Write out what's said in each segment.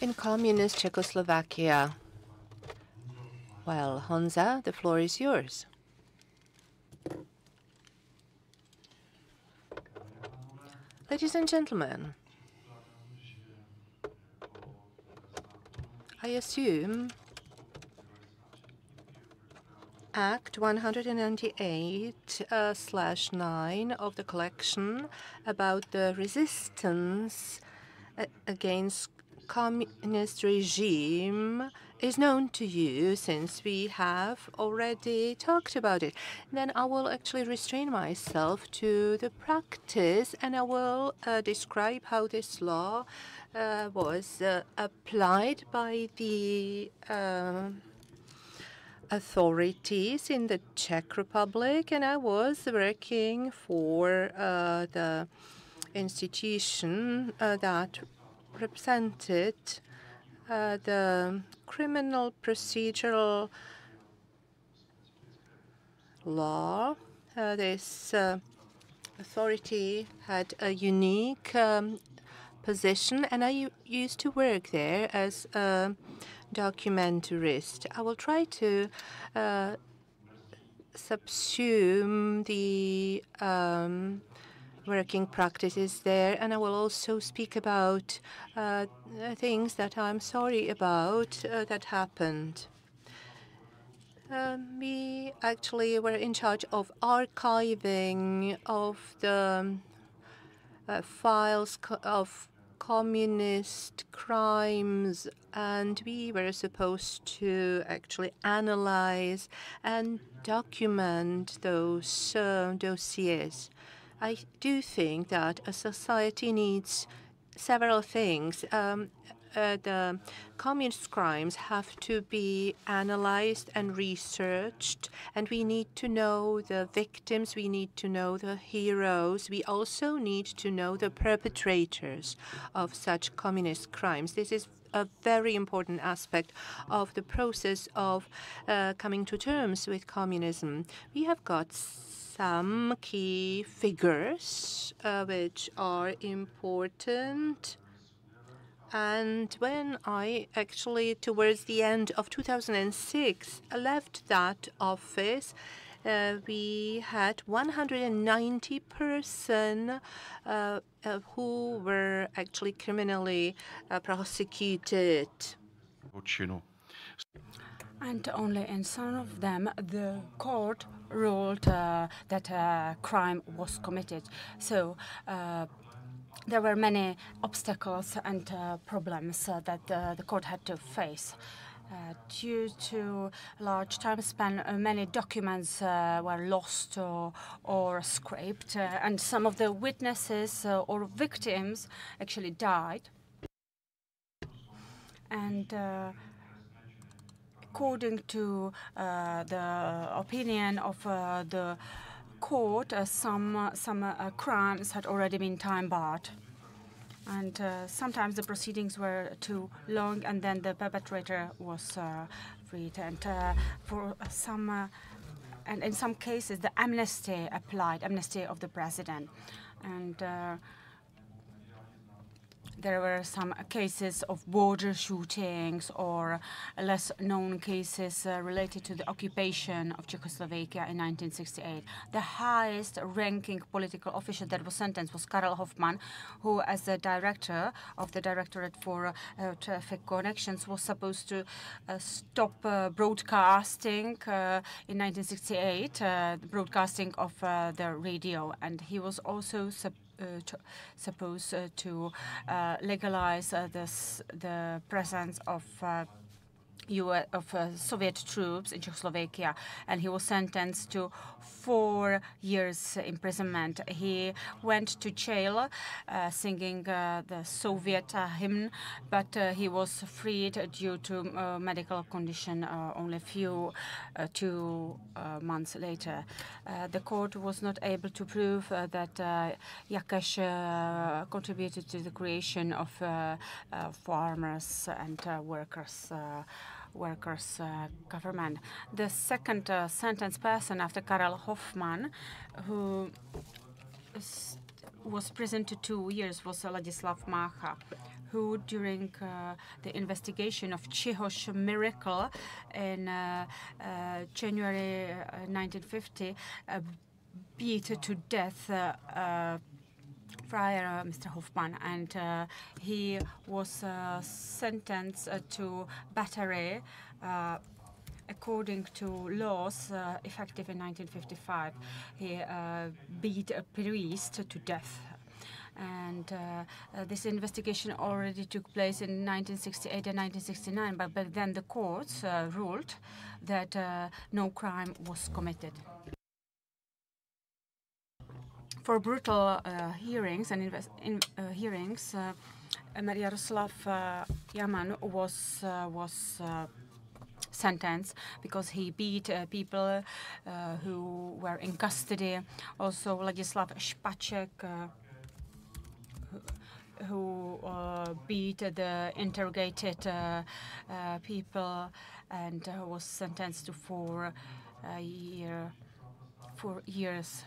in communist Czechoslovakia. Well, Honza, the floor is yours. Ladies and gentlemen, I assume Act 198/9 of the collection about the resistance against communist regime is known to you, since we have already talked about it. Then I will actually restrain myself to the practice, and I will describe how this law was applied by the authorities in the Czech Republic, and I was working for the institution that represented the criminal procedural law. This authority had a unique position, and I used to work there as a documentarist. I will try to subsume the working practices there, and I will also speak about things that I'm sorry about that happened. We actually were in charge of archiving of the files of communist crimes, and we were supposed to actually analyze and document those dossiers. I do think that a society needs several things. The communist crimes have to be analyzed and researched, and we need to know the victims, we need to know the heroes, we also need to know the perpetrators of such communist crimes. This is a very important aspect of the process of coming to terms with communism. We have got some key figures which are important. And when I actually, towards the end of 2006, left that office, we had 190 persons who were actually criminally prosecuted. And only in some of them, the court ruled that a crime was committed. So there were many obstacles and problems that the court had to face. Due to large time span, many documents were lost or scraped, and some of the witnesses or victims actually died. And according to the opinion of the court, some crimes had already been time-barred. And sometimes the proceedings were too long, and then the perpetrator was freed. And and in some cases, the amnesty applied, amnesty of the president. And there were some cases of border shootings or less known cases related to the occupation of Czechoslovakia in 1968. The highest ranking political official that was sentenced was Karel Hoffmann, who, as the director of the Directorate for Traffic Connections, was supposed to stop broadcasting in 1968, the broadcasting of the radio. And he was also supposed to legalize the presence of Soviet troops in Czechoslovakia, and he was sentenced to 4 years imprisonment. He went to jail singing the Soviet hymn, but he was freed due to medical condition only 2 months later. The court was not able to prove that Jakeš contributed to the creation of farmers and workers' government. The second sentenced person after Karel Hoffmann, who was prisoned to 2 years, was Ladislav Mácha, who, during the investigation of Chihosh miracle in January 1950, beat to death Friar Mr. Hoffman, and he was sentenced to battery according to laws effective in 1955. He beat a priest to death. And this investigation already took place in 1968 and 1969, but then the courts ruled that no crime was committed. For brutal hearings and hearings, Jaroslav Yaman was sentenced because he beat people who were in custody. Also, Ladislav Špaček, who beat the interrogated people, and was sentenced to 4 years.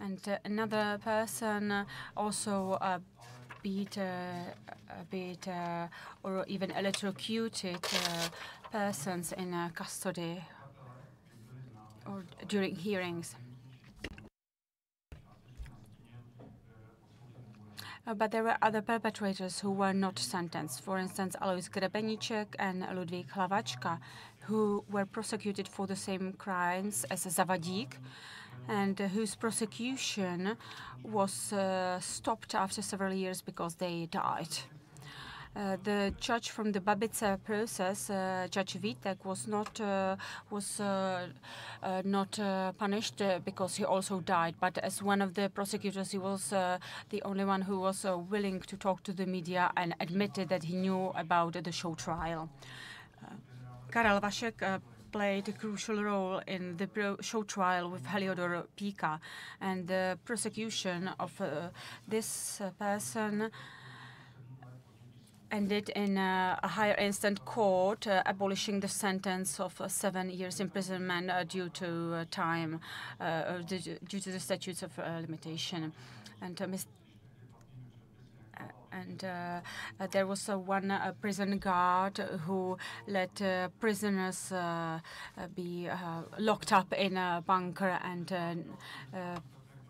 And another person also beat or even electrocuted persons in custody or during hearings. But there were other perpetrators who were not sentenced. For instance, Alois Grebeníček and Ludvík Hlavačka, who were prosecuted for the same crimes as Zavadík, and whose prosecution was stopped after several years because they died. The judge from the Babice process, Judge Vítek, was not punished because he also died. But as one of the prosecutors, he was the only one who was willing to talk to the media and admitted that he knew about the show trial. Karel Vašek played a crucial role in the show trial with Heliodor Píka, and the prosecution of this person ended in a higher instant court abolishing the sentence of 7 years imprisonment due to time, due to the statutes of limitation. And there was one prison guard who let prisoners be locked up in a bunker and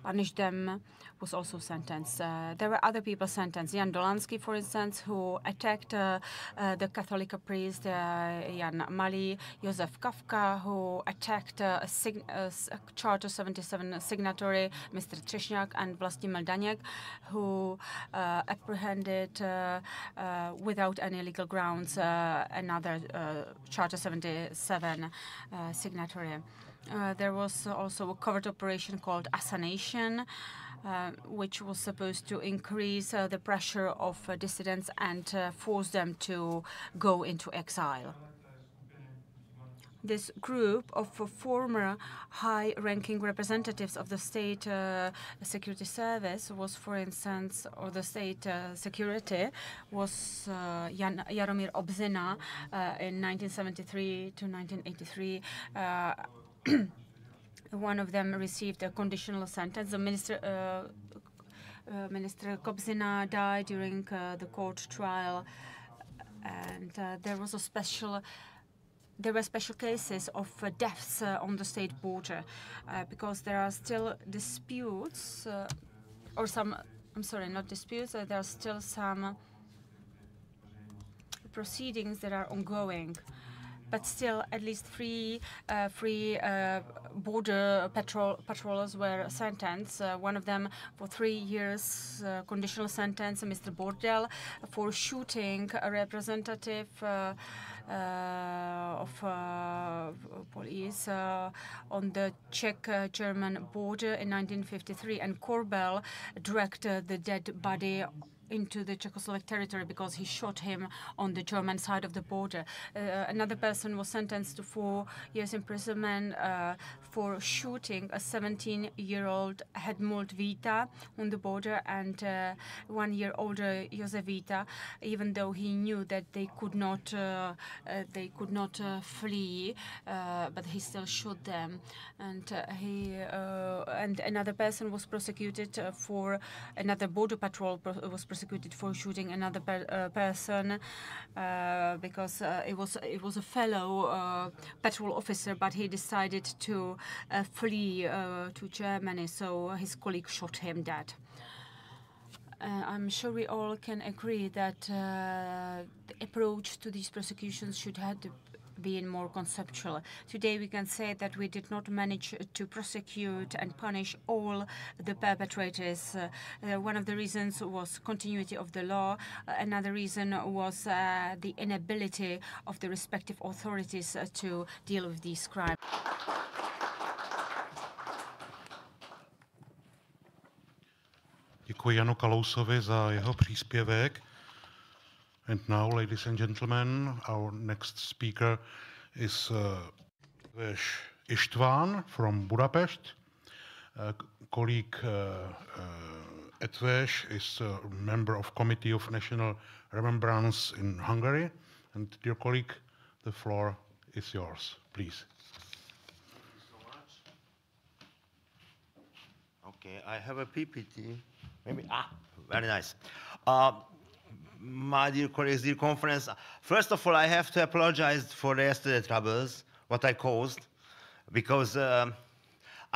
punished them, was also sentenced. There were other people sentenced. Jan Dolansky, for instance, who attacked the Catholic priest Jan Malý, Josef Kafka, who attacked a Charter 77 signatory, Mr. Třešňák, and Vlastimil Daněk, who apprehended without any legal grounds another Charter 77 signatory. There was also a covert operation called Assassination, which was supposed to increase the pressure of dissidents and force them to go into exile. This group of former high-ranking representatives of the state security service was, for instance, or the state security, was Jaromír Obzina in 1973 to 1983. One of them received a conditional sentence. The Minister Kobzina died during the court trial, and there were special cases of deaths on the state border because there are still disputes, or some. I'm sorry, not disputes. There are still some proceedings that are ongoing. But still, at least three border patrollers were sentenced. One of them for 3 years conditional sentence, Mr. Bordel, for shooting a representative of police on the Czech-German border in 1953, and Korbel dragged the dead body into the Czechoslovak territory because he shot him on the German side of the border. Another person was sentenced to 4 years imprisonment for shooting a 17-year-old Hedmund Vita on the border, and 1 year older Josef Vita, even though he knew that they could not flee, but he still shot them. And and another person was prosecuted for another border patrol was prosecuted prosecuted for shooting another person because it was a fellow patrol officer, but he decided to flee to Germany, so his colleague shot him dead. I'm sure we all can agree that the approach to these prosecutions should have been more conceptual. Today we can say that we did not manage to prosecute and punish all the perpetrators. One of the reasons was continuity of the law. Another reason was the inability of the respective authorities to deal with these crimes. Děkuji Janu Kalousovi za jeho příspěvek. And now, ladies and gentlemen, our next speaker is István from Budapest. Colleague Etvés is a member of Committee of National Remembrance in Hungary. And dear colleague, the floor is yours, please. Thank you so much. Okay, I have a PPT. Maybe, very nice. My dear colleagues, dear conference, first of all, I have to apologize for the yesterday troubles, what I caused, because I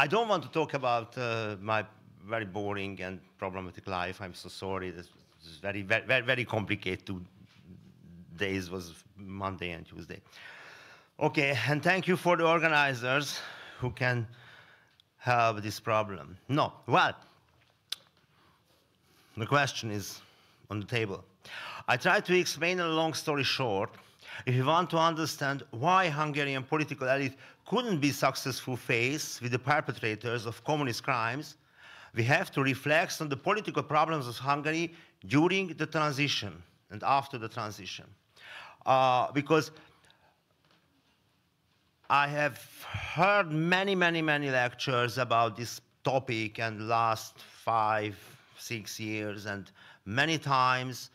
don't want to talk about my very boring and problematic life. I'm so sorry. This is very, very, very complicated. 2 days was Monday and Tuesday. Okay, and thank you for the organizers who can help this problem. No, well, the question is on the table. I try to explain a long story short. If you want to understand why Hungarian political elite couldn't be successful faced with the perpetrators of communist crimes, we have to reflect on the political problems of Hungary during the transition and after the transition. Because I have heard many, many, many lectures about this topic in the last 5, 6 years, and many times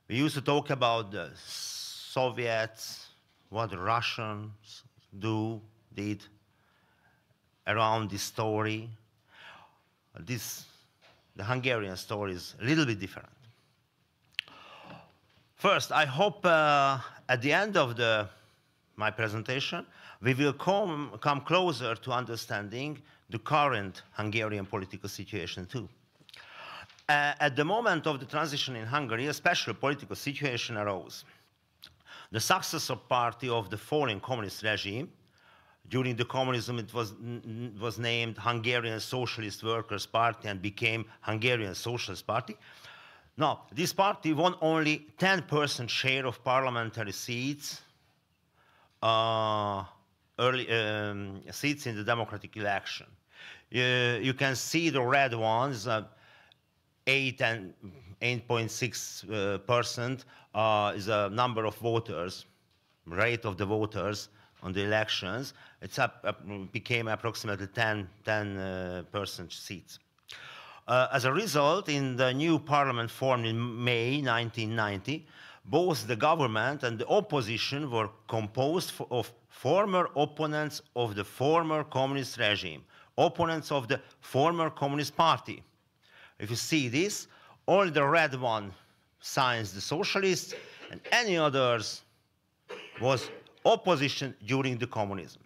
we used to talk about the Soviets, what the Russians did around this story. The Hungarian story is a little bit different. First, I hope at the end of my presentation, we will come closer to understanding the current Hungarian political situation too. At the moment of the transition in Hungary, a special political situation arose. The successor party of the fallen communist regime, during the communism it was named Hungarian Socialist Workers' Party and became Hungarian Socialist Party. Now, this party won only 10% share of parliamentary seats, seats in the democratic election. You can see the red ones, 8.6% is a number of voters, rate of the voters on the elections. It became approximately 10% seats. As a result, in the new parliament formed in May 1990, both the government and the opposition were composed of former opponents of the former communist regime, opponents of the former Communist Party. If you see this, all the red one signs the socialists, and any others was opposition during the communism.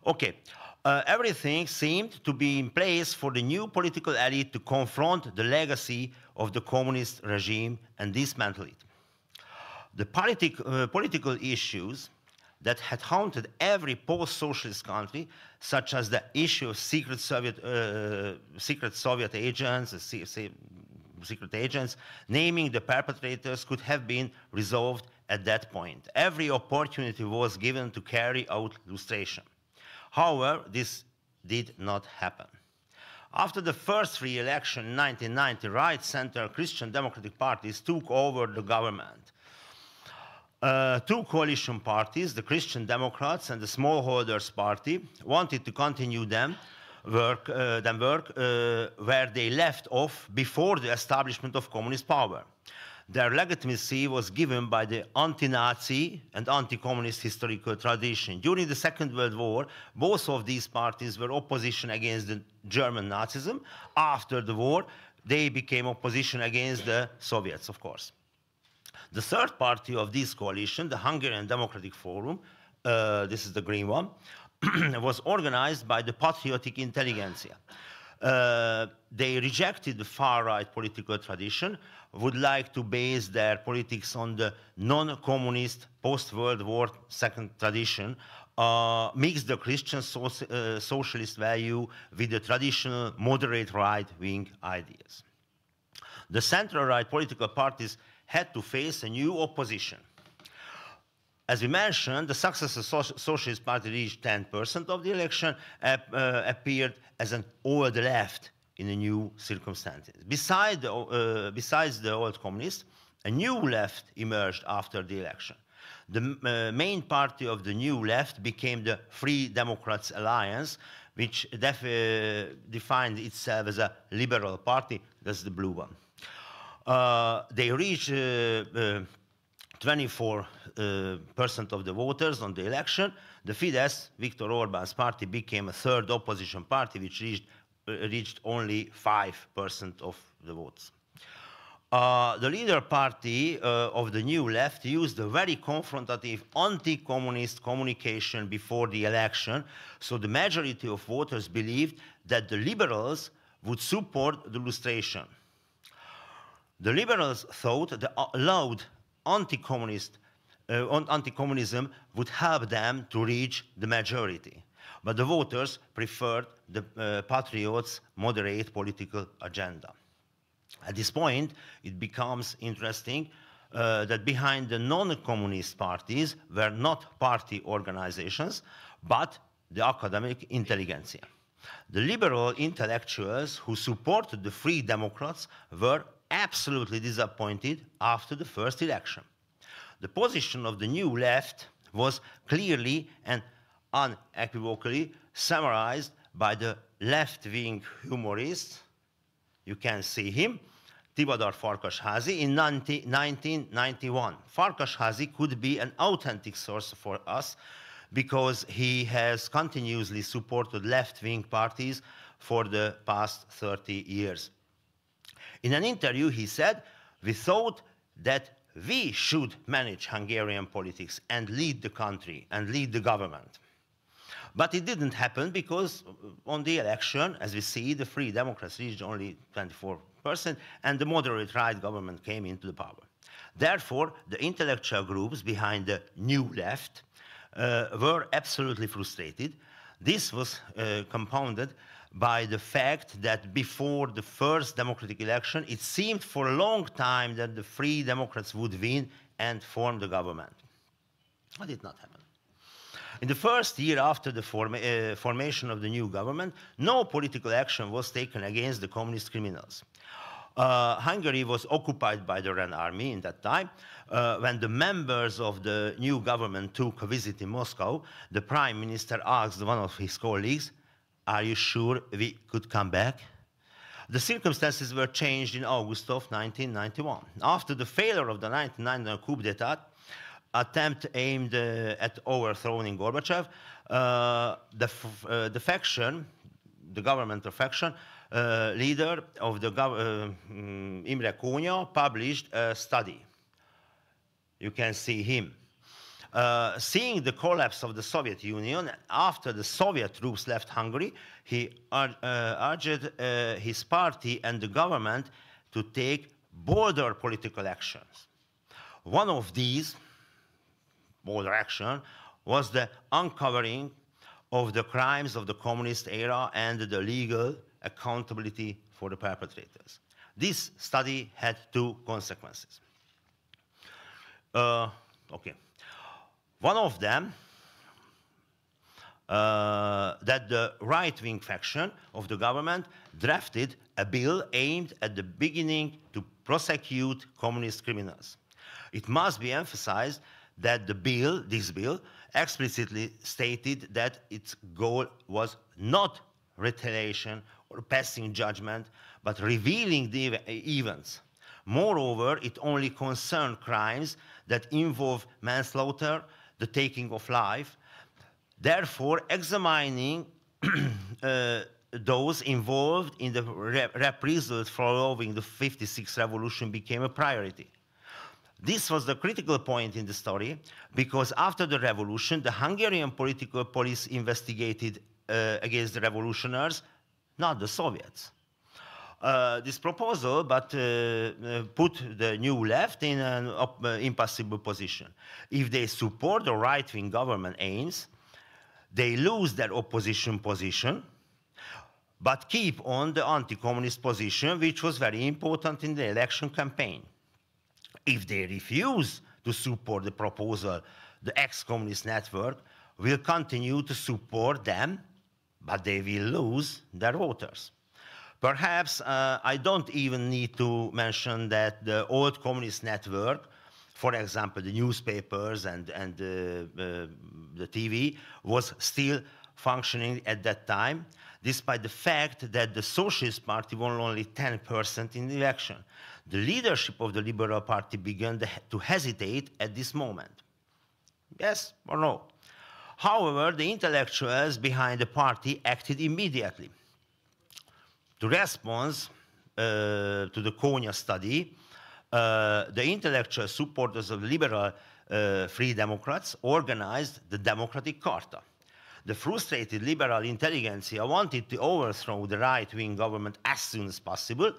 Okay, everything seemed to be in place for the new political elite to confront the legacy of the communist regime and dismantle it. The political issues that had haunted every post-socialist country, such as the issue of secret Soviet agents, secret agents, naming the perpetrators, could have been resolved at that point. Every opportunity was given to carry out lustration. However, this did not happen. After the first free election in 1990, right, center, Christian democratic parties took over the government. Two coalition parties, the Christian Democrats and the Smallholders Party, wanted to continue work where they left off before the establishment of communist power. Their legitimacy was given by the anti-Nazi and anti-communist historical tradition. During the Second World War, both of these parties were opposition against the German Nazism. After the war, they became opposition against the Soviets, of course. The third party of this coalition, the Hungarian Democratic Forum, this is the green one, was organized by the patriotic intelligentsia. They rejected the far-right political tradition, would like to base their politics on the non-communist post-World War II tradition, mix the Christian socialist value with the traditional moderate right-wing ideas. The center-right political parties had to face a new opposition. As we mentioned, the successor Socialist Party reached 10% of the election, appeared as an old left in the new circumstances. Besides the old communists, a new left emerged after the election. The main party of the new left became the Free Democrats Alliance, which defined itself as a liberal party. That's the blue one. They reached 24% of the voters on the election. The Fidesz, Viktor Orbán's party, became a third opposition party, which reached only 5% of the votes. The leader party of the new left used a very confrontative anti-communist communication before the election, so the majority of voters believed that the liberals would support the lustration. The liberals thought that loud anti-communism would help them to reach the majority. But the voters preferred the patriots' moderate political agenda. At this point, it becomes interesting that behind the non-communist parties were not party organizations, but the academic intelligentsia. The liberal intellectuals who supported the Free Democrats were absolutely disappointed after the first election. The position of the new left was clearly and unequivocally summarized by the left-wing humorist, you can see him, Tivadar Farkasházi, in 1991. Farkasházi could be an authentic source for us because he has continuously supported left-wing parties for the past 30 years. In an interview, he said, "We thought that we should manage Hungarian politics and lead the country and lead the government." But it didn't happen because on the election, as we see, the Free Democrats reached only 24%, and the moderate right government came into the power. Therefore, the intellectual groups behind the new left were absolutely frustrated. This was compounded by the fact that before the first democratic election, it seemed for a long time that the Free Democrats would win and form the government. But it did not happen. In the first year after the formation of the new government, no political action was taken against the communist criminals. Hungary was occupied by the Red Army in that time. When the members of the new government took a visit in Moscow, the prime minister asked one of his colleagues, "Are you sure we could come back?" The circumstances were changed in August of 1991. After the failure of the 1999 coup d'etat, attempt aimed at overthrowing Gorbachev, the faction, the governmental faction, leader of the Imre Kónya published a study. You can see him. Seeing the collapse of the Soviet Union, after the Soviet troops left Hungary, he urged his party and the government to take bolder political actions. One of these bolder action was the uncovering of the crimes of the communist era and the legal accountability for the perpetrators. This study had two consequences. One of them, that the right-wing faction of the government drafted a bill aimed at the beginning to prosecute communist criminals. It must be emphasized that this bill, explicitly stated that its goal was not retaliation or passing judgment, but revealing the events. Moreover, it only concerned crimes that involve manslaughter, the taking of life. Therefore, examining those involved in the reprisals following the 56 revolution became a priority. This was the critical point in the story, because after the revolution, the Hungarian political police investigated against the revolutionaries, not the Soviets. This proposal put the new left in an impossible position. If they support the right-wing government aims, they lose their opposition position, but keep on the anti-communist position, which was very important in the election campaign. If they refuse to support the proposal, the ex-communist network will continue to support them, but they will lose their voters. Perhaps I don't even need to mention that the old communist network, for example, the newspapers and the TV, was still functioning at that time, despite the fact that the Socialist Party won only 10% in the election. The leadership of the Liberal Party began to hesitate at this moment. Yes or no? However, the intellectuals behind the party acted immediately. To respond to the Konya study, the intellectual supporters of liberal Free Democrats organized the Democratic Charta. The frustrated liberal intelligentsia wanted to overthrow the right-wing government as soon as possible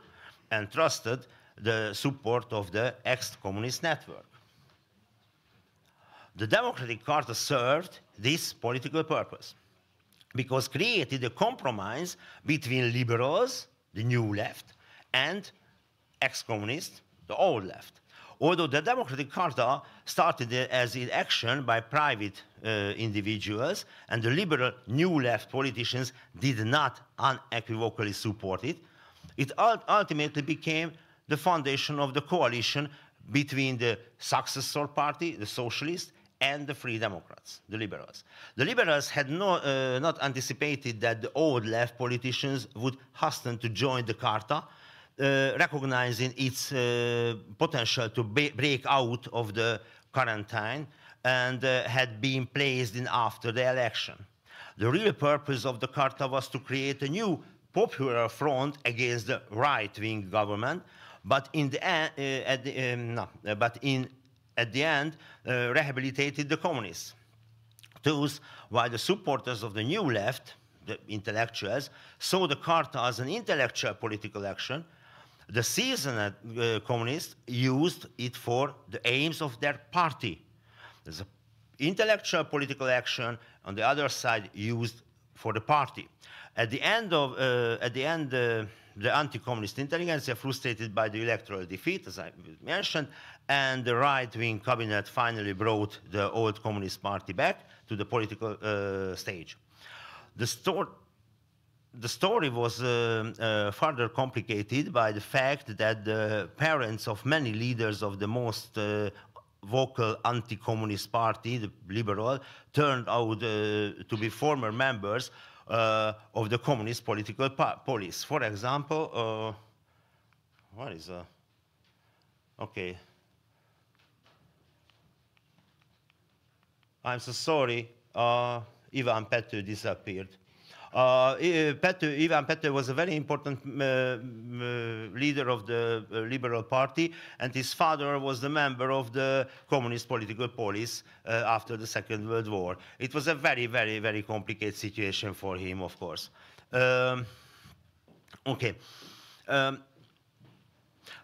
and trusted the support of the ex-communist network. The Democratic Charta served this political purpose because created a compromise between liberals, the new left, and ex-communists, the old left. Although the Democratic Charta started as an action by private individuals, and the liberal new left politicians did not unequivocally support it, it ultimately became the foundation of the coalition between the successor party, the socialists, and the Free Democrats, the liberals. The liberals had not anticipated that the old left politicians would hasten to join the Charta, recognizing its potential to break out of the quarantine, and had been placed in after the election. The real purpose of the Charta was to create a new popular front against the right-wing government, but in the end, rehabilitated the communists. Thus, while the supporters of the new left, the intellectuals, saw the Charta as an intellectual political action, the seasoned communists used it for the aims of their party. There's an intellectual political action, on the other side, used for the party. At the end, the anti-communist intelligentsia, frustrated by the electoral defeat, as I mentioned, and the right-wing cabinet finally brought the old Communist Party back to the political stage. The story was further complicated by the fact that the parents of many leaders of the most vocal anti-communist party, the liberal, turned out to be former members of the communist political police. For example, what is okay. I'm so sorry, Ivan Pető disappeared. Ivan Pető was a very important leader of the Liberal Party, and his father was the member of the communist political police after the Second World War. It was a very, very, very complicated situation for him, of course. Okay.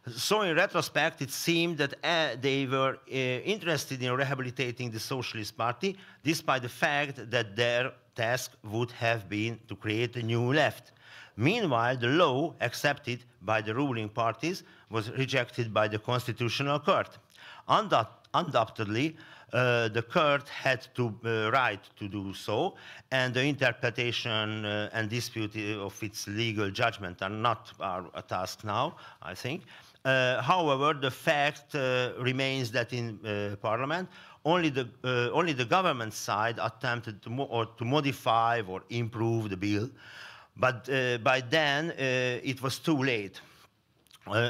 So in retrospect, it seemed that they were interested in rehabilitating the Socialist Party, despite the fact that their task would have been to create a new left. Meanwhile, the law accepted by the ruling parties was rejected by the Constitutional Court. Undoubtedly, the court had to right to do so, and the interpretation and dispute of its legal judgment are not our task now, I think. However, the fact remains that in Parliament, only the government side attempted to modify or improve the bill, but by then it was too late.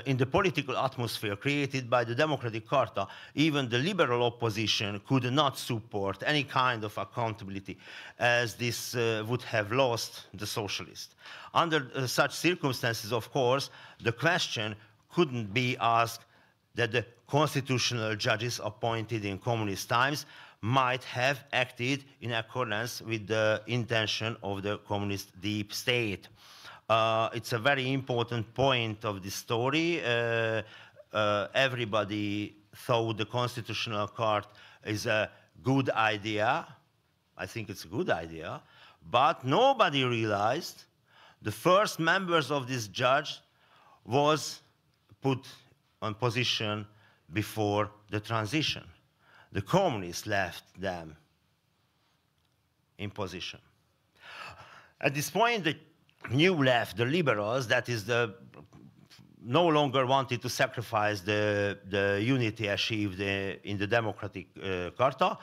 in the political atmosphere created by the Democratic Charta, even the liberal opposition could not support any kind of accountability, as this would have lost the socialists. Under such circumstances, of course, the question couldn't be asked that the constitutional judges appointed in communist times might have acted in accordance with the intention of the communist deep state. It's a very important point of the story. Everybody thought the constitutional court is a good idea. I think it's a good idea. But nobody realized the first members of this judge was put on position before the transition. The communists left them in position. At this point, the new left, the liberals, that is no longer wanted to sacrifice the unity achieved in the Democratic Charta.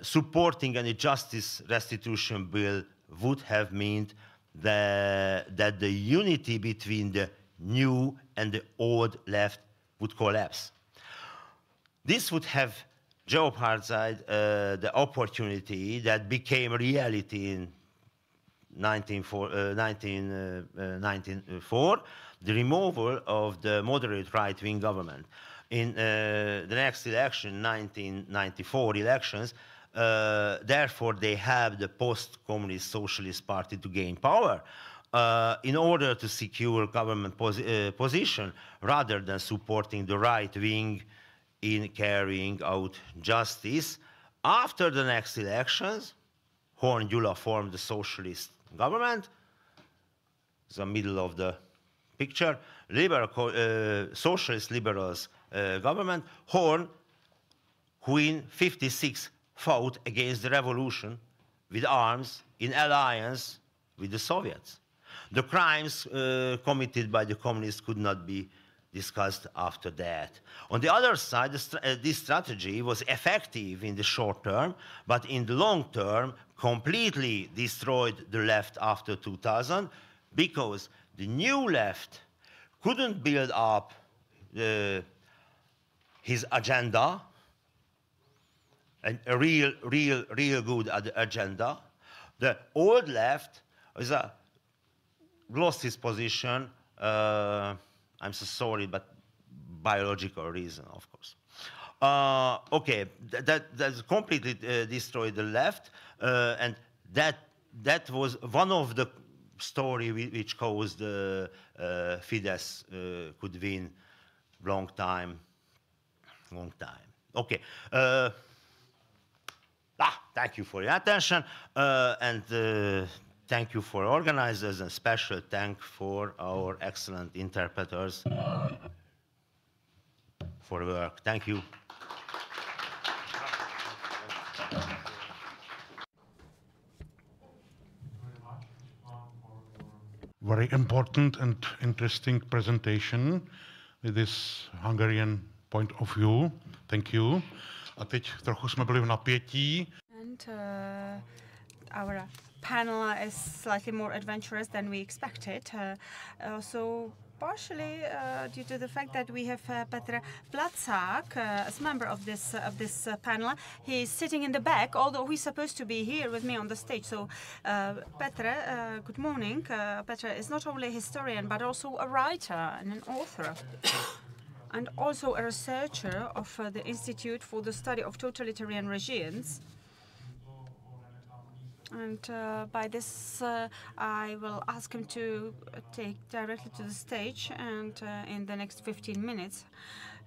Supporting any justice restitution bill would have meant that the unity between the new and the old left would collapse. This would have jeopardized the opportunity that became reality in 1994, the removal of the moderate right-wing government. In the next election, 1994 elections, therefore they have the post-communist socialist party to gain power in order to secure government position rather than supporting the right wing in carrying out justice. After the next elections, Horn Gyula formed the socialist government. The middle of the picture, socialist liberals government. Horn, who in '56 fought against the revolution with arms in alliance with the Soviets. The crimes committed by the communists could not be discussed after that. On the other side, this strategy was effective in the short term, but in the long term, completely destroyed the left after 2000, because the new left couldn't build up his agenda, a real good agenda. The old left lost his position. I'm so sorry, but biological reason, of course. Okay, that's completely destroyed the left, and that was one of the story which caused Fidesz could win long time. Okay. Thank you for your attention, and thank you for organizers, and special thank for our excellent interpreters for work. Thank you. Very important and interesting presentation with this Hungarian point of view. Thank you. A teď trochu jsme byli v napětí. And our panel is slightly more adventurous than we expected. So partially due to the fact that we have Petr Placák as member of this panel. He is sitting in the back, although he's supposed to be here with me on the stage. So Petr, good morning. Petr is not only a historian, but also a writer and an author. And also a researcher of the Institute for the Study of Totalitarian Regimes. And by this, I will ask him to take directly to the stage. And in the next 15 minutes,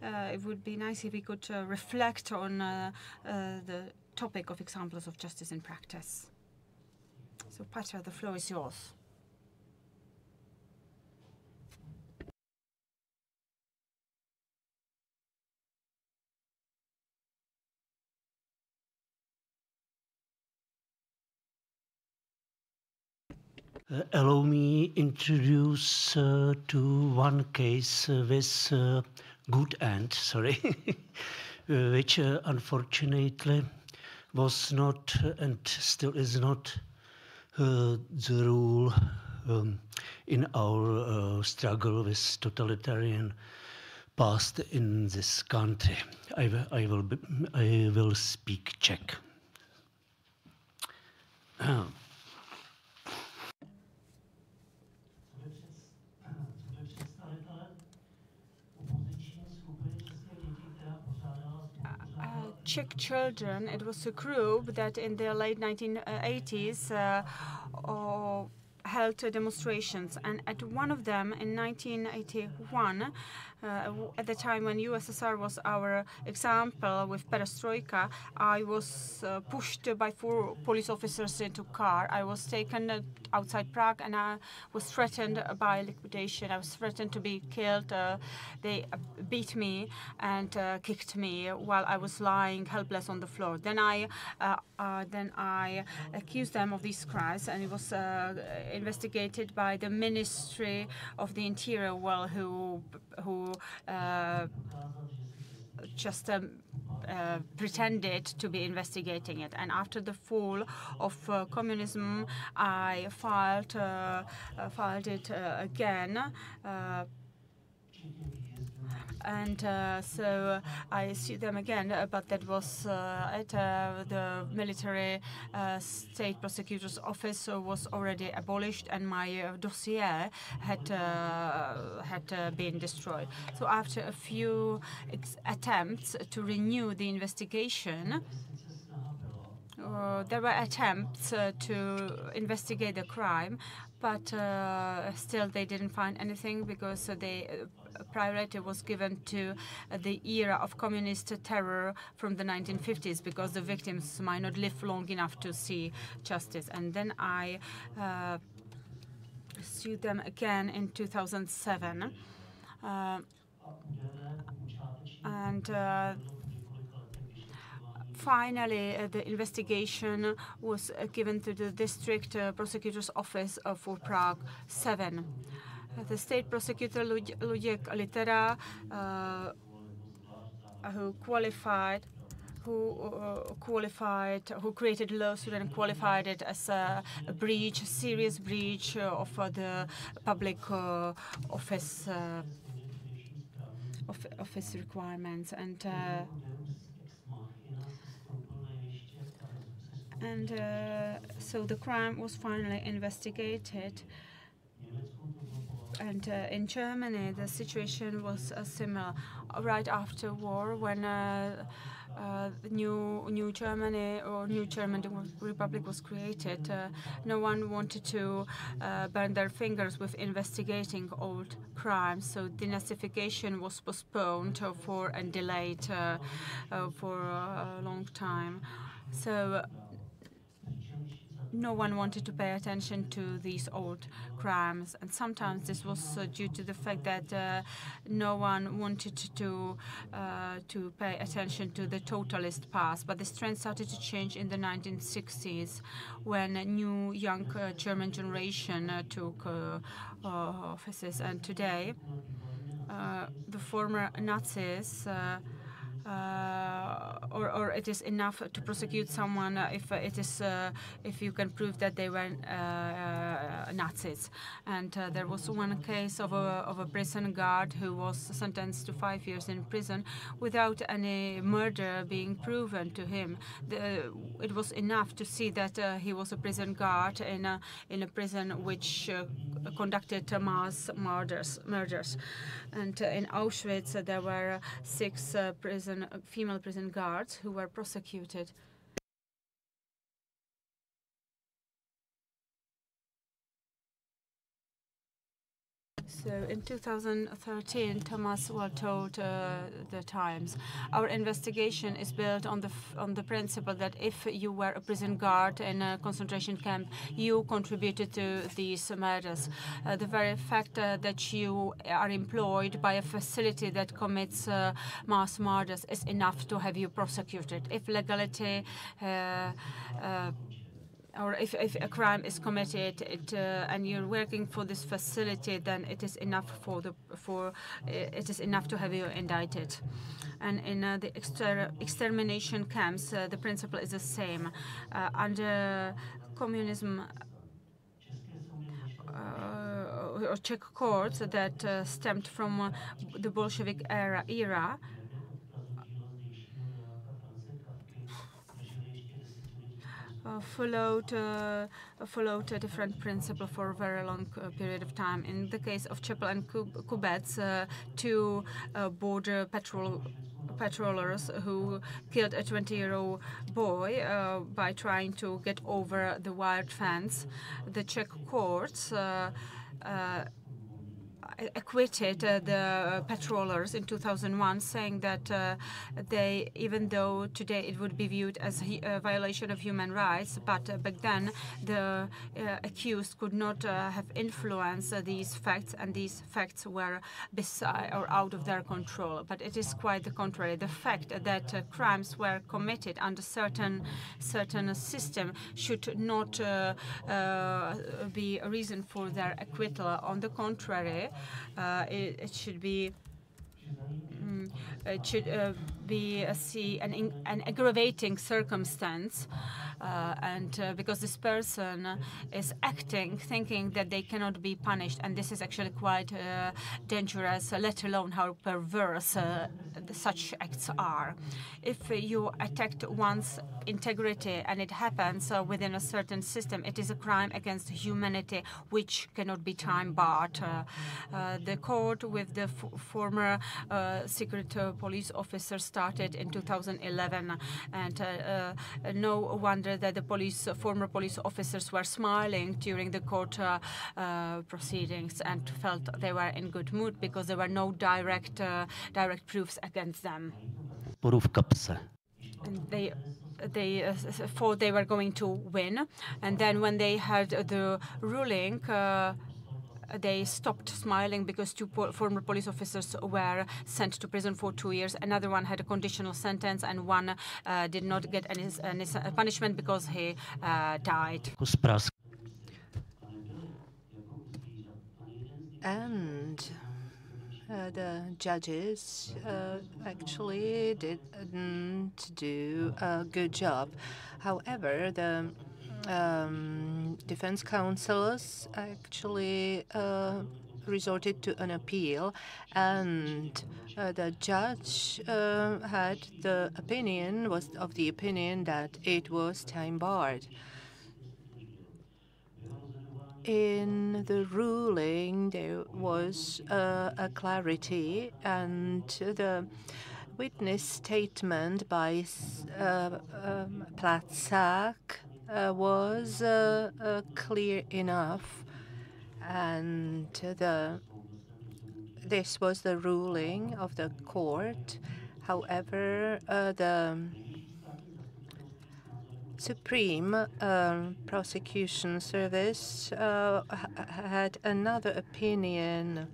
it would be nice if we could reflect on the topic of examples of justice in practice. So, Petr, the floor is yours. Allow me introduce to one case with good end, which unfortunately was not and still is not the rule in our struggle with totalitarian past in this country. I will speak Czech. Czech children, it was a group that in the late 1980s held demonstrations, and at one of them in 1981, at the time when USSR was our example with perestroika, I was pushed by 4 police officers into a car. I was taken outside Prague, and I was threatened by liquidation. I was threatened to be killed. They beat me and kicked me while I was lying helpless on the floor. Then I accused them of these crimes, and it was investigated by the Ministry of the Interior, well, who just pretended to be investigating it. And after the fall of communism, I filed it again. And so I sued them again, but that was at the military state prosecutor's office was already abolished, and my dossier had been destroyed. So after a few attempts to renew the investigation, there were attempts to investigate the crime, but still they didn't find anything, because priority was given to the era of communist terror from the 1950s, because the victims might not live long enough to see justice. And then I sued them again in 2007. Finally, the investigation was given to the district prosecutor's office for Prague 7. The state prosecutor Luděk Litera, who created lawsuit and qualified it as a serious breach of the public office requirements, and so the crime was finally investigated. And in Germany, the situation was similar. Right after war, when new Germany or new German Republic was created, no one wanted to burn their fingers with investigating old crimes. So denazification was postponed and delayed for a long time. So no one wanted to pay attention to these old crimes, and sometimes this was due to the fact that no one wanted to pay attention to the totalist past. But this trend started to change in the 1960s, when a new young German generation took offices, and today the former Nazis. Or it is enough to prosecute someone if you can prove that they were Nazis. And there was one case of a prison guard who was sentenced to 5 years in prison without any murder being proven to him. It was enough to see that he was a prison guard in a prison which conducted mass murders. And in Auschwitz, there were 6 female prison guards who were prosecuted. So in 2013, Thomas told the Times, our investigation is built on the principle that if you were a prison guard in a concentration camp, you contributed to these murders. The very fact that you are employed by a facility that commits mass murders is enough to have you prosecuted. If legality or if a crime is committed and you're working for this facility, then it is enough it is enough to have you indicted. And in the extermination camps, the principle is the same. Under communism, or Czech courts that stemmed from the Bolshevik era followed a different principle for a very long period of time. In the case of Čepel and Kubec, two border patrollers who killed a 20-year-old boy by trying to get over the wire fence, the Czech courts acquitted the patrollers in 2001, saying that they, even though today it would be viewed as a violation of human rights, but back then the accused could not have influenced these facts, and these facts were beside or out of their control. But it is quite the contrary. The fact that crimes were committed under certain system should not be a reason for their acquittal. On the contrary, it should be an aggravating circumstance, and because this person is acting, thinking that they cannot be punished, and this is actually quite dangerous, let alone how perverse such acts are. If you attacked one's integrity and it happens within a certain system, it is a crime against humanity which cannot be time barred. The court with the former secret police officer started in 2011, and no wonder that the former police officers were smiling during the court proceedings and felt they were in good mood because there were no direct proofs against them. And they thought they were going to win, and then when they heard the ruling, they stopped smiling because two former police officers were sent to prison for 2 years. Another one had a conditional sentence, and one did not get any punishment because he died. And the judges actually didn't do a good job. However, the defense counsels actually resorted to an appeal, and the judge was of the opinion that it was time barred. In the ruling, there was a clarity, and the witness statement by Platzak was clear enough, and this was the ruling of the court. However, the Supreme Prosecution Service had another opinion,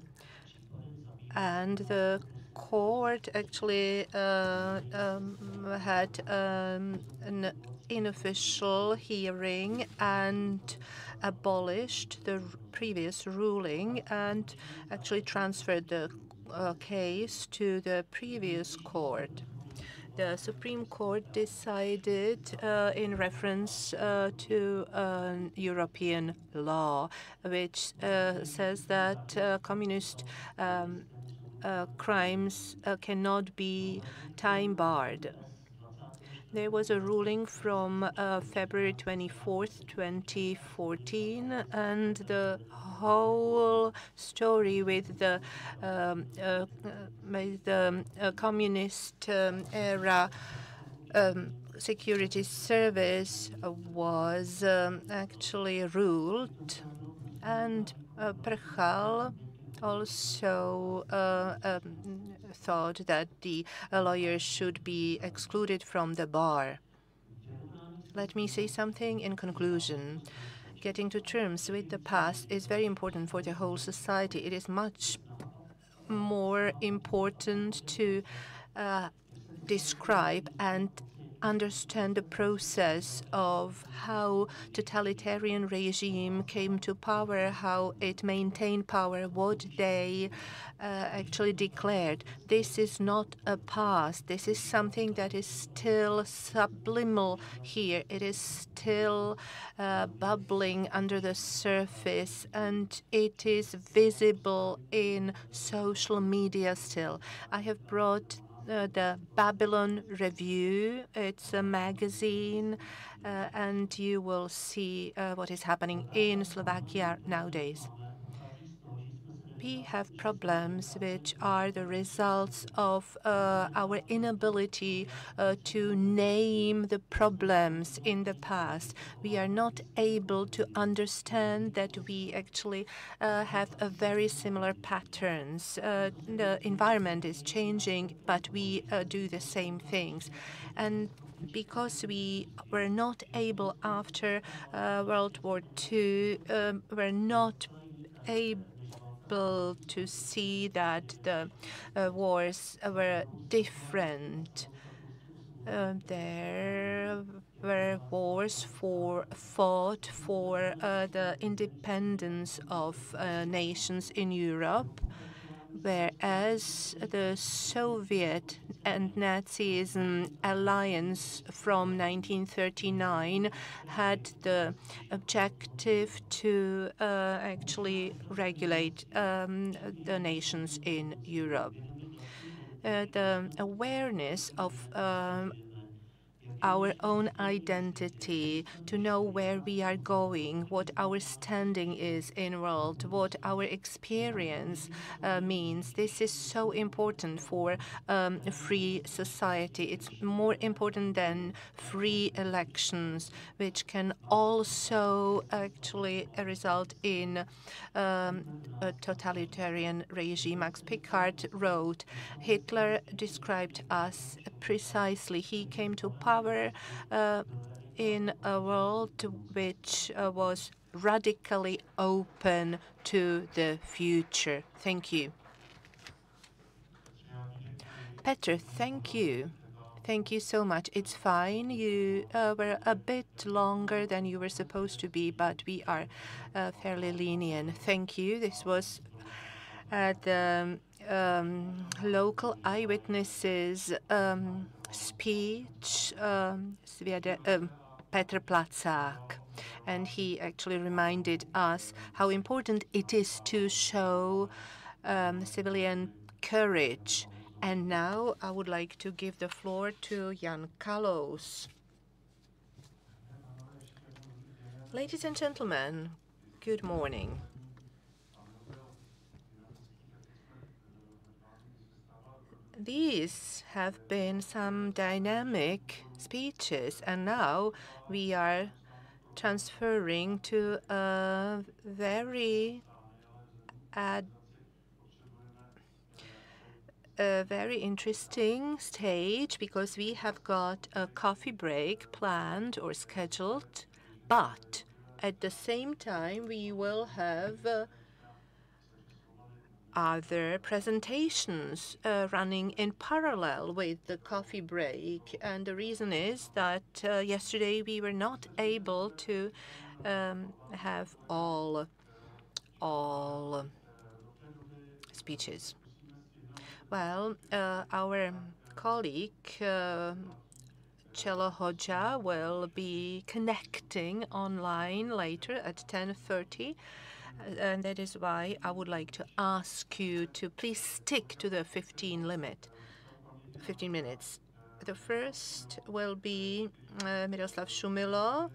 and the court actually had an unofficial hearing and abolished the previous ruling and actually transferred the case to the previous court. The Supreme Court decided in reference to European law, which says that communist crimes cannot be time barred. There was a ruling from February 24th, 2014, and the whole story with the communist era security service was actually ruled, and Prchal also thought that the lawyers should be excluded from the bar. Let me say something in conclusion. Getting to terms with the past is very important for the whole society. It is much more important to describe and understand the process of how totalitarian regime came to power, how it maintained power, what they actually declared. This is not a past. This is something that is still subliminal here. It is still bubbling under the surface, and it is visible in social media still. I have brought the Babylon Review. It's a magazine, and you will see what is happening in Slovakia nowadays. We have problems which are the results of our inability to name the problems in the past. We are not able to understand that we actually have a very similar patterns. The environment is changing, but we do the same things. And because we were not able after World War II, we're not able to see that the wars were different. There were wars fought for the independence of nations in Europe, whereas the Soviet and Nazism alliance from 1939 had the objective to actually regulate the nations in Europe. The awareness of our own identity, to know where we are going, what our standing is in the world, what our experience means. This is so important for a free society. It's more important than free elections, which can also actually result in a totalitarian regime. Max Picard wrote, Hitler described us precisely. He came to power in a world which was radically open to the future. Thank you. Petr, thank you. Thank you so much. It's fine. You were a bit longer than you were supposed to be, but we are fairly lenient. Thank you. This was the local eyewitnesses speech, Petr Placák, and he actually reminded us how important it is to show civilian courage. And now I would like to give the floor to Jan Kalos. Ladies and gentlemen, good morning. These have been some dynamic speeches, and now we are transferring to a very interesting stage, because we have got a coffee break planned or scheduled, but at the same time we will have other presentations running in parallel with the coffee break. And the reason is that yesterday we were not able to have all speeches. Well, our colleague Cello Hoja will be connecting online later at 10:30. And that is why I would like to ask you to please stick to the 15 minutes. The first will be Miroslav Shumilo,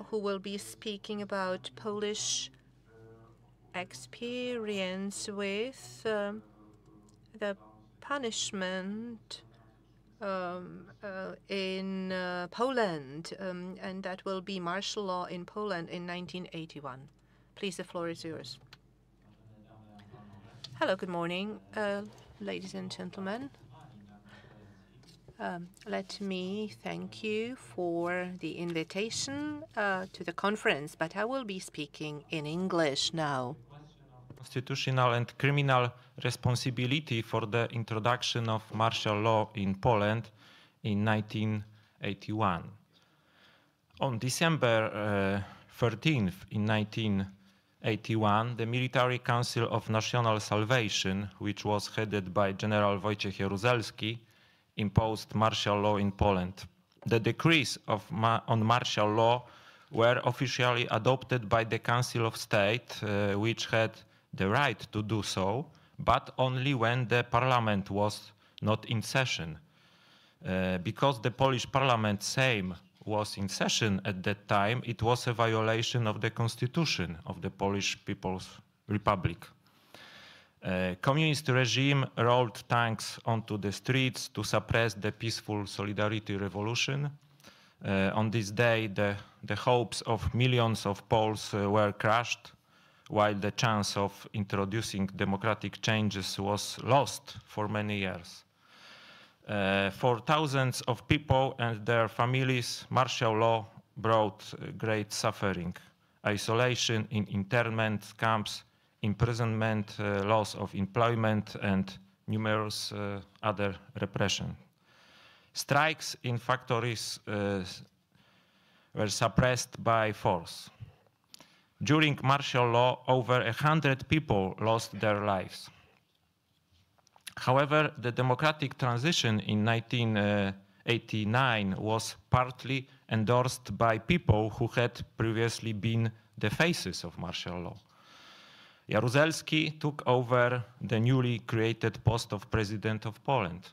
who will be speaking about Polish experience with the punishment in Poland, and that will be martial law in Poland in 1981. Please, the floor is yours. Hello, good morning, ladies and gentlemen. Let me thank you for the invitation to the conference, but I will be speaking in English now. Constitutional and criminal responsibility for the introduction of martial law in Poland in 1981. On December 13th in 1981, the Military Council of National Salvation, which was headed by General Wojciech Jaruzelski, imposed martial law in Poland. The decrees on martial law were officially adopted by the Council of State, which had the right to do so, but only when the parliament was not in session. Because the Polish parliament Sejm was in session at that time, it was a violation of the constitution of the Polish People's Republic. Communist regime rolled tanks onto the streets to suppress the peaceful Solidarity Revolution. On this day, the hopes of millions of Poles were crushed, while the chance of introducing democratic changes was lost for many years. For thousands of people and their families, martial law brought great suffering, isolation in internment camps, imprisonment, loss of employment, and numerous other repression. Strikes in factories were suppressed by force. During martial law, over 100 people lost their lives. However, the democratic transition in 1989 was partly endorsed by people who had previously been the faces of martial law. Jaruzelski took over the newly created post of President of Poland,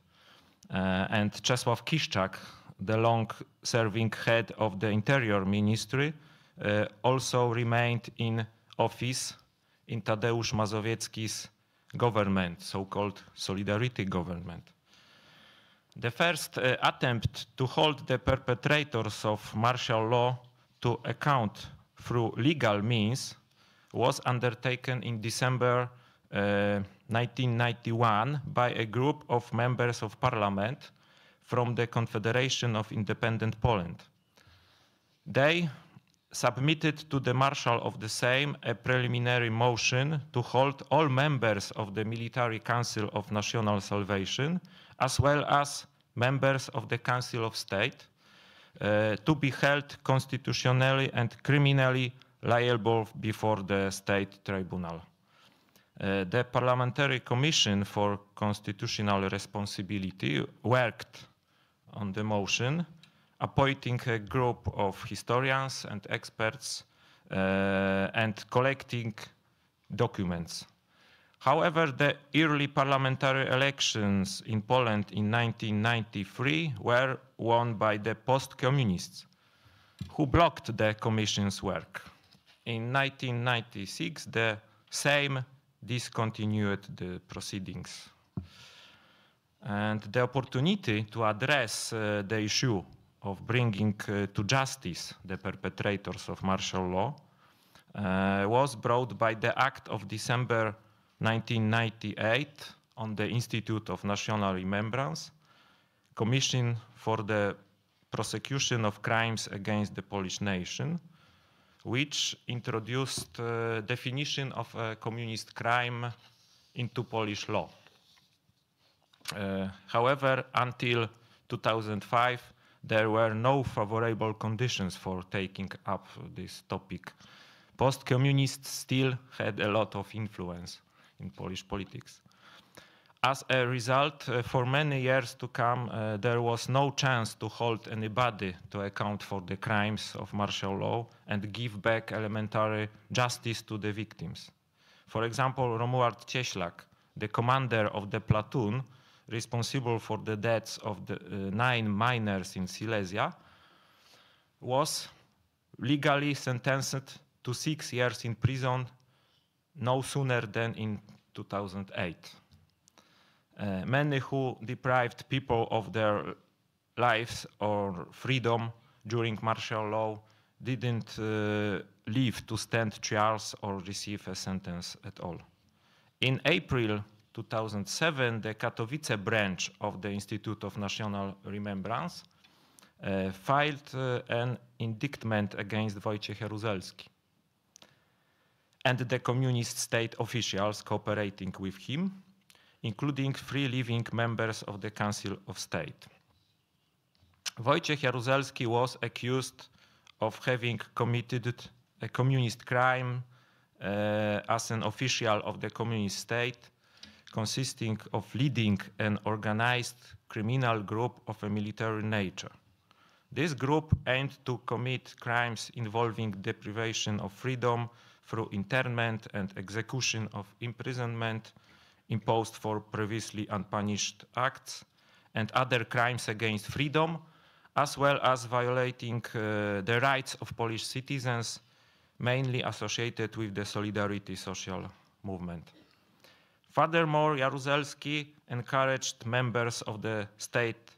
and Czesław Kiszczak, the long-serving head of the Interior Ministry, also remained in office in Tadeusz Mazowiecki's government, so-called Solidarity government. The first attempt to hold the perpetrators of martial law to account through legal means was undertaken in December 1991 by a group of members of parliament from the Confederation of Independent Poland. They submitted to the Marshal of the Sejm a preliminary motion to hold all members of the Military Council of National Salvation, as well as members of the Council of State, to be held constitutionally and criminally liable before the State Tribunal. The Parliamentary Commission for Constitutional Responsibility worked on the motion, appointing a group of historians and experts and collecting documents. However, the early parliamentary elections in Poland in 1993 were won by the post-communists, who blocked the Commission's work. In 1996, the Sejm discontinued the proceedings. And the opportunity to address the issue of bringing to justice the perpetrators of martial law was brought by the Act of December 1998 on the Institute of National Remembrance, Commission for the Prosecution of Crimes Against the Polish Nation, which introduced a definition of a communist crime into Polish law. However, until 2005, there were no favorable conditions for taking up this topic. Post-communists still had a lot of influence in Polish politics. As a result, for many years to come, there was no chance to hold anybody to account for the crimes of martial law and give back elementary justice to the victims. For example, Romuald Cieślak, the commander of the platoon responsible for the deaths of the 9 miners in Silesia, was legally sentenced to 6 years in prison no sooner than in 2008. Many who deprived people of their lives or freedom during martial law didn't live to stand trials or receive a sentence at all. In April 2007, the Katowice branch of the Institute of National Remembrance filed an indictment against Wojciech Jaruzelski and the communist state officials cooperating with him, including 3 living members of the Council of State. Wojciech Jaruzelski was accused of having committed a communist crime as an official of the communist state, consisting of leading an organized criminal group of a military nature. This group aimed to commit crimes involving deprivation of freedom through internment and execution of imprisonment imposed for previously unpunished acts and other crimes against freedom, as well as violating the rights of Polish citizens, mainly associated with the Solidarity social movement. Furthermore, Jaruzelski encouraged members of the State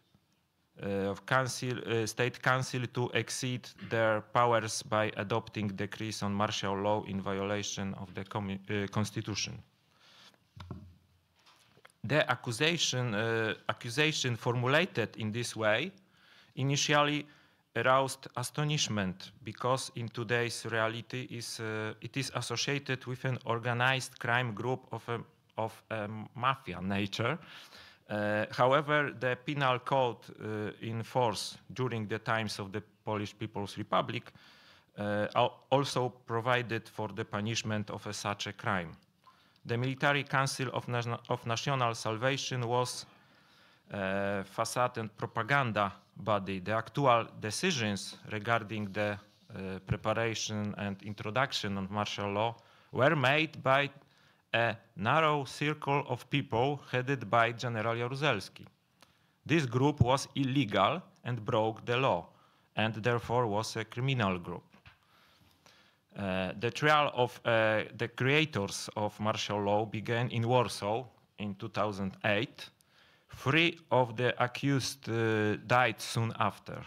Council to exceed their powers by adopting decrees on martial law in violation of the Constitution. The accusation formulated in this way initially aroused astonishment because in today's reality it is associated with an organized crime group of a mafia nature. However, the penal code in force during the times of the Polish People's Republic also provided for the punishment of such a crime. The Military Council of National Salvation was a facade and propaganda body. The actual decisions regarding the preparation and introduction of martial law were made by a narrow circle of people headed by General Jaruzelski. This group was illegal and broke the law, and therefore was a criminal group. The trial of the creators of martial law began in Warsaw in 2008. 3 of the accused died soon after.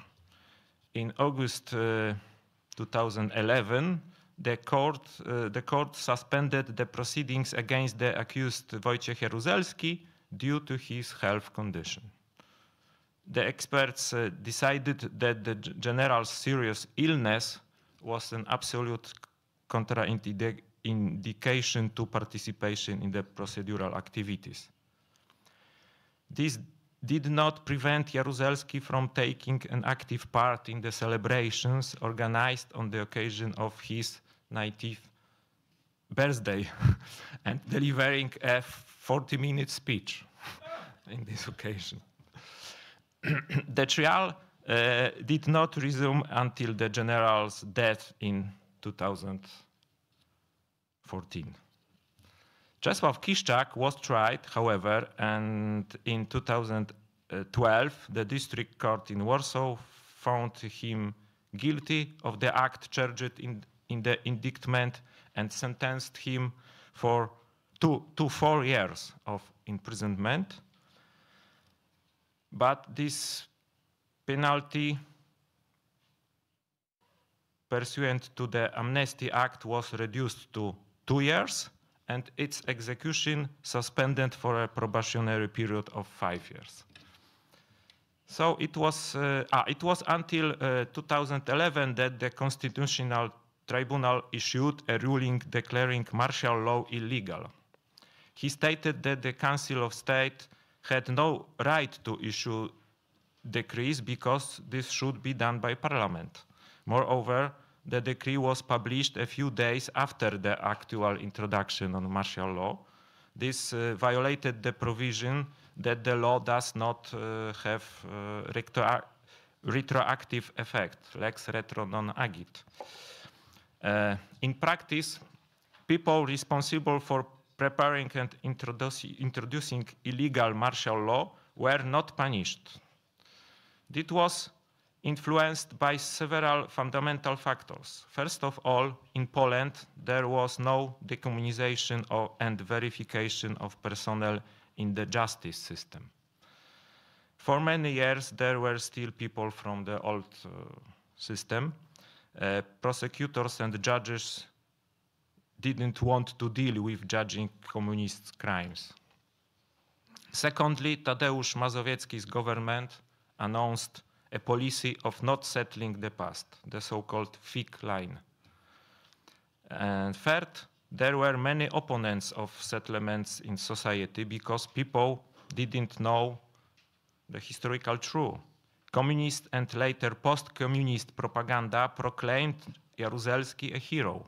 In August 2011, the court suspended the proceedings against the accused Wojciech Jaruzelski due to his health condition. The experts decided that the general's serious illness was an absolute contraindication to participation in the procedural activities. This did not prevent Jaruzelski from taking an active part in the celebrations organized on the occasion of his 90th birthday and delivering a 40-minute speech in this occasion. The trial did not resume until the general's death in 2014. Czesław Kiszczak was tried, however, and in 2012, the district court in Warsaw found him guilty of the act charged in the indictment and sentenced him for 4 years of imprisonment. But this penalty pursuant to the Amnesty Act was reduced to 2 years, and its execution suspended for a probationary period of 5 years. So it was until 2011 that the Constitutional Tribunal issued a ruling declaring martial law illegal. He stated that the Council of State had no right to issue decrees because this should be done by Parliament. Moreover, the decree was published a few days after the actual introduction of martial law. This violated the provision that the law does not have retroactive effect, lex retro non agit. In practice, people responsible for preparing and introducing illegal martial law were not punished. This was influenced by several fundamental factors. First of all, in Poland, there was no decommunization and verification of personnel in the justice system. For many years, there were still people from the old system. Prosecutors and judges didn't want to deal with judging communist crimes. Secondly, Tadeusz Mazowiecki's government announced a policy of not settling the past, the so-called thick line. And third, there were many opponents of settlements in society because people didn't know the historical truth. Communist and later post-communist propaganda proclaimed Jaruzelski a hero.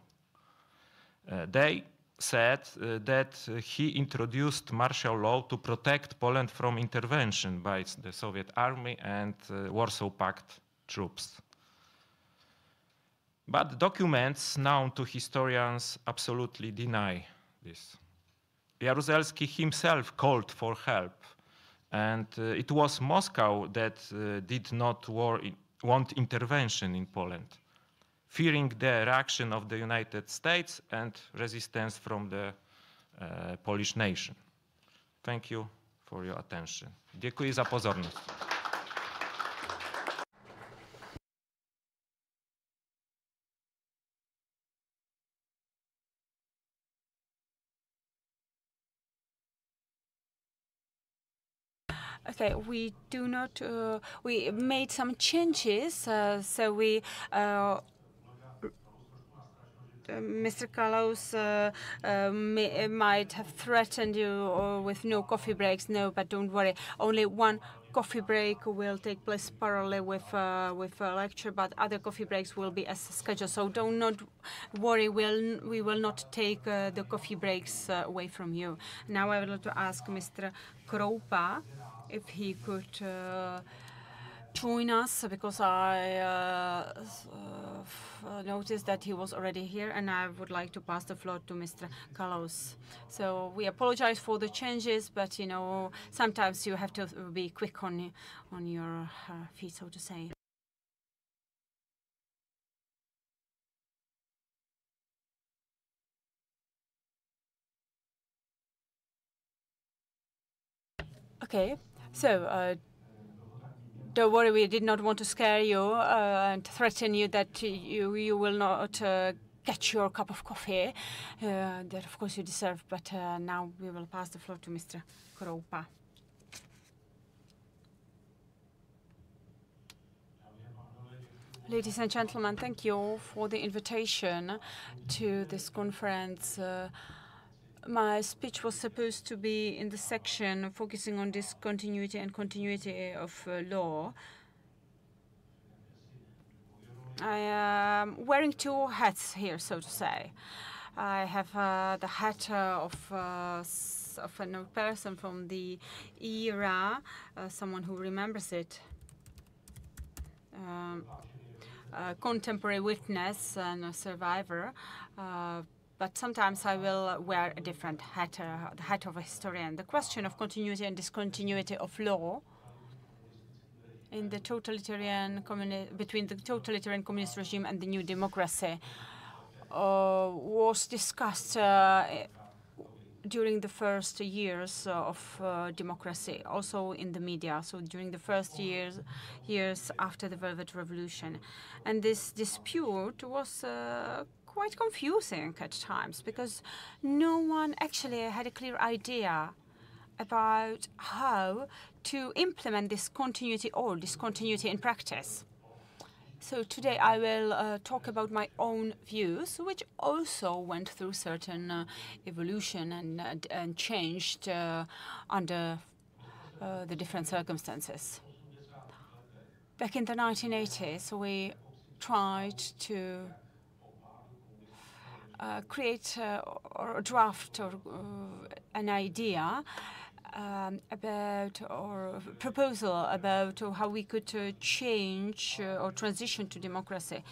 They said that he introduced martial law to protect Poland from intervention by the Soviet army and Warsaw Pact troops. But documents known to historians absolutely deny this. Jaruzelski himself called for help, and it was Moscow that did not want intervention in Poland, fearing the reaction of the United States and resistance from the Polish nation. Thank you for your attention. Dziękuję za pozorność. Okay, we made some changes, so we Mr. Carlos might have threatened you with no coffee breaks. No, but don't worry. Only one coffee break will take place parallel with a lecture, but other coffee breaks will be as scheduled. So don't not worry. We will not take the coffee breaks away from you. Now I would like to ask Mr. Kroupa if he could join us, because I noticed that he was already here, and I would like to pass the floor to Mr. Carlos. So we apologize for the changes, but you know, sometimes you have to be quick on your feet, so to say. Okay, so don't worry, we did not want to scare you and threaten you that you will not get your cup of coffee that of course you deserve, but now we will pass the floor to Mr. Kroupa. Ladies and gentlemen, thank you for the invitation to this conference. My speech was supposed to be in the section focusing on discontinuity and continuity of law. I am wearing two hats here, so to say. I have the hat of a person from the era, someone who remembers it, a contemporary witness and a survivor. But sometimes I will wear a different hat, the hat of a historian. The question of continuity and discontinuity of law in the between the totalitarian communist regime and the new democracy was discussed during the first years of democracy, also in the media. So during the first years after the Velvet Revolution, and this dispute was quite confusing at times, because no one actually had a clear idea about how to implement this continuity or discontinuity in practice. So today I will talk about my own views, which also went through certain evolution and changed under the different circumstances. Back in the 1980s, we tried to create or draft or an idea about or proposal about how we could change or transition to democracy.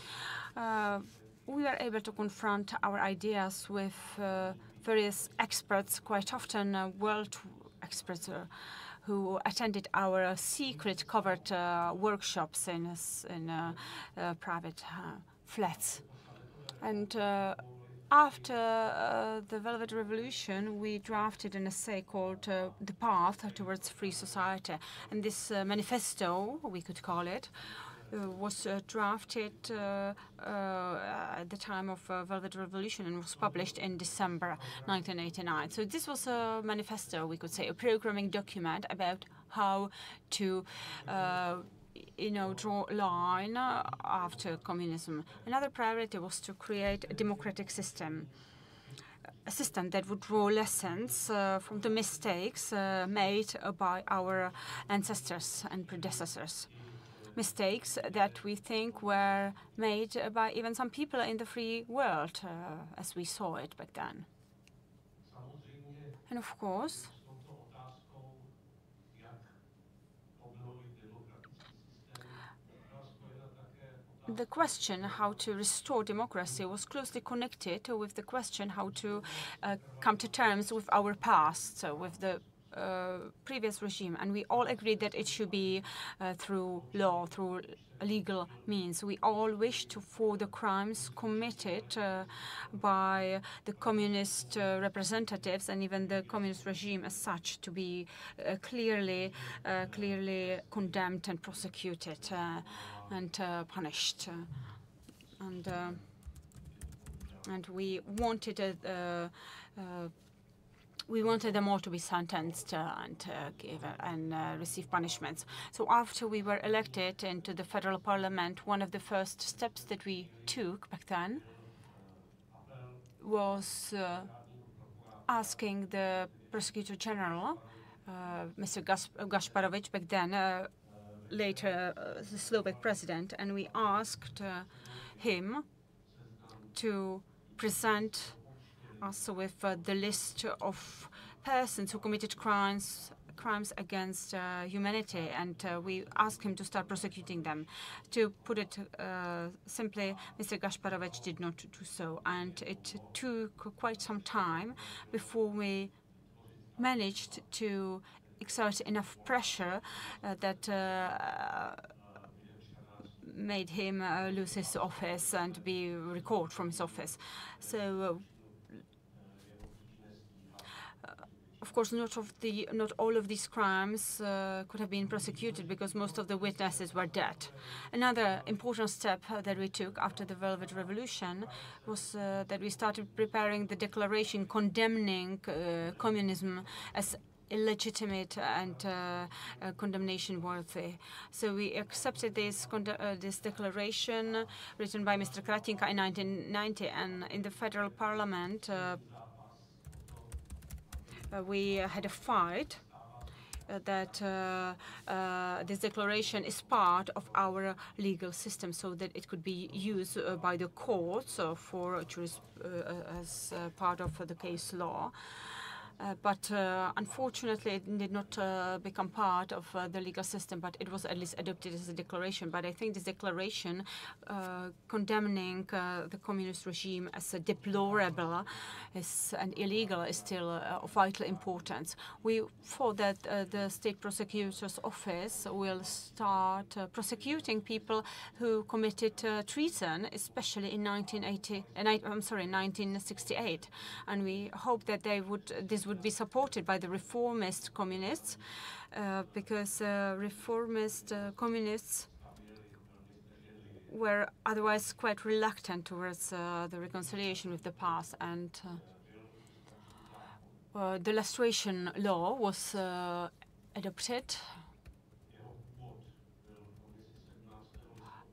We were able to confront our ideas with various experts, quite often world experts who attended our secret covered workshops in private flats. And after the Velvet Revolution, we drafted an essay called The Path Towards Free Society. And this manifesto, we could call it, was drafted at the time of Velvet Revolution and was published in December 1989. So this was a manifesto, we could say, a programming document about how to draw a line after communism. Another priority was to create a democratic system, a system that would draw lessons from the mistakes made by our ancestors and predecessors. mistakes that we think were made by even some people in the free world, as we saw it back then. And of course, the question how to restore democracy was closely connected with the question how to come to terms with our past, so with the previous regime. And we all agreed that it should be through law, through legal means. We all wished for the crimes committed by the communist representatives and even the communist regime as such to be clearly condemned and prosecuted and punished. And we wanted them all to be sentenced and receive punishments. So after we were elected into the federal parliament, one of the first steps that we took back then was asking the prosecutor general, Mr. Gasparovich, back then, later the Slovak president, and we asked him to present us with the list of persons who committed crimes against humanity, and we asked him to start prosecuting them. To put it simply, Mr. Gasparovich did not do so, and it took quite some time before we managed to exert enough pressure that made him lose his office and be recalled from his office. So, of course, not all of these crimes could have been prosecuted because most of the witnesses were dead. Another important step that we took after the Velvet Revolution was that we started preparing the declaration condemning communism as illegitimate and condemnation worthy. So we accepted this declaration written by Mr. Kratinka in 1990, and in the federal parliament we had a fight that this declaration is part of our legal system, so that it could be used by the courts as part of the case law. But unfortunately, it did not become part of the legal system, but it was at least adopted as a declaration. But I think this declaration condemning the communist regime as deplorable and illegal is still of vital importance. We thought that the state prosecutor's office will start prosecuting people who committed treason, especially in 1968, and we hope that this would be supported by the reformist communists, because reformist communists were otherwise quite reluctant towards the reconciliation with the past, and the lustration law was adopted.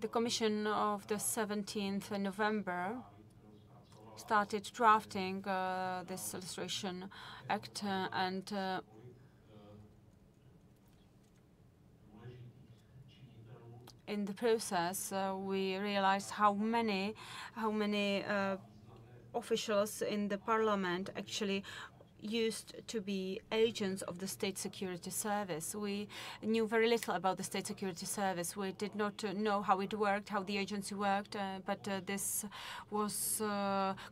The Commission of the 17th November started drafting this illustration act, and in the process we realized how many officials in the parliament actually used to be agents of the State Security Service. We knew very little about the State Security Service. We did not know how it worked, how the agency worked, but this was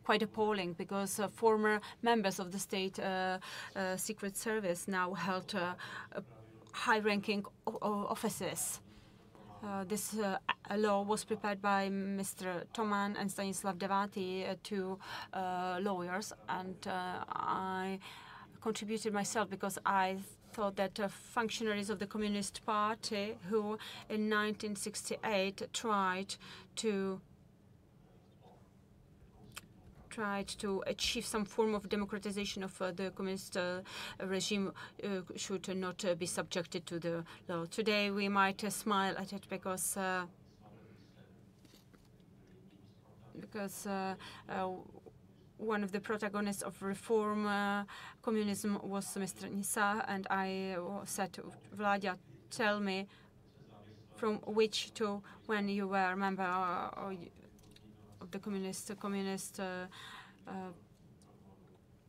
quite appalling, because former members of the State Secret Service now held high-ranking offices. This law was prepared by Mr. Toman and Stanislav Devati, two lawyers, and I contributed myself because I thought that functionaries of the Communist Party who in 1968 tried to achieve some form of democratization of the communist regime should not be subjected to the law. Today we might smile at it because one of the protagonists of reform communism was Mr. Nisa, and I said, Vladia, tell me from which to when you were a member of the Communist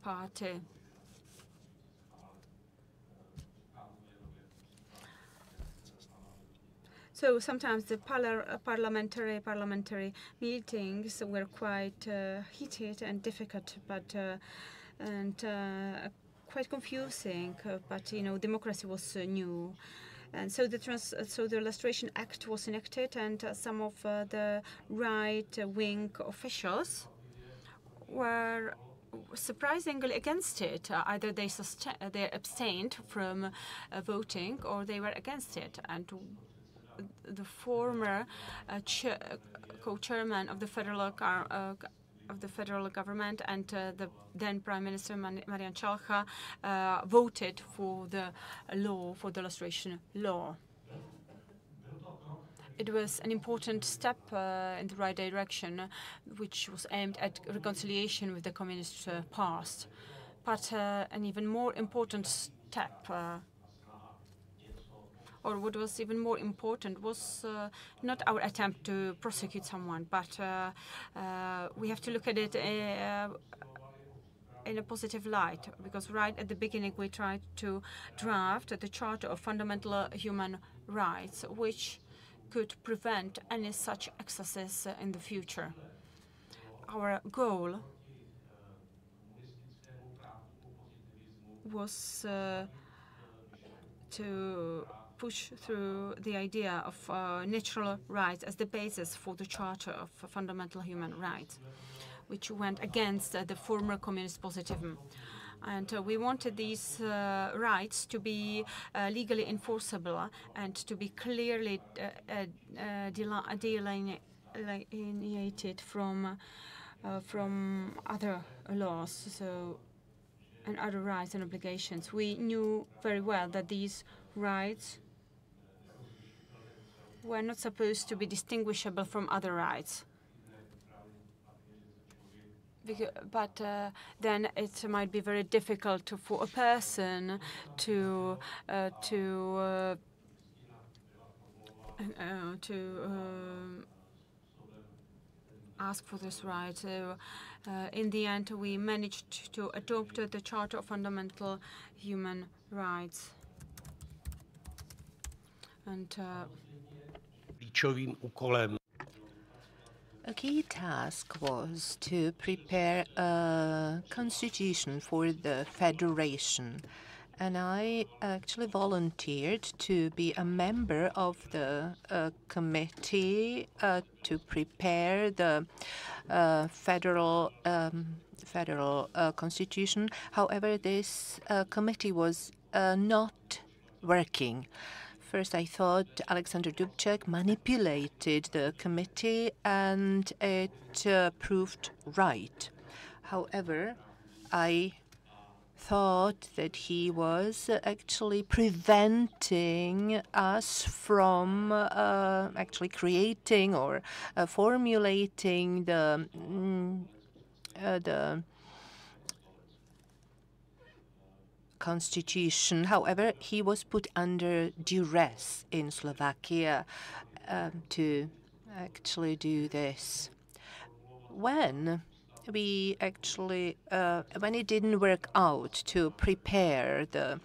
Party. So sometimes the parliamentary meetings were quite heated and difficult, but quite confusing. But you know, democracy was new, and so the Illustration Act was enacted, and some of the right-wing officials were surprisingly against it. Either they abstained from voting, or they were against it. And the former co-chairman of the federal government and the then Prime Minister Marian Chalcha voted for the law, for the illustration law. It was an important step in the right direction, which was aimed at reconciliation with the communist past. But an even more important step, or what was even more important, was not our attempt to prosecute someone, but we have to look at it in a positive light, because right at the beginning we tried to draft the Charter of Fundamental Human Rights, which could prevent any such excesses in the future. Our goal was to push through the idea of natural rights as the basis for the Charter of Fundamental Human Rights, which went against the former communist positivism. And we wanted these rights to be legally enforceable and to be clearly delineated from other laws, and other rights and obligations. We knew very well that these rights were not supposed to be distinguishable from other rights. But then it might be very difficult for a person to ask for this right. So, in the end, we managed to adopt the Charter of Fundamental Human Rights. And a key task was to prepare a constitution for the federation, and I actually volunteered to be a member of the committee to prepare the federal constitution. However, this committee was not working. First, I thought Alexander Dubček manipulated the committee, and it proved right. However, I thought that he was actually preventing us from actually creating or formulating the constitution. However, he was put under duress in Slovakia to actually do this. When we actually, when it didn't work out to prepare the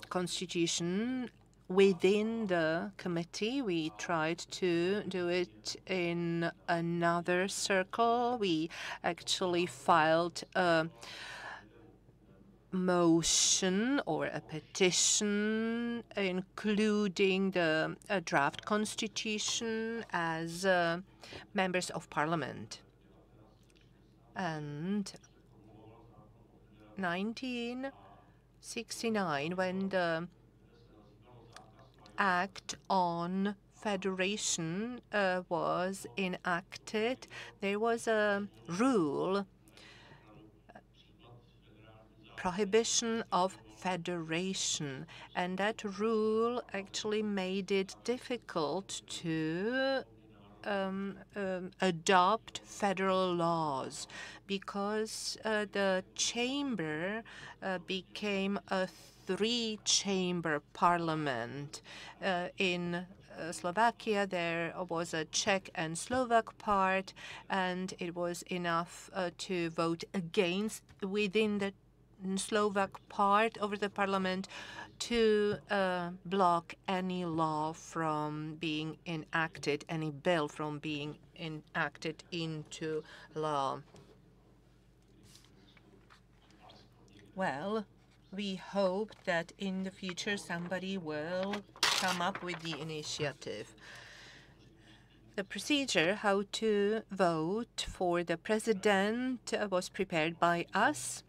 constitution within the committee, we tried to do it in another circle. We actually filed a motion or a petition including the draft constitution as members of parliament. And 1969, when the Act on Federation was enacted, there was a rule, prohibition of federation, and that rule actually made it difficult to adopt federal laws, because the chamber became a three-chamber parliament. In Slovakia, there was a Czech and Slovak part, and it was enough to vote against within the Slovak part of the parliament to block any law from being enacted, any bill from being enacted into law. Well, we hope that in the future somebody will come up with the initiative. The procedure how to vote for the president was prepared by us.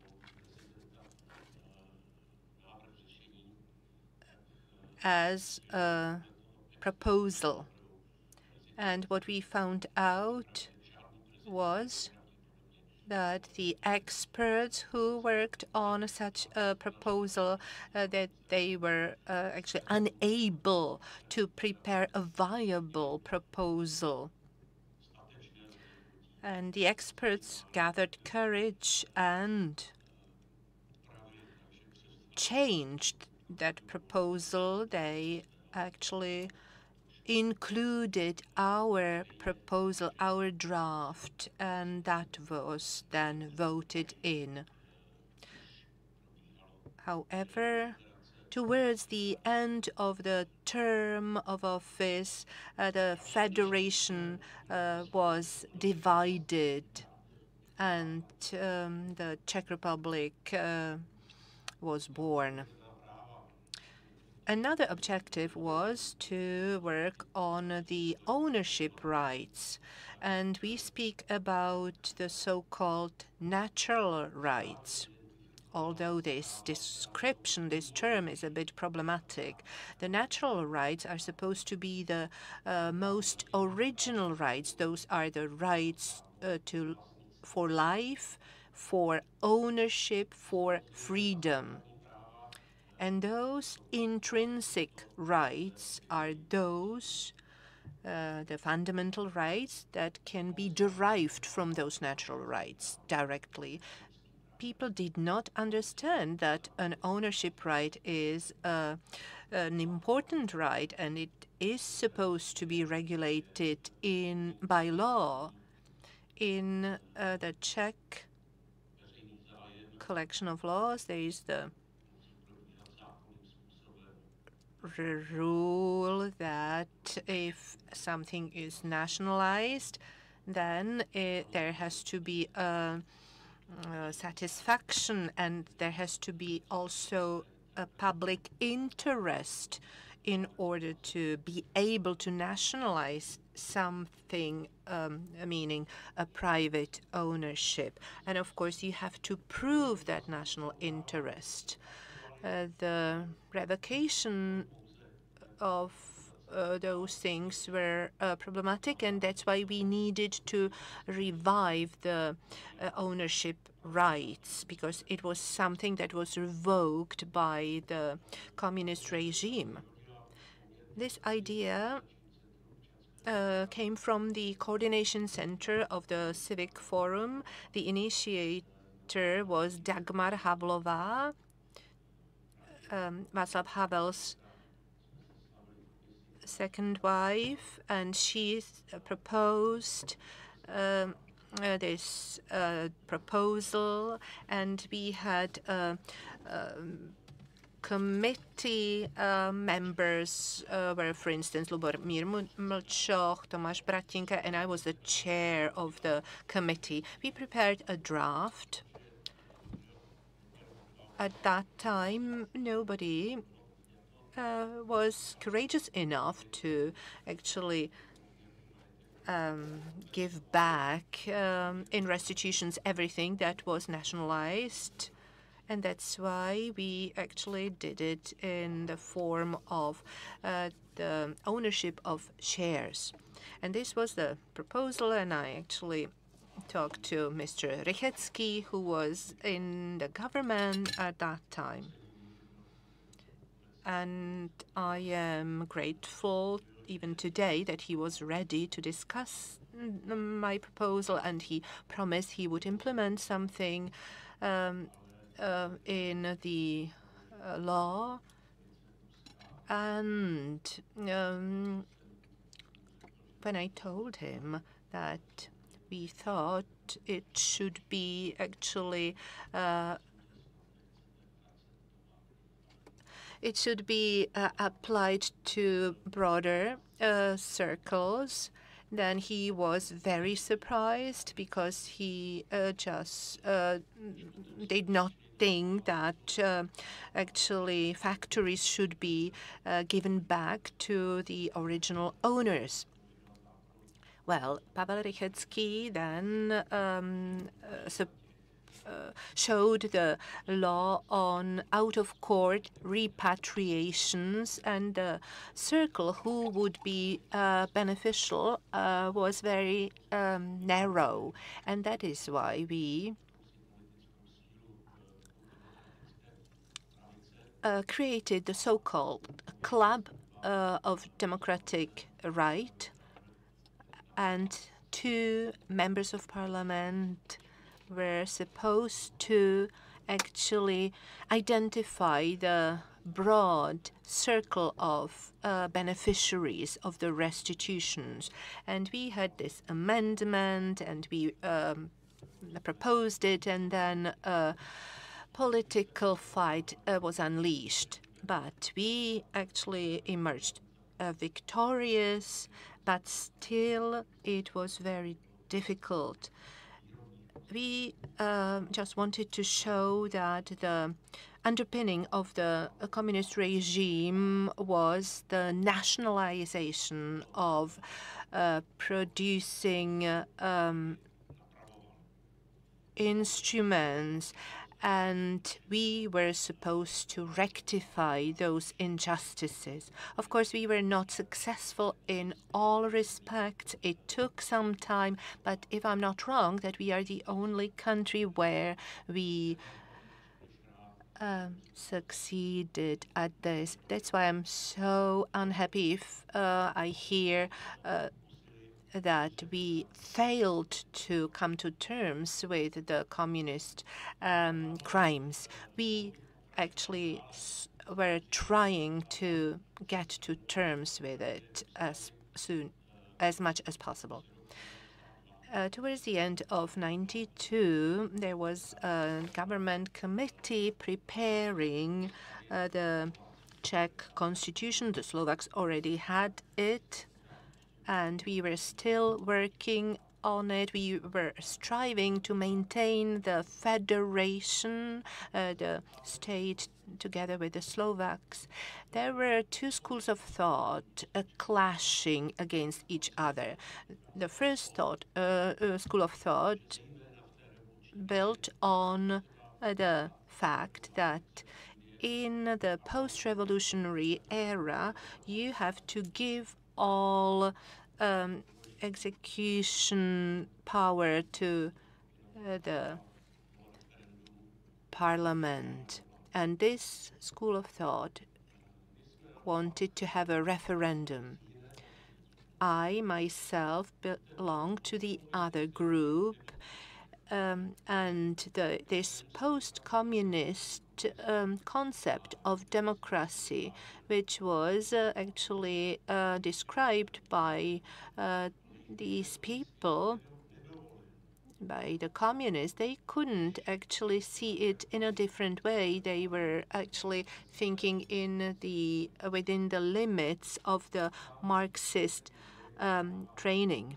As a proposal. And what we found out was that the experts who worked on such a proposal, that they were actually unable to prepare a viable proposal. And the experts gathered courage and changed that proposal. They actually included our proposal, our draft, and that was then voted in. However, towards the end of the term of office, the federation was divided, and the Czech Republic was born. Another objective was to work on the ownership rights, and we speak about the so-called natural rights. Although this description, this term is a bit problematic, the natural rights are supposed to be the most original rights. Those are the rights for life, for ownership, for freedom. And those intrinsic rights are those, the fundamental rights that can be derived from those natural rights directly. People did not understand that an ownership right is an important right, and it is supposed to be regulated by law. In the Czech collection of laws, there is the rule that if something is nationalized, then there has to be a satisfaction, and there has to be also a public interest in order to be able to nationalize something, meaning a private ownership. And of course, you have to prove that national interest. The revocation of those things were problematic, and that's why we needed to revive the ownership rights, because it was something that was revoked by the communist regime. This idea came from the coordination center of the Civic Forum. The initiator was Dagmar Havlová, Václav Havel's second wife, and she proposed this proposal, and we had committee members were, for instance, Lubomír Mlčoch, Tomáš Bratinka, and I was the chair of the committee. We prepared a draft. At that time, nobody was courageous enough to actually give back in restitutions everything that was nationalized. And that's why we actually did it in the form of the ownership of shares. And this was the proposal, and I actually talked to Mr. Rychecki, who was in the government at that time. And I am grateful even today that he was ready to discuss my proposal, and he promised he would implement something in the law, and when I told him that we thought it should be actually applied to broader circles, then he was very surprised because he just did not think that actually factories should be given back to the original owners. Well, Pavel Rychecki then showed the law on out-of-court repatriations, and the circle who would be beneficial was very narrow, and that is why we created the so-called Club of Democratic Right, and 2 members of parliament were supposed to actually identify the broad circle of beneficiaries of the restitutions. And we had this amendment, and we proposed it, and then a political fight was unleashed. But we actually emerged victorious, but still it was very difficult. We just wanted to show that the underpinning of the communist regime was the nationalization of producing instruments, and we were supposed to rectify those injustices. Of course, we were not successful in all respects. It took some time, but if I'm not wrong, that we are the only country where we succeeded at this. That's why I'm so unhappy if I hear that we failed to come to terms with the communist crimes. We actually were trying to get to terms with it as much as possible. Towards the end of '92, there was a government committee preparing the Czech constitution. The Slovaks already had it, and we were still working on it. We were striving to maintain the federation, the state together with the Slovaks. There were 2 schools of thought clashing against each other. The first school of thought built on the fact that in the post-revolutionary era, you have to give all execution power to the parliament. And this school of thought wanted to have a referendum. I myself belong to the other group, and this post-communist concept of democracy, which was actually described by these people, by the communists, they couldn't actually see it in a different way. They were actually thinking within the limits of the Marxist training.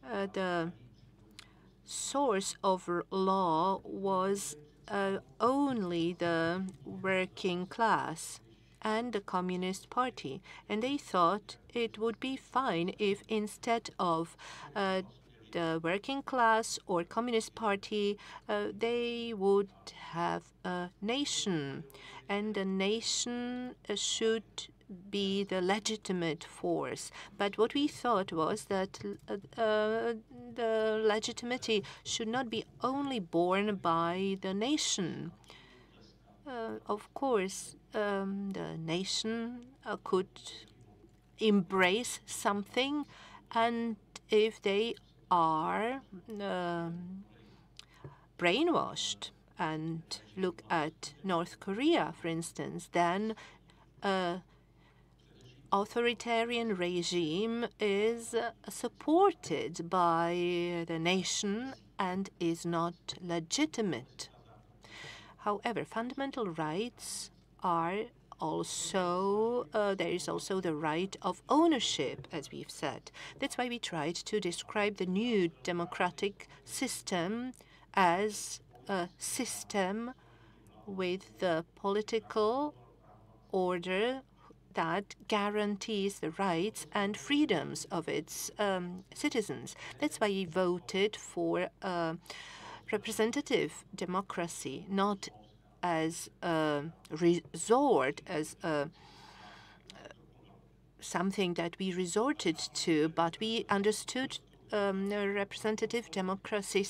The source of law was only the working class and the Communist Party, and they thought it would be fine if instead of the working class or Communist Party, they would have a nation, and the nation should be the legitimate force. But what we thought was that the legitimacy should not be only borne by the nation. Of course, the nation could embrace something, and if they are brainwashed and look at North Korea, for instance, then authoritarian regime is supported by the nation and is not legitimate. However, fundamental rights are also, there is also the right of ownership, as we've said. That's why we tried to describe the new democratic system as a system with the political order that guarantees the rights and freedoms of its citizens. That's why we voted for representative democracy, not as a resort, as something that we resorted to, but we understood representative democracy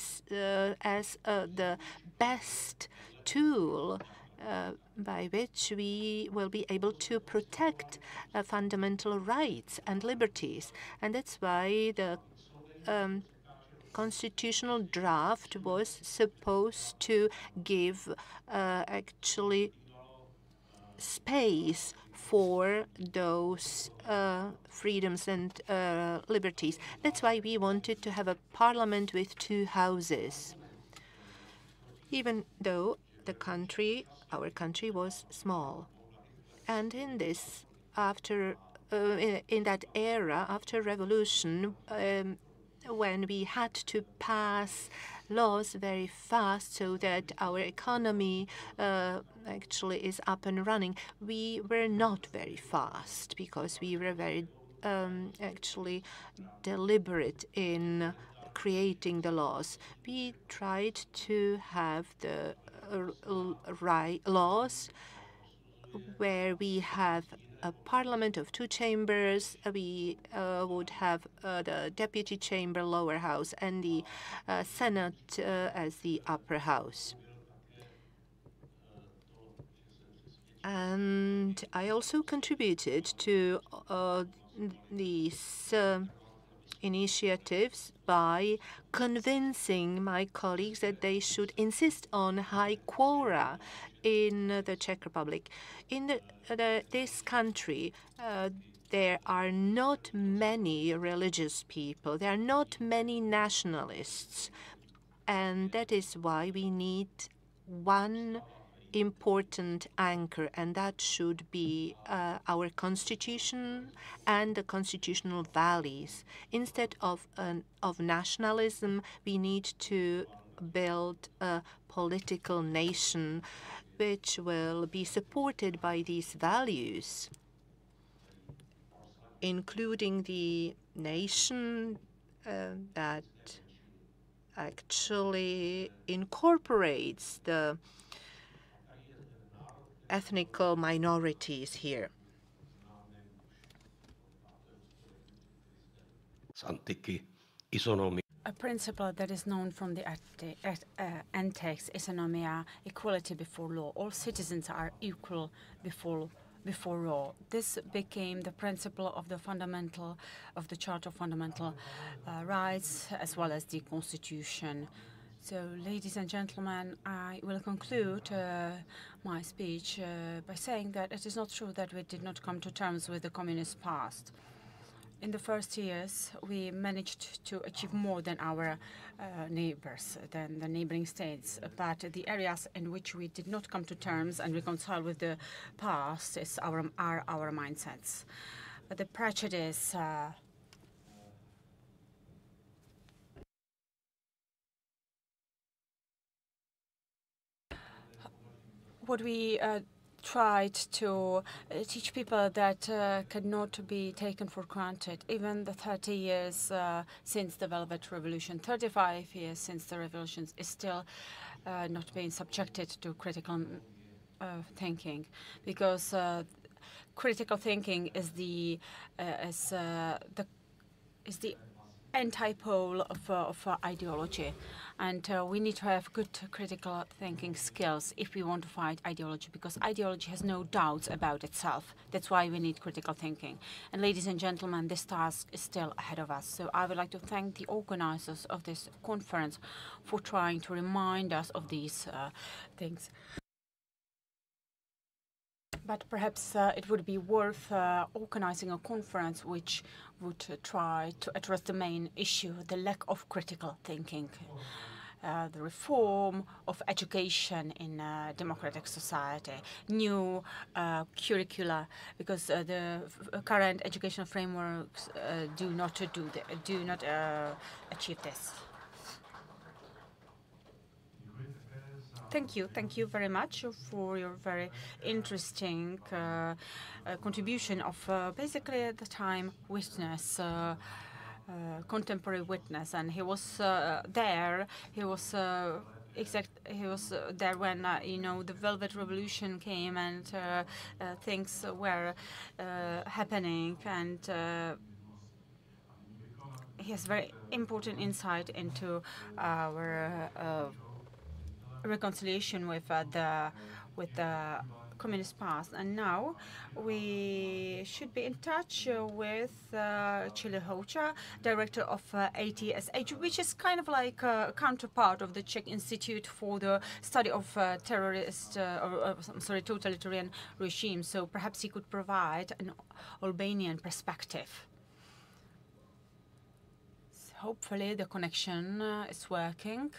as the best tool by which we will be able to protect fundamental rights and liberties. And that's why the constitutional draft was supposed to give actually space for those freedoms and liberties. That's why we wanted to have a parliament with two houses. Even though the country, our country, was small. And in this, after in that era, after revolution, when we had to pass laws very fast so that our economy actually is up and running, we were not very fast because we were very actually deliberate in creating the laws. We tried to have the right laws where we have a parliament of two chambers. We would have the deputy chamber, lower house, and the Senate as the upper house. And I also contributed to these initiatives by convincing my colleagues that they should insist on high quora in the Czech Republic. In this country, there are not many religious people. There are not many nationalists. And that is why we need one important anchor, and that should be our constitution and the constitutional values. Instead of nationalism, we need to build a political nation which will be supported by these values, including the nation that actually incorporates the ethnical minorities here. A principle that is known from the antiques, isonomia, equality before law. All citizens are equal before law. This became the principle of the Charter of Fundamental Rights, as well as the Constitution. So, ladies and gentlemen, I will conclude my speech by saying that it is not true that we did not come to terms with the communist past. In the first years, we managed to achieve more than our neighbors, than the neighboring states. But the areas in which we did not come to terms and reconcile with the past are our mindsets. The prejudice, what we tried to teach people that cannot be taken for granted. Even the 30 years since the Velvet Revolution, 35 years since the revolution, is still not being subjected to critical thinking, because critical thinking is the antipole of ideology, and we need to have good critical thinking skills if we want to fight ideology, because ideology has no doubts about itself. That's why we need critical thinking. And ladies and gentlemen, this task is still ahead of us. So I would like to thank the organizers of this conference for trying to remind us of these things. But perhaps it would be worth organizing a conference which would try to address the main issue, the lack of critical thinking, the reform of education in a democratic society, new curricula, because the current educational frameworks do not achieve this. Thank you very much for your very interesting contribution of basically the time witness, contemporary witness, and he was there. He was there when the Velvet Revolution came and things were happening, and he has very important insight into our reconciliation with the communist past. And now we should be in touch with Chile Hocha, director of ATSH, which is kind of like a counterpart of the Czech Institute for the Study of Totalitarian Regimes. So perhaps he could provide an Albanian perspective. So hopefully the connection is working.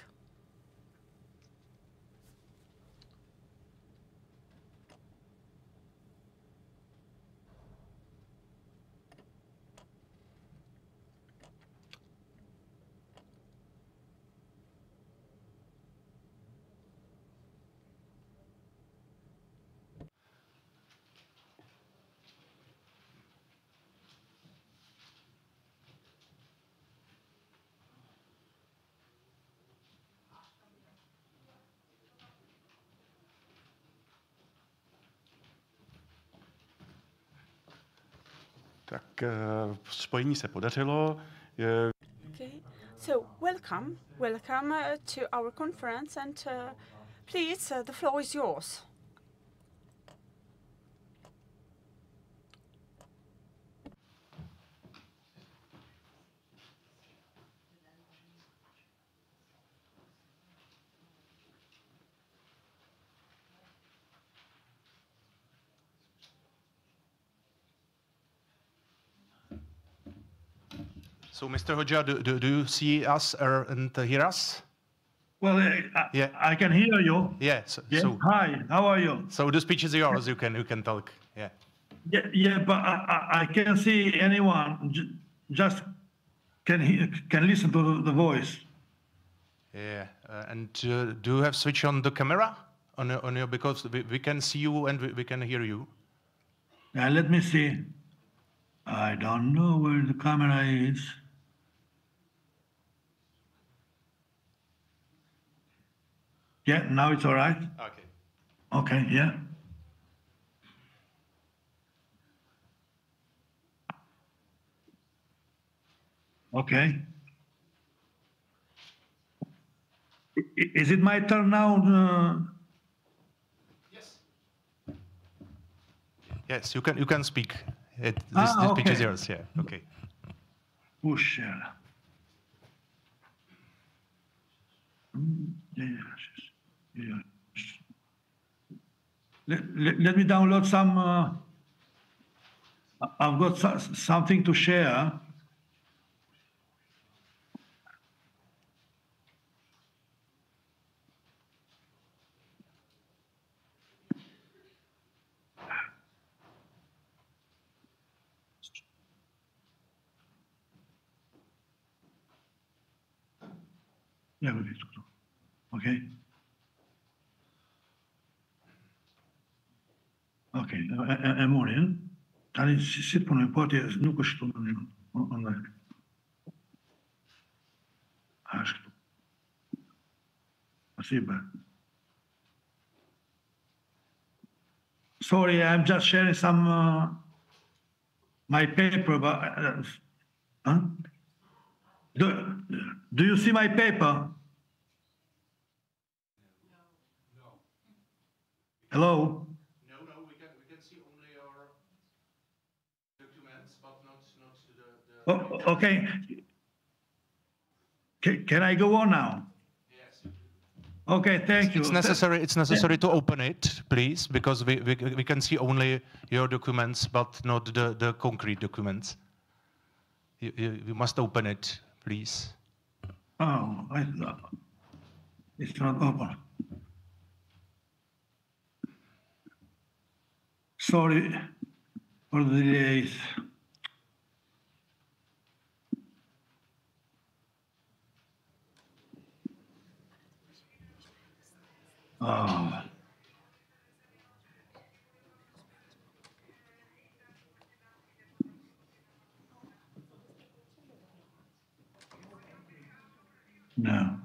Tak spojení se podařilo. Okay, so welcome to our conference, and please, the floor is yours. So, Mr. Hoja, do you see us and hear us? Well, Yeah. I can hear you. Yeah. Yeah. So Hi, how are you? So the speech is yours. You can talk. Yeah. Yeah, but I can't see anyone. Just can listen to the voice. Yeah. And do you have switch on the camera on your, because we can see you and we can hear you. Let me see. I don't know where the camera is. Yeah, now it's all right. Okay. Okay, yeah. Okay. Is it my turn now? Yes. Yes, you can speak. This speech is yours. Yeah. Okay. Push. Yes. Let me download some. I've got something to share. Yeah, okay. Ok, e morin. Tani si të punoj, po atje nuk është këtu online. Është këtu. Asiba. Sorry, I'm just sharing some my paper, but Do you see my paper? Hello? No, we can see only your documents, but not the Oh, okay. Can I go on now? Yes. Okay, thank you. It's necessary to open it, please, because we can see only your documents, but not the concrete documents. You must open it, please. Oh, it's not open. Sorry for the delays. Oh. No.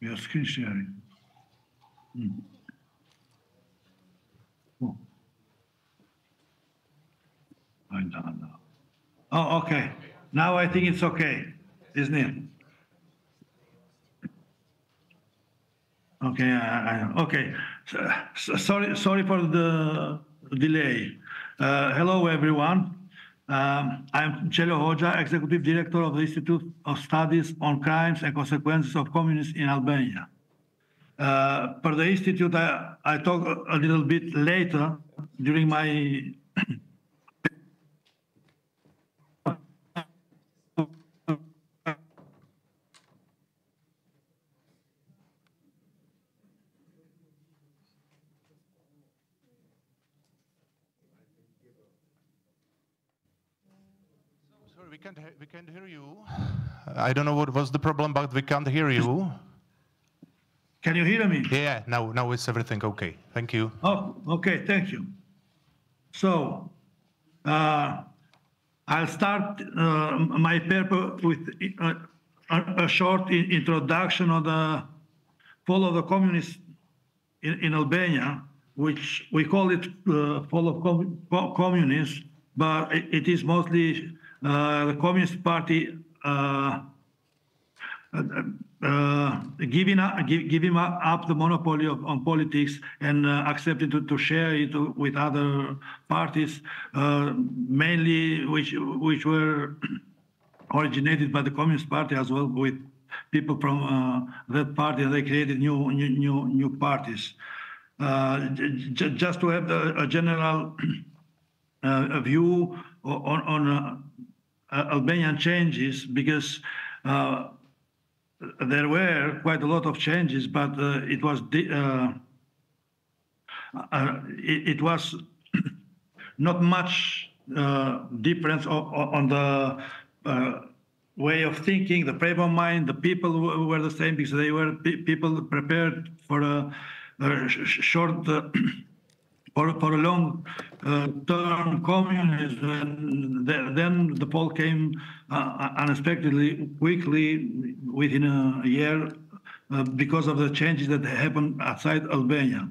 Your screen sharing. Oh. I don't know. Oh, okay. Now I think it's okay, isn't it? Okay, okay. Sorry for the delay. Hello, everyone. I'm Celio Hoxha, Executive Director of the Institute of Studies on Crimes and Consequences of Communism in Albania. For the Institute, I talk a little bit later during my Sorry, we can't hear you. I don't know what was the problem, but we can't hear you. Can you hear me? Yeah, now it's everything okay. Thank you. Oh, okay, thank you. So, I'll start my paper with a short introduction of the fall of the communists in Albania, which we call it fall of communists, but it is mostly the Communist Party giving up the monopoly on politics and accepting to share it with other parties, mainly which were originated by the Communist Party as well, with people from that party. They created new parties. Just to have a general view on Albanian changes, because there were quite a lot of changes, but it was not much difference on the way of thinking, the frame of mind. The people were the same because they were people prepared for a short. For a long-term communism, and then the fall came unexpectedly, quickly, within a year, because of the changes that happened outside Albania.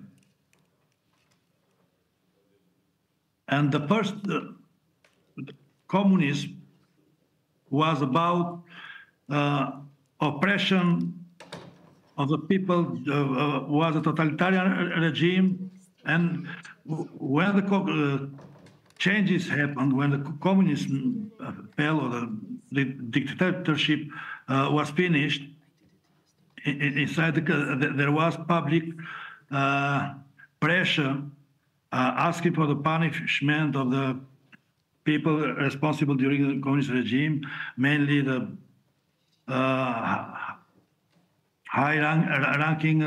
And the first communism was about oppression of the people, was a totalitarian regime. And when the changes happened, when the communism fell, or the dictatorship was finished, inside there was public pressure asking for the punishment of the people responsible during the communist regime, mainly the high-ranking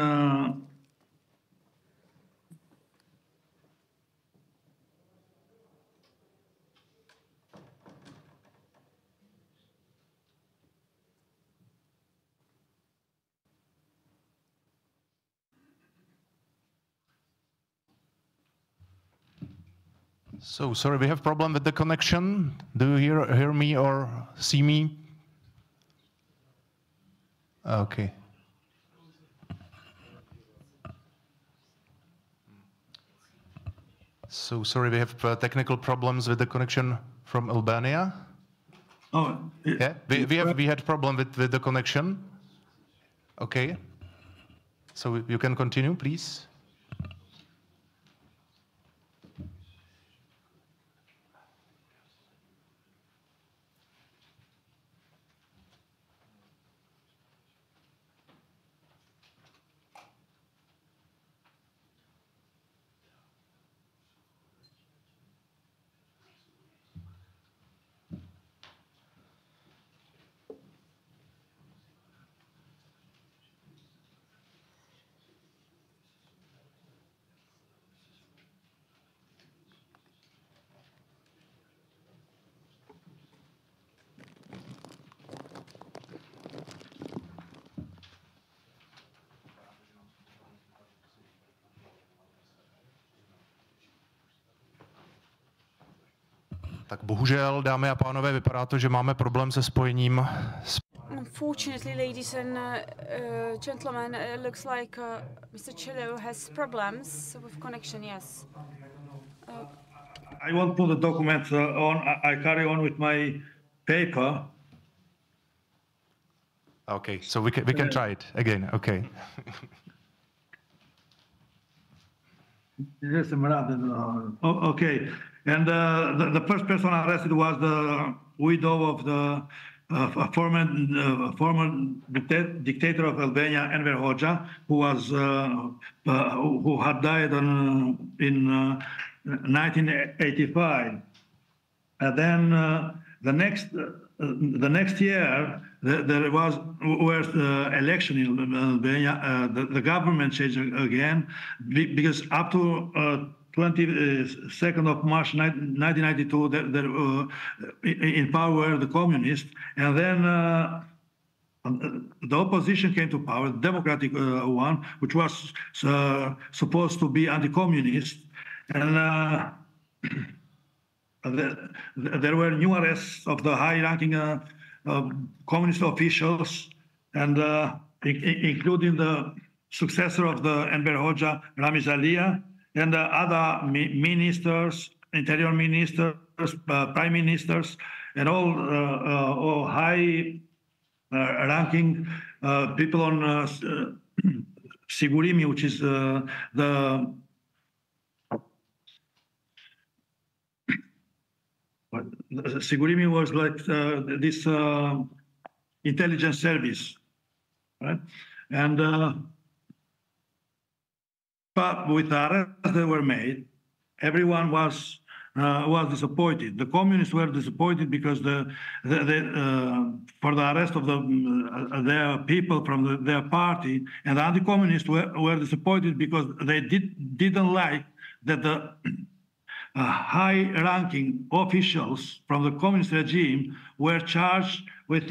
So sorry, we have problem with the connection. Do you hear me or see me? Okay. So sorry, we have technical problems with the connection from Albania. Oh, Yeah, we had problem with the connection. Okay. So you can continue, please. Tak bohužel, dámy a pánové, vypadá to, že máme problém se spojením. Unfortunately, ladies and gentlemen, it looks like Mr. Cello has problems with connection, yes. I won't put the documents on. I carry on with my paper. Okay, so we can try it again. Okay. Yes, okay. And the first person arrested was the widow of the former dictator of Albania, Enver Hoxha, who had died in 1985. And then the next year there was election in Albania. The government changed again because up to 22nd of March 1992, in power were the communists, and then the opposition came to power, the democratic one, which was supposed to be anti-communist, and there were new arrests of the high-ranking communist officials, and including the successor of the Enver Hoxha, Ramiz Alia, and other ministers, interior ministers, prime ministers, and all high-ranking people on Sigurimi, which is Sigurimi was like this intelligence service, right? And but with the arrests that were made, everyone was disappointed. The communists were disappointed because for the arrest of their people from their party, and the anti-communists were disappointed because they didn't like that the high-ranking officials from the communist regime were charged with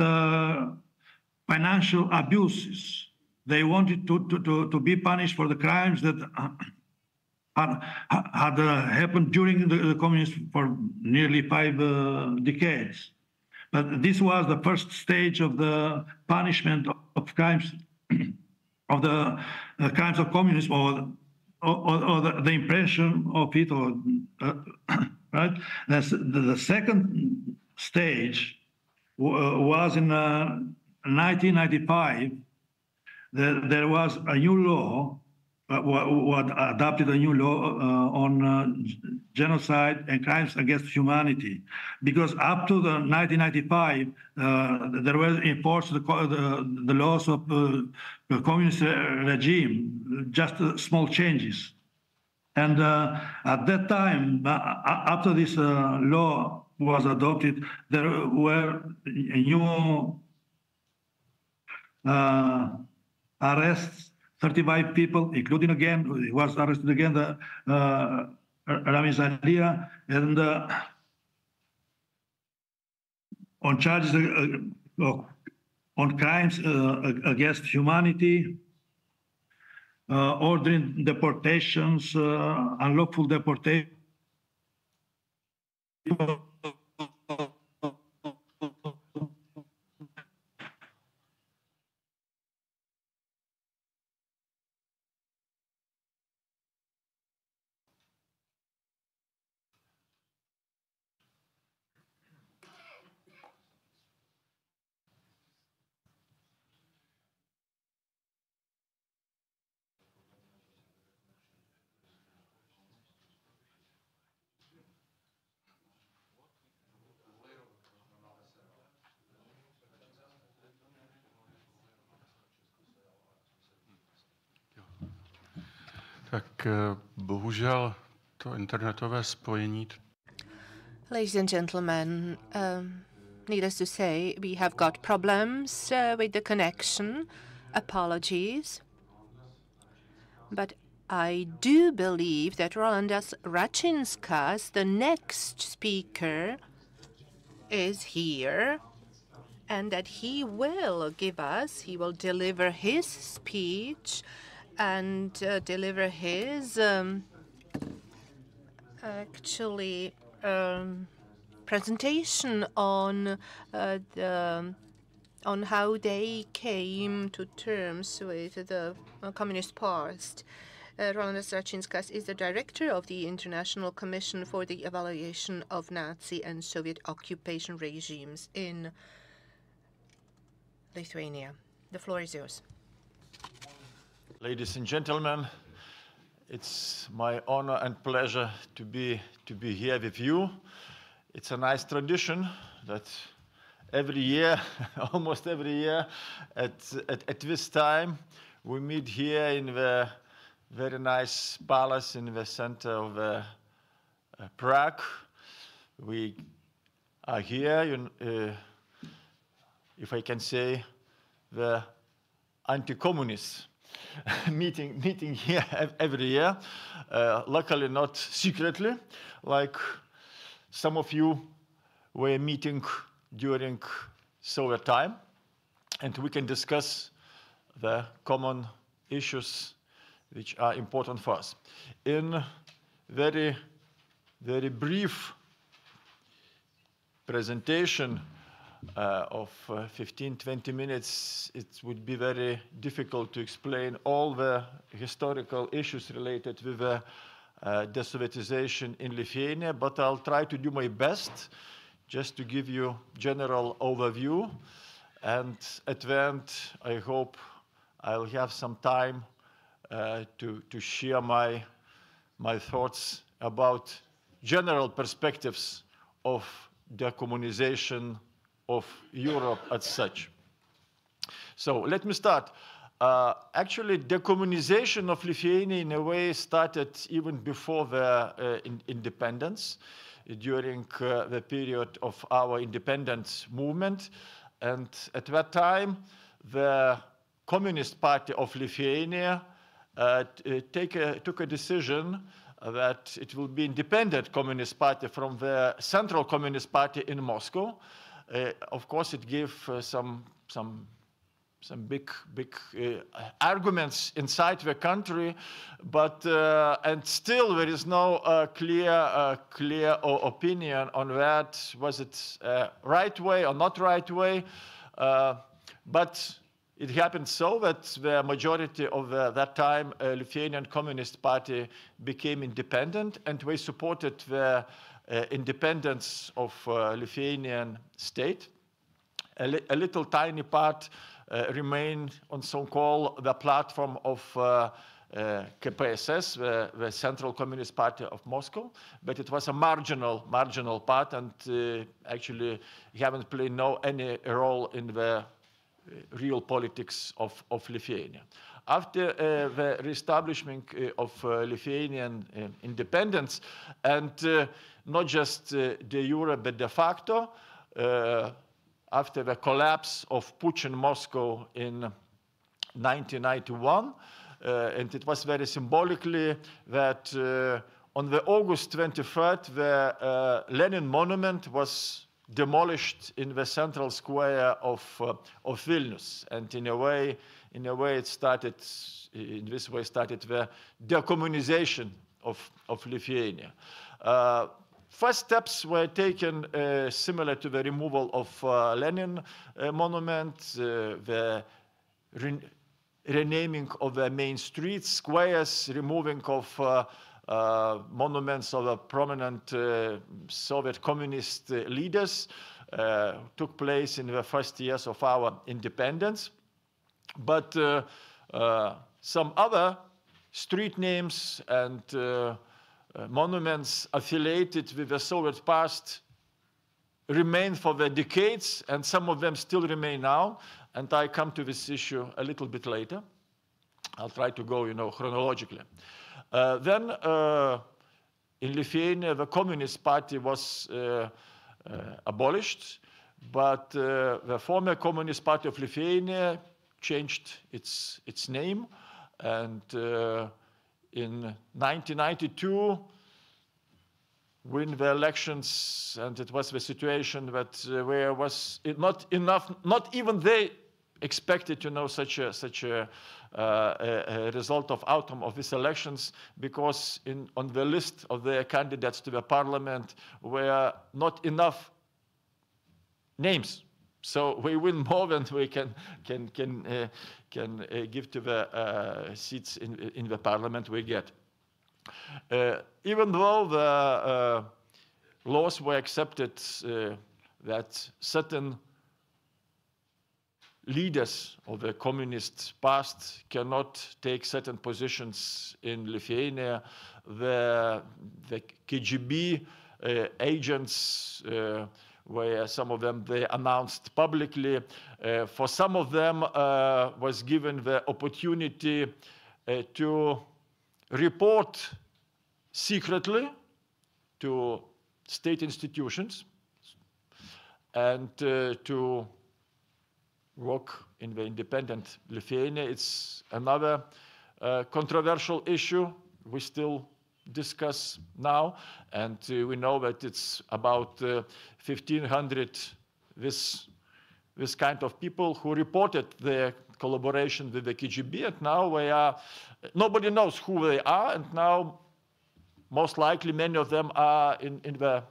financial abuses. They wanted to be punished for the crimes that had happened during the communists for nearly 5 decades. But this was the first stage of the punishment of crimes, of the crimes of communism, or the impression of it, right? The second stage was in 1995. There was a new law, adopted a new law on genocide and crimes against humanity, because up to the 1995 there were enforced the laws of the communist regime, just small changes. And at that time, after this law was adopted, there were new arrests, 35 people, including again, he was arrested again, Ramiz Alia, and on charges on crimes against humanity, ordering deportations, unlawful deportation. bohužel to internetové spojení. Ladies and gentlemen, needless to say, we have got problems with the connection. Apologies. But I do believe that Rolandas Račinskas, the next speaker, is here, and that he will deliver his speech and deliver his presentation on how they came to terms with the communist past. Rolandas Račinskas is the director of the International Commission for the Evaluation of Nazi and Soviet occupation regimes in Lithuania. The floor is yours. Ladies and gentlemen, it's my honor and pleasure to be here with you. It's a nice tradition that every year, almost every year, at this time, we meet here in the very nice palace in the center of Prague. We are here, if I can say, the anti-communists meeting here every year, luckily not secretly, like some of you were meeting during Soviet time, and we can discuss the common issues which are important for us. In very brief presentation of 15-20 minutes, it would be very difficult to explain all the historical issues related with the desovietization in Lithuania, but I'll try to do my best just to give you general overview. And at the end, I hope I'll have some time to share my thoughts about general perspectives of decommunization of Europe as such. So let me start. Actually, decommunization of Lithuania in a way started even before the independence, during the period of our independence movement. And at that time, the Communist Party of Lithuania took a decision that it will be independent Communist Party from the Central Communist Party in Moscow. Of course, it gave some big arguments inside the country, but and still there is no clear opinion on that. Was it right way or not right way? But it happened so that the majority of that time Lithuanian Communist Party became independent, and we supported the independence of Lithuanian state. A little tiny part remained on so-called the platform of KPSS, the Central Communist Party of Moscow, but it was a marginal part, and actually haven't played any role in the real politics of Lithuania. After the reestablishment of Lithuanian independence, and not just de jure but de facto, after the collapse of Putin in Moscow in 1991, and it was very symbolically that on the August 23rd, the Lenin monument was demolished in the central square of Vilnius, and in a way it started. In this way, started the decommunization of Lithuania. First steps were taken similar to the removal of Lenin monument, the renaming of the main streets, squares, removing of monuments of the prominent Soviet communist leaders took place in the first years of our independence. But some other street names and monuments affiliated with the Soviet past remain for the decades, and some of them still remain now. And I come to this issue a little bit later. I'll try to go, chronologically. Then in Lithuania, the Communist Party was abolished, but the former Communist Party of Lithuania changed its name, and in 1992 win the elections, and it was the situation that where was it not enough, not even they expected to know such a result of outcome of these elections, because on the list of their candidates to the parliament were not enough names. So we win more than we can give to the seats in the parliament we get. Even though the laws were accepted that certain leaders of the communist past cannot take certain positions in Lithuania, the KGB agents, where some of them they announced publicly, for some of them was given the opportunity to report secretly to state institutions and to work in the independent Lithuania. It's another controversial issue we still discuss now, and we know that it's about 1,500 this kind of people who reported their collaboration with the KGB, and now nobody knows who they are, and now most likely many of them are in the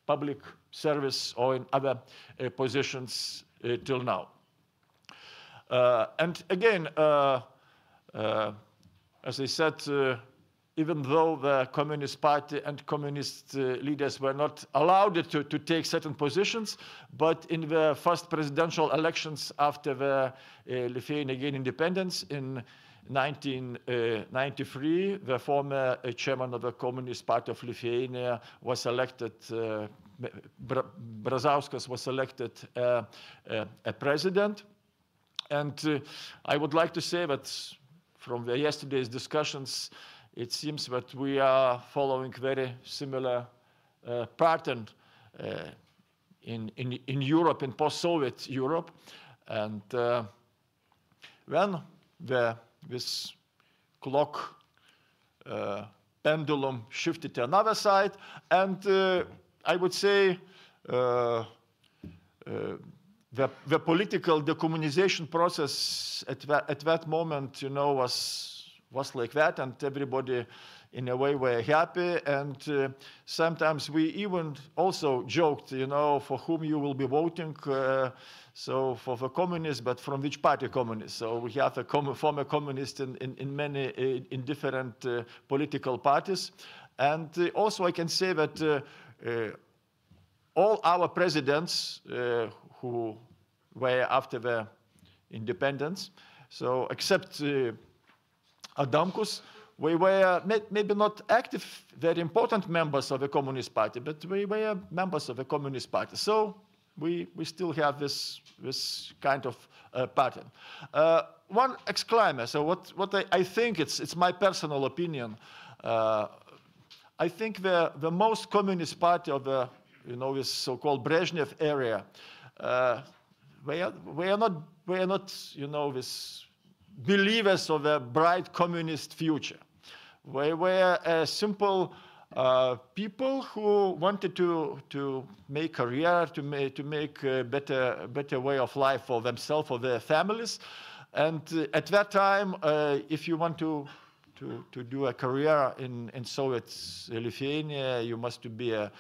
public service or in other positions till now. And again, as I said, even though the Communist Party and communist leaders were not allowed to take certain positions, but in the first presidential elections after the Lithuania gained independence in 1993, the former chairman of the Communist Party of Lithuania was elected, Brazauskas was elected a president. And I would like to say that from yesterday's discussions, it seems that we are following very similar pattern in Europe, in post-Soviet Europe. And when this clock pendulum shifted to another side, and I would say the political decommunization process at that moment, was like that, and everybody, in a way, were happy. And sometimes we even also joked, for whom you will be voting. So for the communists, but from which party communists? So we have a former communist in many in different political parties. And also I can say that all our presidents who were after the independence, so except Adamkus, we were maybe not active, very important members of the Communist Party, but we were members of the Communist Party. So we still have this kind of pattern. One exclaimer. So what I think, it's my personal opinion. I think the most Communist Party of the this so-called Brezhnev area, we are not this believers of a bright communist future. We were simple people who wanted to make career, to make a better way of life for themselves, for their families. And at that time, if you want to do a career in Soviet Lithuania, you must be a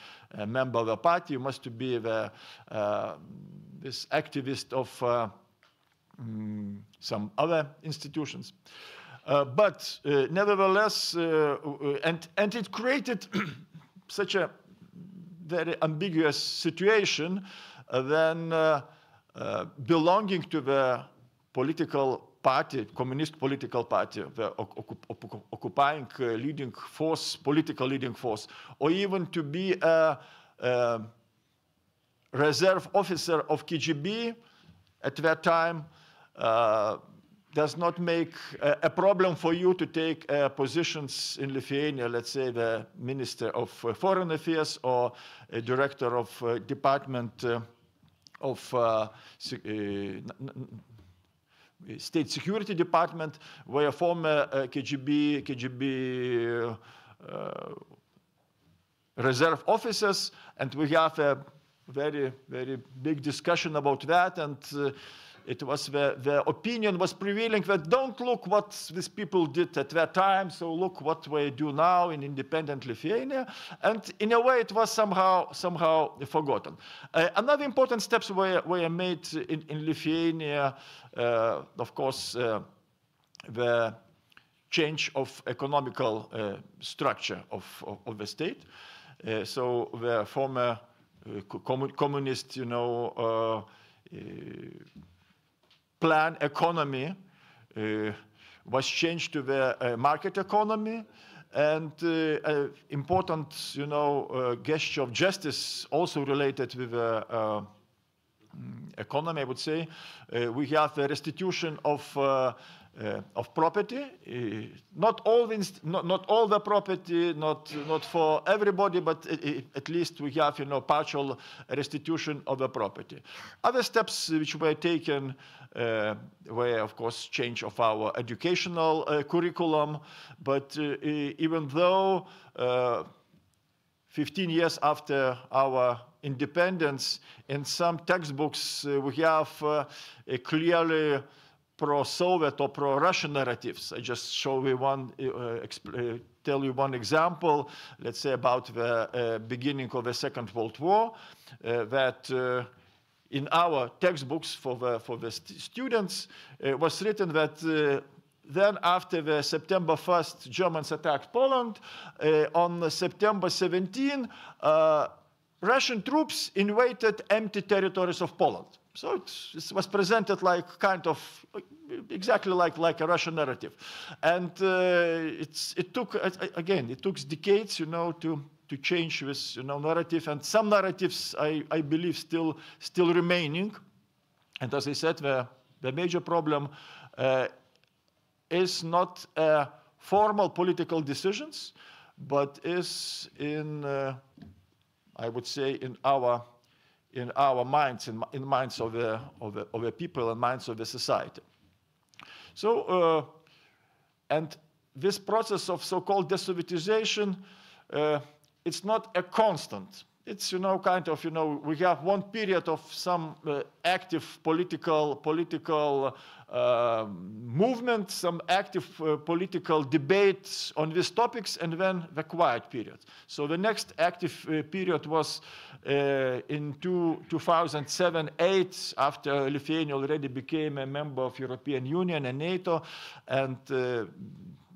member of a party, you must be this activist of some other institutions. But nevertheless, and it created such a very ambiguous situation, then belonging to the political party, communist political party, the occupying leading force, political leading force, or even to be a reserve officer of KGB at that time, does not make a problem for you to take positions in Lithuania, let's say the Minister of Foreign Affairs or a Director of Department of State Security Department, where former KGB reserve officers, and we have a very, very big discussion about that, and it was the opinion was prevailing that don't look what these people did at that time, so look what we do now in independent Lithuania. And in a way, it was somehow forgotten. Another important steps were made in Lithuania, of course, the change of economical structure of the state. So the former communist, plan economy was changed to the market economy, and important, gesture of justice also related with the economy, I would say. We have the restitution of property, not all the property, not for everybody, but at least we have, partial restitution of the property. Other steps which were taken were, of course, change of our educational curriculum. But even though 15 years after our independence, in some textbooks we have a clearly pro-Soviet or pro-Russian narratives. I just show you tell you one example, let's say about the beginning of the Second World War, that in our textbooks for the students was written that then after the September 1st Germans attacked Poland, on September 17, Russian troops invaded empty territories of Poland. So it was presented like kind of exactly like a Russian narrative, and it took decades, to change this, narrative, and some narratives I believe still remaining. And as I said, the major problem is not formal political decisions, but is in I would say in our minds, in minds of the people and minds of the society. So, and this process of so-called desovietization, it's not a constant. It's, kind of, we have one period of some active political movement, some active political debates on these topics, and then the quiet period. So the next active period was in 2007-8, after Lithuania already became a member of European Union and NATO, and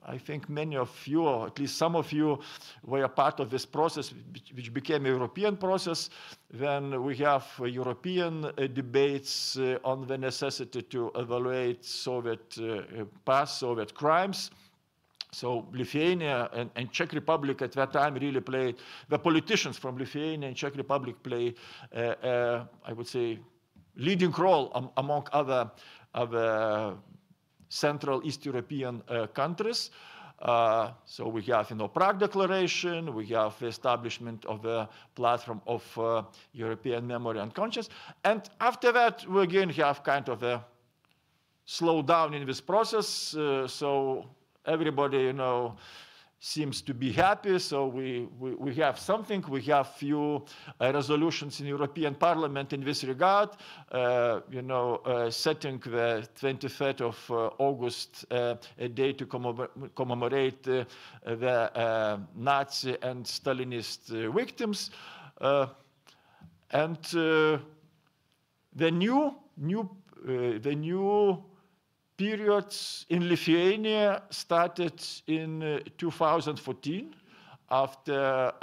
I think many of you, or at least some of you, were part of this process, which became a European process. Then we have European debates on the necessity to evaluate Soviet past, Soviet crimes. So Lithuania and Czech Republic at that time really played, the politicians from Lithuania and Czech Republic played, I would say, leading role among other Central East European countries. So we have, Prague Declaration, we have the establishment of the platform of European memory and conscience. And after that, we again have kind of a slowdown in this process. So everybody, seems to be happy. So we have something. We have few resolutions in European Parliament in this regard. Setting the 23rd of August a day to commemorate the Nazi and Stalinist victims, and the new periods in Lithuania started in 2014 after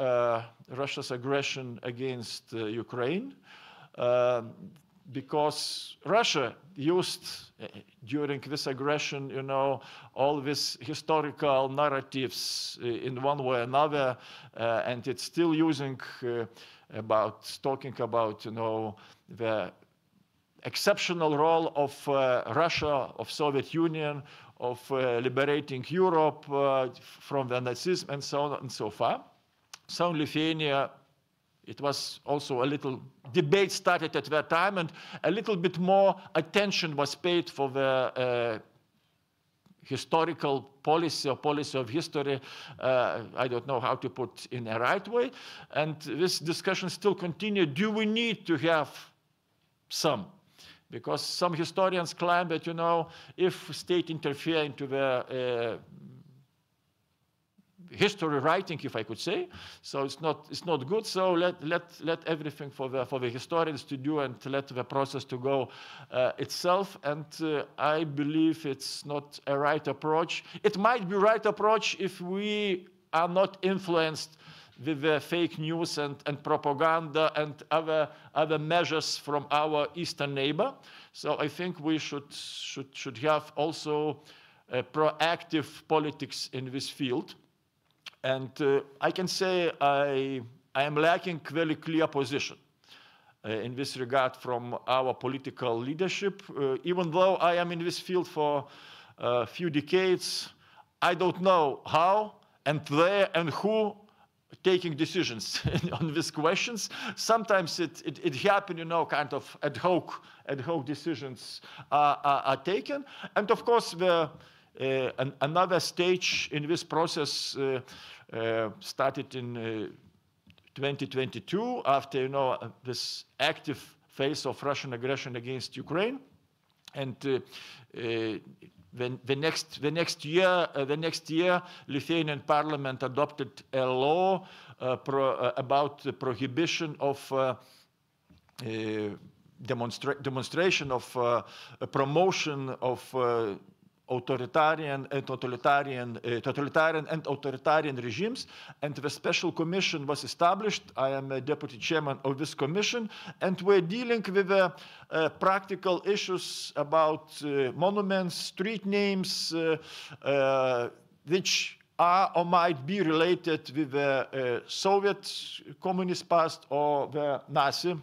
Russia's aggression against Ukraine, because Russia used during this aggression, all these historical narratives in one way or another, and it's still using talking about, the exceptional role of Russia, of Soviet Union, of liberating Europe from the Nazism, and so on and so far. So in Lithuania, it was also a little debate started at that time, and a little bit more attention was paid for the historical policy or policy of history. I don't know how to put in a right way. And this discussion still continued. Do we need to have some? Because some historians claim that, you know, if state interfere into the history writing, if I could say, so it's not good. So let everything for the historians to do, and let the process to go itself. And I believe it's not a right approach. It might be right approach if we are not influenced with the fake news and propaganda and other measures from our eastern neighbor. So I think we should have also proactive politics in this field. And I can say I am lacking very clear position in this regard from our political leadership. Even though I am in this field for a few decades, I don't know how and where and who taking decisions on these questions. Sometimes it happens, you know, kind of ad hoc decisions are taken. And of course, another stage in this process started in 2022 after, you know, this active phase of Russian aggression against Ukraine. And the next year, Lithuanian parliament adopted a law about the prohibition of demonstration of promotion of authoritarian and authoritarian regimes, and the special commission was established. I am a deputy chairman of this commission, and we're dealing with practical issues about monuments, street names, which are or might be related with the Soviet communist past or the Nazi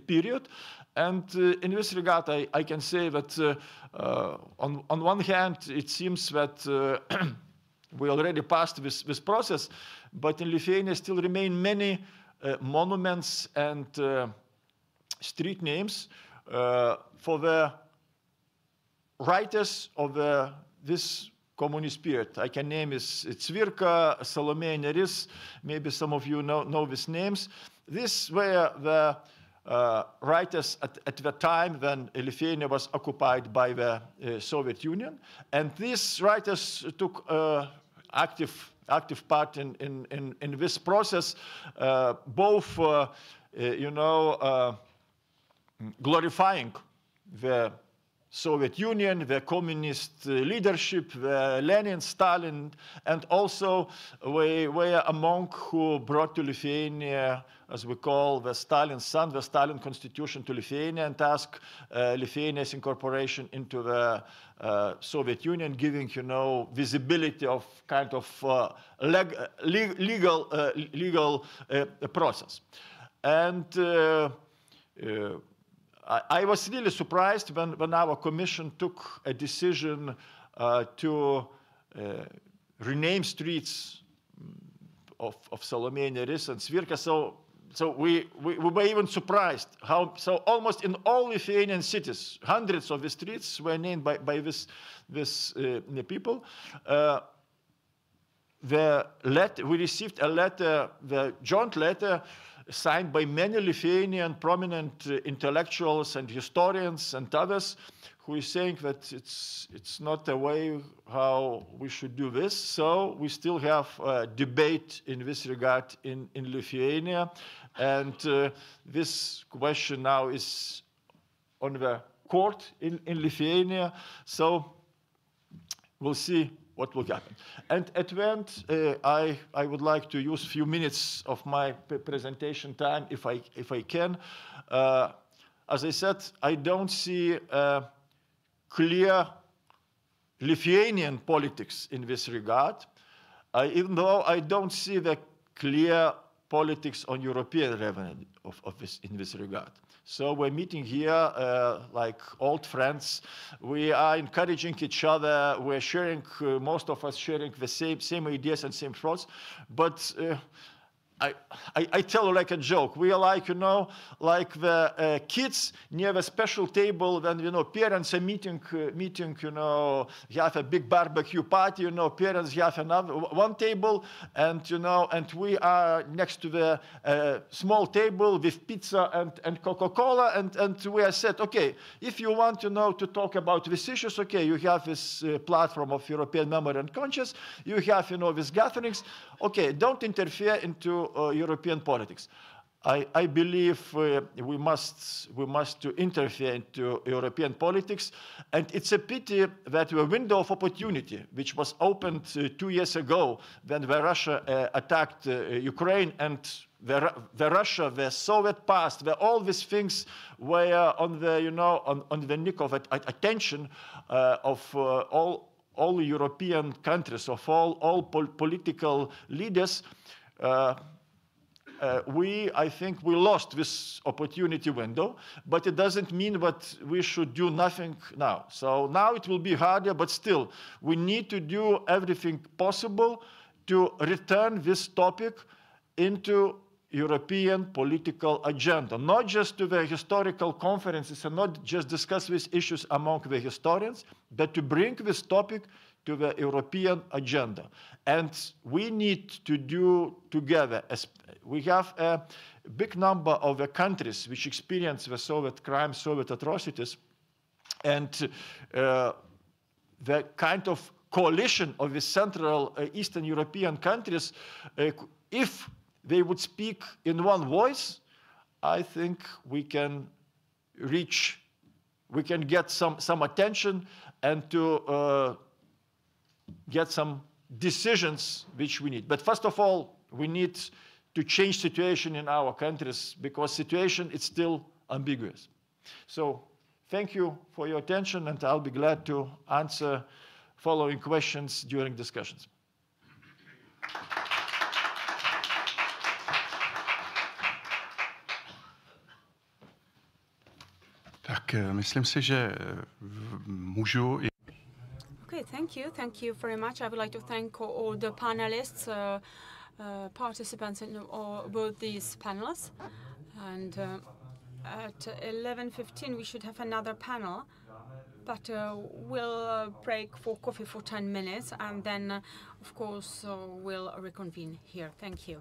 period. And in this regard, I can say that on one hand, it seems that we already passed this process, but in Lithuania still remain many monuments and street names for the writers of this communist period. I can name is Cvirka, Salomė Nėris. Maybe some of you know these names. These were the writers at the time when Lithuania was occupied by the Soviet Union, and these writers took active part in this process, both you know, glorifying the Soviet Union, the communist leadership, the Lenin, Stalin, and also we were among who brought to Lithuania, as we call the Stalin's son, the Stalin constitution to Lithuania, and asked Lithuania's incorporation into the Soviet Union, giving, you know, visibility of kind of legal process. And I was really surprised when our commission took a decision to rename streets of Salomė Nėris and Cvirka. So we were even surprised how, so almost in all Lithuanian cities, hundreds of the streets were named by this people. We received a letter, the joint letter, signed by many Lithuanian prominent intellectuals and historians and others, who is saying that it's not a way how we should do this. So we still have a debate in this regard in Lithuania, and this question now is on the court in Lithuania. So we'll see what will happen. And at the end, I would like to use a few minutes of my presentation time, if I can. As I said, I don't see clear Lithuanian politics in this regard, even though I don't see the clear politics on European level in this regard. So we're meeting here like old friends. We are encouraging each other. We're sharing, most of us sharing the same ideas and same thoughts. But I tell like a joke. We are like, you know, like the kids near the special table when, you know, parents are meeting, you know, have a big barbecue party, you know, parents have one table, and, you know, and we are next to the small table with pizza and Coca-Cola, and we are said, okay, if you want, you know, to talk about these issues, okay, you have this platform of European memory and conscience, you have, you know, these gatherings, okay, don't interfere into European politics. I believe we must to interfere into European politics, and it's a pity that the window of opportunity, which was opened 2 years ago when Russia attacked Ukraine, and the Soviet past, where all these things were on the, you know, on the nick of attention of all European countries, of all political leaders. I think we lost this opportunity window, but it doesn't mean that we should do nothing now. So now it will be harder, but still, we need to do everything possible to return this topic into European political agenda, not just to the historical conferences and not just discuss these issues among the historians, but to bring this topic to the European agenda. And we need to do together. We have a big number of the countries which experienced the Soviet crimes, Soviet atrocities, and the kind of coalition of the Central Eastern European countries, if they would speak in one voice, I think we can get some attention and to get some decisions which we need. But first of all, we need to change situation in our countries, because situation is still ambiguous. So thank you for your attention, and I'll be glad to answer following questions during discussions. Tak myslím si, že můžu. Okay, thank you. Thank you very much. I would like to thank all the panelists, participants in both these panels. And at 11:15 we should have another panel, but we'll break for coffee for 10 minutes, and then, of course, we'll reconvene here. Thank you.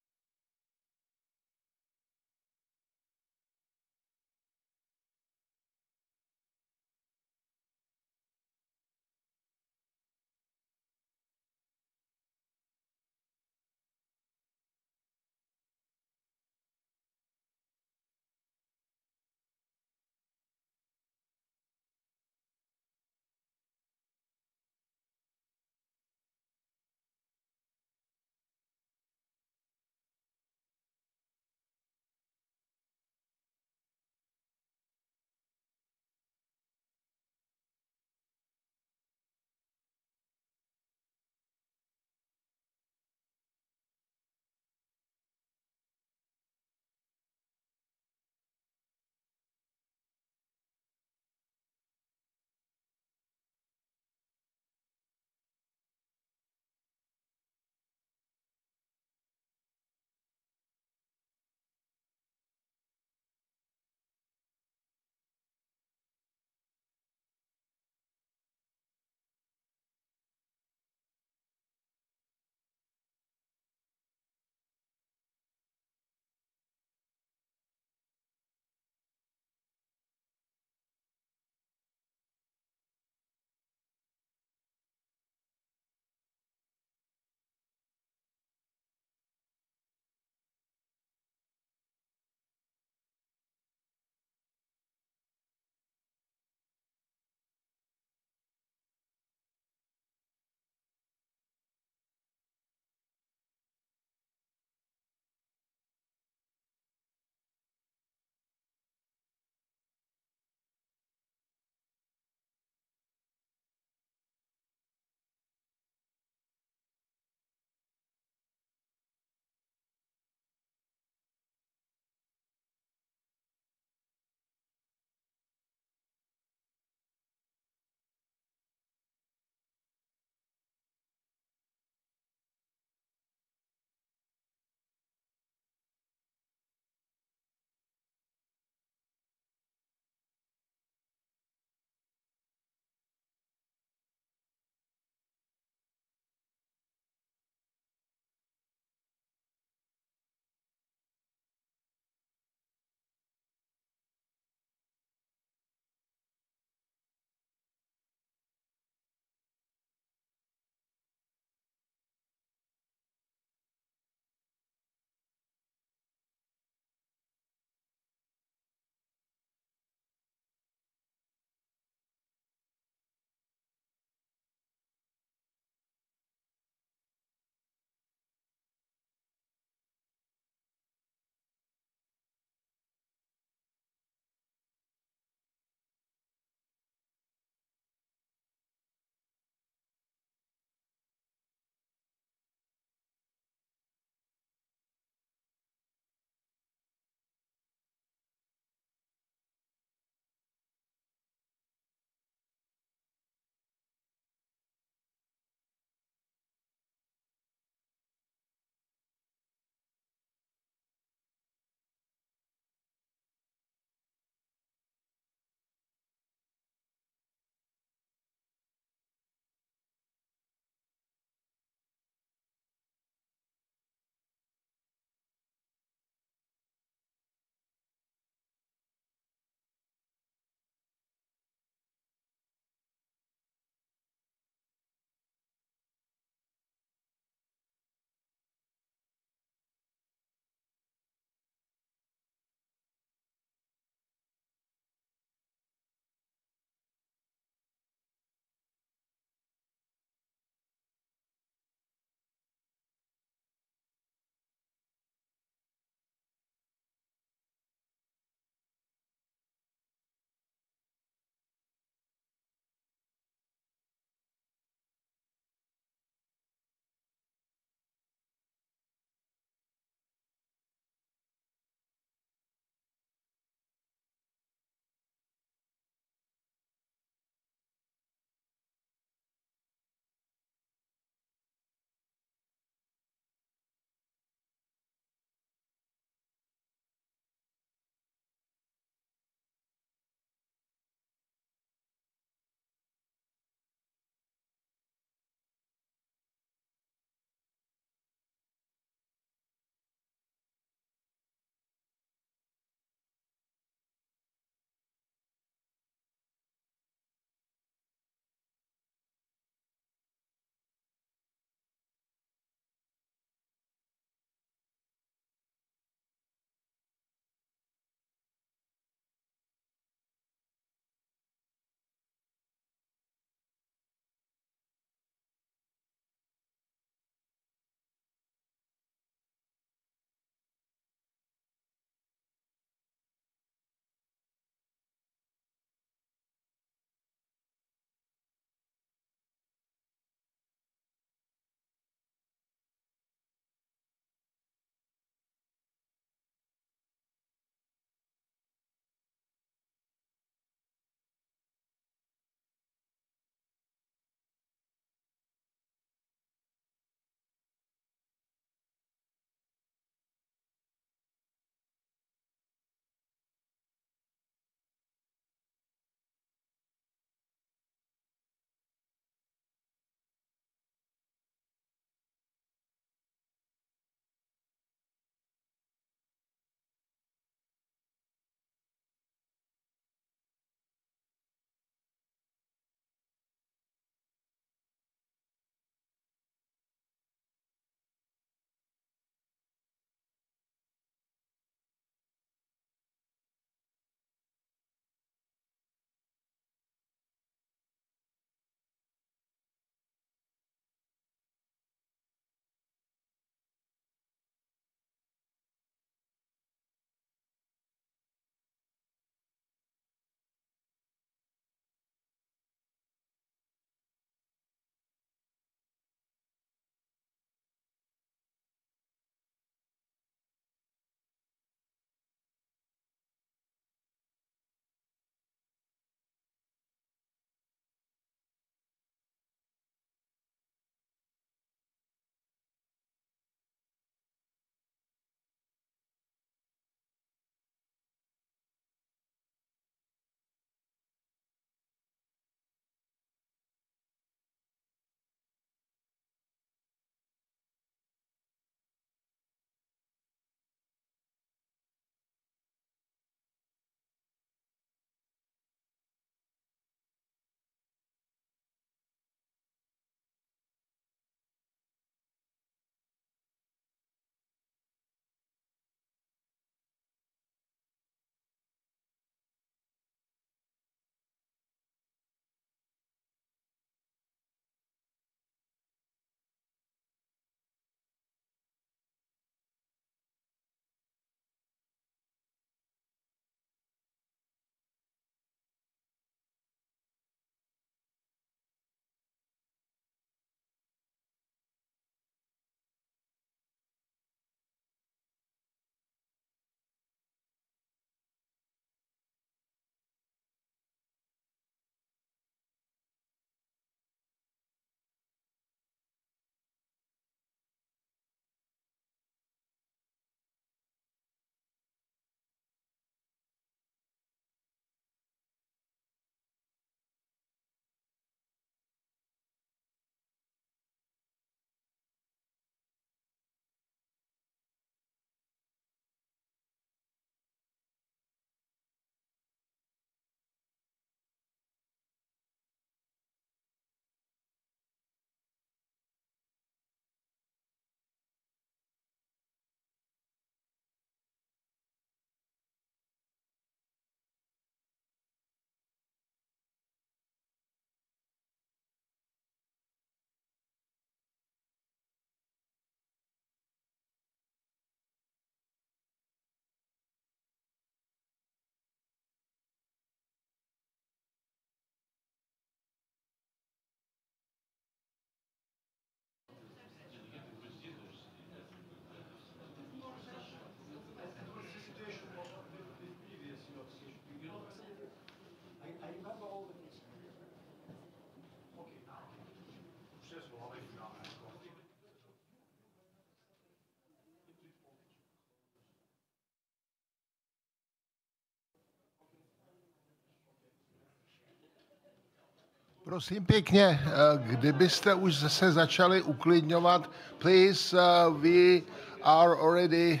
Prosím pěkně, kdybyste už se začali uklidňovat, please, we are already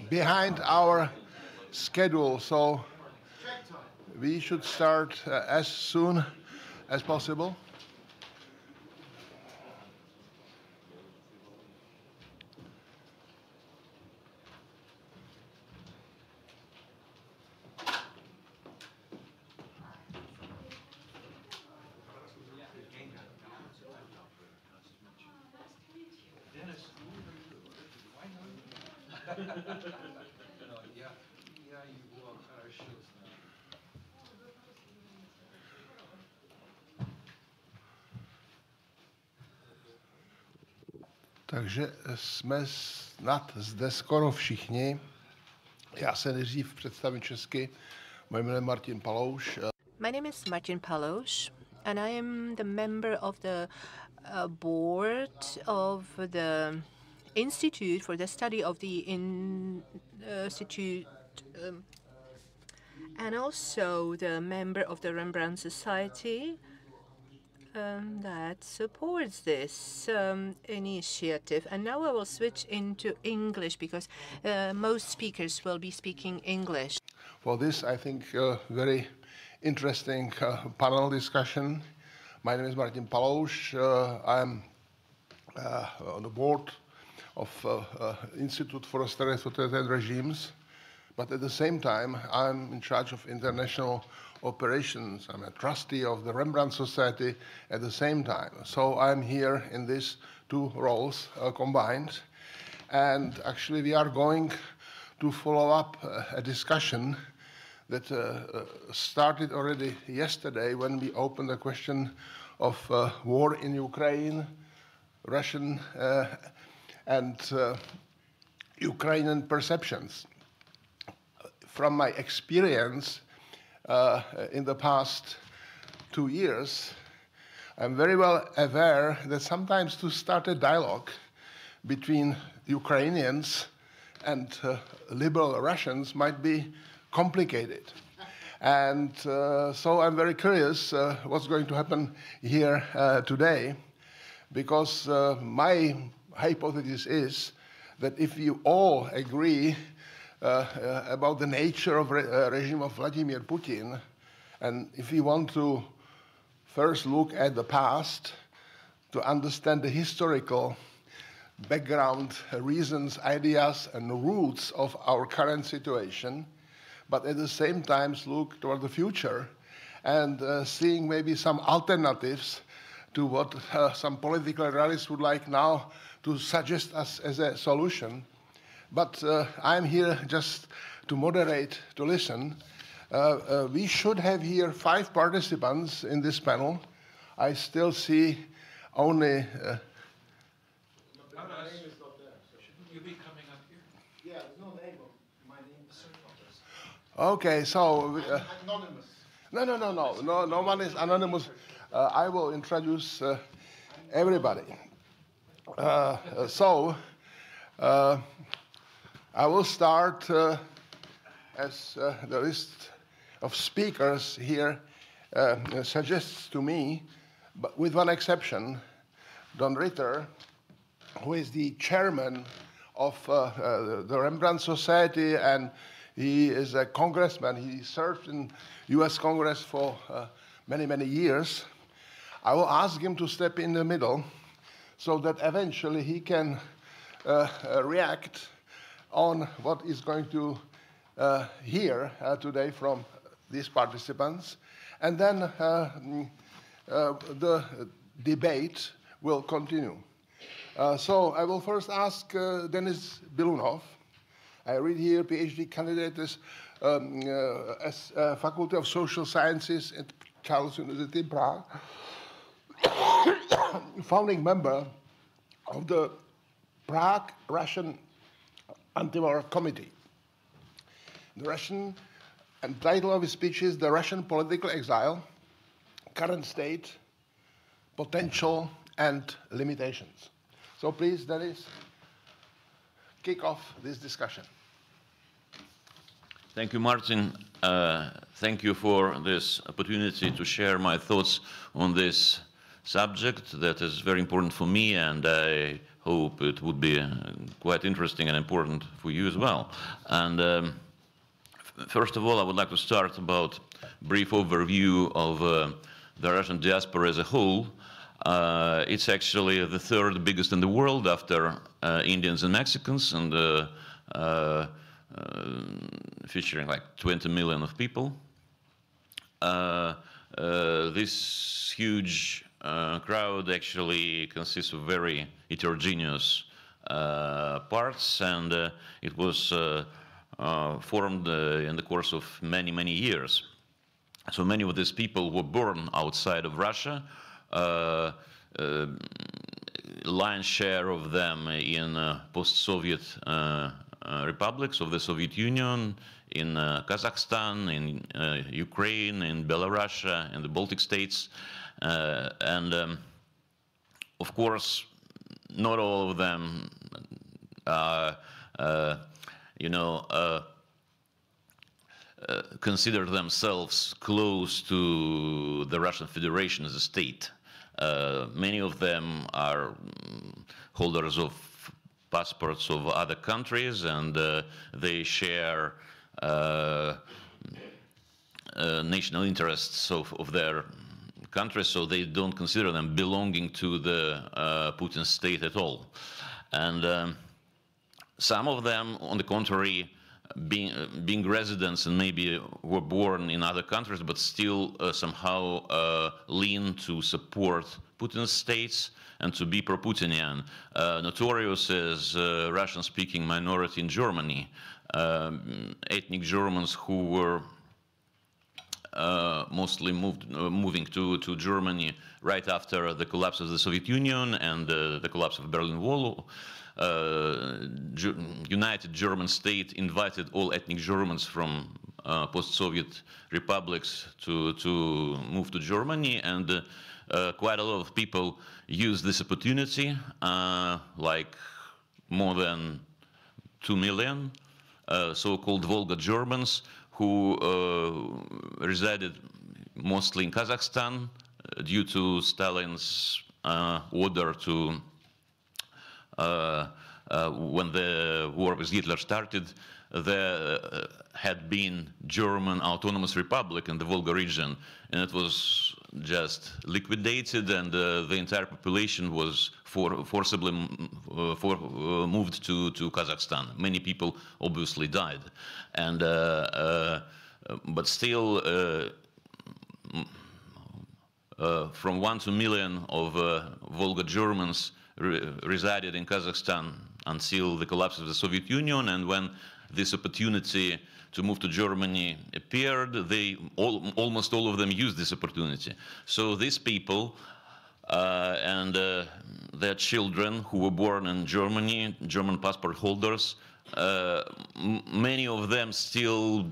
behind our schedule, so we should start as soon as possible. Takže jsme snad zde skoro všichni. Já se nejdřív představím česky. Moje jméno je Martin Palouš. My name is Martin Palouš, and I am the member of the board of the Institute for the Study of the Institute, and also the member of the Rembrandt Society that supports this initiative. And now I will switch into English because most speakers will be speaking English. For this, I think, very interesting panel discussion. My name is Martin Palouš. I'm on the board of Institute for Study of Totalitarian Regimes, but at the same time, I'm in charge of international operations. I'm a trustee of the Rembrandt Society at the same time. So I'm here in these two roles combined. And actually, we are going to follow up a discussion that started already yesterday when we opened the question of war in Ukraine, Russian and Ukrainian perceptions. From my experience in the past 2 years, I'm very well aware that sometimes to start a dialogue between Ukrainians and liberal Russians might be complicated. And so I'm very curious what's going to happen here today, because my hypothesis is that if you all agree about the nature of regime of Vladimir Putin, and if we want to first look at the past to understand the historical background, reasons, ideas, and roots of our current situation, but at the same time look toward the future and seeing maybe some alternatives to what some political realists would like now to suggest us as a solution. But I'm here just to moderate, to listen. We should have here 5 participants in this panel. I still see only... Okay, so... anonymous. No one is anonymous. I will introduce everybody. I will start as the list of speakers here suggests to me, but with one exception, Don Ritter, who is the chairman of the Rembrandt Society, and he is a congressman. He served in US Congress for many, many years. I will ask him to step in the middle so that eventually he can react on what is going to hear today from these participants. And then the debate will continue. So I will first ask Denis Bilunov. I read here PhD candidate as Faculty of Social Sciences at Charles University in Prague, founding member of the Prague Russian Anti-War Committee. The Russian, and title of his speech is The Russian Political Exile, Current State, Potential and Limitations. So please, Denis, kick off this discussion. Thank you, Martin. Thank you for this opportunity to share my thoughts on this subject that is very important for me, and I hope it would be quite interesting and important for you as well. And first of all, I would like to start about a brief overview of the Russian diaspora as a whole. It's actually the third biggest in the world after Indians and Mexicans, and featuring like 20 million of people. This huge crowd actually consists of very heterogeneous parts, and it was formed in the course of many, many years. So many of these people were born outside of Russia. Lion's share of them in post-Soviet republics of the Soviet Union, in Kazakhstan, in Ukraine, in Belarus, in the Baltic states. And of course, not all of them consider themselves close to the Russian Federation as a state. Many of them are holders of passports of other countries, and they share national interests of their countries, so they don't consider them belonging to the Putin state at all. And some of them, on the contrary, being residents and maybe were born in other countries, but still somehow lean to support Putin's states and to be pro-Putinian. Notorious as Russian-speaking minority in Germany, ethnic Germans who were mostly moving to Germany right after the collapse of the Soviet Union and the collapse of the Berlin Wall. United German state invited all ethnic Germans from post-Soviet republics to move to Germany, and quite a lot of people used this opportunity, like more than 2 million so-called Volga Germans who resided mostly in Kazakhstan due to Stalin's order to when the war with Hitler started, there had been German autonomous republic in the Volga region, and it was just liquidated, and the entire population was forcibly moved to Kazakhstan. Many people obviously died, and but still from 1 to 1 million of Volga Germans resided in Kazakhstan until the collapse of the Soviet Union, and when this opportunity to move to Germany appeared, almost all of them used this opportunity. So these people and their children who were born in Germany, German passport holders, many of them still,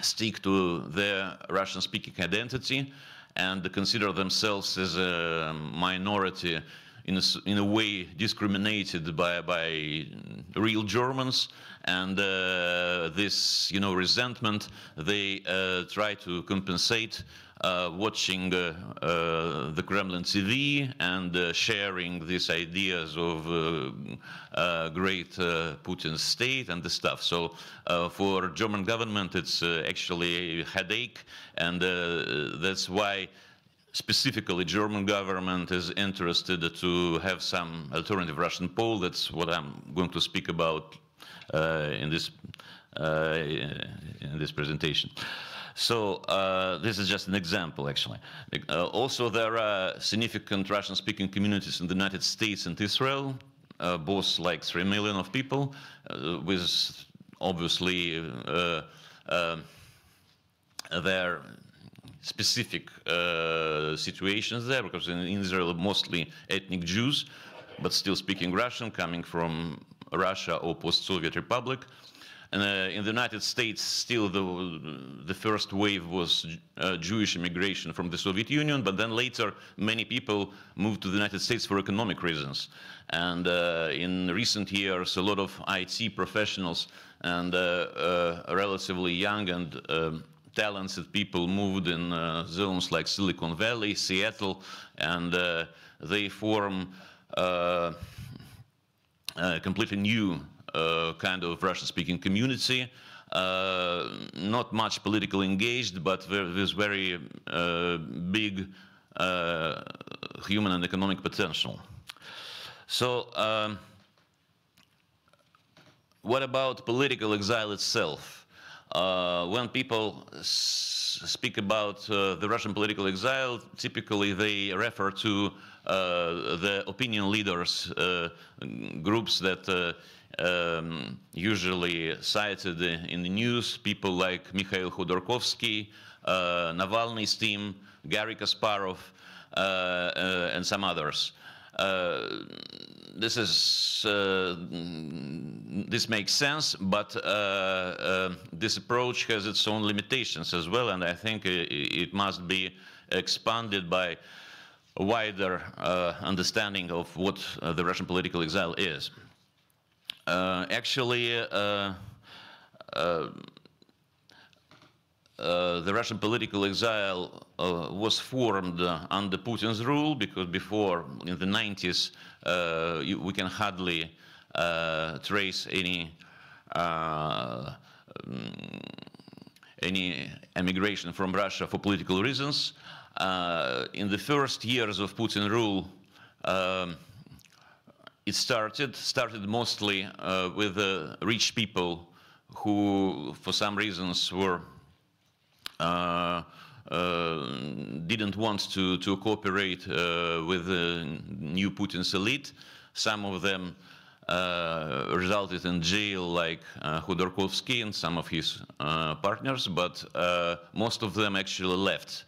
stick to their Russian-speaking identity and consider themselves as a minority, in a way discriminated by real Germans, and this resentment they try to compensate watching the Kremlin TV and sharing these ideas of great Putin state and the stuff. So for German government, it's actually a headache, and that's why specifically German government is interested to have some alternative Russian pole. That's what I'm going to speak about in this presentation. So this is just an example, actually. Also, there are significant Russian-speaking communities in the United States and Israel, both like 3 million of people, with obviously their specific situations there, because in Israel mostly ethnic Jews, but still speaking Russian, coming from Russia or post-Soviet republic. In the United States, still the first wave was Jewish immigration from the Soviet Union, but then later many people moved to the United States for economic reasons. And in recent years, a lot of IT professionals and relatively young and talented people moved in zones like Silicon Valley, Seattle, and they form a completely new kind of Russian-speaking community, not much politically engaged, but with very big human and economic potential. So, what about political exile itself? When people speak about the Russian political exile, typically they refer to the opinion leaders, groups that usually cited in the news, people like Mikhail Khodorkovsky, Navalny's team, Garry Kasparov, and some others. This makes sense, but this approach has its own limitations as well, and I think it must be expanded by a wider understanding of what the Russian political exile is. Actually, the Russian political exile was formed under Putin's rule, because before, in the 90s, we can hardly trace any emigration from Russia for political reasons. In the first years of Putin rule, it started mostly with rich people who, for some reasons, were didn't want to cooperate with the new Putin's elite. Some of them resulted in jail, like Khodorkovsky and some of his partners, but most of them actually left.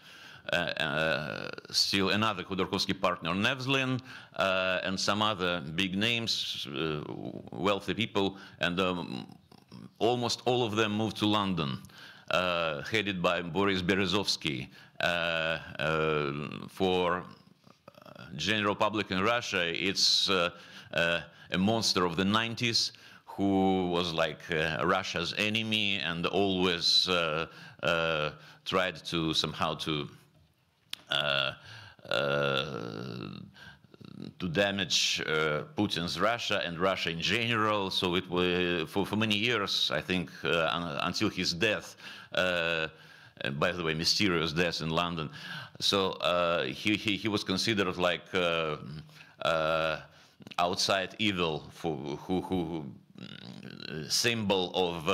Still another Khodorkovsky partner, Nevzlin, and some other big names, wealthy people, and almost all of them moved to London, headed by Boris Berezovsky. For general public in Russia, it's a monster of the 90s who was like Russia's enemy and always tried to somehow to damage Putin's Russia and Russia in general. So it was for many years, I think, until his death. By the way, mysterious death in London. So he was considered like outside evil, who symbol of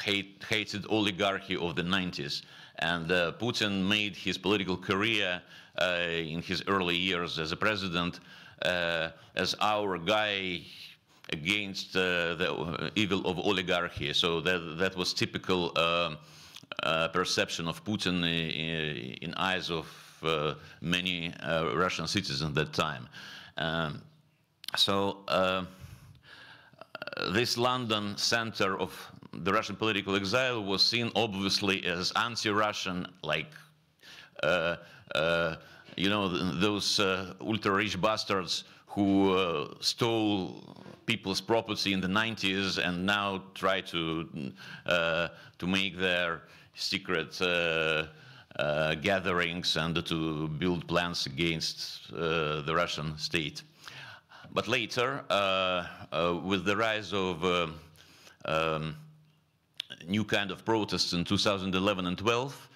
hated oligarchy of the 90s. And Putin made his political career in his early years as a president as our guy against the evil of oligarchy. So that was typical perception of Putin in eyes of many Russian citizens at that time. This London center of the Russian political exile was seen obviously as anti-Russian, like you know, those ultra-rich bastards who stole people's property in the 90s and now try to make their secret gatherings and to build plans against the Russian state. But later, with the rise of new kind of protests in 2011 and 12,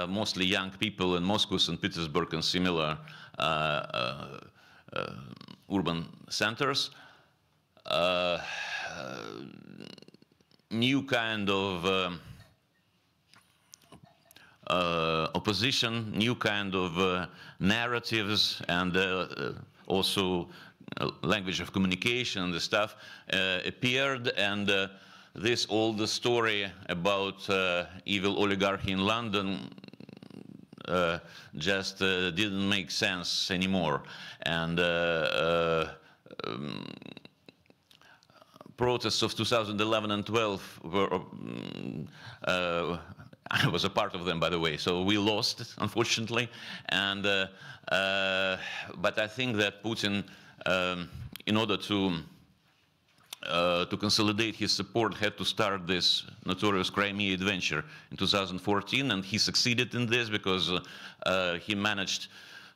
mostly young people in Moscow, St. Petersburg, and similar urban centers, new kind of opposition, new kind of narratives, and also language of communication and the stuff appeared, and this old story about evil oligarchy in London just didn't make sense anymore. And protests of 2011 and 12 were, I was a part of them, by the way, so we lost, unfortunately. And, but I think that Putin, in order to consolidate his support, had to start this notorious Crimea adventure in 2014, and he succeeded in this because he managed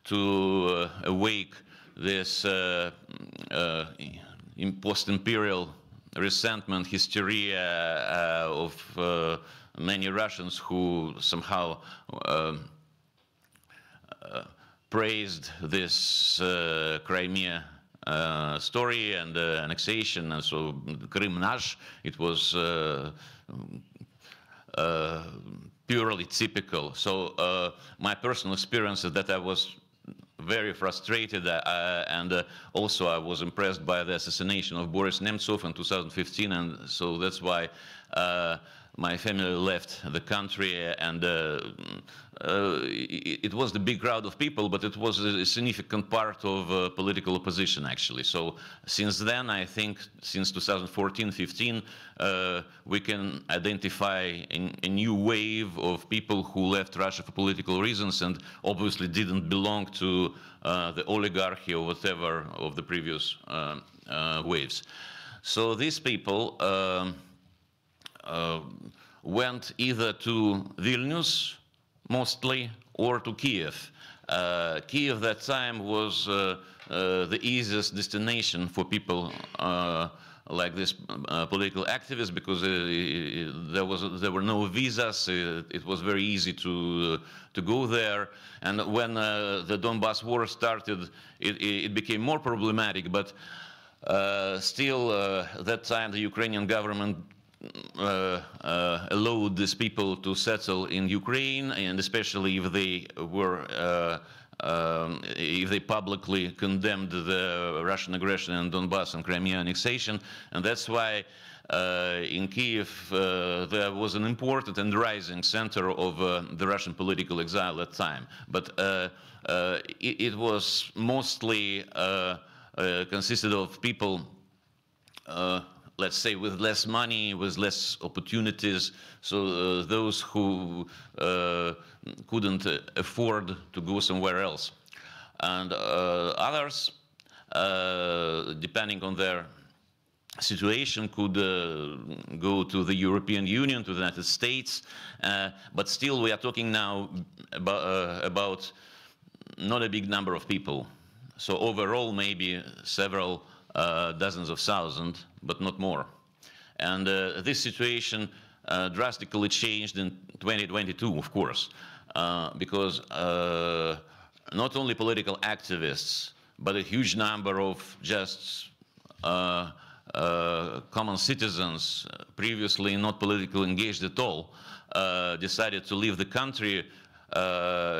to awake this post-imperial resentment, hysteria of many Russians who somehow praised this Crimea story and annexation, and so Krim Nash, it was purely typical. So my personal experience is that I was very frustrated, and also I was impressed by the assassination of Boris Nemtsov in 2015, and so that's why my family left the country, and it was the big crowd of people, but it was a significant part of political opposition, actually. So since then, I think, since 2014-15, we can identify a new wave of people who left Russia for political reasons and obviously didn't belong to the oligarchy or whatever of the previous waves. So these people went either to Vilnius, mostly, or to Kiev. Kiev that time was the easiest destination for people like this political activists, because there were no visas. It was very easy to go there. And when the Donbass war started, it became more problematic. But still, that time the Ukrainian government allowed these people to settle in Ukraine, and especially if they were if they publicly condemned the Russian aggression in Donbass and Crimea annexation. And that's why in Kiev there was an important and rising center of the Russian political exile at the time. But it was mostly consisted of people, let's say, with less money, with less opportunities, so those who couldn't afford to go somewhere else. And others, depending on their situation, could go to the European Union, to the United States, but still we are talking now about not a big number of people. So overall, maybe several dozens of thousands, but not more. And this situation drastically changed in 2022, of course, because not only political activists, but a huge number of just common citizens, previously not politically engaged at all, decided to leave the country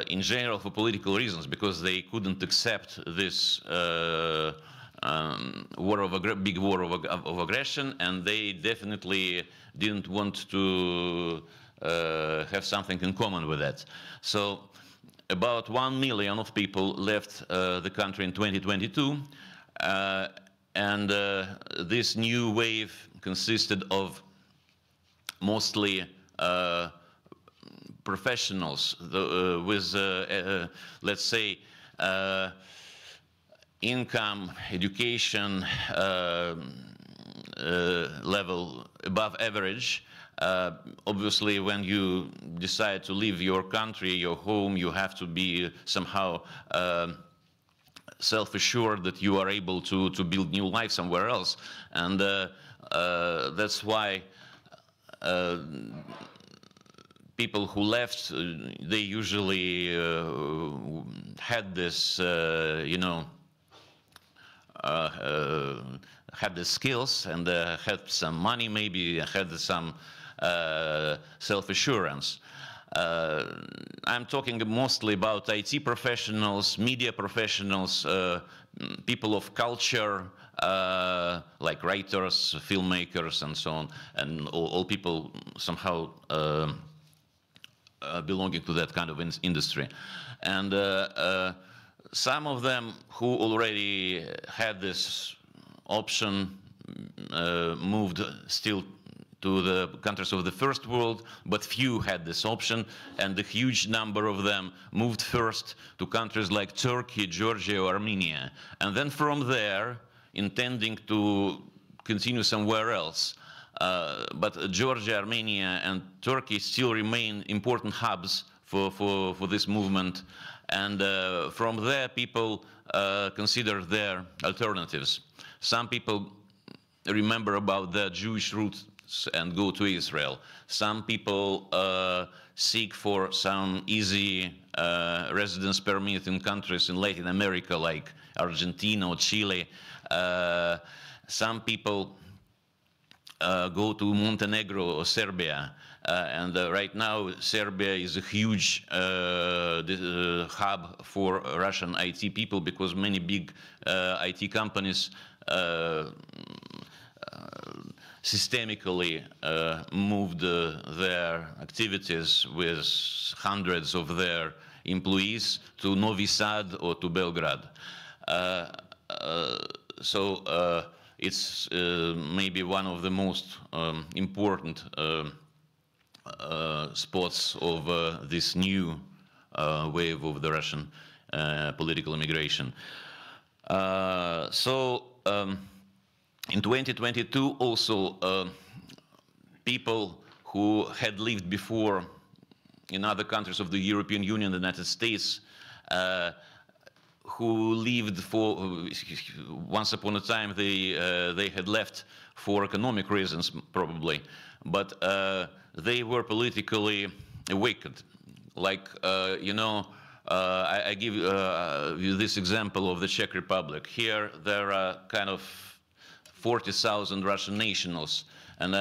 in general for political reasons, because they couldn't accept this big war of aggression, and they definitely didn't want to have something in common with that. So about 1 million of people left the country in 2022, and this new wave consisted of mostly professionals with, let's say, income, education level above average. Obviously, when you decide to leave your country, your home, you have to be somehow self-assured that you are able to build new life somewhere else. And that's why people who left, they usually had this, you know, had the skills and had some money, maybe had some self-assurance. I'm talking mostly about IT professionals, media professionals, people of culture, like writers, filmmakers, and so on, and all people somehow belonging to that kind of industry. And some of them who already had this option moved still to the countries of the first world, but few had this option, and a huge number of them moved first to countries like Turkey, Georgia, or Armenia, and then from there, intending to continue somewhere else. But Georgia, Armenia, and Turkey still remain important hubs for this movement, and from there people consider their alternatives. Some people remember about their Jewish roots and go to Israel. Some people seek for some easy residence permit in countries in Latin America like Argentina or Chile. Some people go to Montenegro or Serbia. And right now, Serbia is a huge hub for Russian IT people because many big IT companies systemically moved their activities with hundreds of their employees to Novi Sad or to Belgrade. So it's maybe one of the most important spots of this new wave of the Russian political immigration. In 2022, also people who had lived before in other countries of the European Union, the United States, who lived for once upon a time, they had left for economic reasons probably, but they were politically awakened. Like you know, I give you this example of the Czech Republic. Here there are kind of 40,000 Russian nationals, and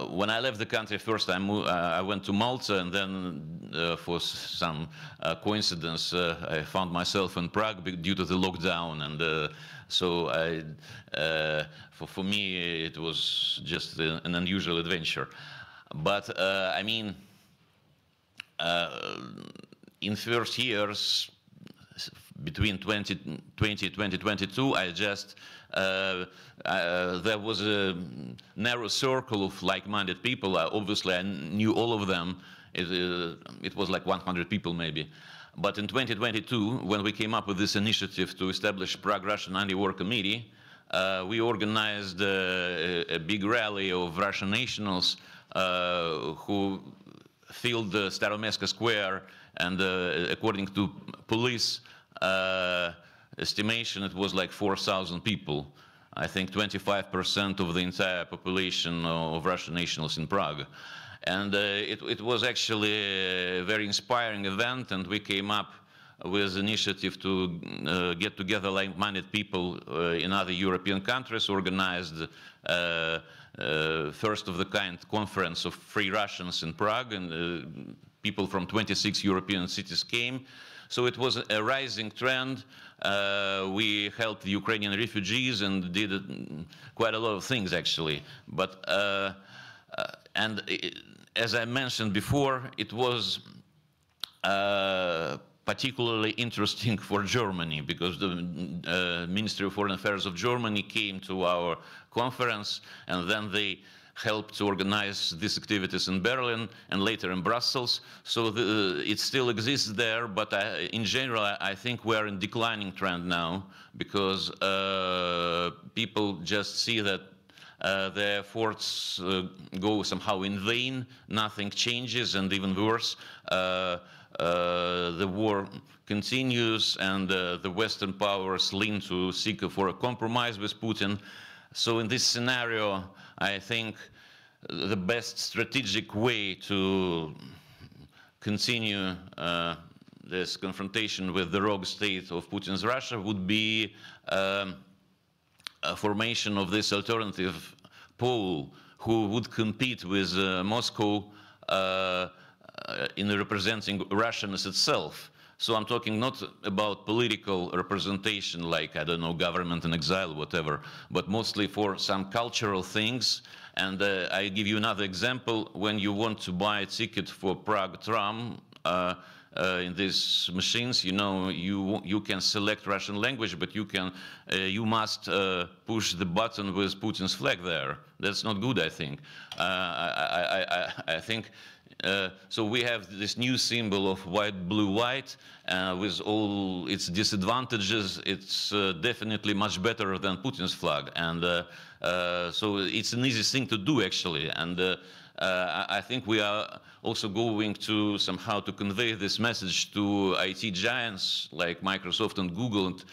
when I left the country first, I went to Malta, and then for some coincidence, I found myself in Prague due to the lockdown, and so for me it was just an unusual adventure. But I mean, in first years, between 2020 and 2022, I just there was a narrow circle of like-minded people. Obviously, I knew all of them. It was like 100 people maybe. But in 2022, when we came up with this initiative to establish Prague Russian Anti-War Committee, we organized a big rally of Russian nationals who filled the Staromestka Square, and according to police estimation, it was like 4,000 people. I think 25% of the entire population of Russian nationals in Prague. And it was actually a very inspiring event, and we came up with an initiative to get together like-minded people in other European countries, organized first of the kind conference of free Russians in Prague, and people from 26 European cities came. So it was a rising trend. We helped the Ukrainian refugees and did quite a lot of things actually. But as I mentioned before, it was particularly interesting for Germany because the Ministry of Foreign Affairs of Germany came to our conference, and then they helped to organize these activities in Berlin and later in Brussels. So it still exists there, but in general, I think we're in declining trend now because people just see that their efforts go somehow in vain, nothing changes, and even worse, the war continues, and the Western powers lean to seek for a compromise with Putin. So in this scenario, I think the best strategic way to continue this confrontation with the rogue state of Putin's Russia would be a formation of this alternative pole who would compete with Moscow in representing Russianness itself. So I'm talking not about political representation like, I don't know, government in exile, whatever, but mostly for some cultural things. And I give you another example. When you want to buy a ticket for Prague tram, in these machines. You know, you can select Russian language, but you must push the button with Putin's flag there. That's not good, I think. I think. So we have this new symbol of white, blue, white, with all its disadvantages. It's definitely much better than Putin's flag, and so it's an easy thing to do, actually. And I think we are also going to somehow to convey this message to IT giants like Microsoft and Google, and,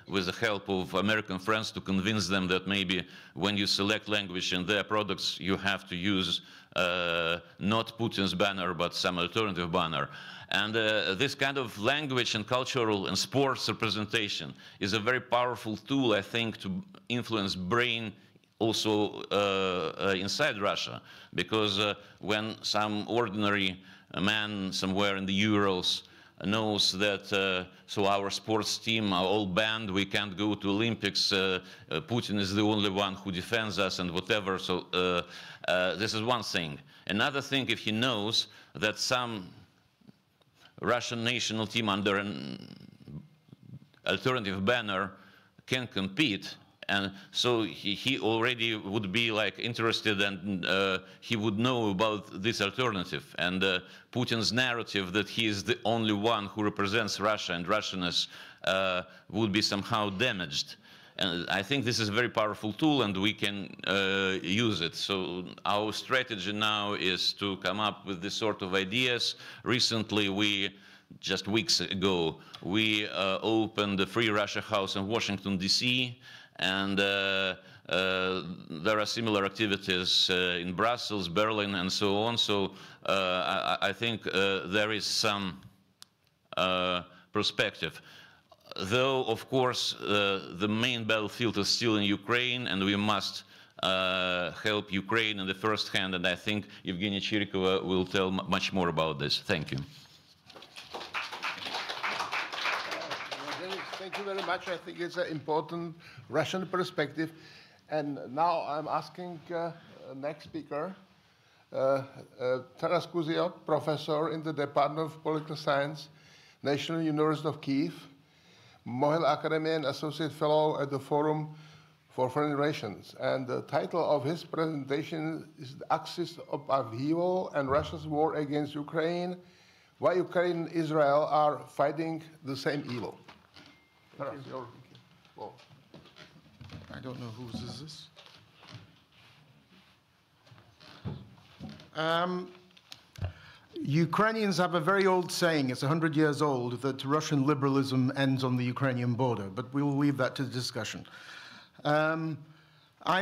with the help of American friends, to convince them that maybe when you select language in their products, you have to use not Putin's banner, but some alternative banner. And this kind of language and cultural and sports representation is a very powerful tool, I think, to influence brain also inside Russia. Because when some ordinary man somewhere in the Urals knows that so our sports team are all banned, we can't go to Olympics, Putin is the only one who defends us and whatever, so this is one thing. Another thing, if he knows that some Russian national team under an alternative banner can compete, and so he already would be like interested, and he would know about this alternative. And Putin's narrative that he is the only one who represents Russia and Russianness would be somehow damaged. And I think this is a very powerful tool, and we can use it. So our strategy now is to come up with this sort of ideas. Recently, just weeks ago, we opened the Free Russia House in Washington, D.C., and there are similar activities in Brussels, Berlin, and so on. So I think there is some perspective. Though, of course, the main battlefield is still in Ukraine, and we must help Ukraine in the first hand, and I think Evgenia Chirikova will tell much more about this. Thank you. Thank you very much. I think it's an important Russian perspective. And now I'm asking next speaker, Taras Kuziok, professor in the Department of Political Science, National University of Kyiv, Mohel Academy and associate fellow at the Forum for Foreign Relations. And the title of his presentation is The Axis of Upheaval and Russia's War Against Ukraine, Why Ukraine and Israel are Fighting the Same Evil. I don't know whose is this. Ukrainians have a very old saying, it's 100 years old, that Russian liberalism ends on the Ukrainian border, but we will leave that to the discussion. I'm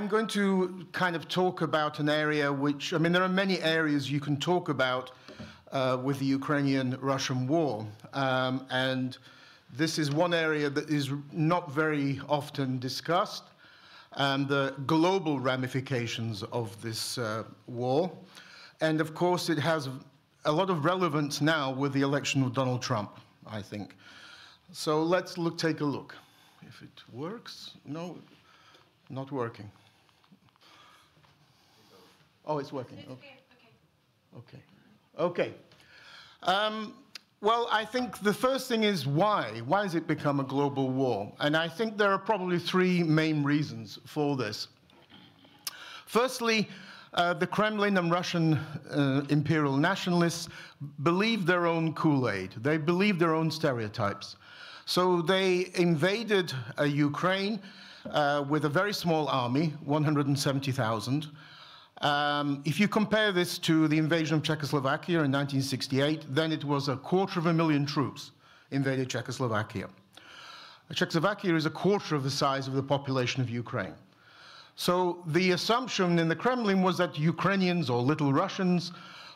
going to kind of talk about an area which, I mean, there are many areas you can talk about with the Ukrainian-Russian war, and this is one area that is not very often discussed, and the global ramifications of this war. And of course, it has a lot of relevance now with the election of Donald Trump, I think. So let's take a look. If it works, no, not working. Oh, it's working. Okay. Okay. Well, I think the first thing is why? Why has it become a global war? And I think there are probably three main reasons for this. Firstly, the Kremlin and Russian imperial nationalists believe their own Kool-Aid. They believe their own stereotypes. So they invaded Ukraine with a very small army, 170,000. If you compare this to the invasion of Czechoslovakia in 1968, then it was 250,000 troops invaded Czechoslovakia. Czechoslovakia is 1/4 of the size of the population of Ukraine. So the assumption in the Kremlin was that Ukrainians or Little Russians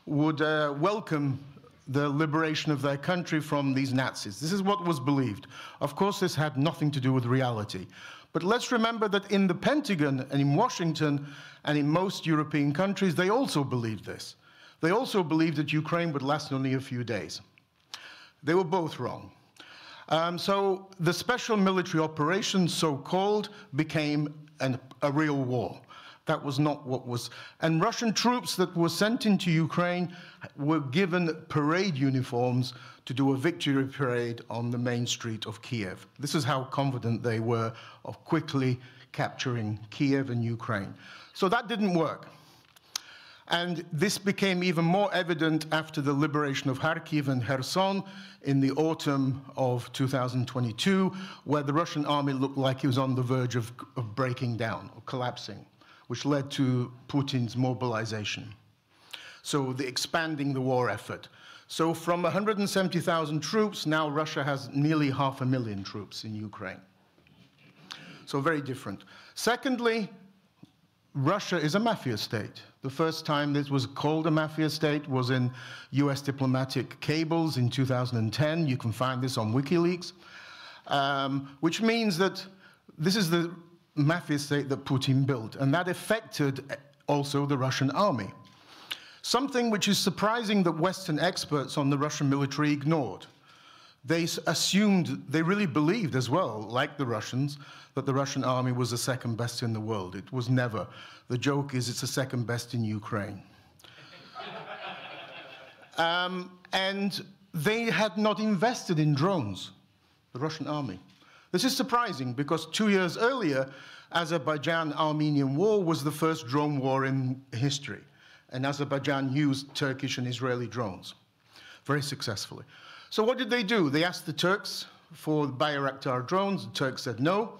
would welcome the liberation of their country from these Nazis. This is what was believed. Of course, this had nothing to do with reality. But let's remember that in the Pentagon and in Washington and in most European countries, they also believed this. They also believed that Ukraine would last only a few days. They were both wrong. So the special military operation, so-called, became a real war. That was not what was. And Russian troops that were sent into Ukraine were given parade uniforms to do a victory parade on the main street of Kiev. This is how confident they were of quickly capturing Kiev and Ukraine. So that didn't work. And this became even more evident after the liberation of Kharkiv and Kherson in the autumn of 2022, where the Russian army looked like it was on the verge of breaking down or collapsing, which led to Putin's mobilization. So expanding the war effort. So from 170,000 troops, now Russia has nearly 500,000 troops in Ukraine. So very different. Secondly, Russia is a mafia state. The first time this was called a mafia state was in US diplomatic cables in 2010. You can find this on WikiLeaks, which means that this is the mafia state that Putin built, and that affected also the Russian army. Something which is surprising that Western experts on the Russian military ignored. They assumed, they really believed as well, like the Russians, that the Russian army was the second best in the world. It was never. The joke is it's the second best in Ukraine. And they had not invested in drones, the Russian army. This is surprising because 2 years earlier, Azerbaijan-Armenian war was the first drone war in history. And Azerbaijan used Turkish and Israeli drones very successfully. So what did they do? They asked the Turks for Bayraktar drones. The Turks said no.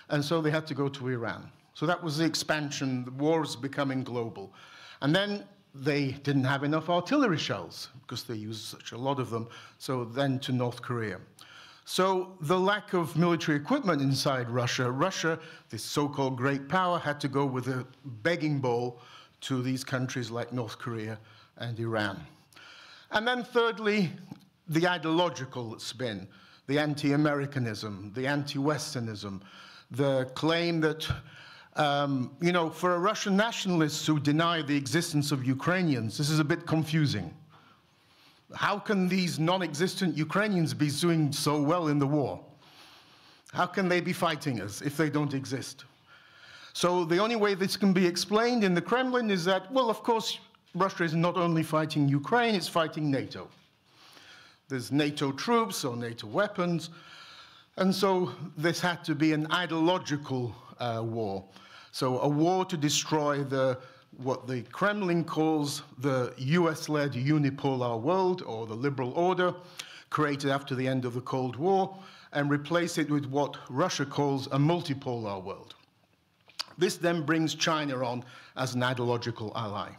And so they had to go to Iran. So that was the expansion. The war was becoming global. And then they didn't have enough artillery shells because they used such a lot of them. So then to North Korea. So the lack of military equipment inside Russia, this so-called great power, had to go with a begging bowl to these countries like North Korea and Iran. And then thirdly, the ideological spin, the anti-Americanism, the anti-Westernism, the claim that, you know, for a Russian nationalists who deny the existence of Ukrainians, this is a bit confusing. How can these non-existent Ukrainians be doing so well in the war? How can they be fighting us if they don't exist? So the only way this can be explained in the Kremlin is that, well, of course, Russia is not only fighting Ukraine, it's fighting NATO. There's NATO troops or NATO weapons. And so this had to be an ideological war. So a war to destroy what the Kremlin calls the US-led unipolar world, or the liberal order, created after the end of the Cold War, and replace it with what Russia calls a multipolar world. This then brings China on as an ideological ally.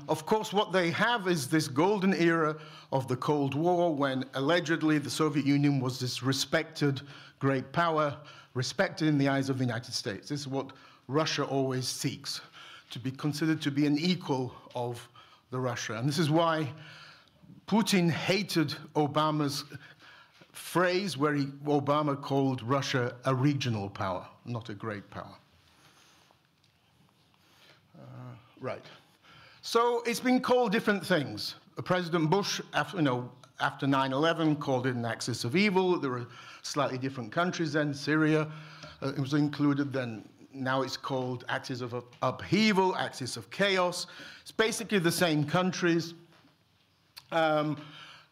Of course, what they have is this golden era of the Cold War, when allegedly the Soviet Union was this respected great power, respected in the eyes of the United States. This is what Russia always seeks, to be considered to be an equal of the Russia. And this is why Putin hated Obama's phrase where Obama called Russia a regional power, not a great power. Right. So it's been called different things. President Bush, after 9/11, called it an axis of evil. There were slightly different countries then. Syria it was included then. Now it's called axis of upheaval, axis of chaos. It's basically the same countries. And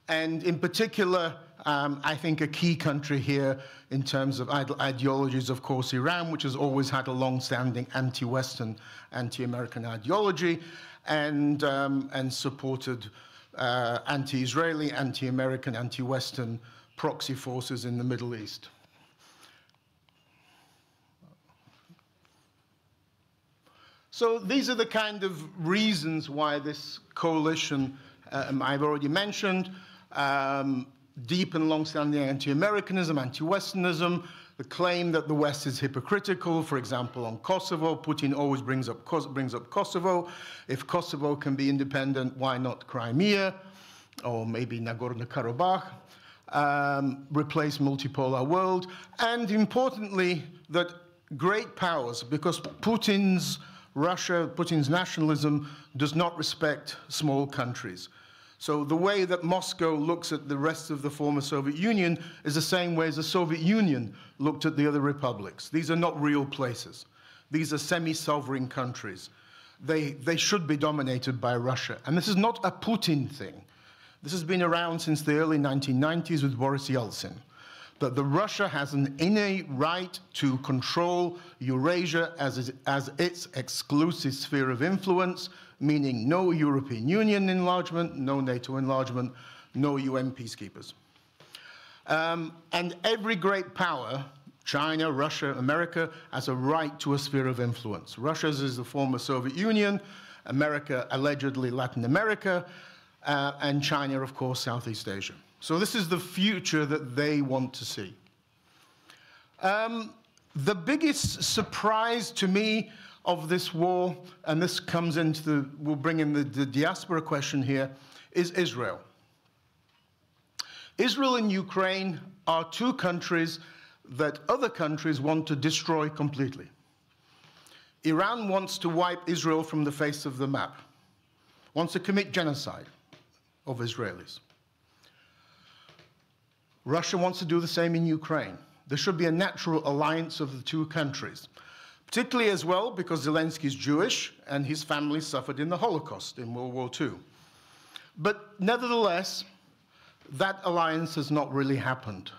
in particular, I think a key country here in terms of ideologies, of course, Iran, which has always had a long-standing anti-Western, anti-American ideology, and supported anti-Israeli, anti-American, anti-Western proxy forces in the Middle East. So these are the kind of reasons why this coalition I've already mentioned, deep and long-standing anti-Americanism, anti-Westernism, the claim that the West is hypocritical, for example, on Kosovo. Putin always brings up Kosovo. If Kosovo can be independent, why not Crimea, or maybe Nagorno-Karabakh? Replace multipolar world. And importantly, that great powers, because Putin's Russia, Putin's nationalism does not respect small countries. So the way that Moscow looks at the rest of the former Soviet Union is the same way as the Soviet Union looked at the other republics. These are not real places. These are semi-sovereign countries. They should be dominated by Russia. And this is not a Putin thing. This has been around since the early 1990s with Boris Yeltsin, that Russia has an innate right to control Eurasia as its exclusive sphere of influence, meaning no European Union enlargement, no NATO enlargement, no UN peacekeepers. And every great power, China, Russia, America, has a right to a sphere of influence. Russia's is the former Soviet Union, America allegedly Latin America, and China, of course, Southeast Asia. So this is the future that they want to see. The biggest surprise to me of this war, and this comes into we'll bring in the diaspora question here, is Israel. Israel and Ukraine are two countries that other countries want to destroy completely. Iran wants to wipe Israel from the face of the map, wants to commit genocide of Israelis. Russia wants to do the same in Ukraine. There should be a natural alliance of the two countries, particularly as well because Zelensky is Jewish and his family suffered in the Holocaust in World War II. But nevertheless, that alliance has not really happened.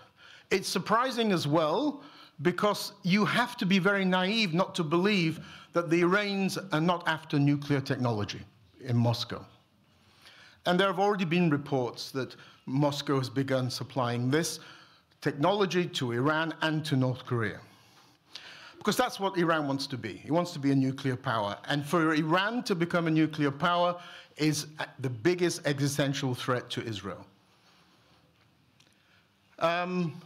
It's surprising as well because you have to be very naive not to believe that the Iranians are not after nuclear technology in Moscow. And there have already been reports that Moscow has begun supplying this technology to Iran and to North Korea. Because that's what Iran wants to be. It wants to be a nuclear power. And for Iran to become a nuclear power is the biggest existential threat to Israel.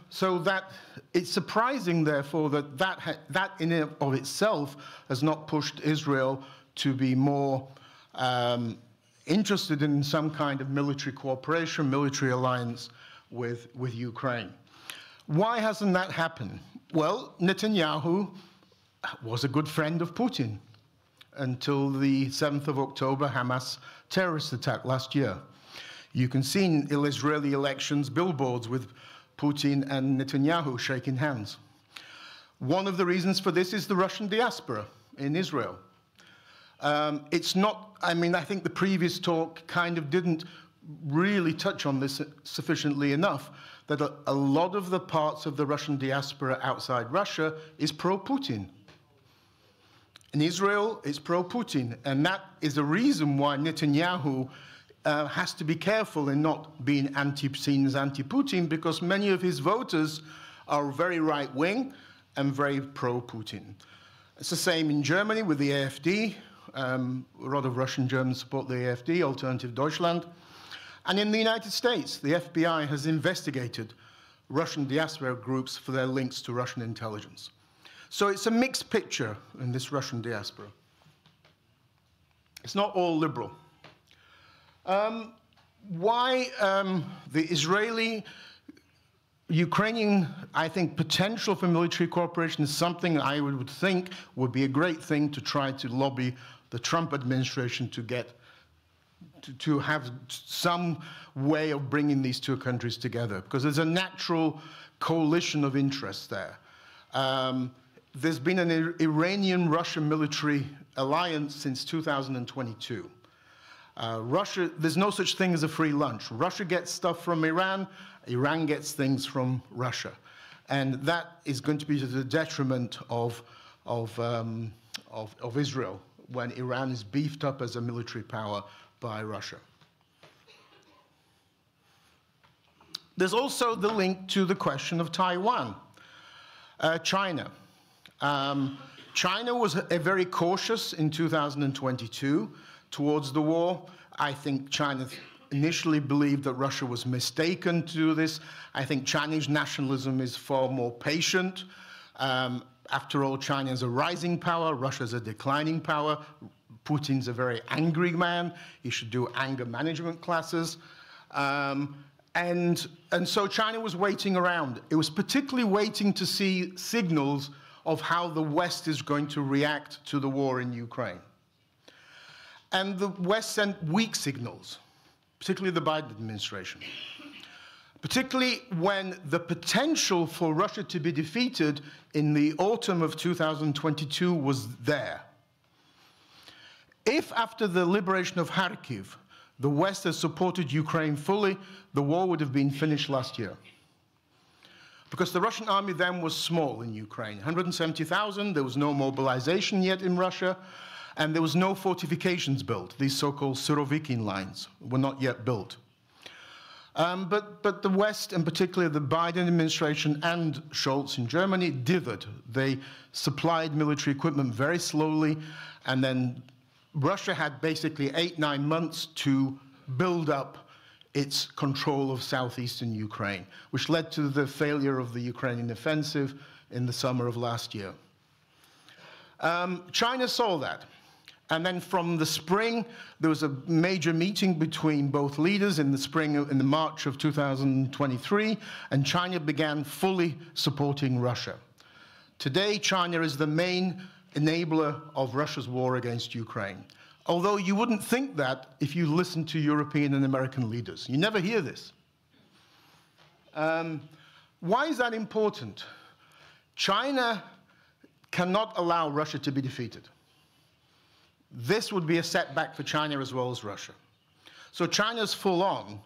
So that it's surprising, therefore, that in and of itself has not pushed Israel to be more interested in some kind of military cooperation, military alliance with Ukraine. Why hasn't that happened? Well, Netanyahu was a good friend of Putin until the 7th of October Hamas terrorist attack last year. You can see in Israeli elections billboards with Putin and Netanyahu shaking hands. One of the reasons for this is the Russian diaspora in Israel. It's not, I mean, I think the previous talk kind of didn't really touch on this sufficiently enough, that a lot of the parts of the Russian diaspora outside Russia is pro-Putin. In Israel, it's pro-Putin, and that is the reason why Netanyahu has to be careful in not being seen as anti-Putin, because many of his voters are very right-wing and very pro-Putin. It's the same in Germany with the AfD. A lot of Russian Germans support the AfD, Alternative Deutschland. And in the United States, the FBI has investigated Russian diaspora groups for their links to Russian intelligence. So it's a mixed picture in this Russian diaspora. It's not all liberal. Why the Israeli-Ukrainian, I think, potential for military cooperation is something I would think would be a great thing to try to lobby the Trump administration to get to have some way of bringing these two countries together, because there's a natural coalition of interests there. There's been an Iranian-Russian military alliance since 2022. Russia, there's no such thing as a free lunch. Russia gets stuff from Iran, Iran gets things from Russia. And that is going to be to the detriment of Israel when Iran is beefed up as a military power by Russia. There's also the link to the question of Taiwan. China. China was very cautious in 2022 towards the war. I think China initially believed that Russia was mistaken to do this. I think Chinese nationalism is far more patient. After all, China is a rising power, Russia is a declining power. Putin's a very angry man. He should do anger management classes. And so China was waiting around. It was particularly waiting to see signals of how the West is going to react to the war in Ukraine. And the West sent weak signals, particularly the Biden administration. particularly when the potential for Russia to be defeated in the autumn of 2022 was there. If after the liberation of Kharkiv, the West has supported Ukraine fully, the war would have been finished last year. Because the Russian army then was small in Ukraine, 170,000, there was no mobilization yet in Russia, and there was no fortifications built. These so-called Surovikin lines were not yet built. But the West, and particularly the Biden administration and Scholz in Germany, dithered. They supplied military equipment very slowly, and then Russia had basically 8-9 months to build up its control of southeastern Ukraine, which led to the failure of the Ukrainian offensive in the summer of last year. China saw that. And then from the spring, there was a major meeting between both leaders in the spring, in the March of 2023, and China began fully supporting Russia. Today, China is the main enabler of Russia's war against Ukraine. Although you wouldn't think that if you listen to European and American leaders. You never hear this. Why is that important? China cannot allow Russia to be defeated. This would be a setback for China as well as Russia. So China's full on.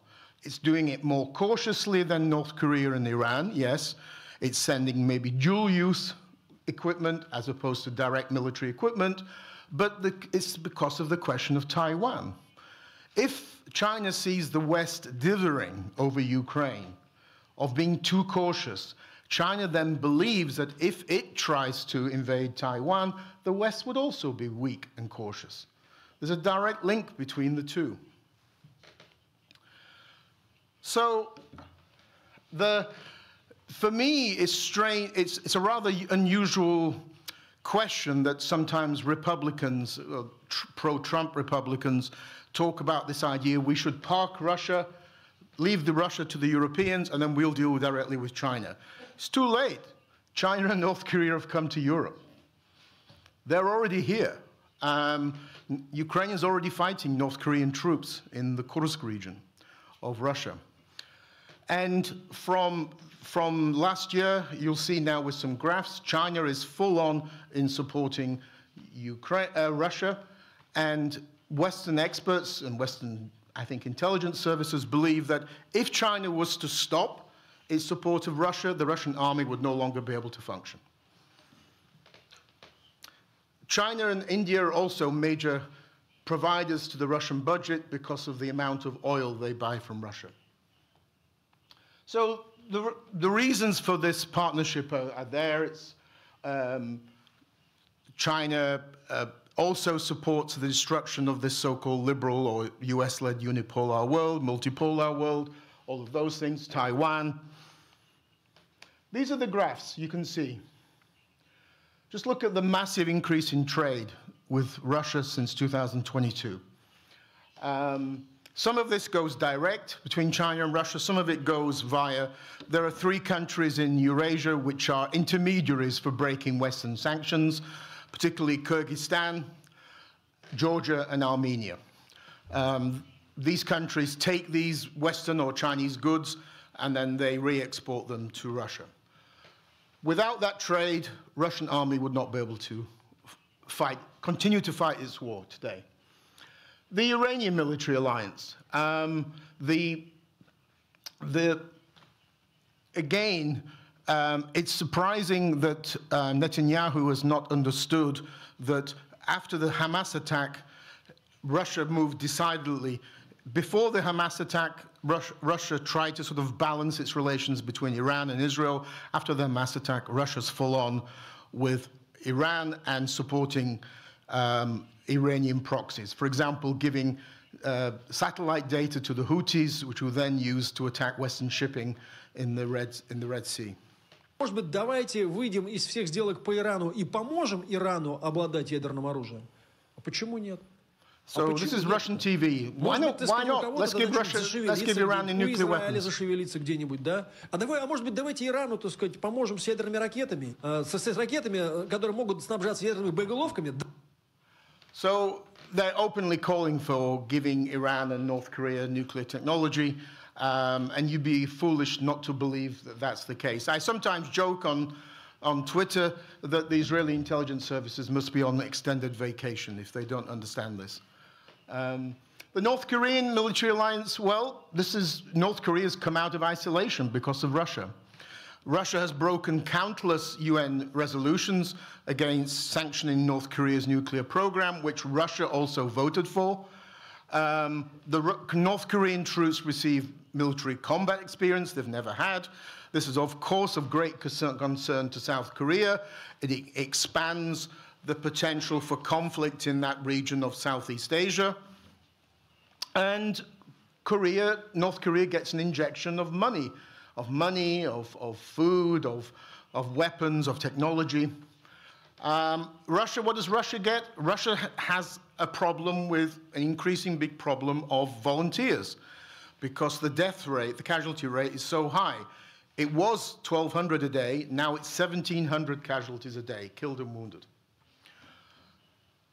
It's doing it more cautiously than North Korea and Iran, yes. It's sending maybe dual-use equipment as opposed to direct military equipment, but it's because of the question of Taiwan. If China sees the West dithering over Ukraine, of being too cautious, China then believes that if it tries to invade Taiwan, the West would also be weak and cautious. There's a direct link between the two. So, for me, it's strange. It's a rather unusual question that sometimes Republicans, pro-Trump Republicans, talk about this idea we should park Russia, leave the Russia to the Europeans, and then we'll deal directly with China. It's too late. China and North Korea have come to Europe. They're already here. Ukraine is already fighting North Korean troops in the Kursk region of Russia. And from last year, you'll see now with some graphs, China is full on in supporting Russia, and Western experts and Western, I think, intelligence services believe that if China was to stop its support of Russia, the Russian army would no longer be able to function. China and India are also major providers to the Russian budget because of the amount of oil they buy from Russia. So the reasons for this partnership are there. It's, China also supports the destruction of this so-called liberal or US-led unipolar world, multipolar world, all of those things, Taiwan. These are the graphs you can see. Just look at the massive increase in trade with Russia since 2022. Some of this goes direct between China and Russia. Some of it goes via, there are 3 countries in Eurasia which are intermediaries for breaking Western sanctions, particularly Kyrgyzstan, Georgia, and Armenia. These countries take these Western or Chinese goods and then they re-export them to Russia. Without that trade, Russian army would not be able to continue to fight its war today. The Iranian military alliance. Again, it's surprising that Netanyahu has not understood that after the Hamas attack, Russia moved decidedly. Before the Hamas attack, Russia tried to sort of balance its relations between Iran and Israel. After the Hamas attack, Russia's full on with Iran and supporting Iranian proxies. For example, giving satellite data to the Houthis, which were then used to attack Western shipping in the Red Sea. Может быть, давайте выйдем из всех сделок по Ирану и поможем Ирану обладать ядерным оружием? А почему нет? So this is Russian TV. Why not? Let's give Iran the nuclear weapons. Зашевелиться где-нибудь, да? А может быть, давайте Ирану, так сказать, поможем с ядерными ракетами, с ракетами, которые могут снабжаться ядерными боеголовками. So they're openly calling for giving Iran and North Korea nuclear technology. And you'd be foolish not to believe that that's the case. I sometimes joke on Twitter that the Israeli intelligence services must be on extended vacation if they don't understand this. The North Korean military alliance, well, North Korea's come out of isolation because of Russia. Russia has broken countless UN resolutions against sanctioning North Korea's nuclear program, which Russia also voted for. The North Korean troops receive military combat experience they've never had. This is, of course, of great concern to South Korea. It expands the potential for conflict in that region of Southeast Asia. And North Korea gets an injection of money, of food, of weapons, of technology. Russia, what does Russia get? Russia has a problem with an increasing big problem of volunteers because the death rate, the casualty rate is so high. It was 1,200 a day, now it's 1,700 casualties a day, killed and wounded.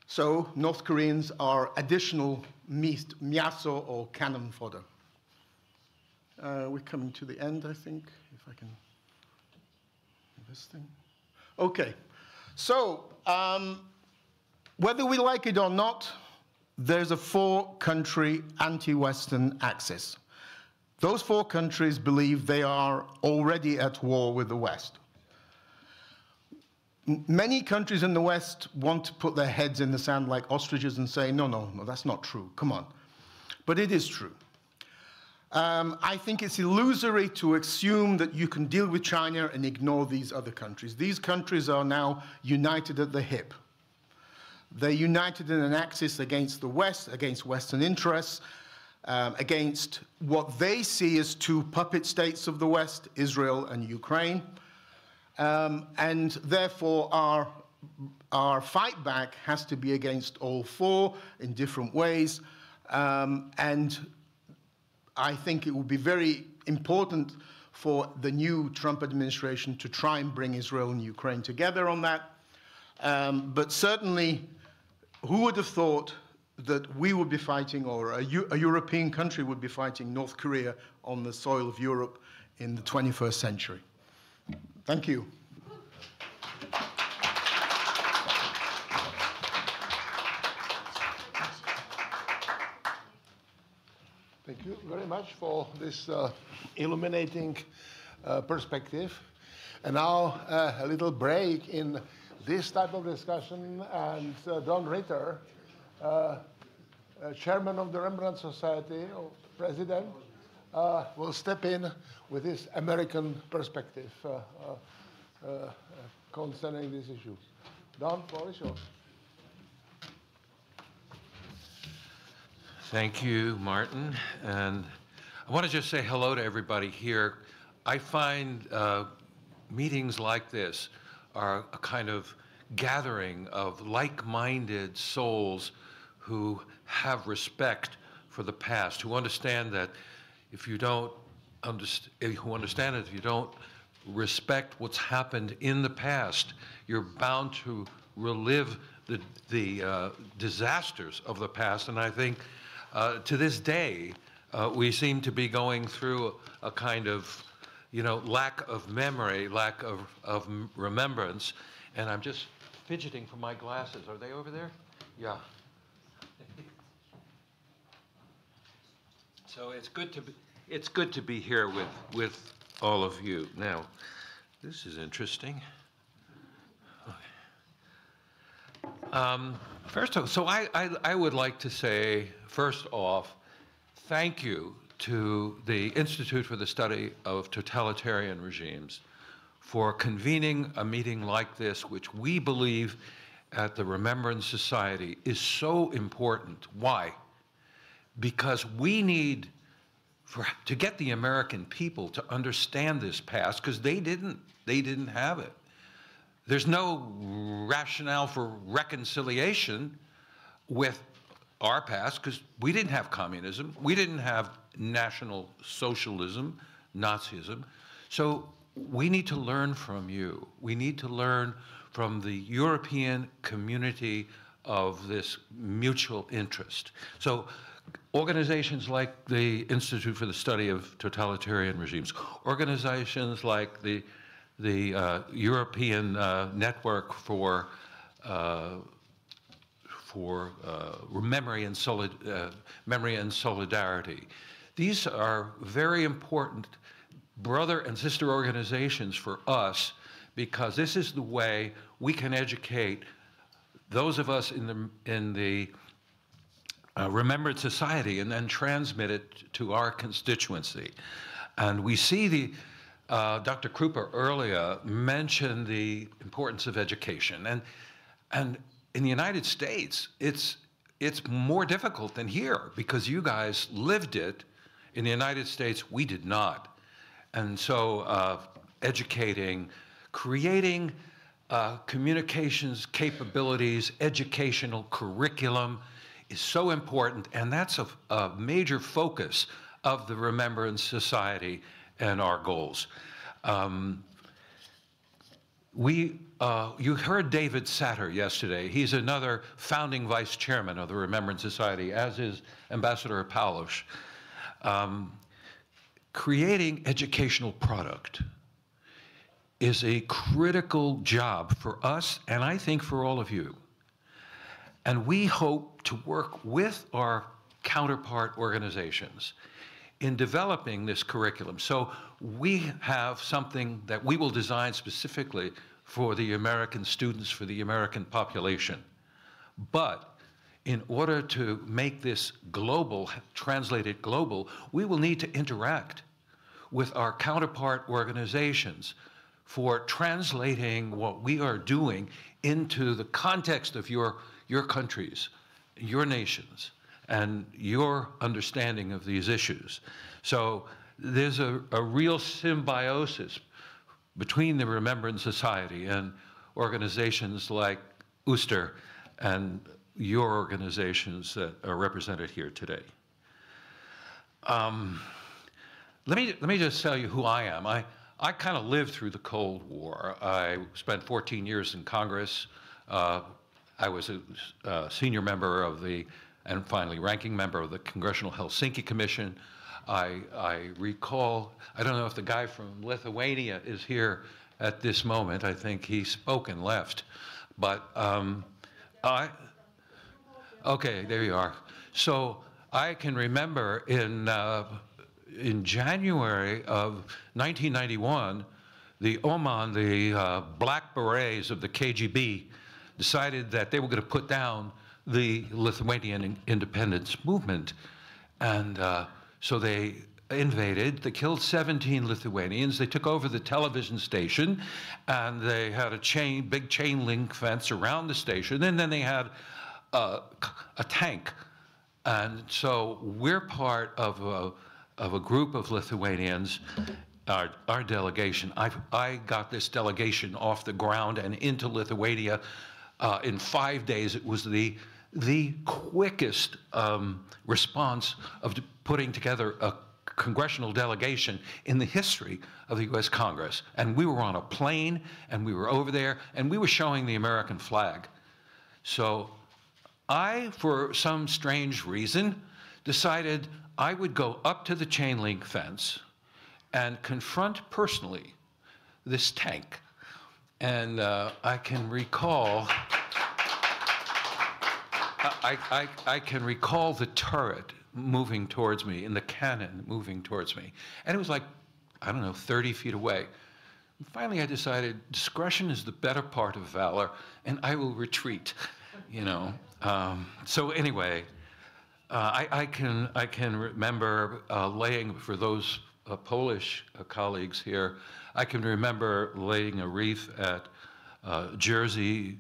So North Koreans are additional miaso or cannon fodder. We're coming to the end, I think, if I can do this thing. Okay, so whether we like it or not, there's a 4-country anti-Western axis. Those 4 countries believe they are already at war with the West. Many countries in the West want to put their heads in the sand like ostriches and say, no, no, no, that's not true, come on. But it is true. I think it's illusory to assume that you can deal with China and ignore these other countries. These countries are now united at the hip. They're united in an axis against the West, against Western interests, against what they see as 2 puppet states of the West, Israel and Ukraine. And therefore, our fight back has to be against all 4 in different ways. And I think it would be very important for the new Trump administration to try and bring Israel and Ukraine together on that. But certainly, who would have thought that we would be fighting, or a European country would be fighting North Korea on the soil of Europe in the 21st century? Thank you. Thank you very much for this illuminating perspective. And now a little break in this type of discussion, and Don Ritter, chairman of the Rembrandt Society, or president, will step in with his American perspective concerning this issue. Don, floor is yours. Thank you, Martin. And I want to just say hello to everybody here. I find meetings like this are a kind of gathering of like-minded souls who have respect for the past, who understand that if you don't respect what's happened in the past, you're bound to relive the disasters of the past. And I think to this day, we seem to be going through a kind of, lack of memory, lack of remembrance. And I'm just fidgeting for my glasses. Are they over there? Yeah. So it's good to be here with all of you. Now, this is interesting. First of all, so I would like to say, first off, thank you to the Institute for the Study of Totalitarian Regimes for convening a meeting like this, which we believe at the Remembrance Society is so important. Why? Because we need to get the American people to understand this past, because they didn't have it. There's no rationale for reconciliation with our past, because we didn't have communism, we didn't have National Socialism, Nazism. So we need to learn from you. We need to learn from the European community of this mutual interest. So organizations like the Institute for the Study of Totalitarian Regimes, organizations like the European Network for Memory and Solidarity. These are very important brother and sister organizations for us, because this is the way we can educate those of us in the remembered society and then transmit it to our constituency. And we see Dr. Krupa earlier mentioned the importance of education. And in the United States, it's more difficult than here, because you guys lived it. In the United States, we did not. And so educating, creating communications capabilities, educational curriculum is so important, and that's a major focus of the Remembrance Society and our goals. You heard David Satter yesterday. He's another founding vice chairman of the Remembrance Society, as is Ambassador Palouš. Creating educational product is a critical job for us, and I think for all of you. And we hope to work with our counterpart organizations in developing this curriculum. So we have something that we will design specifically for the American students, for the American population. But in order to make this global, translate it global, we will need to interact with our counterpart organizations for translating what we are doing into the context of your countries, your nations, and your understanding of these issues. So there's a real symbiosis between the Remembrance Society and organizations like USTR and your organizations that are represented here today. Let me just tell you who I am. I kind of lived through the Cold War. I spent 14 years in Congress. I was a senior member of and finally ranking member of the Congressional Helsinki Commission. I recall, I don't know if the guy from Lithuania is here at this moment. I think he spoke and left. But okay, there you are. So I can remember in January of 1991, the Oman, the Black Berets of the KGB, decided that they were going to put down the Lithuanian independence movement. And so they invaded, they killed 17 Lithuanians, they took over the television station, and they had a big chain link fence around the station, and then they had a tank. And so we're part of a group of Lithuanians, our delegation. I got this delegation off the ground and into Lithuania in 5 days. It was the quickest response of putting together a congressional delegation in the history of the US Congress. And we were on a plane, and we were over there, and we were showing the American flag. So I, for some strange reason, decided I would go up to the chain link fence and confront personally this tank. And I can recall, I can recall the turret moving towards me and the cannon moving towards me. And it was like, I don't know, 30 feet away. And finally I decided discretion is the better part of valor, and I will retreat, you know. So anyway, I can remember laying, for those Polish colleagues here, I can remember laying a wreath at Jerzy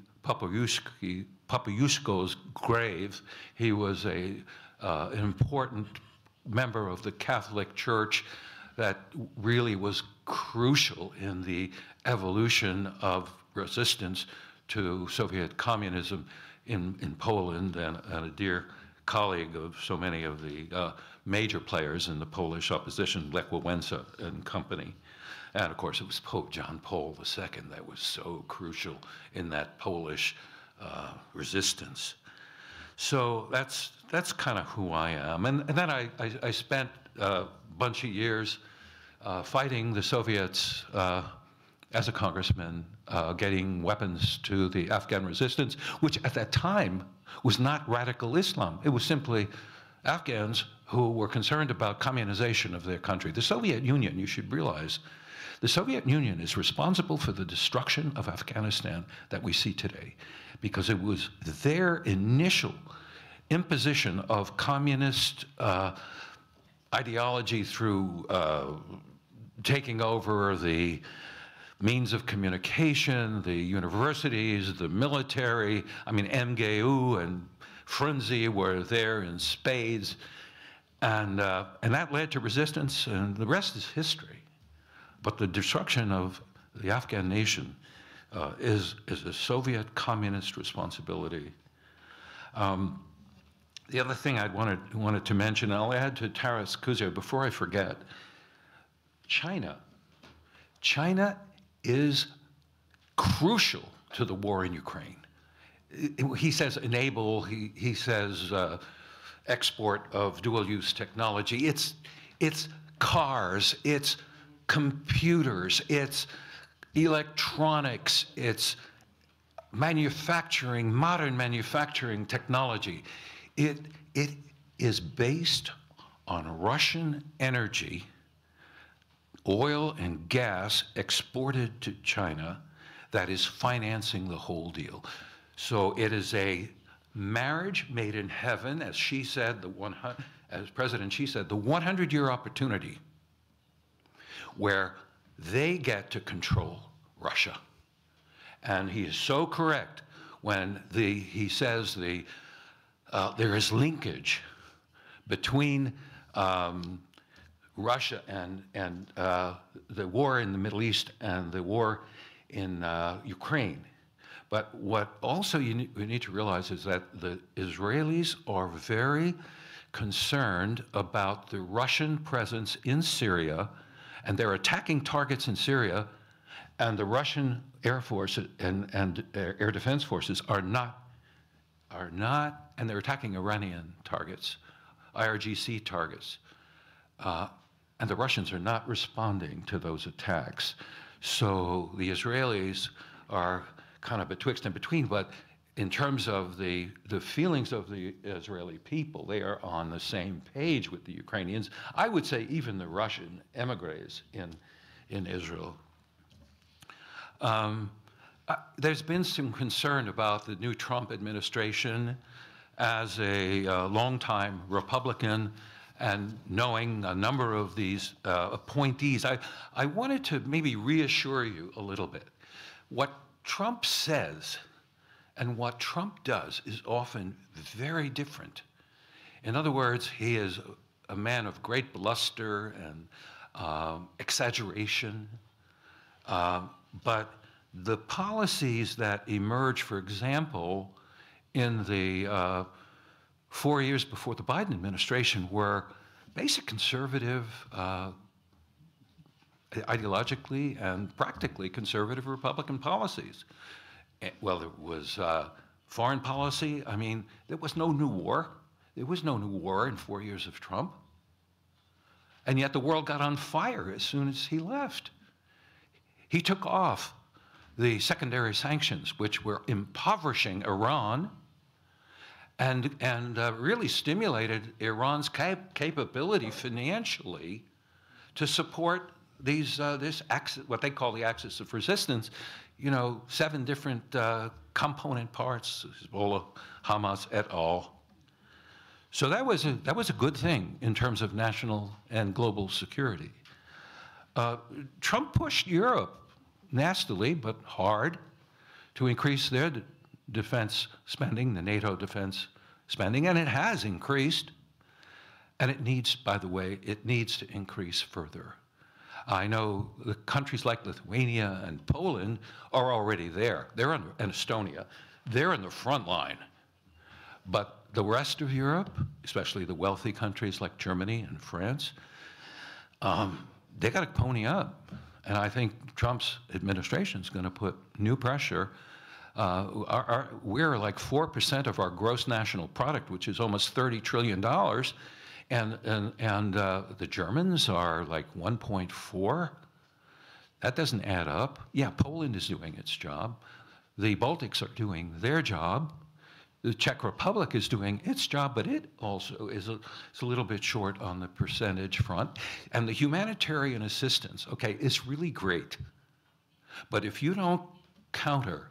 Papayuszko's grave. He was an important member of the Catholic Church that really was crucial in the evolution of resistance to Soviet communism in Poland, and a dear colleague of so many of the major players in the Polish opposition, Lech Wałęsa and company. And of course, it was Pope John Paul II that was so crucial in that Polish resistance. So that's kind of who I am. And then I spent a bunch of years fighting the Soviets as a congressman, getting weapons to the Afghan resistance, which at that time was not radical Islam. It was simply Afghans who were concerned about communization of their country. The Soviet Union, you should realize, the Soviet Union is responsible for the destruction of Afghanistan that we see today, because it was their initial imposition of communist ideology through taking over the means of communication, the universities, the military. I mean, MGU and Frunze were there in spades, and that led to resistance, and the rest is history. But the destruction of the Afghan nation is a Soviet communist responsibility. The other thing I wanted to mention, and I'll add to Taras Kuzia before I forget, China. China is crucial to the war in Ukraine. He says enable, he says export of dual-use technology. It's cars, it's computers, it's electronics, it's manufacturing, modern manufacturing technology. It is based on Russian energy, oil and gas exported to China, that is financing the whole deal. So it is a marriage made in heaven, as she said, as President Xi said, the 100-year opportunity where they get to control Russia. And he is so correct when he says there is linkage between Russia and the war in the Middle East and the war in Ukraine. But what also we need to realize is that the Israelis are very concerned about the Russian presence in Syria, and they're attacking targets in Syria, and the Russian Air Force and Air Defense Forces are not, and they're attacking Iranian targets, IRGC targets. And the Russians are not responding to those attacks. So the Israelis are kind of betwixt and between, but in terms of the feelings of the Israeli people, they are on the same page with the Ukrainians. I would say even the Russian emigres in Israel. There's been some concern about the new Trump administration as a longtime Republican and knowing a number of these appointees. I wanted to maybe reassure you a little bit. What Trump says and what Trump does is often very different. In other words, he is a man of great bluster and exaggeration, but the policies that emerge, for example, in the 4 years before the Biden administration were basic conservative, ideologically and practically conservative Republican policies. Well, there was foreign policy. I mean, there was no new war. There was no new war in 4 years of Trump. And yet the world got on fire as soon as he left. He took off the secondary sanctions, which were impoverishing Iran, and really stimulated Iran's capability financially to support these what they call the axis of resistance. You know, 7 different component parts: Hezbollah, Hamas, et al. So that was a good thing in terms of national and global security. Trump pushed Europe nastily but hard to increase their defense spending, the NATO defense spending, and it has increased. And it needs, by the way, it needs to increase further. I know the countries like Lithuania and Poland are already there. They're and Estonia, they're in the front line. But the rest of Europe, especially the wealthy countries like Germany and France, they got to pony up. And I think Trump's administration is going to put new pressure We're like 4% of our gross national product, which is almost $30 trillion. And the Germans are like 1.4. That doesn't add up. Yeah, Poland is doing its job. The Baltics are doing their job. The Czech Republic is doing its job, but it also is a little bit short on the percentage front. And the humanitarian assistance, okay, is really great. But if you don't counter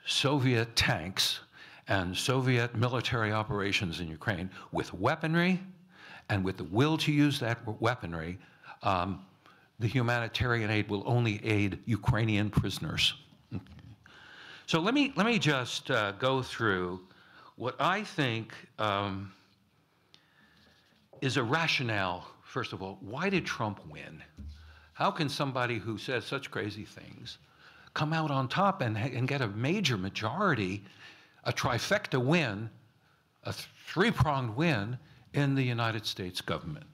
Soviet tanks and Soviet military operations in Ukraine with weaponry and with the will to use that weaponry, the humanitarian aid will only aid Ukrainian prisoners. So let me just go through what I think is a rationale. First of all, why did Trump win? How can somebody who says such crazy things come out on top and get a major majority, a trifecta win, a three-pronged win in the United States government?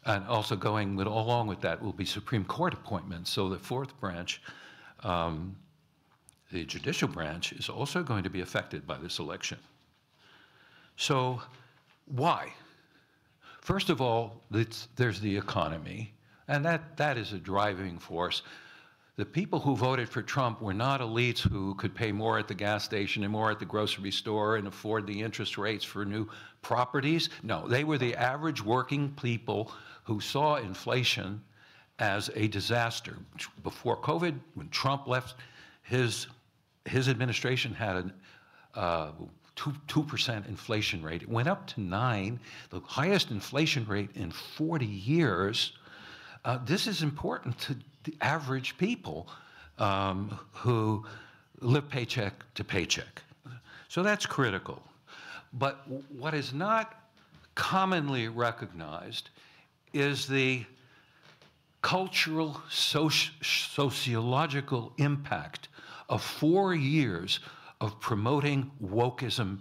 And also going along with that will be Supreme Court appointments. So the fourth branch, the judicial branch, is also going to be affected by this election. So why? First of all, there's the economy, and that is a driving force. The people who voted for Trump were not elites who could pay more at the gas station and more at the grocery store and afford the interest rates for new properties. No, they were the average working people who saw inflation as a disaster. Before COVID, when Trump left, his administration had a 2% inflation rate. It went up to 9%, the highest inflation rate in 40 years. This is important to the average people who live paycheck to paycheck. So that's critical. But what is not commonly recognized is the cultural, sociological impact of 4 years of promoting wokeism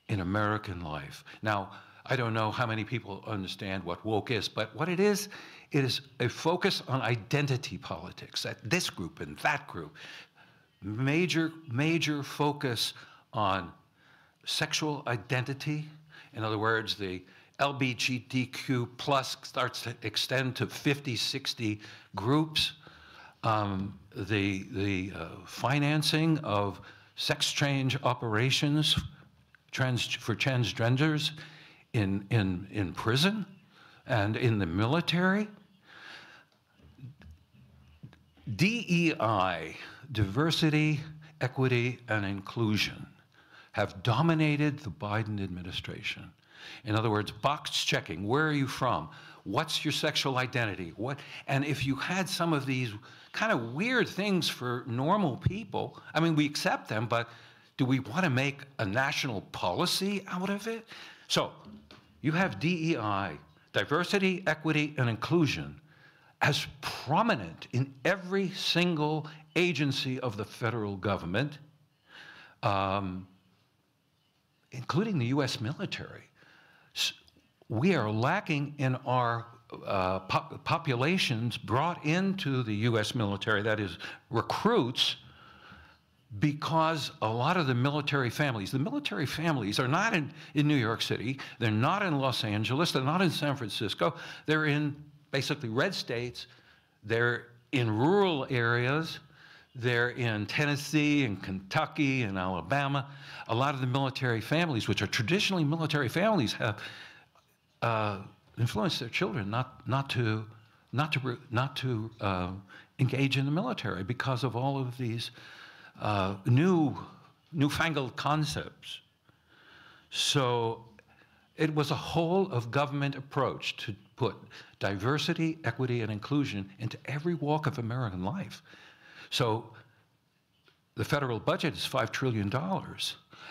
in American life. Now, I don't know how many people understand what woke is, but what it is a focus on identity politics, at this group and that group. Major focus on sexual identity. In other words, the LGBTQ plus starts to extend to 50, 60 groups. The financing of sex change operations for transgenders in prison and in the military. DEI, diversity, equity, and inclusion, have dominated the Biden administration. In other words, box checking. Where are you from? What's your sexual identity? And if you had some of these kind of weird things for normal people, I mean, we accept them, but do we want to make a national policy out of it? So you have DEI, diversity, equity, and inclusion, as prominent in every single agency of the federal government, including the US military. We are lacking in our populations brought into the US military, that is, recruits, because a lot of the military families are not in New York City, they're not in Los Angeles, they're not in San Francisco, they're in basically red states, they're in rural areas, they're in Tennessee and Kentucky and Alabama. A lot of the military families, which are traditionally military families, have influenced their children not to engage in the military because of all of these newfangled concepts. So it was a whole of government approach to put diversity, equity, and inclusion into every walk of American life. So the federal budget is $5 trillion.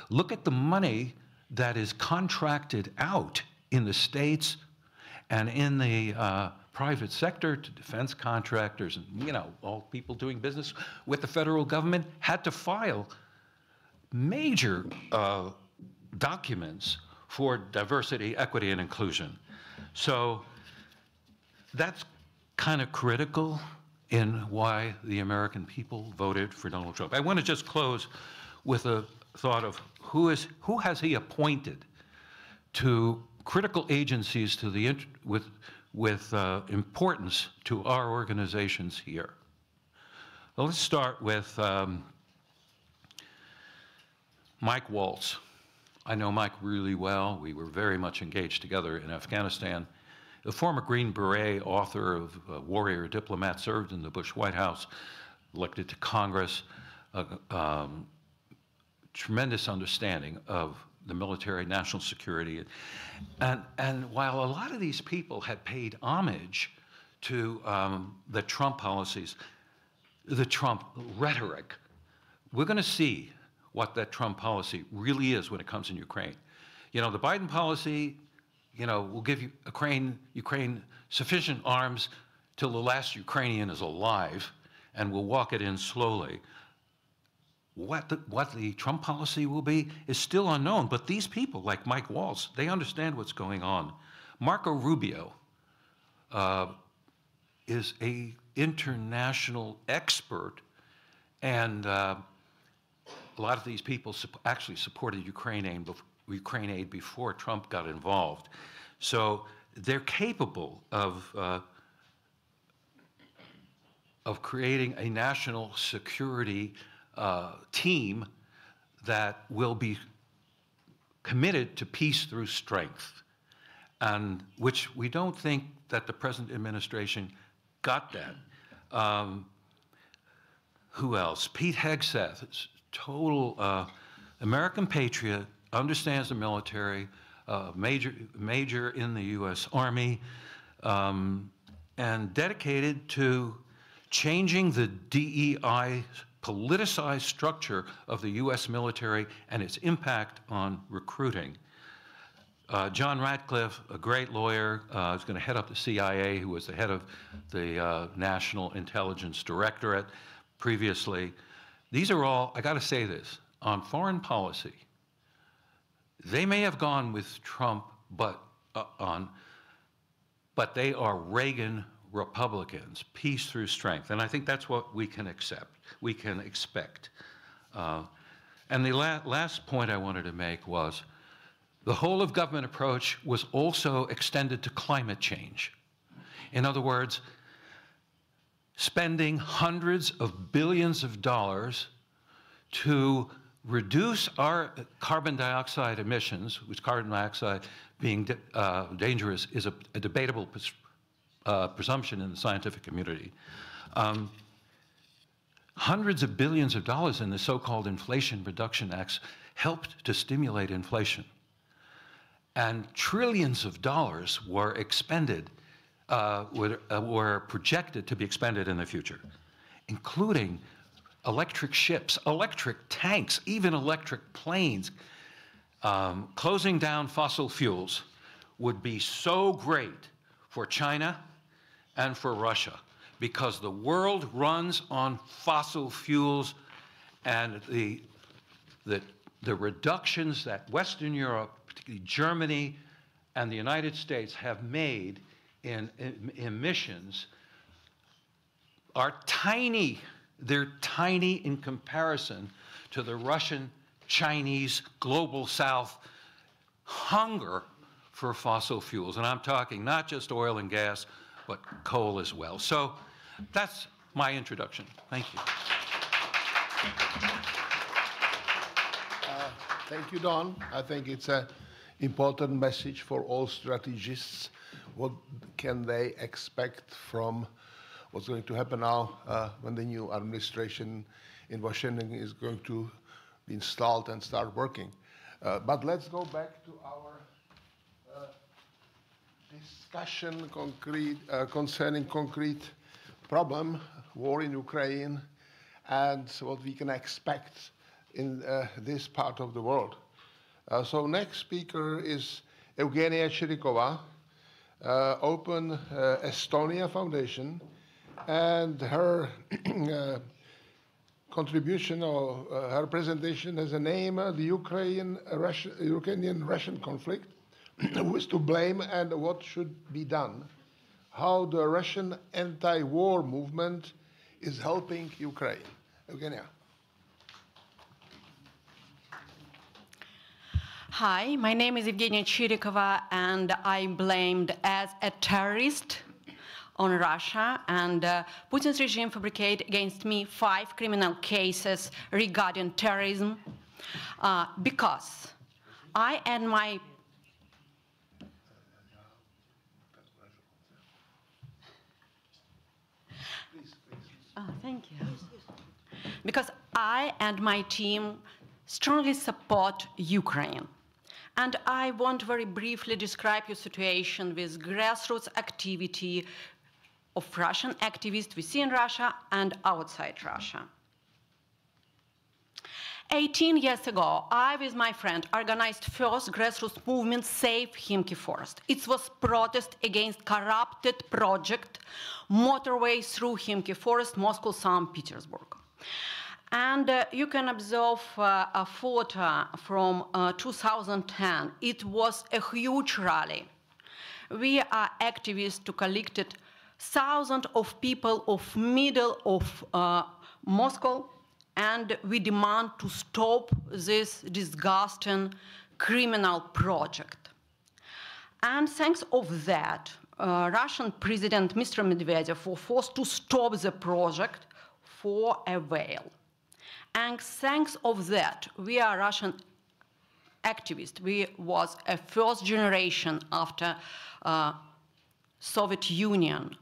Look at the money that is contracted out in the states and in the private sector to defense contractors, and all people doing business with the federal government had to file major documents for diversity, equity, and inclusion. So that's kind of critical. in why the American people voted for Donald Trump. I want to just close with a thought of who has he appointed to critical agencies to the with importance to our organizations here. Well, let's start with Mike Waltz. I know Mike really well. We were very much engaged together in Afghanistan. The former Green Beret, author of Warrior Diplomat, served in the Bush White House, elected to Congress, tremendous understanding of the military, national security. And while a lot of these people had paid homage to the Trump policies, the Trump rhetoric, we're going to see what that Trump policy really is when it comes in Ukraine. You know, the Biden policy, you know, will give Ukraine sufficient arms till the last Ukrainian is alive, and we'll walk it in slowly. What the Trump policy will be is still unknown, but these people, like Mike Waltz, they understand what's going on. Marco Rubio is an international expert, and a lot of these people actually supported Ukraine aid before Trump got involved. So they're capable of creating a national security team that will be committed to peace through strength, and which we don't think that the present administration got that. Who else? Pete Hegseth, total American patriot, understands the military, major in the U.S. Army, and dedicated to changing the DEI politicized structure of the U.S. military and its impact on recruiting. John Ratcliffe, a great lawyer, is going to head up the CIA, who was the head of the National Intelligence Directorate previously. These are all, I got to say this, on foreign policy. They may have gone with Trump, but they are Reagan Republicans, peace through strength. And I think that's what we can expect. And the last point I wanted to make was the whole of government approach was also extended to climate change. In other words, spending hundreds of billions of dollars to reduce our carbon dioxide emissions, which carbon dioxide being dangerous is a debatable presumption in the scientific community. Hundreds of billions of dollars in the so-called Inflation Reduction Acts helped to stimulate inflation. And trillions of dollars were expended, were projected to be expended in the future, including electric ships, electric tanks, even electric planes. Closing down fossil fuels would be so great for China and for Russia, because the world runs on fossil fuels, and the reductions that Western Europe, particularly Germany and the United States, have made in emissions are tiny. They're tiny in comparison to the Russian, Chinese, global South hunger for fossil fuels. And I'm talking not just oil and gas, but coal as well. So that's my introduction. Thank you. Thank you, Don. I think it's an important message for all strategists. What can they expect from what's going to happen now when the new administration in Washington is going to be installed and start working? But let's go back to our discussion concerning concrete problem, war in Ukraine, and what we can expect in this part of the world. So next speaker is Evgenia Chirikova, Open Estonia Foundation, and her contribution or her presentation has a name, the Ukrainian-Russian conflict, who is to blame and what should be done. how the Russian anti-war movement is helping Ukraine. Eugenia. Hi, my name is Evgenia Chirikova, and I'm blamed as a terrorist on Russia, and Putin's regime fabricated against me 5 criminal cases regarding terrorism because I and my thank you. Because I and my team strongly support Ukraine. And I want very briefly describe your situation with grassroots activity of Russian activists within Russia and outside Russia. 18 years ago, I, with my friend, organized first grassroots movement, Save Khimki Forest. It was protest against corrupted project, motorway through Khimki Forest, Moscow, St. Petersburg. And you can observe a photo from 2010. It was a huge rally. We are activists who collected thousands of people of middle of Moscow, and we demand to stop this disgusting criminal project. And thanks of that, Russian President Mr. Medvedev was forced to stop the project for a while. And thanks of that, we are Russian activists. We was a first generation after Soviet Union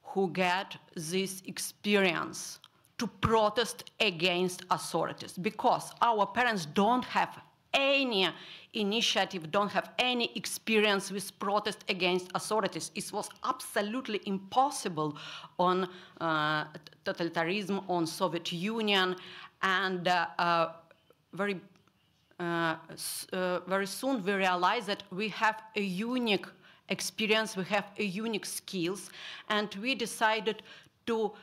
who get this experience to protest against authorities, because our parents don't have any initiative, don't have any experience with protest against authorities. It was absolutely impossible on totalitarianism, on Soviet Union, and very soon we realized that we have a unique experience, we have a unique skills, and we decided to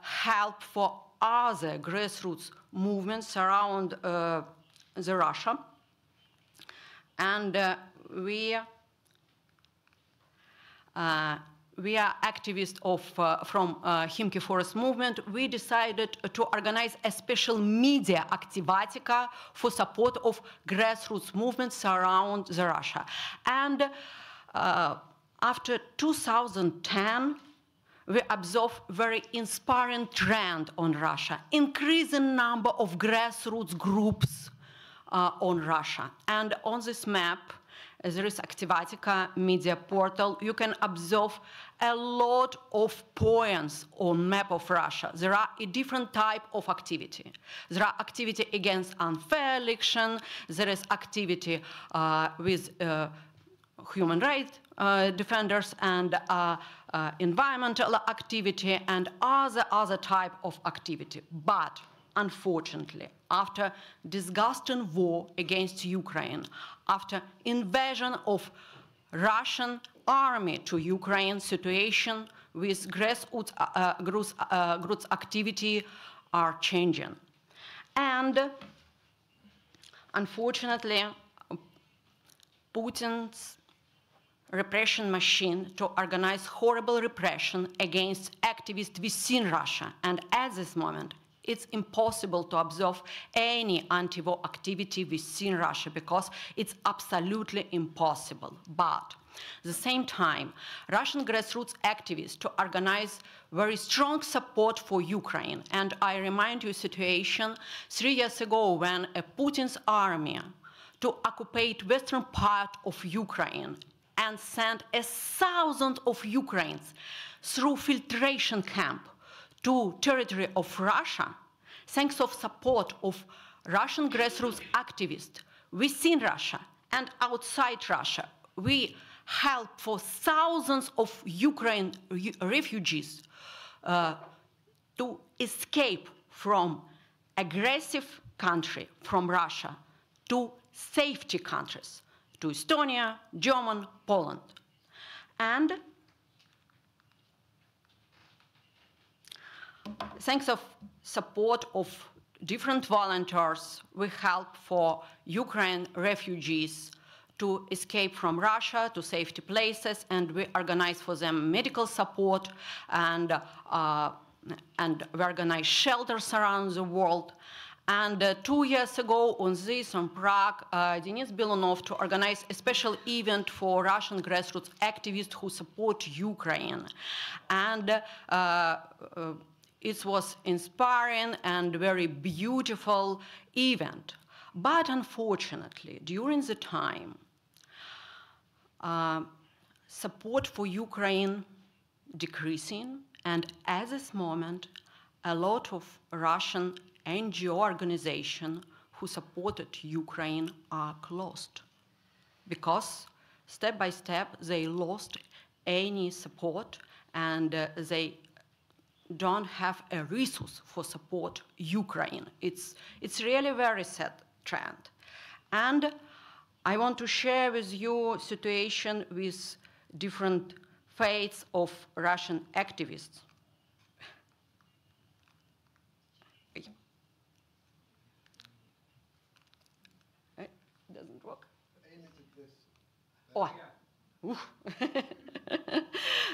help for other grassroots movements around the Russia. And we are activists from Khimki Forest movement. We decided to organize a special media activatica for support of grassroots movements around the Russia. And after 2010, we observe very inspiring trend on Russia, increasing number of grassroots groups on Russia. And on this map, there is Activatica media portal. You can observe a lot of points on map of Russia. There are a different type of activity. There are activity against unfair election. There is activity with human rights defenders and environmental activity and other type of activity. But unfortunately, after disgusting war against Ukraine, after invasion of Russian army to Ukraine, situation with grassroots activity are changing. And unfortunately, Putin's repression machine to organize horrible repression against activists within Russia. And at this moment, it's impossible to observe any anti-war activity within Russia because it's absolutely impossible. But at the same time, Russian grassroots activists to organize very strong support for Ukraine. And I remind you a situation 3 years ago when Putin's army to occupy western part of Ukraine and send 1,000 of Ukrainians through filtration camp to territory of Russia, thanks of support of Russian grassroots activists within Russia and outside Russia. We help for thousands of Ukrainian refugees to escape from aggressive country, from Russia, to safety countries, to Estonia, Germany, Poland. And thanks of support of different volunteers, we help for Ukraine refugees to escape from Russia to safety places, and we organize for them medical support, and we organize shelters around the world. And 2 years ago, on this, on Prague, Denis Belunov to organize a special event for Russian grassroots activists who support Ukraine. And it was inspiring and very beautiful event. But unfortunately, during the time, support for Ukraine decreasing, and at this moment, a lot of Russian NGO organizations who supported Ukraine are closed, because step by step they lost any support, and they don't have a resource for support Ukraine. It's really a very sad trend. And I want to share with you situation with different fates of Russian activists. It doesn't work. Oh.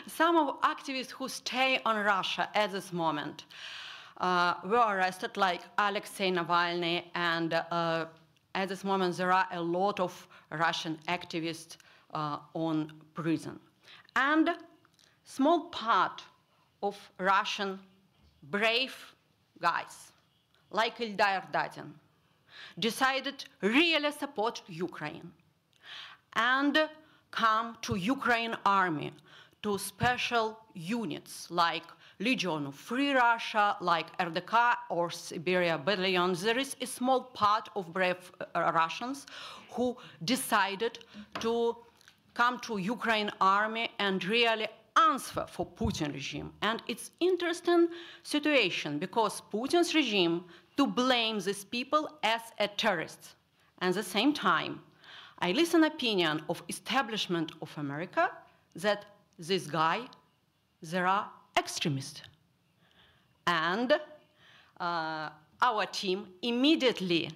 Some of activists who stay on Russia at this moment were arrested, like Alexei Navalny, and at this moment there are a lot of Russian activists on prison. And small part of Russian brave guys, like Ildar Dadin, decided really support Ukraine and come to Ukraine army, to special units like Legion of Free Russia, like RDK or Siberia Battalion. There is a small part of brave Russians who decided to come to Ukraine army and really answer for Putin regime. And it's interesting situation, because Putin's regime to blame these people as a terrorist. And at the same time, I listen opinion of establishment of America that this guy, there are extremists. And our team immediately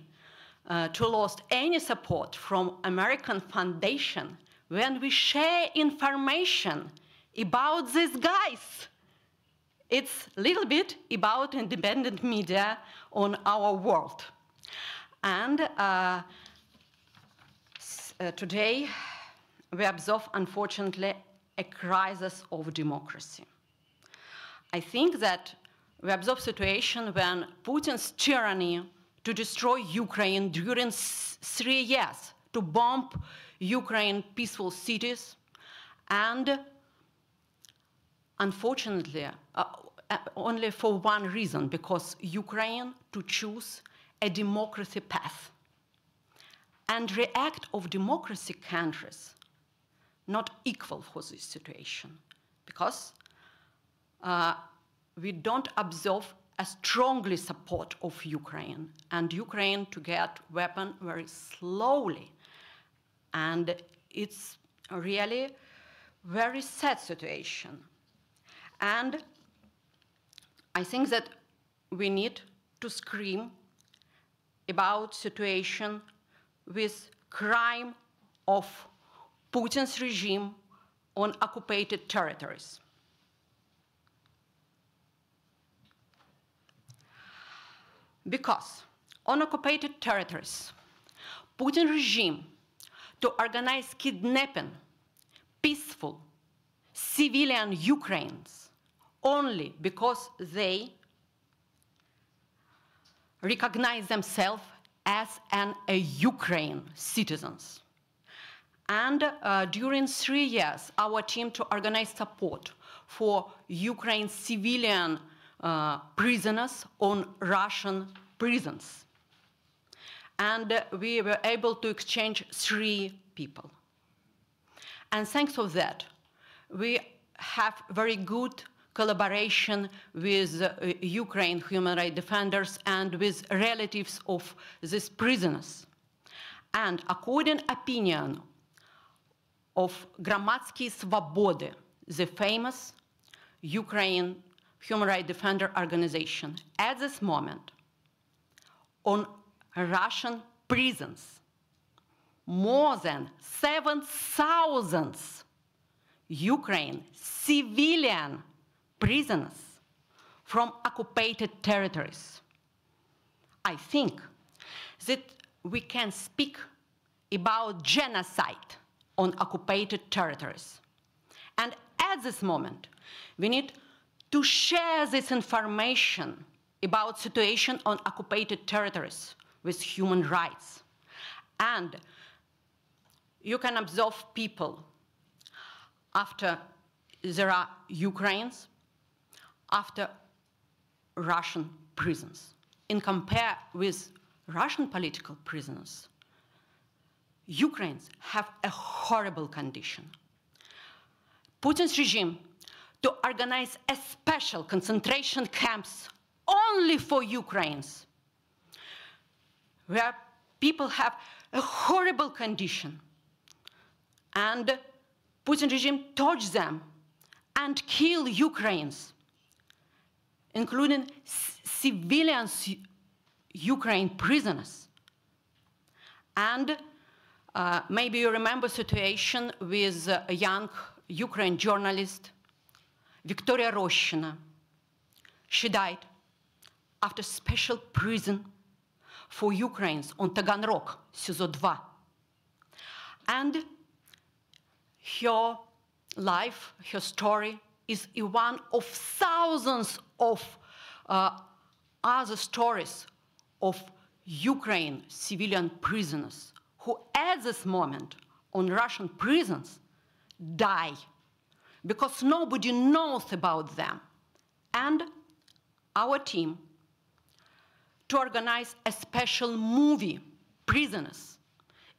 to lost any support from American foundation when we share information about these guys. It's a little bit about independent media on our world. And today, we observe, unfortunately, a crisis of democracy. I think that we observe a situation when Putin's tyranny to destroy Ukraine during 3 years, to bomb Ukraine peaceful cities, and unfortunately, only for one reason, because Ukraine to choose a democracy path. And react of democracy countries not equal for this situation, because we don't observe a strongly support of Ukraine, and Ukraine to get weapon very slowly. And it's really very sad situation. And I think that we need to scream about situation with crime of Putin's regime on occupied territories. Because on occupied territories, Putin regime to organize kidnapping peaceful civilian Ukrainians only because they recognize themselves as a Ukraine citizens. And during 3 years, our team to organize support for Ukraine civilian prisoners on Russian prisons. And we were able to exchange 3 people. And thanks to that, we have very good collaboration with Ukraine human rights defenders and with relatives of these prisoners. And according opinion of Громадские Свободы, the famous Ukraine human rights defender organization, at this moment, on Russian prisons, more than 7,000 Ukraine civilian prisoners from occupied territories. I think that we can speak about genocide on occupied territories. And at this moment, we need to share this information about situation on occupied territories with human rights. And you can observe people after there are Ukrainians, after Russian prisons. In compare with Russian political prisoners, Ukrainians have a horrible condition. Putin's regime to organize a special concentration camps only for Ukrainians, where people have a horrible condition. And Putin regime tortures them and kill Ukrainians, including civilians, Ukraine prisoners. And maybe you remember situation with a young Ukraine journalist, Victoria Roshina. She died after special prison for Ukrainians on Taganrog, SIZO 2. And her life, her story, is one of thousands of other stories of Ukraine civilian prisoners who at this moment on Russian prisons die because nobody knows about them. And our team to organize a special movie, Prisoners,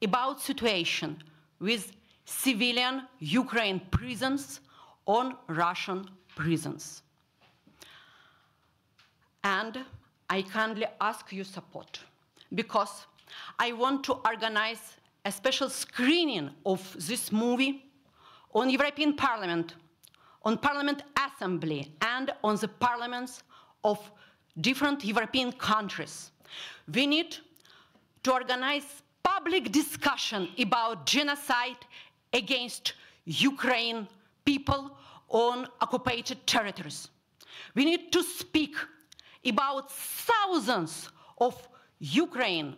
about situation with civilian Ukraine prisons on Russian prisons. And I kindly ask your support because I want to organize a special screening of this movie on European Parliament, on Parliament Assembly, and on the parliaments of different European countries. We need to organize public discussion about genocide against Ukraine people on occupied territories. We need to speak about thousands of Ukraine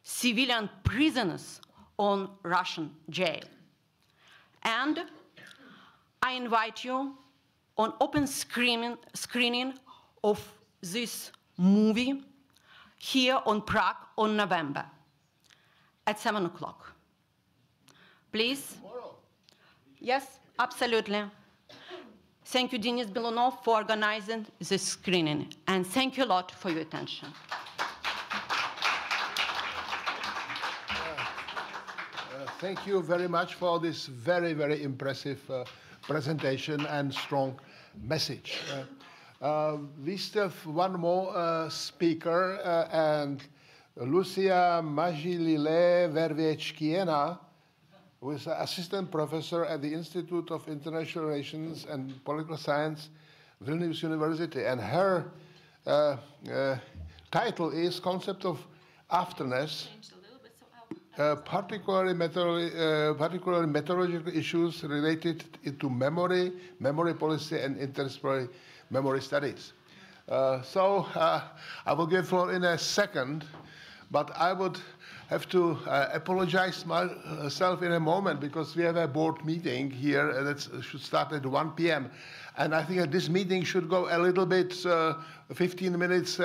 civilian prisoners on Russian jail. And I invite you on open screening of this movie here on Prague on November at 7 o'clock. Please. Tomorrow. Yes, absolutely. Thank you, Denis Belunov, for organizing this screening. And thank you a lot for your attention. Thank you very much for this very, very impressive presentation and strong message. We still have one more speaker, and Lucia Majilile-Verviechkiena, who is an assistant professor at the Institute of International Relations and Political Science, Vilnius University. And her title is Concept of Afterness, particularly methodological issues related to memory, memory policy, and interdisciplinary memory studies. I will give floor in a second, but I would have to apologize myself in a moment because we have a board meeting here that should start at 1 p.m. And I think that this meeting should go a little bit, 15 minutes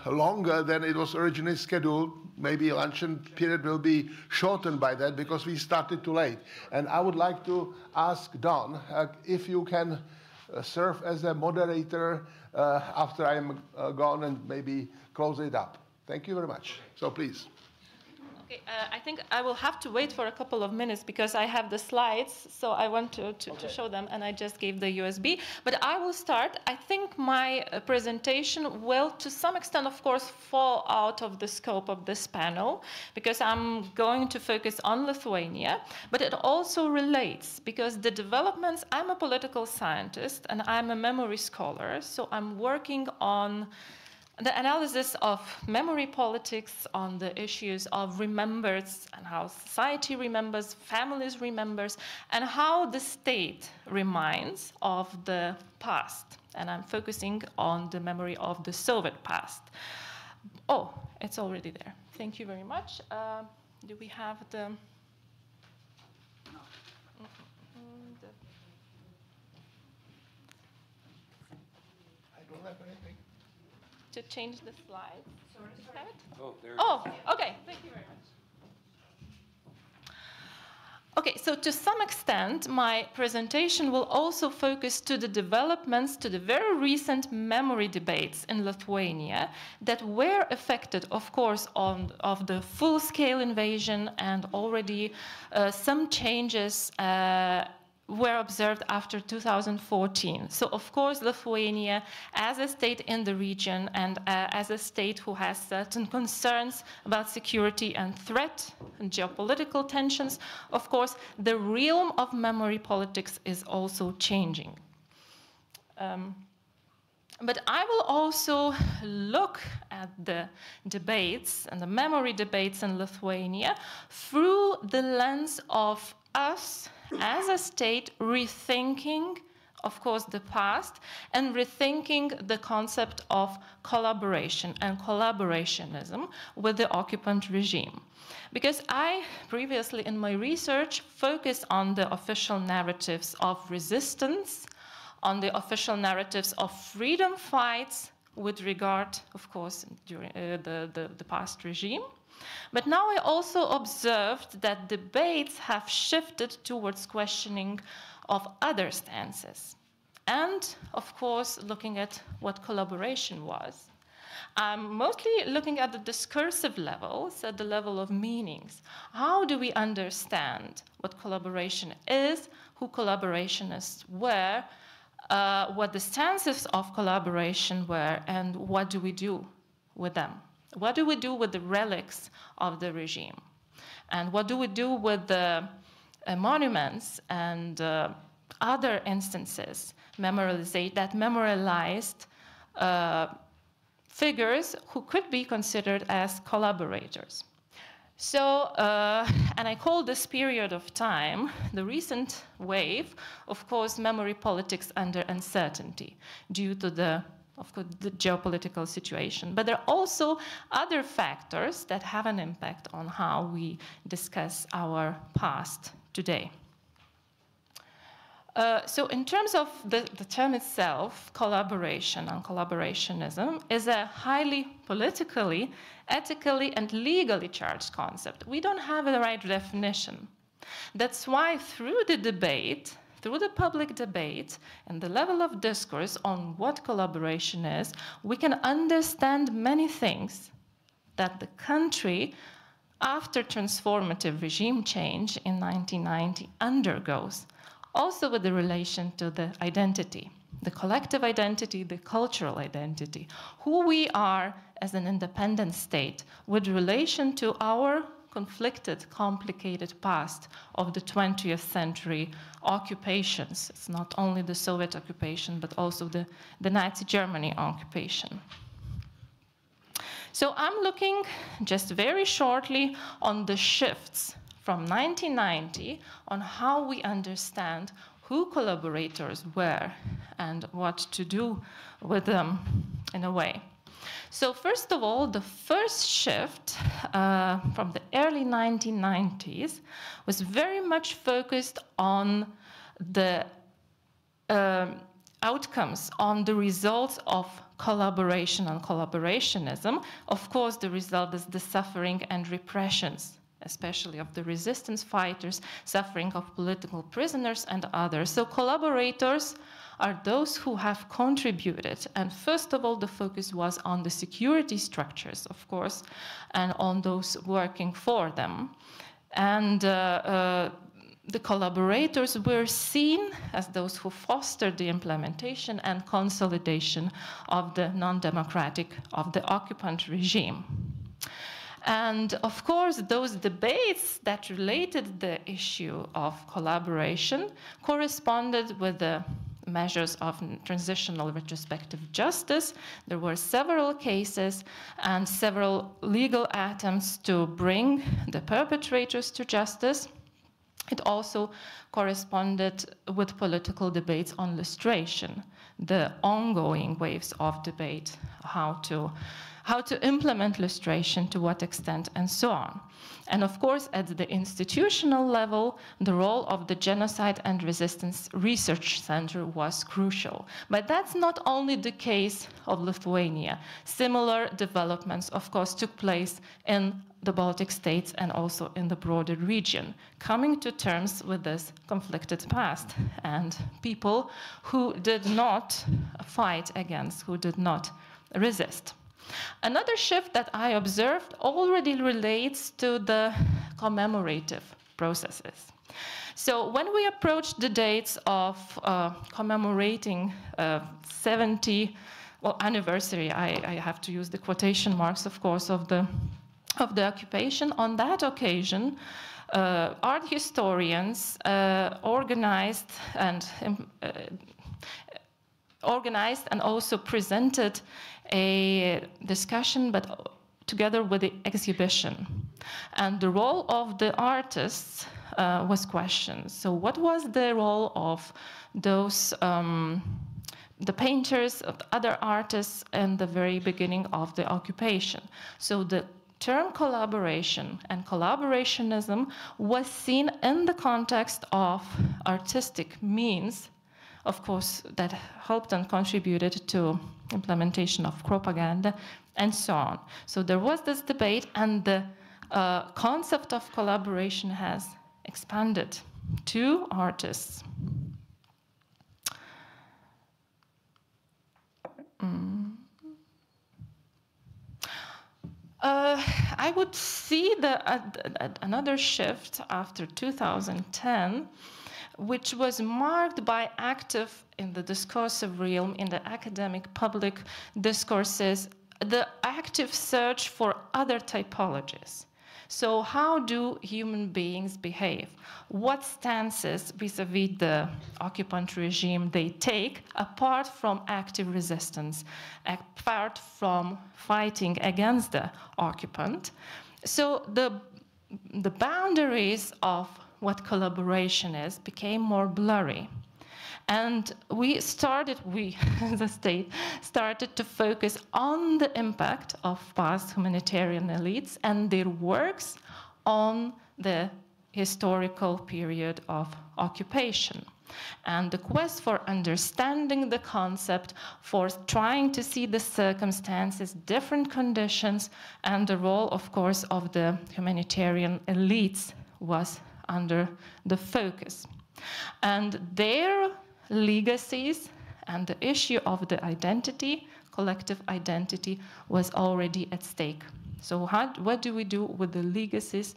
longer than it was originally scheduled. Maybe luncheon period will be shortened by that because we started too late. And I would like to ask Don if you can serve as a moderator after I'm gone and maybe close it up. Thank you very much. So please. Okay, I think I will have to wait for a couple of minutes because I have the slides, so I want to show them, and I just gave the USB. But I will start. I think my presentation will, to some extent, of course, fall out of the scope of this panel because I'm going to focus on Lithuania, but it also relates because the developments, I'm a political scientist and I'm a memory scholar, so I'm working on The analysis of memory politics on the issues of remembrance and how society remembers, families remembers, and how the state reminds of the past. And I'm focusing on the memory of the Soviet past. Oh, it's already there. Thank you very much. Do we have the... I don't have anything. To change the slide. Sorry. Have it? Oh, there. Oh, okay. Thank you very much. Okay, so to some extent, my presentation will also focus to the developments, to the very recent memory debates in Lithuania that were affected, of course, of the full-scale invasion, and already some changes were observed after 2014. So, of course, Lithuania, as a state in the region and as a state who has certain concerns about security and threat and geopolitical tensions, of course, the realm of memory politics is also changing. But I will also look at the debates and the memory debates in Lithuania through the lens of us as a state rethinking, of course, the past and rethinking the concept of collaboration and collaborationism with the occupant regime. Because I previously in my research focused on the official narratives of resistance, on the official narratives of freedom fights with regard, of course, during the past regime. But now I also observed that debates have shifted towards questioning of other stances. And, of course, looking at what collaboration was. I'm mostly looking at the discursive levels, at the level of meanings. How do we understand what collaboration is, who collaborationists were, what the stances of collaboration were, and what do we do with them? What do we do with the relics of the regime? And what do we do with the monuments and other instances that memorialized figures who could be considered as collaborators? So, and I call this period of time, the recent wave, of course, memory politics under uncertainty due to the geopolitical situation. But there are also other factors that have an impact on how we discuss our past today. So in terms of the term itself, collaboration and collaborationism is a highly politically, ethically, and legally charged concept. We don't have the right definition. That's why through the debate, through the public debate and the level of discourse on what collaboration is, we can understand many things that the country, after transformative regime change in 1990, undergoes, also with the relation to the identity, the collective identity, the cultural identity, who we are as an independent state with relation to our conflicted, complicated past of the 20th century occupations. It's not only the Soviet occupation, but also the Nazi Germany occupation. So I'm looking just very shortly on the shifts from 1990 on how we understand who collaborators were and what to do with them in a way. So first of all, the first shift from the early 1990s was very much focused on the outcomes, on the results of collaboration and collaborationism. Of course, the result is the suffering and repressions, especially of the resistance fighters, suffering of political prisoners and others. So collaborators are those who have contributed. And first of all, the focus was on the security structures, of course, and on those working for them. And the collaborators were seen as those who fostered the implementation and consolidation of the non-democratic, of the occupant regime. And of course, those debates that related the issue of collaboration corresponded with the measures of transitional retrospective justice. There were several cases and several legal attempts to bring the perpetrators to justice. It also corresponded with political debates on lustration, the ongoing waves of debate, how to implement lustration, to what extent, and so on. And of course, at the institutional level, the role of the Genocide and Resistance Research Center was crucial. But that's not only the case of Lithuania. Similar developments, of course, took place in the Baltic states and also in the broader region, coming to terms with this conflicted past and people who did not fight against, who did not resist. Another shift that I observed already relates to the commemorative processes. So when we approached the dates of commemorating 70, well, anniversary, I have to use the quotation marks, of course, of the occupation, on that occasion, art historians organized and also presented a discussion, but together with the exhibition. And the role of the artists was questioned. So what was the role of those, the painters, of the other artists in the very beginning of the occupation? So the term collaboration and collaborationism was seen in the context of artistic means, of course, that helped and contributed to implementation of propaganda and so on. So there was this debate, and the concept of collaboration has expanded to artists. I would see another shift after 2010, which was marked by active, in the discursive realm, in the academic public discourses, the active search for other typologies. So how do human beings behave? What stances vis-a-vis the occupant regime they take, apart from active resistance, apart from fighting against the occupant? So the boundaries of what collaboration is became more blurry. And we, the state, started to focus on the impact of past humanitarian elites and their works on the historical period of occupation. And the quest for understanding the concept, for trying to see the circumstances, different conditions, and the role, of course, of the humanitarian elites was under the focus. And their legacies and the issue of the identity, collective identity, was already at stake. So what do we do with the legacies?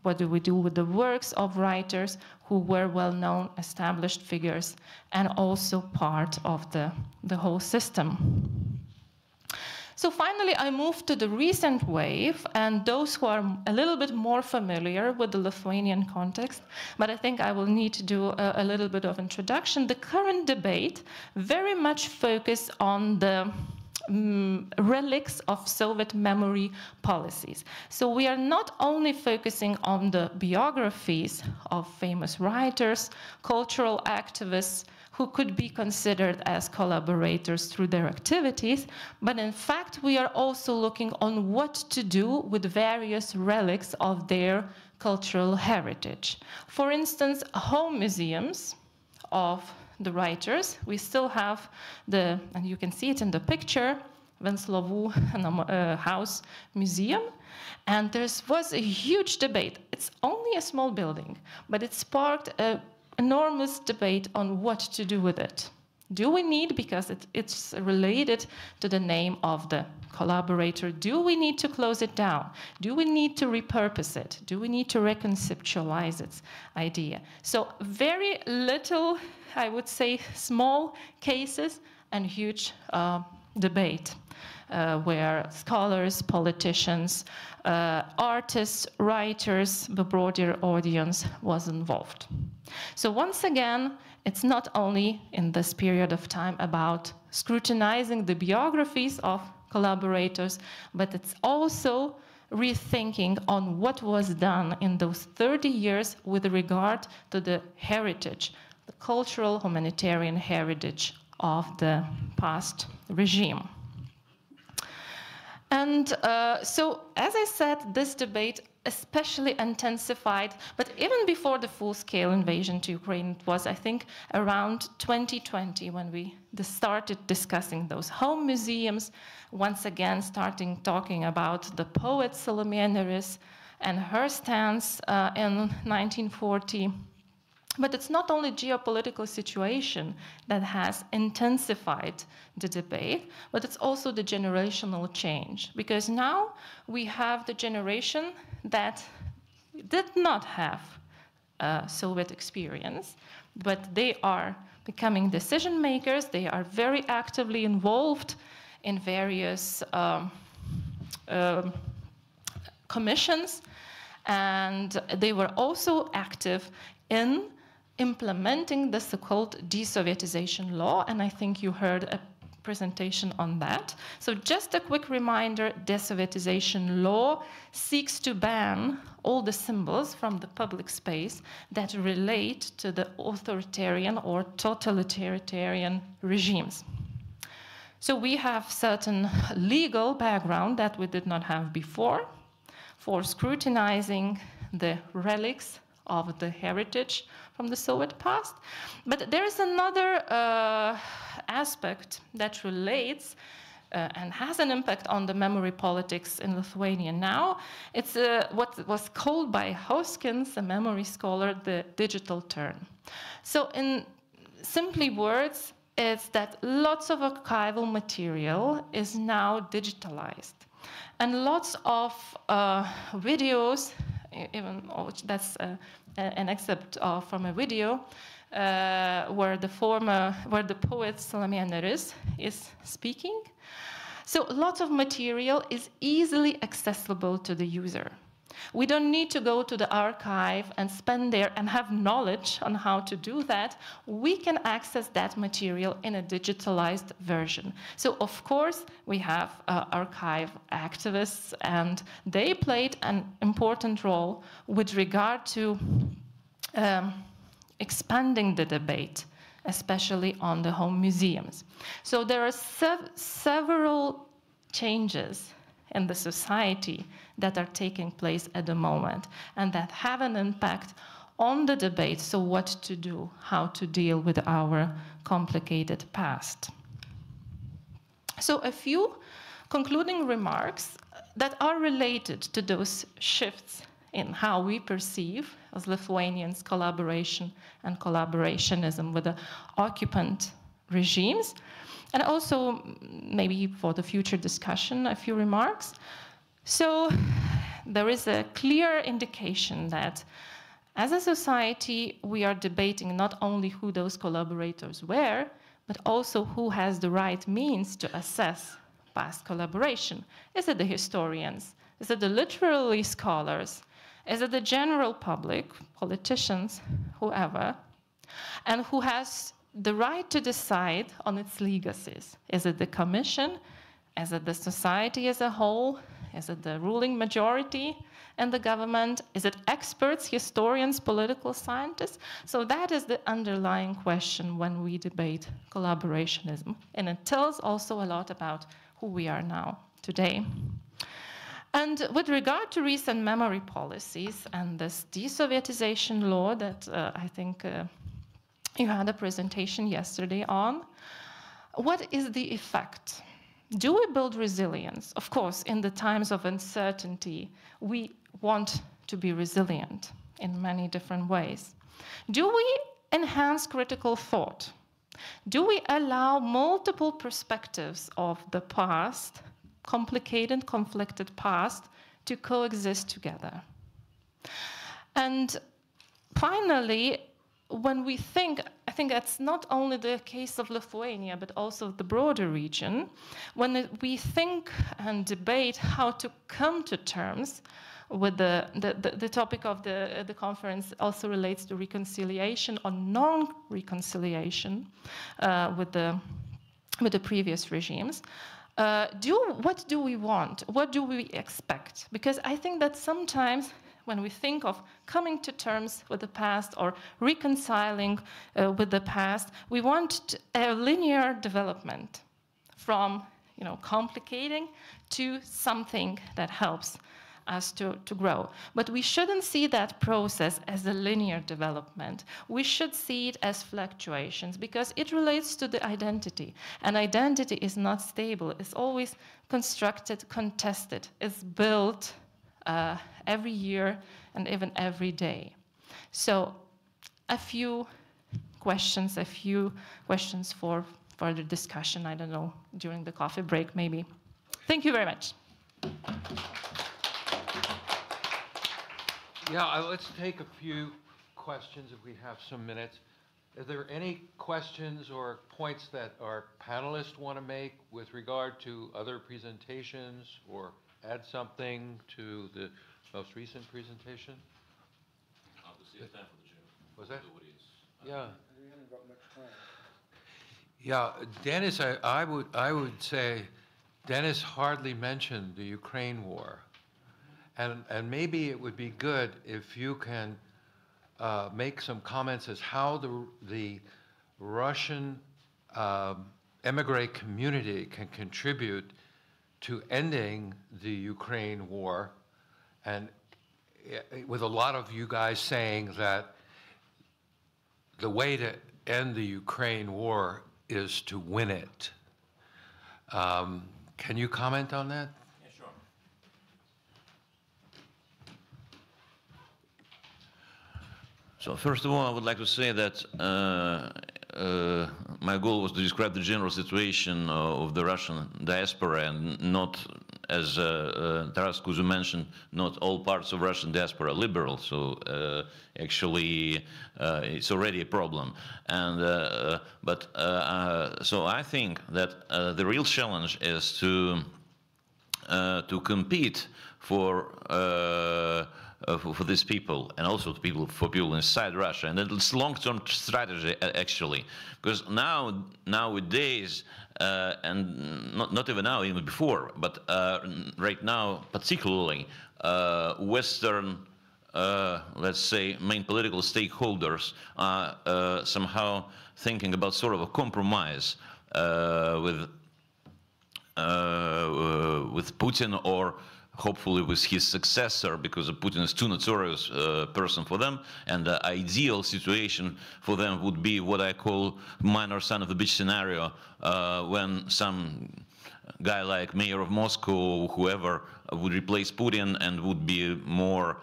What do we do with the works of writers who were well-known, established figures, and also part of the whole system? So finally, I moved to the recent wave, and those who are a little bit more familiar with the Lithuanian context, but I think I will need to do a little bit of introduction. The current debate very much focused on the relics of Soviet memory policies. So we are not only focusing on the biographies of famous writers, cultural activists, who could be considered as collaborators through their activities, but in fact we are also looking on what to do with various relics of their cultural heritage. For instance, home museums of the writers, we still have and you can see it in the picture, Venclovų House Museum, and there was a huge debate. It's only a small building, but it sparked an enormous debate on what to do with it. Do we need, because it's related to the name of the collaborator, do we need to close it down? Do we need to repurpose it? Do we need to reconceptualize its idea? So very little, I would say, small cases and huge debate where scholars, politicians, artists, writers, the broader audience was involved. So once again, it's not only in this period of time about scrutinizing the biographies of collaborators, but it's also rethinking on what was done in those 30 years with regard to the heritage, the cultural humanitarian heritage of the past regime. And so, as I said, this debate especially intensified, but even before the full-scale invasion to Ukraine, it was, I think, around 2020 when we started discussing those home museums, once again starting talking about the poet Salomé Neris and her stance in 1940. But it's not only geopolitical situation that has intensified the debate, but it's also the generational change. Because now we have the generation that did not have Soviet experience, but they are becoming decision makers. They are very actively involved in various commissions, and they were also active in implementing the so-called desovietization law, and I think you heard a presentation on that. So just a quick reminder, desovietization law seeks to ban all the symbols from the public space that relate to the authoritarian or totalitarian regimes. So we have certain legal background that we did not have before for scrutinizing the relics of the heritage from the Soviet past. But there is another aspect that relates and has an impact on the memory politics in Lithuania now. It's what was called by Hoskins, a memory scholar, the digital turn. So in simply words, it's that lots of archival material is now digitalized. And lots of videos, even that's an excerpt from a video where the poet Salomé Neris is speaking. So lots of material is easily accessible to the user. We don't need to go to the archive and spend there and have knowledge on how to do that. We can access that material in a digitalized version. So of course, we have archive activists, and they played an important role with regard to expanding the debate, especially on the home museums. So there are several changes in the society that are taking place at the moment and that have an impact on the debate. So what to do, how to deal with our complicated past. So a few concluding remarks that are related to those shifts in how we perceive as Lithuanians collaboration and collaborationism with the occupant regimes. And also, maybe for the future discussion, a few remarks. So there is a clear indication that as a society, we are debating not only who those collaborators were, but also who has the right means to assess past collaboration. Is it the historians? Is it the literary scholars? Is it the general public, politicians, whoever? And who has the right to decide on its legacies? Is it the commission? Is it the society as a whole? Is it the ruling majority in the government? Is it experts, historians, political scientists? So that is the underlying question when we debate collaborationism. And it tells also a lot about who we are now today. And with regard to recent memory policies and this desovietization law that I think you had a presentation yesterday on, what is the effect? Do we build resilience? Of course, in the times of uncertainty, we want to be resilient in many different ways. Do we enhance critical thought? Do we allow multiple perspectives of the past, complicated, conflicted past, to coexist together? And finally, when we think, I think that's not only the case of Lithuania, but also the broader region, when we think and debate how to come to terms with the topic of the conference also relates to reconciliation or non-reconciliation with the previous regimes. What do we want? What do we expect? Because I think that sometimes when we think of coming to terms with the past or reconciling with the past, we want a linear development from complicating to something that helps us to grow. But we shouldn't see that process as a linear development. We should see it as fluctuations because it relates to the identity. And identity is not stable. It's always constructed, contested. It's built every year and even every day. So a few questions for further discussion, I don't know, during the coffee break maybe. Thank you very much. Yeah, let's take a few questions if we have some minutes. Are there any questions or points that our panelists want to make with regard to other presentations or add something to the most recent presentation? Was that? Yeah. Yeah, Dennis, I would say Dennis hardly mentioned the Ukraine war. And maybe it would be good if you can make some comments as how the Russian emigre community can contribute to ending the Ukraine war, and with a lot of you guys saying that the way to end the Ukraine war is to win it. Can you comment on that? Yeah, sure. So first of all, I would like to say that my goal was to describe the general situation of the Russian diaspora, and not, as Taras Kuzu mentioned, not all parts of Russian diaspora are liberal. So actually, it's already a problem. And so I think that the real challenge is to compete for these people, and also for people inside Russia, and it's long-term strategy actually, because nowadays, and not even now, even before, but right now particularly, Western, let's say, main political stakeholders are somehow thinking about sort of a compromise with Putin, or hopefully with his successor, because Putin is too notorious person for them, and the ideal situation for them would be what I call minor son of the bitch scenario, when some guy like mayor of Moscow or whoever would replace Putin and would be more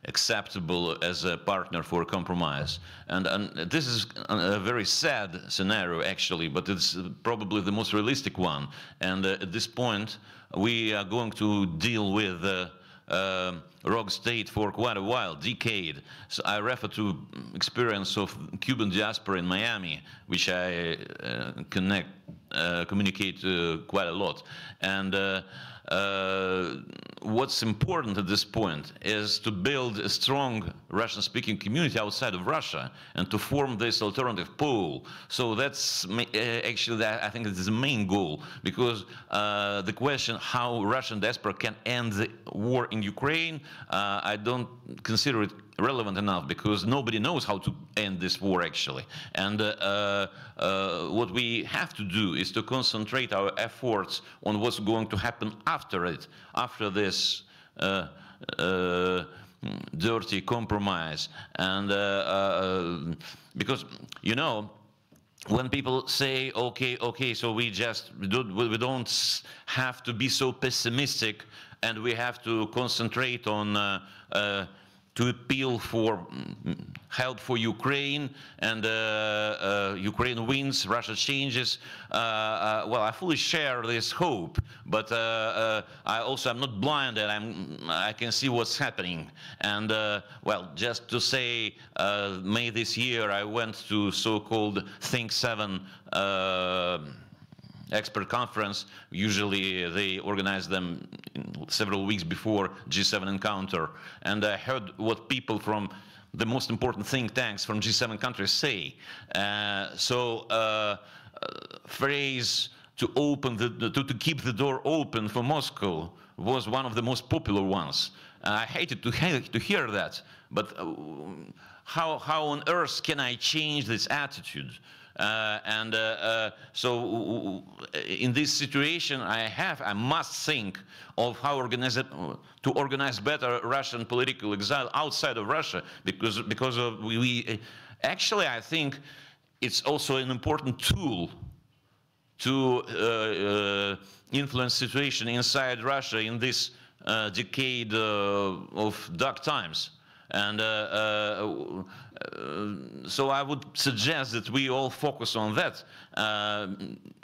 acceptable as a partner for a compromise. And this is a very sad scenario actually, but it's probably the most realistic one. And at this point, we are going to deal with rogue state for quite a while, decade. So I refer to experience of Cuban diaspora in Miami, which I communicate quite a lot. And what's important at this point is to build a strong Russian-speaking community outside of Russia and to form this alternative pole. So that's actually, I think it's the main goal, because the question how Russian diaspora can end the war in Ukraine, I don't consider it relevant enough, because nobody knows how to end this war actually. And what we have to do is to concentrate our efforts on what's going to happen after it, after this dirty compromise. And because, you know, when people say, okay, so we don't have to be so pessimistic, and we have to concentrate on to appeal for help for Ukraine, and Ukraine wins, Russia changes. Well, I fully share this hope, but I also am not blind, and I can see what's happening. And well, just to say, May this year I went to so-called Think 7 expert conference. Usually they organize them several weeks before G7 encounter, and I heard what people from the most important think tanks from G7 countries say. Phrase to open to keep the door open for Moscow was one of the most popular ones. I hated to hear that, but how on earth can I change this attitude? So in this situation, I must think of how to organize better Russian political exile outside of Russia, because we actually, I think it's also an important tool to influence situation inside Russia in this decade of dark times. And so I would suggest that we all focus on that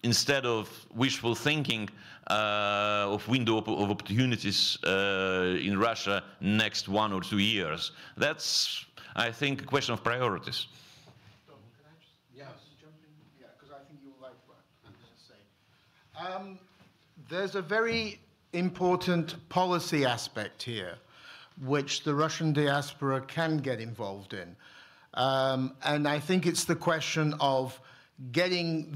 instead of wishful thinking of window of opportunities in Russia next 1 or 2 years. That's, I think, a question of priorities. There's a very important policy aspect here which the Russian diaspora can get involved in. And I think it's the question of getting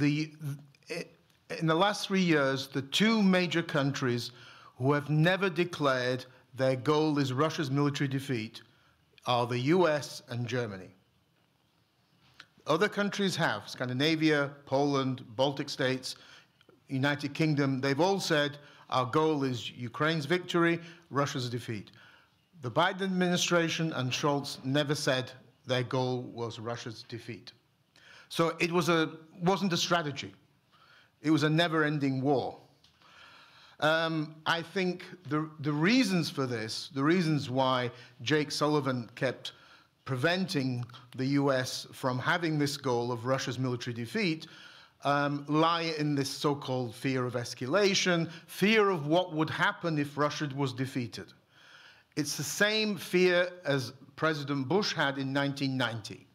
in the last 3 years, the 2 major countries who have never declared their goal is Russia's military defeat are the US and Germany. Other countries have, Scandinavia, Poland, Baltic states, United Kingdom, they've all said our goal is Ukraine's victory, Russia's defeat. The Biden administration and Scholz never said their goal was Russia's defeat. So it wasn't a strategy. It was a never-ending war. I think the reasons for this, the reasons why Jake Sullivan kept preventing the US from having this goal of Russia's military defeat lie in this so-called fear of escalation, fear of what would happen if Russia was defeated. It's the same fear as President Bush had in 1990,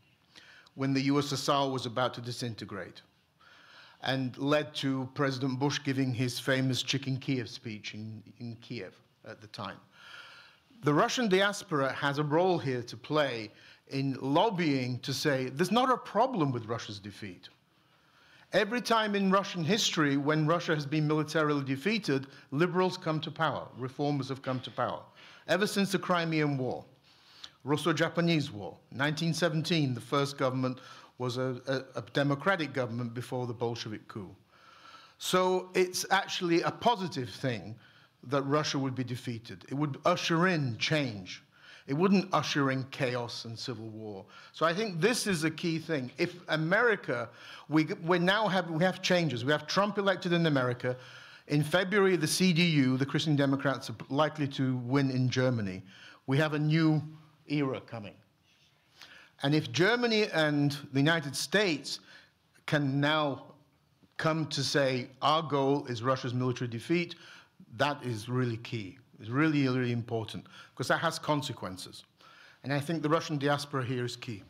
when the USSR was about to disintegrate, and led to President Bush giving his famous Chicken Kiev speech in Kiev at the time. The Russian diaspora has a role here to play in lobbying to say there's not a problem with Russia's defeat. Every time in Russian history when Russia has been militarily defeated, liberals come to power, reformers have come to power. Ever since the Crimean War, Russo-Japanese War, 1917, the first government was a democratic government before the Bolshevik coup. So it's actually a positive thing that Russia would be defeated. It would usher in change. It wouldn't usher in chaos and civil war. So I think this is a key thing. If America, we have changes. We have Trump elected in America. In February, the CDU, the Christian Democrats, are likely to win in Germany. We have a new era coming. And if Germany and the United States can now come to say our goal is Russia's military defeat, that is really key. It's really, really important, because that has consequences. And I think the Russian diaspora here is key.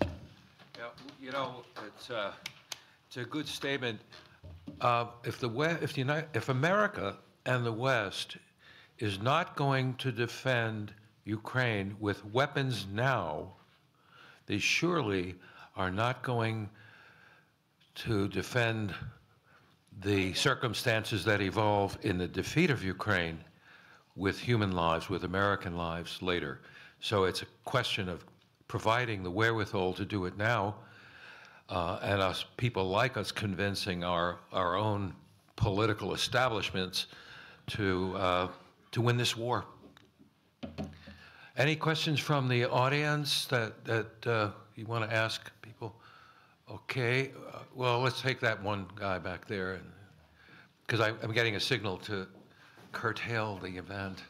Yeah, you know, it's a good statement. If America and the West is not going to defend Ukraine with weapons now, they surely are not going to defend the circumstances that evolve in the defeat of Ukraine with human lives, with American lives later. So it's a question of providing the wherewithal to do it now, and us, people like us, convincing our own political establishments to win this war. Any questions from the audience that you want to ask people? Okay, well, let's take that one guy back there, because I'm getting a signal to curtail the event.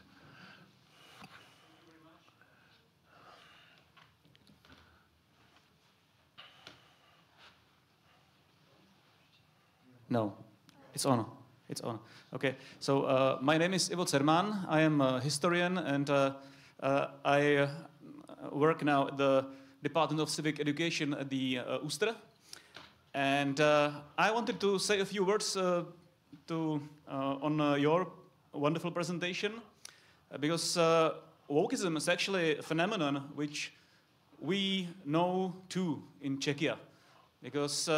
No, it's on. It's on. Okay. So my name is Ivo Cerman. I am a historian, and I work now at the Department of Civic Education at the USTR. And I wanted to say a few words on your wonderful presentation, because wokeism is actually a phenomenon which we know too in Czechia, because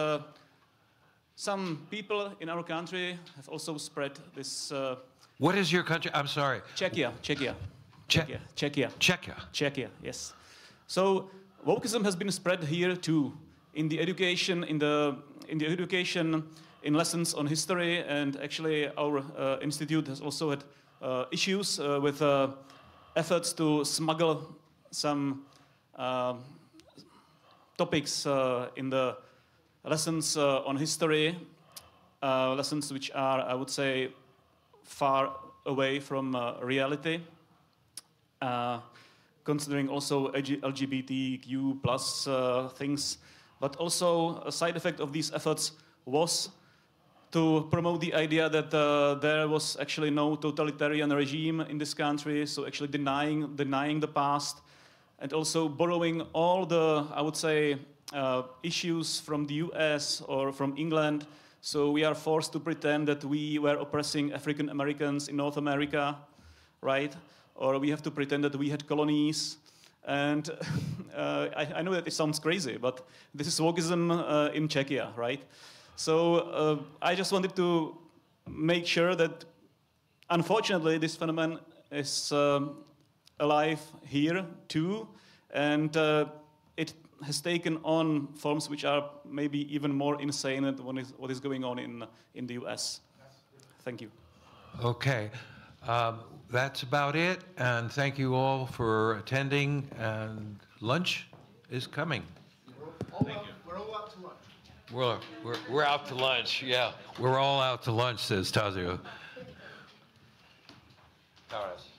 some people in our country have also spread this. What is your country? I'm sorry. Czechia. Czechia, yes. So wokeism has been spread here too, in the education, in the education, in lessons on history, and actually our institute has also had issues with efforts to smuggle some topics in the lessons on history, lessons which are, I would say, far away from reality, considering also LGBTQ plus things. But also a side effect of these efforts was to promote the idea that there was actually no totalitarian regime in this country, so actually denying the past, and also borrowing all the, I would say, issues from the US or from England. So we are forced to pretend that we were oppressing African Americans in North America, right? Or we have to pretend that we had colonies. And I know that it sounds crazy, but this is wokeism in Czechia, right? So I just wanted to make sure that, unfortunately, this phenomenon is alive here too, and it has taken on forms which are maybe even more insane than what is going on in the US. Thank you. Okay. That's about it, and thank you all for attending, and lunch is coming. We're all out to lunch. We're out to lunch, yeah. We're all out to lunch, says Tazio. Taras.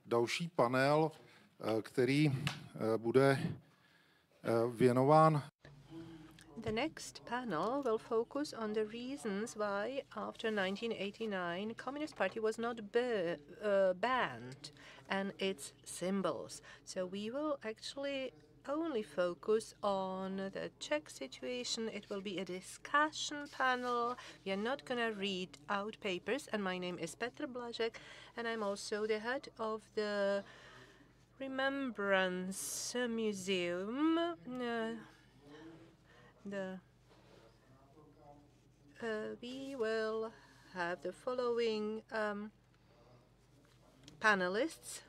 Další panel, který bude věnován. The next panel will focus on the reasons why, after 1989, Communist Party was not banned and its symbols. So we will actually only focus on the Czech situation. It will be a discussion panel. We are not going to read out papers. And my name is Petr Blažek, and I'm also the head of the Remembrance Museum. We will have the following panelists.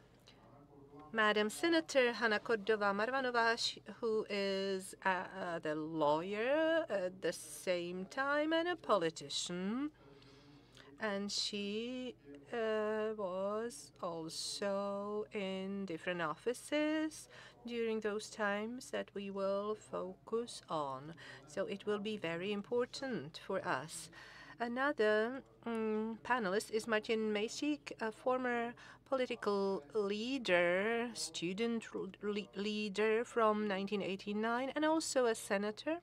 Madam Senator Hanna Cordova-Marvanová, who is the lawyer at the same time and a politician. And she was also in different offices during those times that we will focus on. So it will be very important for us. Another panelist is Martin Mejsík, a former political leader, student leader from 1989, and also a senator.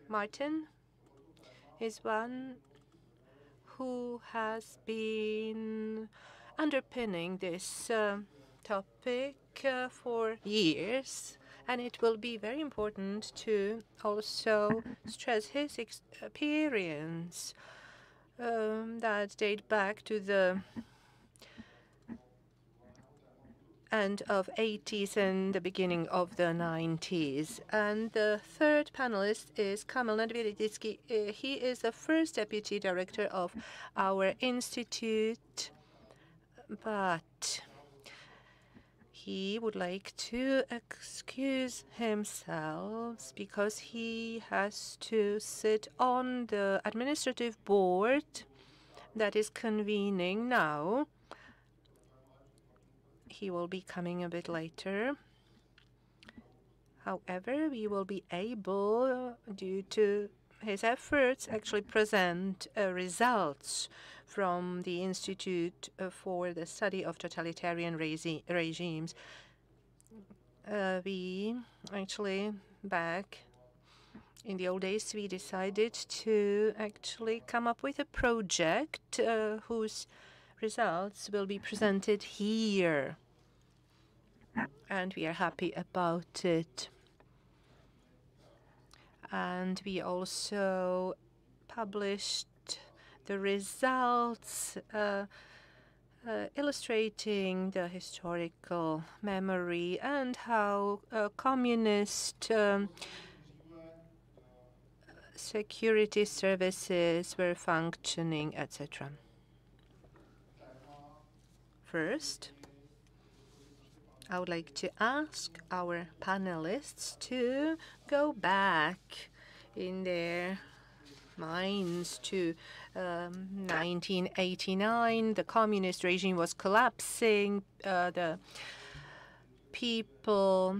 Martin is one who has been underpinning this topic for years, and it will be very important to also stress his experience that date back to the end of 80s and the beginning of the 90s. And the third panelist is Kamil Nedvědický. He is the first deputy director of our institute, but he would like to excuse himself because he has to sit on the administrative board that is convening now. He will be coming a bit later. However, we will be able, due to his efforts, actually present results from the Institute for the Study of Totalitarian Regimes. We actually, back in the old days, we decided to actually come up with a project whose results will be presented here. And we are happy about it. And we also published the results illustrating the historical memory and how communist security services were functioning, etc. First, I would like to ask our panelists to go back in their minds to 1989. The communist regime was collapsing. The people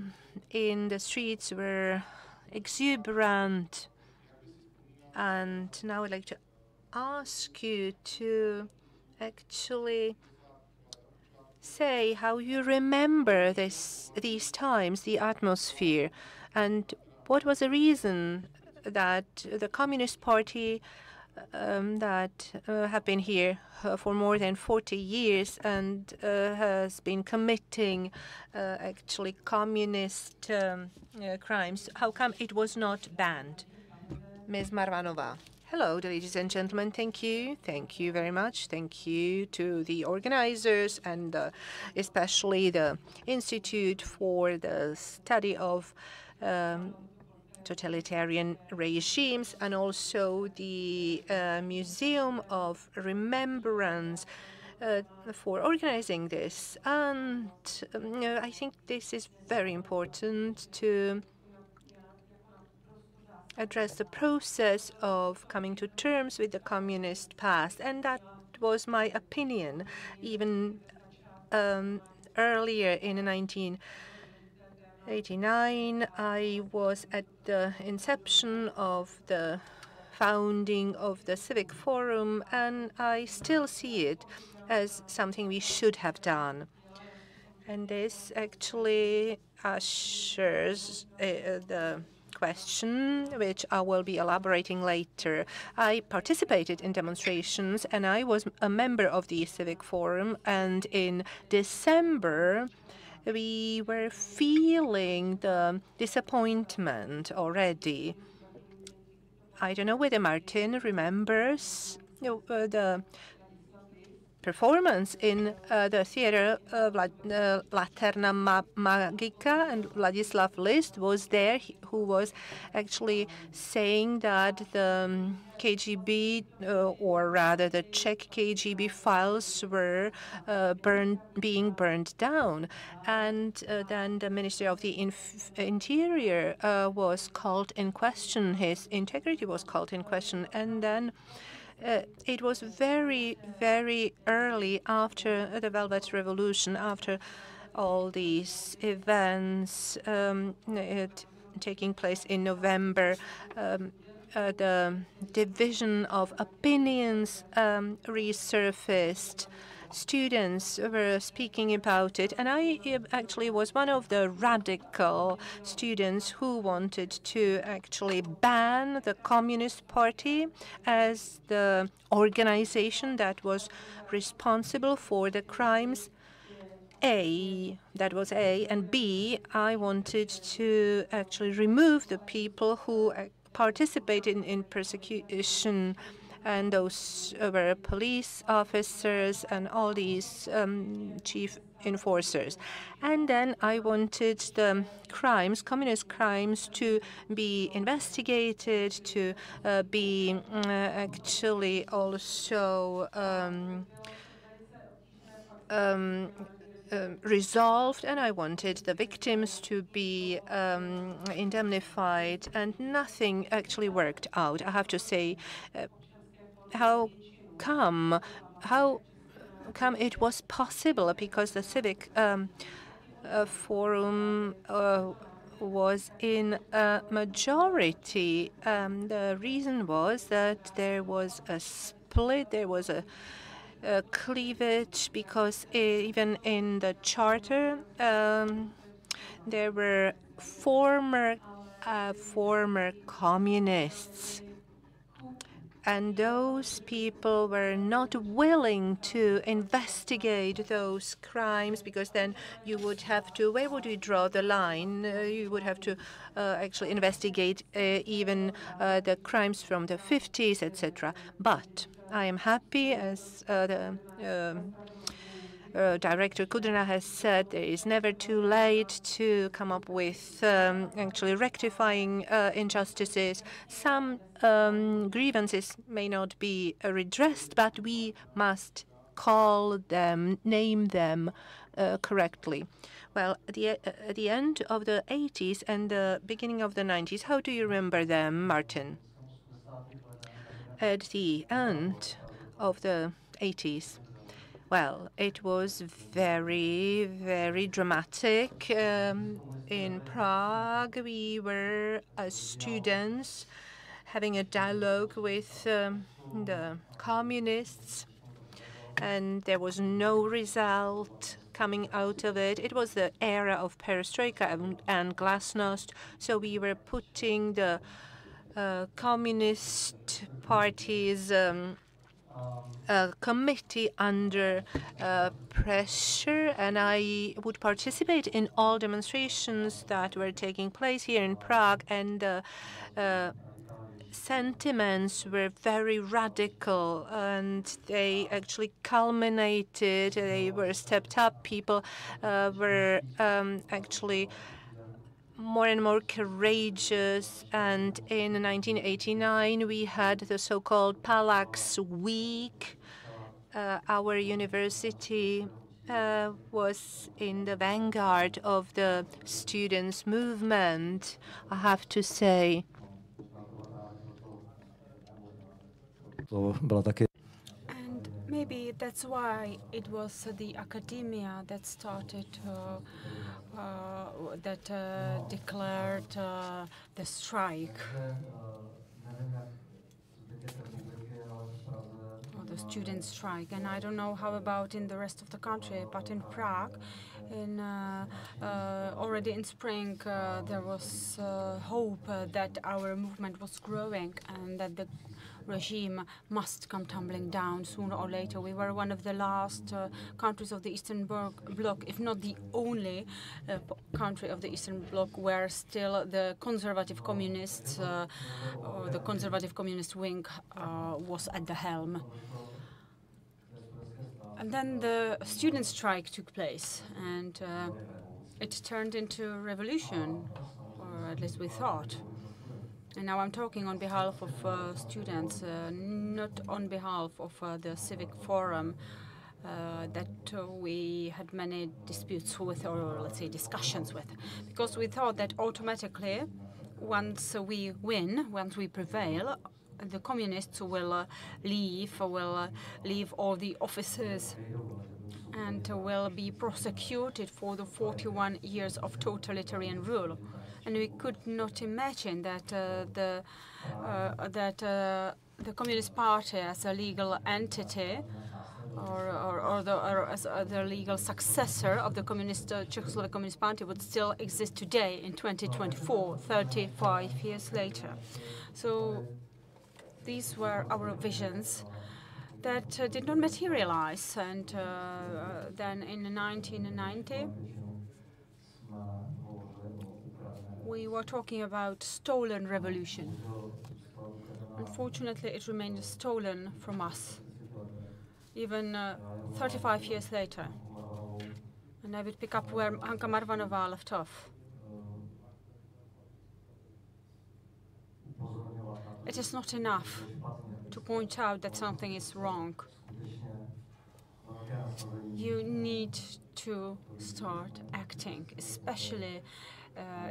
in the streets were exuberant. And now I'd like to ask you to actually say how you remember these times, the atmosphere, and what was the reason that the Communist Party that have been here for more than 40 years and has been committing actually communist crimes, how come it was not banned? Ms. Marvanová. Hello, ladies and gentlemen. Thank you. Thank you very much. Thank you to the organizers and especially the Institute for the Study of Totalitarian Regimes and also the Museum of Remembrance for organizing this. And I think this is very important to address the process of coming to terms with the communist past, and that was my opinion even earlier in 1989. I was at the inception of the founding of the Civic Forum, and I still see it as something we should have done. And this actually assures the question, which I will be elaborating later. I participated in demonstrations and I was a member of the Civic Forum, and in December we were feeling the disappointment already. I don't know whether Martin remembers the performance in the theater of Laterna Magica, and Vladislav List was there, who was actually saying that the KGB, or rather the Czech KGB files were being burned down. And then the Minister of the Interior was called in question, his integrity was called in question, and then it was very, very early after the Velvet Revolution, after all these events taking place in November. The division of opinions resurfaced. Students were speaking about it, and I actually was one of the radical students who wanted to actually ban the Communist Party as the organization that was responsible for the crimes. That was A, and B, I wanted to actually remove the people who participated in persecution, and those were police officers and all these chief enforcers. And then I wanted the crimes, communist crimes, to be investigated, to be actually also resolved, and I wanted the victims to be indemnified, and nothing actually worked out. I have to say, how come it was possible? Because the Civic Forum was in a majority. The reason was that there was a split, there was a cleavage, because even in the charter there were former communists, and those people were not willing to investigate those crimes, because then you would have to, where would you draw the line? You would have to actually investigate even the crimes from the 50s, etc. But I am happy, as the Director Kudrina has said, there is never too late to come up with actually rectifying injustices. Some grievances may not be redressed, but we must call them, name them correctly. Well, at the end of the 80s and the beginning of the 90s, how do you remember them, Martin? At the end of the 80s, well, it was very, very dramatic. In Prague, we were as students having a dialogue with the communists, and there was no result coming out of it. It was the era of perestroika and glasnost, so we were putting the Communist Party's committee under pressure, and I would participate in all demonstrations that were taking place here in Prague, and sentiments were very radical, and they actually culminated, they were stepped up, people were actually more and more courageous, and in 1989 we had the so-called Palax Week. Our university was in the vanguard of the students' movement, I have to say. And maybe that's why it was the academia that started declared the strike, or the student strike. And I don't know how about in the rest of the country, but in Prague, Already in spring, there was hope that our movement was growing and that the regime must come tumbling down sooner or later. We were one of the last countries of the Eastern Bloc, if not the only country of the Eastern Bloc where still the conservative communists or the conservative communist wing was at the helm. And then the student strike took place, and it turned into a revolution, or at least we thought. And now I'm talking on behalf of students, not on behalf of the civic forum that we had many disputes with, or let's say discussions with, because we thought that automatically, once we win, once we prevail, the communists will leave all the offices and will be prosecuted for the 41 years of totalitarian rule. And we could not imagine that the Communist Party as a legal entity or as the legal successor of the Czechoslovak Communist Party would still exist today in 2024, 35 years later. So these were our visions that did not materialize. And then in 1990, we were talking about stolen revolution. Unfortunately, it remained stolen from us, even 35 years later. And I would pick up where Hanka Marvanová left off. It is not enough to point out that something is wrong. You need to start acting, especially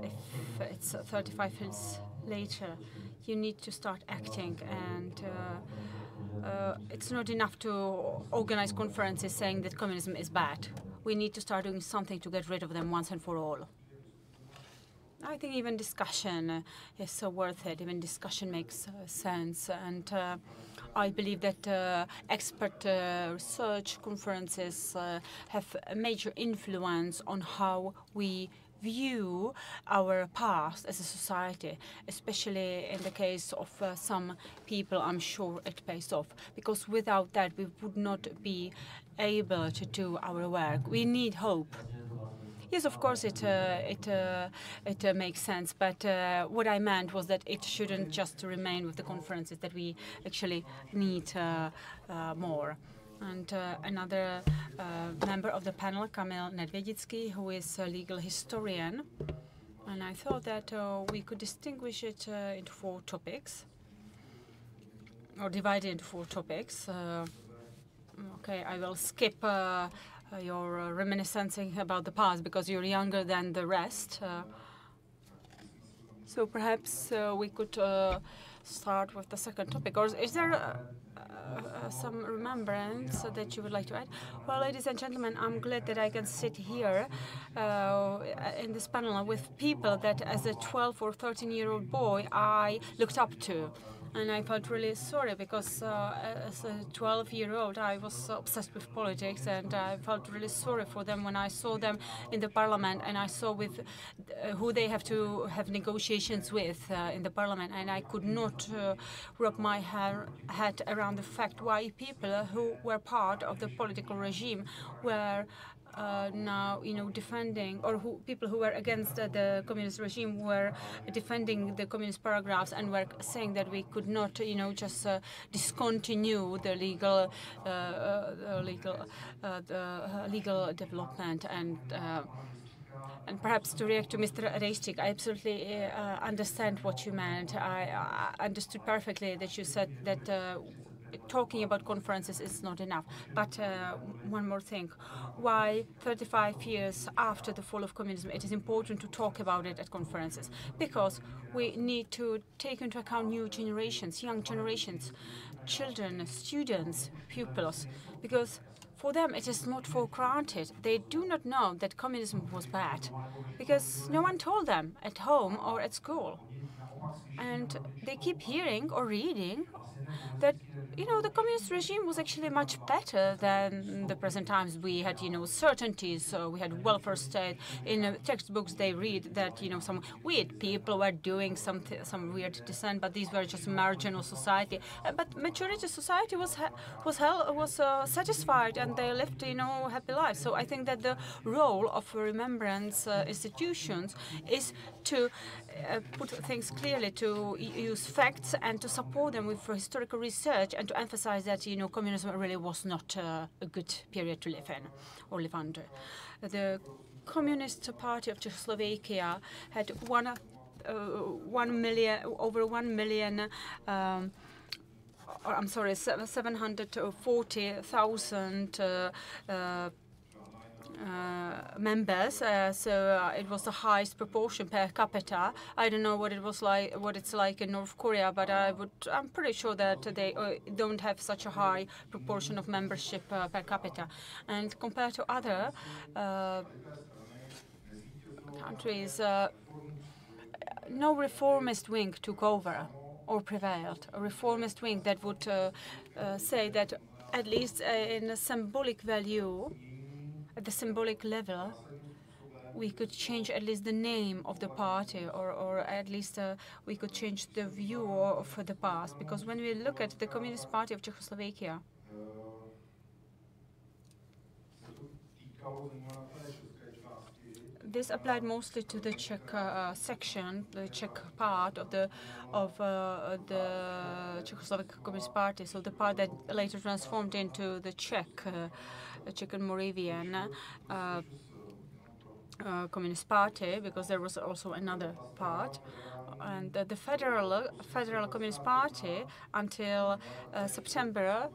if it's 35 years later. You need to start acting, and it's not enough to organize conferences saying that communism is bad. We need to start doing something to get rid of them once and for all. I think even discussion is so worth it. Even discussion makes sense. And I believe that expert research conferences have a major influence on how we view our past as a society, especially in the case of some people. I'm sure it pays off, because without that we would not be able to do our work. We need hope. Yes, of course, it makes sense, but what I meant was that it shouldn't just remain with the conferences, that we actually need more. And another member of the panel, Kamil Nedvědický, who is a legal historian, and I thought that we could distinguish it into 4 topics, or divide it into 4 topics. Okay, I will skip your reminiscing about the past because you're younger than the rest. So perhaps we could start with the second topic. Or is there some remembrance that you would like to add? Well, ladies and gentlemen, I'm glad that I can sit here in this panel with people that as a 12 or 13-year-old boy I looked up to. And I felt really sorry because as a 12-year-old I was obsessed with politics, and I felt really sorry for them when I saw them in the parliament, and I saw with who they have to have negotiations with in the parliament, and I could not wrap my head around the fact why people who were part of the political regime were now, defending, or people who were against the communist regime were defending the communist paragraphs and were saying that we could not, just discontinue the legal development. And perhaps to react to Mr. Rejstik, I absolutely understand what you meant. I understood perfectly that you said that talking about conferences is not enough. But one more thing. Why 35 years after the fall of communism it is important to talk about it at conferences? Because we need to take into account new generations, young generations, children, students, pupils, because for them it is not for granted. They do not know that communism was bad, because no one told them at home or at school. And they keep hearing or reading that, you know, the communist regime was actually much better than the present times. We had, you know, certainties, so we had welfare state. In textbooks they read that, you know, some weird people were doing some weird dissent, but these were just marginal society. But majority society was satisfied, and they lived, you know, happy lives. So I think that the role of remembrance institutions is to put things clearly, to use facts and to support them with historical research, and to emphasize that, you know, communism really was not a good period to live in or live under. The Communist Party of Czechoslovakia had over 740,000 members, so it was the highest proportion per capita. I don't know what it's like in North Korea, but I'm pretty sure that they don't have such a high proportion of membership per capita. And compared to other countries, no reformist wing took over or prevailed. A reformist wing that would say that, at least in a symbolic value, at the symbolic level, we could change at least the name of the party, or at least we could change the view of the past. Because when we look at the Communist Party of Czechoslovakia, this applied mostly to the Czech section, the Czech part of the Czechoslovak Communist Party, so the part that later transformed into the Czech and Moravian Communist Party, because there was also another part. And the Federal Communist Party until December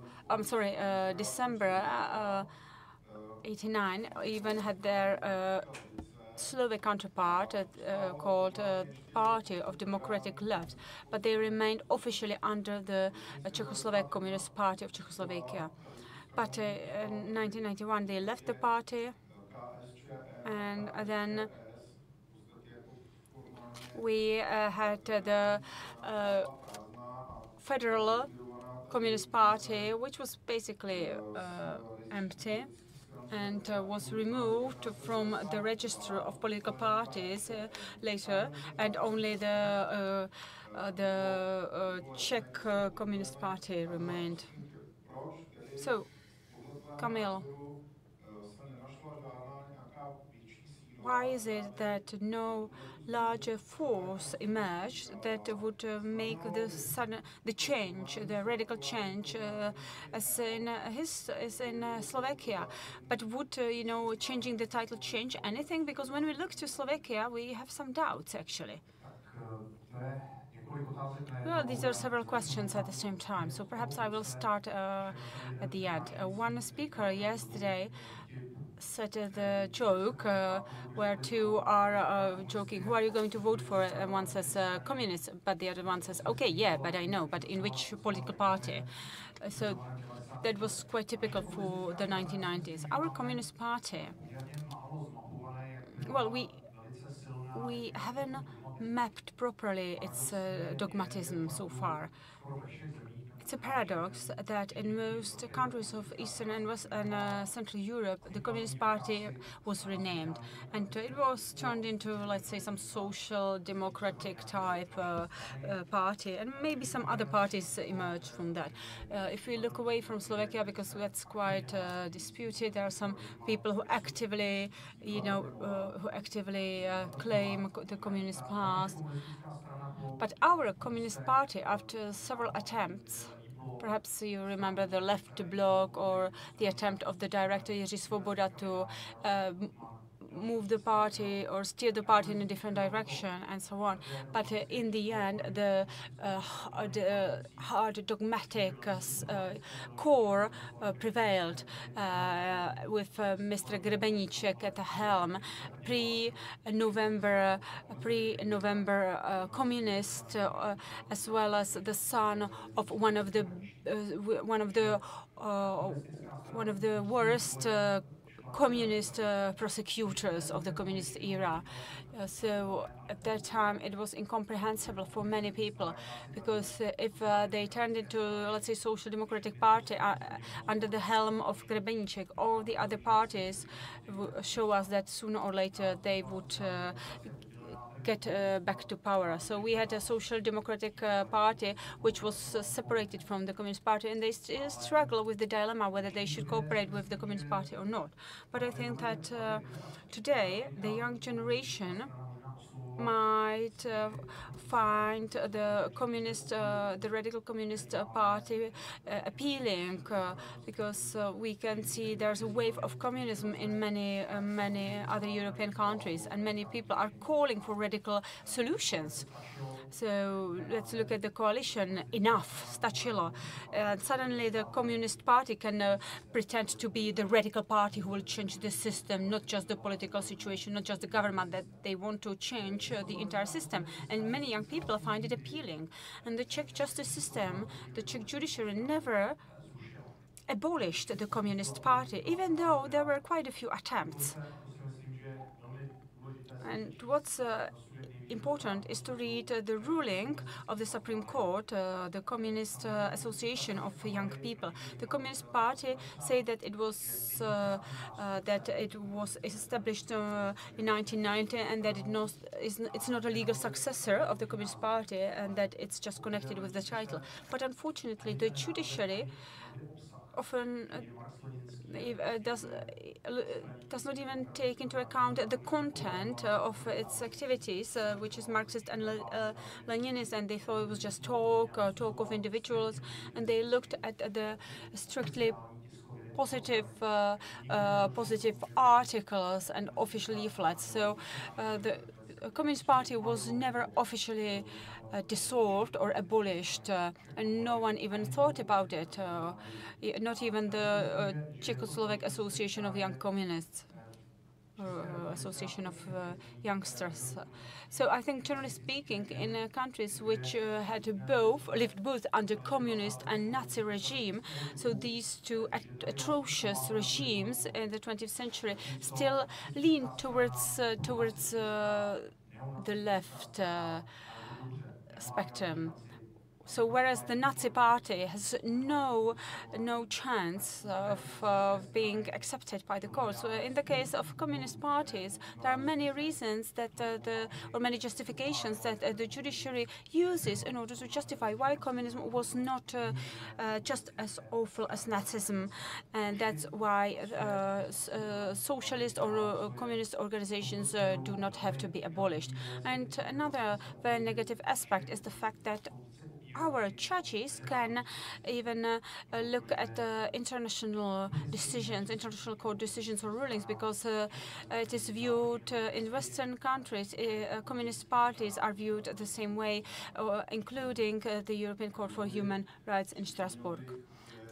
'89 even had their Slovak counterpart called Party of Democratic Left, but they remained officially under the Czechoslovak Communist Party of Czechoslovakia. But in 1991 they left the party, and then we had the Federal Communist Party, which was basically empty, and was removed from the register of political parties later, and only the Czech Communist Party remained. So, Kamil, why is it that no larger force emerged that would make the radical change, as in Slovakia? But would you know, changing the title change anything? Because when we look to Slovakia, we have some doubts actually. Well, these are several questions at the same time, so perhaps I will start at the end. One speaker yesterday said the joke where two are joking, who are you going to vote for? And one says communist, but the other one says, okay, yeah, but I know, but in which political party? So that was quite typical for the 1990s. Our Communist Party, well, we haven't mapped properly its dogmatism so far. It's a paradox that in most countries of Eastern and West and Central Europe, the Communist Party was renamed, and it was turned into, let's say, some social democratic type party, and maybe some other parties emerged from that. If we look away from Slovakia, because that's quite disputed, there are some people who actively, you know, claim the communist past. But our Communist Party, after several attempts, perhaps you remember the Left Bloc or the attempt of the director Jiří Svoboda to move the party or steer the party in a different direction and so on. But in the end, the hard dogmatic core prevailed with Mr. Grebeníček at the helm, pre-November communist, as well as the son of one of the worst communist prosecutors of the communist era. So at that time, it was incomprehensible for many people, because if they turned into, let's say, Social Democratic Party under the helm of Grebenšek, all the other parties show us that sooner or later they would get back to power. So we had a Social Democratic Party which was separated from the Communist Party, and they still struggle with the dilemma whether they should cooperate with the Communist Party or not. But I think that today the young generation might find the radical communist party appealing, because we can see there's a wave of communism in many other European countries, and many people are calling for radical solutions. So let's look at the coalition. Enough, Stachilo. Suddenly the Communist Party can pretend to be the radical party who will change the system, not just the political situation, not just the government, that they want to change the entire system. And many young people find it appealing. And the Czech justice system, the Czech judiciary never abolished the Communist Party, even though there were quite a few attempts. And what's important is to read the ruling of the Supreme Court, the Communist Association of Young People. The Communist Party say that it was established in 1990, and that it's not a legal successor of the Communist Party, and that it's just connected with the title. But unfortunately, the judiciary often does not even take into account the content of its activities, which is Marxist and Leninist, and they thought it was just talk of individuals, and they looked at the strictly positive articles and official leaflets. So the Communist Party was never officially dissolved or abolished, and no one even thought about it, not even the Czechoslovak Association of Young Communists, or Association of Youngsters. So I think, generally speaking, in countries which lived both under communist and Nazi regime, so these two atrocious regimes in the 20th century still lean towards the left spectrum. So whereas the Nazi Party has no chance of being accepted by the court. So in the case of communist parties, there are many reasons that or many justifications that the judiciary uses in order to justify why communism was not just as awful as Nazism, and that's why socialist or communist organizations do not have to be abolished. And another very negative aspect is the fact that our judges can even look at international decisions, international court decisions or rulings, because it is viewed in Western countries, communist parties are viewed the same way, including the European Court for Human Rights in Strasbourg.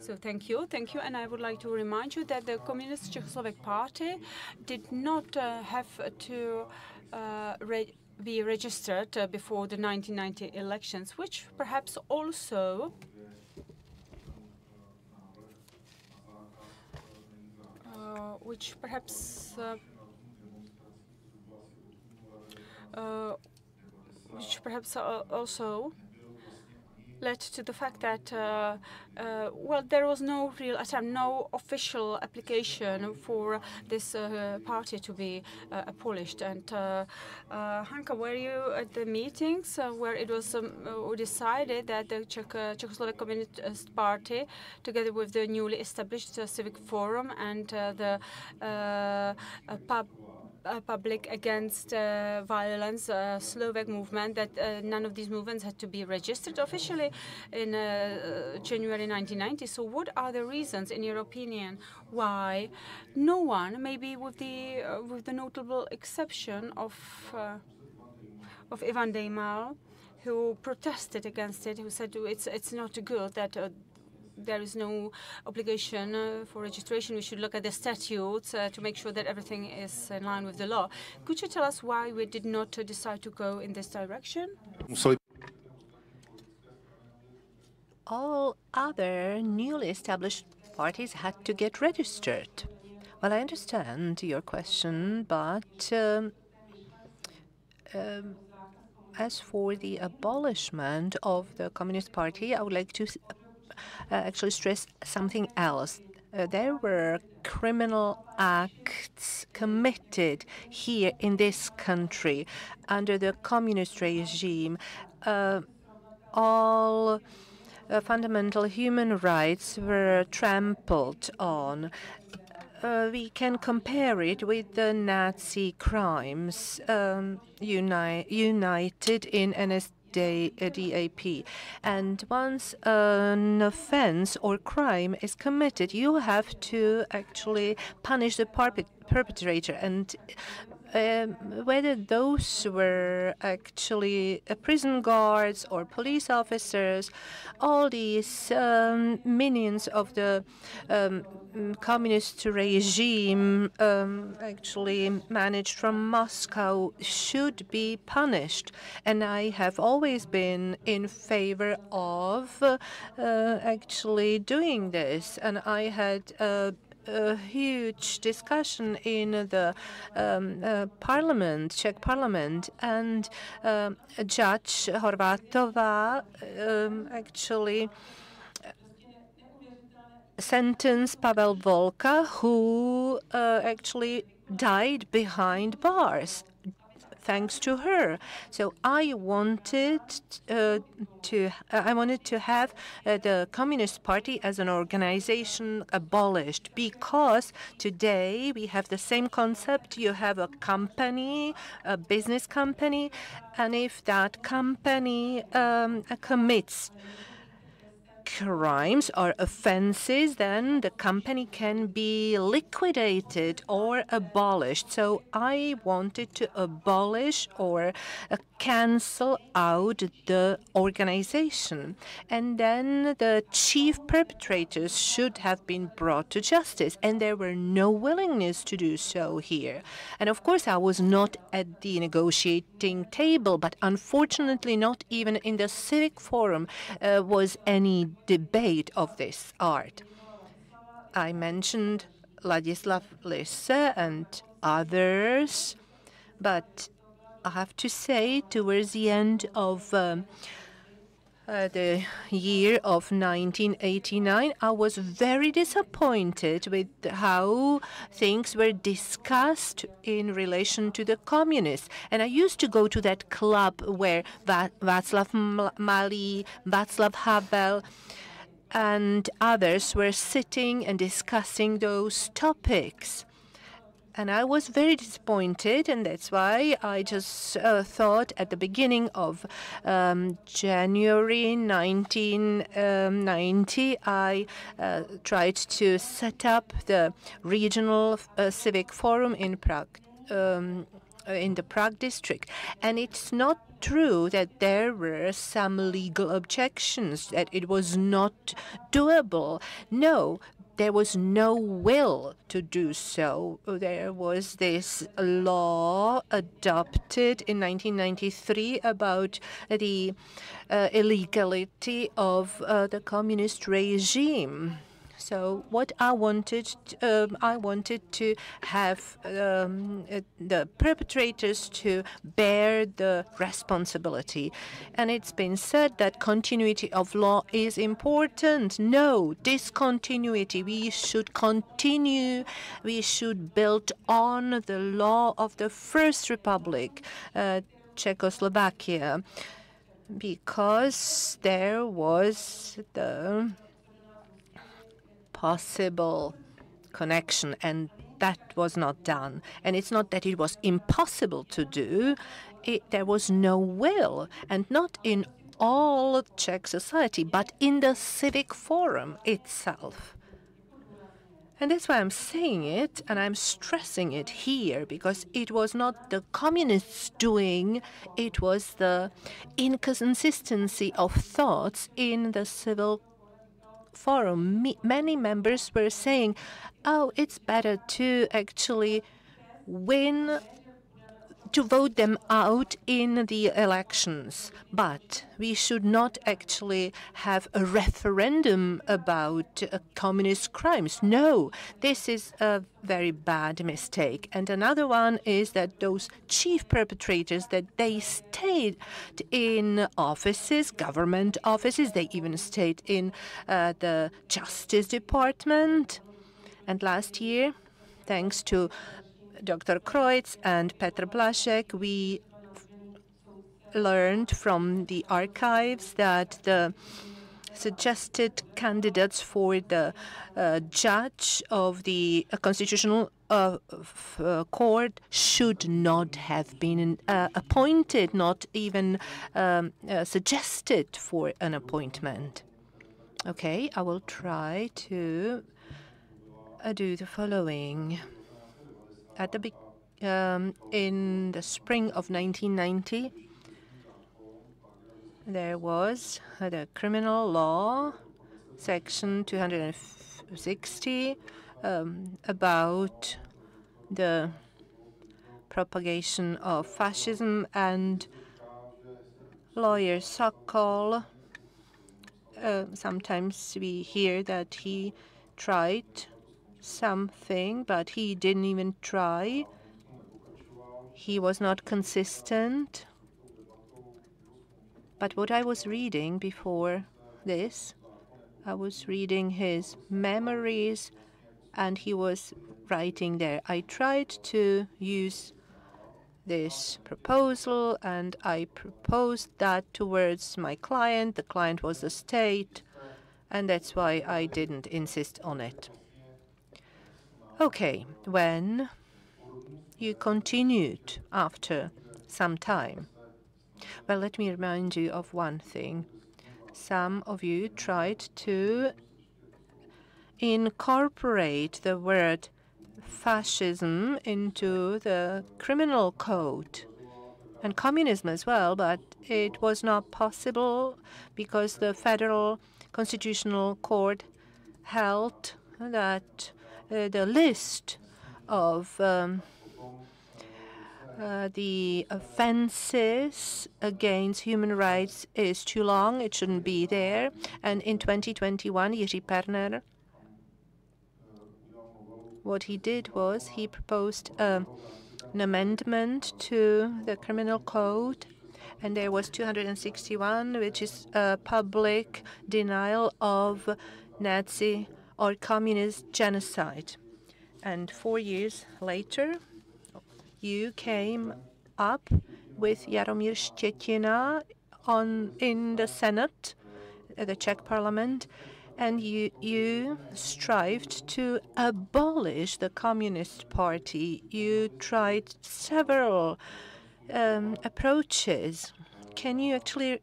So thank you, and I would like to remind you that the Communist Czechoslovak Party did not have to be registered before the 1990 elections, which perhaps also also led to the fact that, well, there was no real attempt, no official application for this party to be abolished. And Hanka, were you at the meetings where it was decided that the Czechoslovak Communist Party, together with the newly established Civic Forum and the Public Against Violence Slovak movement, that none of these movements had to be registered officially in January 1990. So what are the reasons, in your opinion, why no one, maybe with the notable exception of Ivan Dejmal, who protested against it, who said it's not good that there is no obligation for registration. We should look at the statutes to make sure that everything is in line with the law. Could you tell us why we did not decide to go in this direction? All other newly established parties had to get registered. Well, I understand your question, but as for the abolishment of the Communist Party, I would like to actually stress something else. There were criminal acts committed here in this country under the communist regime. All fundamental human rights were trampled on. We can compare it with the Nazi crimes united in NSDAP. And once an offense or crime is committed, you have to actually punish the perpetrator. And whether those were actually prison guards or police officers, all these minions of the communist regime actually managed from Moscow should be punished. And I have always been in favor of actually doing this. And I had a huge discussion in the parliament, Czech parliament, and Judge Horvátova actually sentenced Pavel Volka, who actually died behind bars, thanks to her. So I wanted to have the Communist Party as an organization abolished, because today we have the same concept. You have a company, a business company, and if that company commits crimes or offenses, then the company can be liquidated or abolished. So I wanted to abolish or cancel out the organization. And then the chief perpetrators should have been brought to justice. And there were no willingness to do so here. And of course, I was not at the negotiating table, but unfortunately, not even in the civic forum was any debate of this art. I mentioned Ladislav Lisse and others, but I have to say, towards the end of the year of 1989, I was very disappointed with how things were discussed in relation to the communists. And I used to go to that club where Václav Malý, Václav Havel, and others were sitting and discussing those topics. And I was very disappointed, and that's why I just thought at the beginning of January 1990, I tried to set up the regional civic forum in Prague, in the Prague district. And it's not true that there were some legal objections, that it was not doable. No. There was no will to do so. There was this law adopted in 1993 about the illegality of the communist regime. So what I wanted to have the perpetrators to bear the responsibility. And it's been said that continuity of law is important. No, discontinuity. We should continue. We should build on the law of the First Republic, Czechoslovakia, because there was the possible connection, and that was not done. And it's not that it was impossible to do. There was no will, and not in all Czech society, but in the civic forum itself. And that's why I'm saying it, and I'm stressing it here, because it was not the communists doing, it was the inconsistency of thoughts in the civil forum. Many members were saying, oh, it's better to actually win to vote them out in the elections. But we should not actually have a referendum about communist crimes. No, this is a very bad mistake. And another one is that those chief perpetrators, that they stayed in offices, government offices, they even stayed in the Justice Department. And last year, thanks to Dr. Kreutz and Petr Blaszek, we learned from the archives that the suggested candidates for the judge of the Constitutional Court should not have been appointed, not even suggested for an appointment. Okay, I will try to do the following. In the spring of 1990, there was the criminal law, section 260, about the propagation of fascism, and lawyer Sokol, sometimes we hear that he tried something, but he didn't even try. He was not consistent. But what I was reading before this, I was reading his memories, and he was writing there. I tried to use this proposal, and I proposed that towards my client. The client was the state, and that's why I didn't insist on it. Okay, when you continued after some time, well, let me remind you of one thing. Some of you tried to incorporate the word fascism into the criminal code and communism as well, but it was not possible because the Federal Constitutional Court held that the list of the offenses against human rights is too long. It shouldn't be there. And in 2021, Jiří Perner, what he did was he proposed an amendment to the criminal code, and there was 261, which is public denial of Nazi or communist genocide. And 4 years later, you came up with Jaromír Štětina in the Senate, the Czech Parliament, and you strived to abolish the Communist Party. You tried several approaches. Can you actually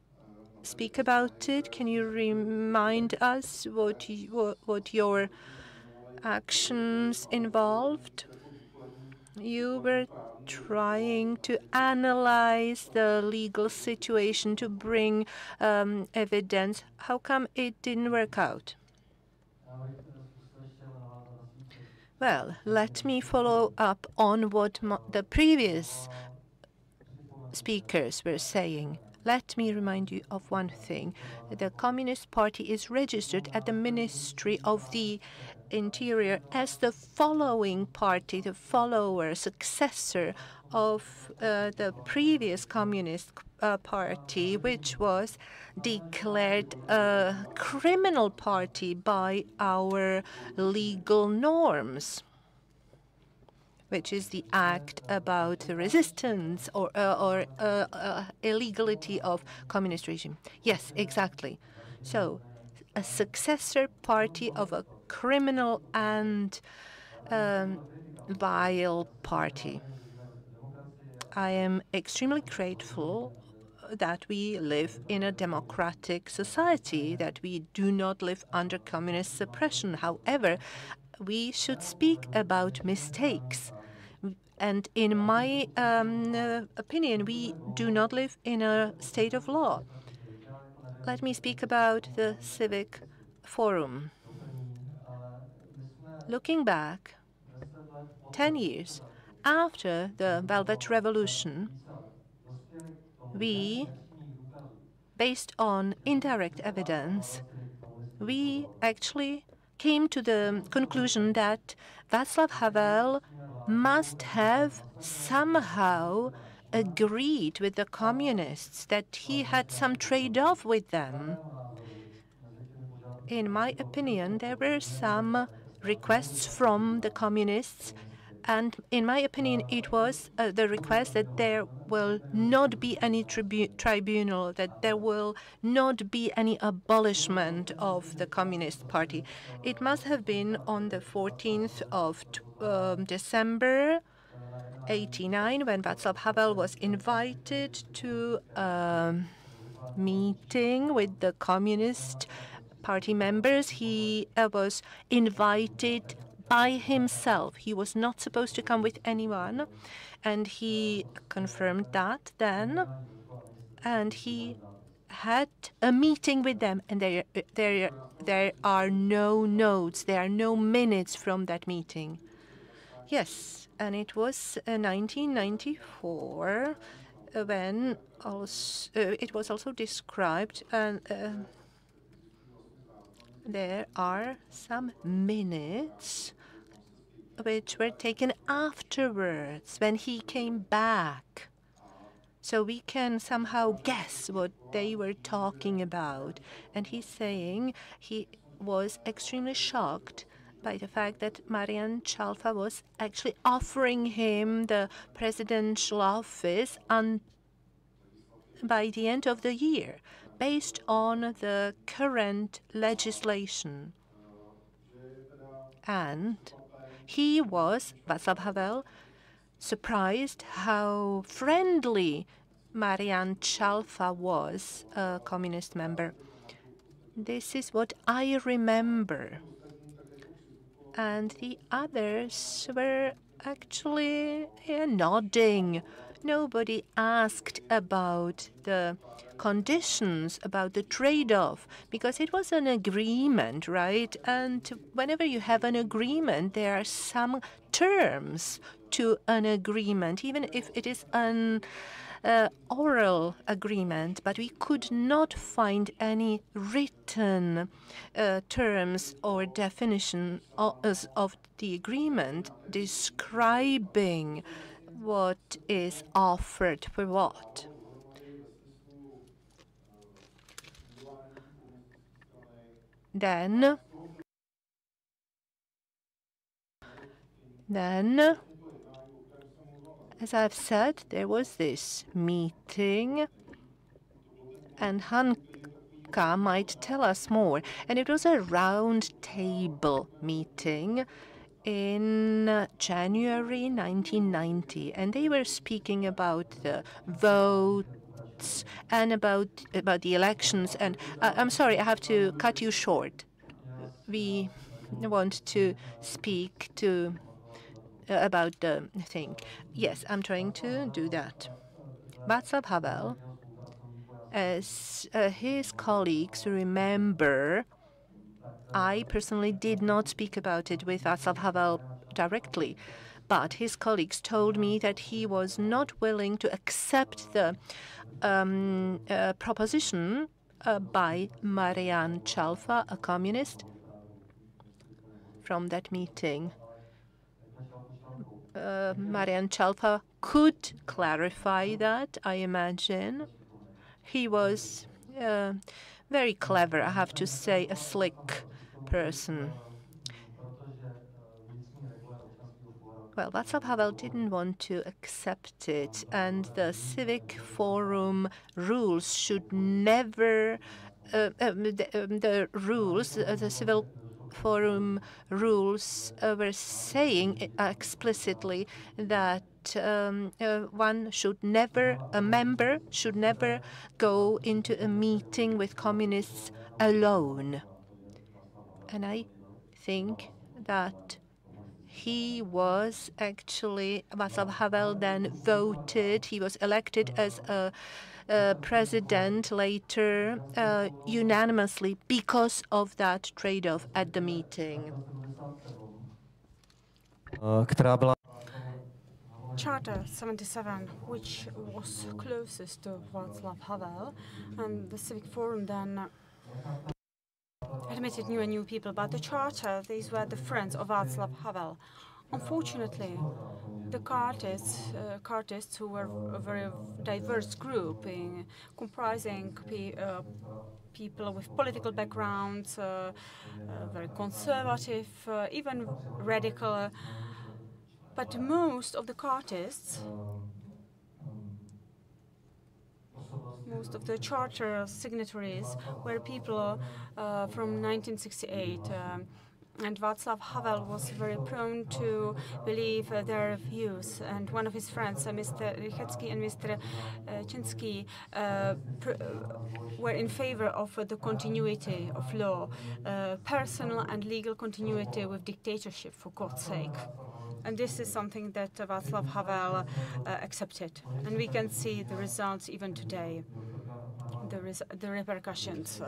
speak about it? Can you remind us what your actions involved? You were trying to analyze the legal situation, to bring evidence. How come it didn't work out? Well, let me follow up on what the previous speakers were saying. Let me remind you of one thing. The Communist Party is registered at the Ministry of the Interior as the following party, the follower, successor of the previous Communist Party, which was declared a criminal party by our legal norms, which is the act about the resistance or illegality of communist regime. Yes, exactly. So a successor party of a criminal and vile party. I am extremely grateful that we live in a democratic society, that we do not live under communist suppression. However, we should speak about mistakes. And in my opinion, we do not live in a state of law. Let me speak about the Civic Forum. Looking back 10 years after the Velvet Revolution, we, based on indirect evidence, we actually came to the conclusion that Václav Havel must have somehow agreed with the communists, that he had some trade-off with them. In my opinion, there were some requests from the communists, and in my opinion, it was the request that there will not be any tribunal, that there will not be any abolishment of the Communist Party. It must have been on the 14th of December 1989 when Václav Havel was invited to a meeting with the Communist Party members. He was invited by himself. He was not supposed to come with anyone, and he confirmed that then. And he had a meeting with them, and there are no notes, there are no minutes from that meeting. Yes, and it was 1994 when it was also described, and there are some minutes which were taken afterwards when he came back. So we can somehow guess what they were talking about. And he's saying he was extremely shocked by the fact that Marian Chalfa was actually offering him the presidential office by the end of the year, based on the current legislation. And he was, Václav Havel, surprised how friendly Marian Chalfa was, a communist member. This is what I remember. And the others were actually nodding. Nobody asked about the conditions, about the trade-off, because it was an agreement, right? And whenever you have an agreement, there are some terms to an agreement, even if it is an oral agreement, but we could not find any written terms or definition of the agreement describing what is offered for what. Then, as I've said, there was this meeting, and Hanka might tell us more. And it was a round table meeting in January 1990, and they were speaking about the votes and about the elections. And I'm sorry, I have to cut you short. We want to speak about the thing. Yes, I'm trying to do that. Václav Havel, as his colleagues remember, I personally did not speak about it with Václav Havel directly, but his colleagues told me that he was not willing to accept the proposition by Marian Chalfa, a communist, from that meeting. Marian Chalfa could clarify that, I imagine. He was very clever, I have to say, a slick person. Well, Václav Havel didn't want to accept it, and the civic forum rules should never, the civil forum rules were saying explicitly that a member should never go into a meeting with communists alone. And I think that he was actually, Václav Havel then voted, he was elected as a president later unanimously because of that trade-off at the meeting. Charter 77, which was closest to Václav Havel, and the Civic Forum then admitted new and new people. But the Charter, these were the friends of Václav Havel. Unfortunately, the Chartists, who were a very diverse group, comprising people with political backgrounds, very conservative, even radical. But most of the Chartists, most of the Charter signatories were people from 1968. And Václav Havel was very prone to believe their views. And one of his friends, Mr. Rychecki and Mr. Chinsky, were in favor of the continuity of law, personal and legal continuity with dictatorship, for God's sake. And this is something that Václav Havel accepted. And we can see the results even today. The repercussions.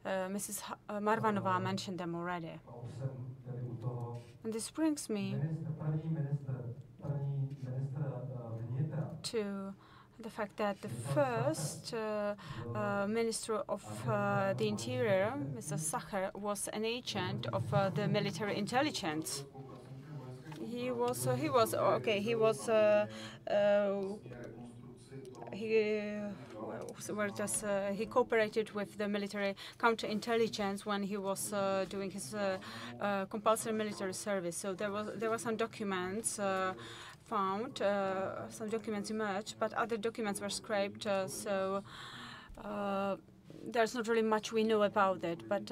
Mrs. Marvanova mentioned them already. And this brings me to the fact that the first Minister of the Interior, Mr. Sacher, was an agent of the military intelligence. He cooperated with the military counterintelligence when he was doing his compulsory military service. So there were some documents found, some documents emerged, but other documents were scraped. So there's not really much we know about it. But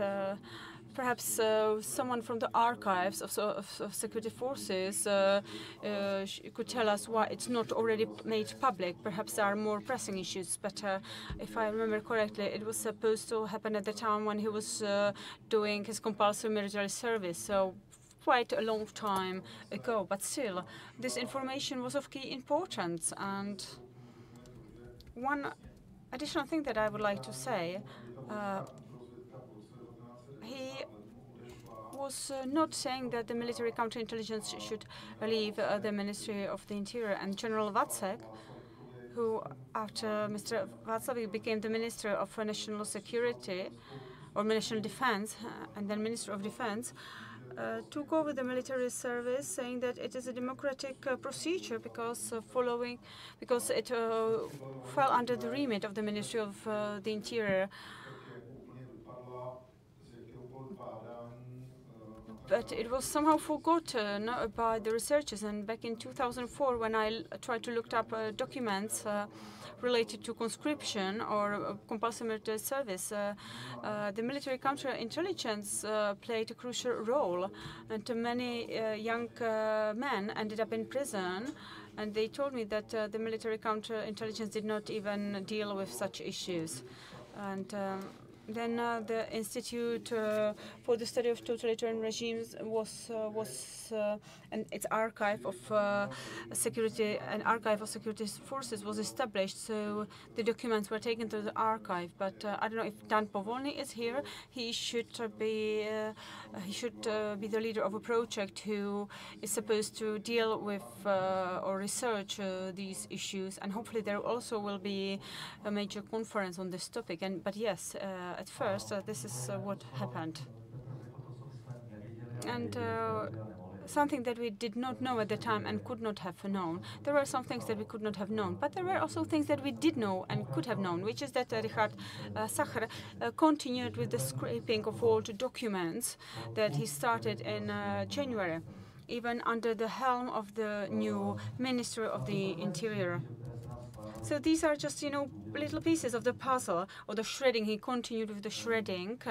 perhaps someone from the archives of security forces could tell us why it's not already made public. Perhaps there are more pressing issues, but if I remember correctly, it was supposed to happen at the time when he was doing his compulsory military service, so quite a long time ago. But still, this information was of key importance. And one additional thing that I would like to say, he was not saying that the military counterintelligence should leave the Ministry of the Interior. And General Vacek, who after Mr. Václavík became the Minister of National Security or National Defense and then Minister of Defense, took over the military service, saying that it is a democratic procedure because it fell under the remit of the Ministry of the Interior. But it was somehow forgotten by the researchers. And back in 2004, when I tried to look up documents related to conscription or compulsory military service, the military counterintelligence played a crucial role. And many young men ended up in prison. And they told me that the military counterintelligence did not even deal with such issues. And then the Institute for the Study of Totalitarian Regimes and its archive of security forces was established. So the documents were taken to the archive. But I don't know if Dan Powolny is here. He should be the leader of a project who is supposed to deal with or research these issues. And hopefully there also will be a major conference on this topic. But yes. At first, this is what happened. And something that we did not know at the time and could not have known. There were some things that we could not have known, but there were also things that we did know and could have known, which is that Richard Sacher continued with the scraping of old documents that he started in January, even under the helm of the new Minister of the Interior. So these are just, little pieces of the puzzle, or the shredding. He continued with the shredding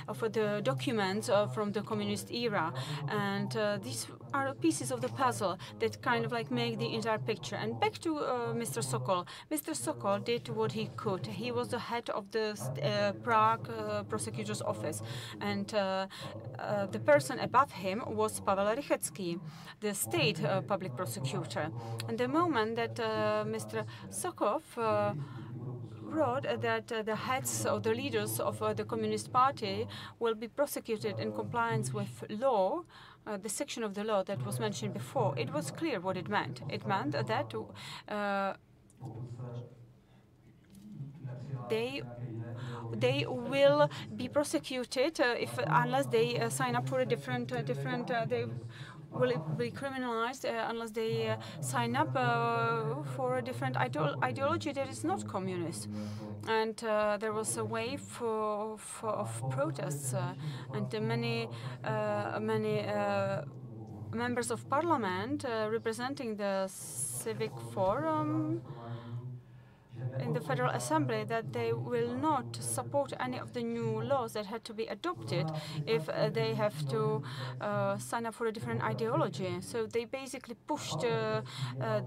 of the documents from the communist era. And these are pieces of the puzzle that kind of make the entire picture. And back to Mr. Sokol. Mr. Sokol did what he could. He was the head of the Prague prosecutor's office. And the person above him was Pavel Rychecki, the state public prosecutor. And the moment that Mr. Sokol wrote that the heads or the leaders of the Communist Party will be prosecuted in compliance with law, the section of the law that was mentioned before. It was clear what it meant. It meant that they will be prosecuted unless they sign up for a different they will be criminalized unless they sign up for a different ideology that is not communist. And there was a wave of protests, and many members of parliament representing the civic forum in the Federal Assembly that they will not support any of the new laws that had to be adopted if they have to sign up for a different ideology. So they basically pushed the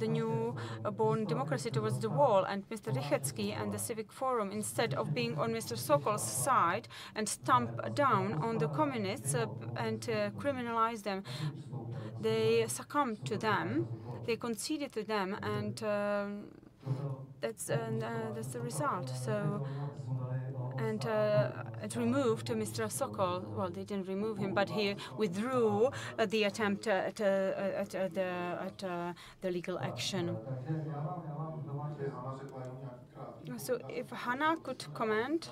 new born democracy towards the wall, and Mr. Rychecki and the Civic Forum, instead of being on Mr. Sokol's side and stamp down on the communists and criminalize them, they succumbed to them, they conceded to them, and that's the result. So, and it removed Mr. Sokol. Well, they didn't remove him, but he withdrew the attempt at the legal action. So, if Hannah could comment,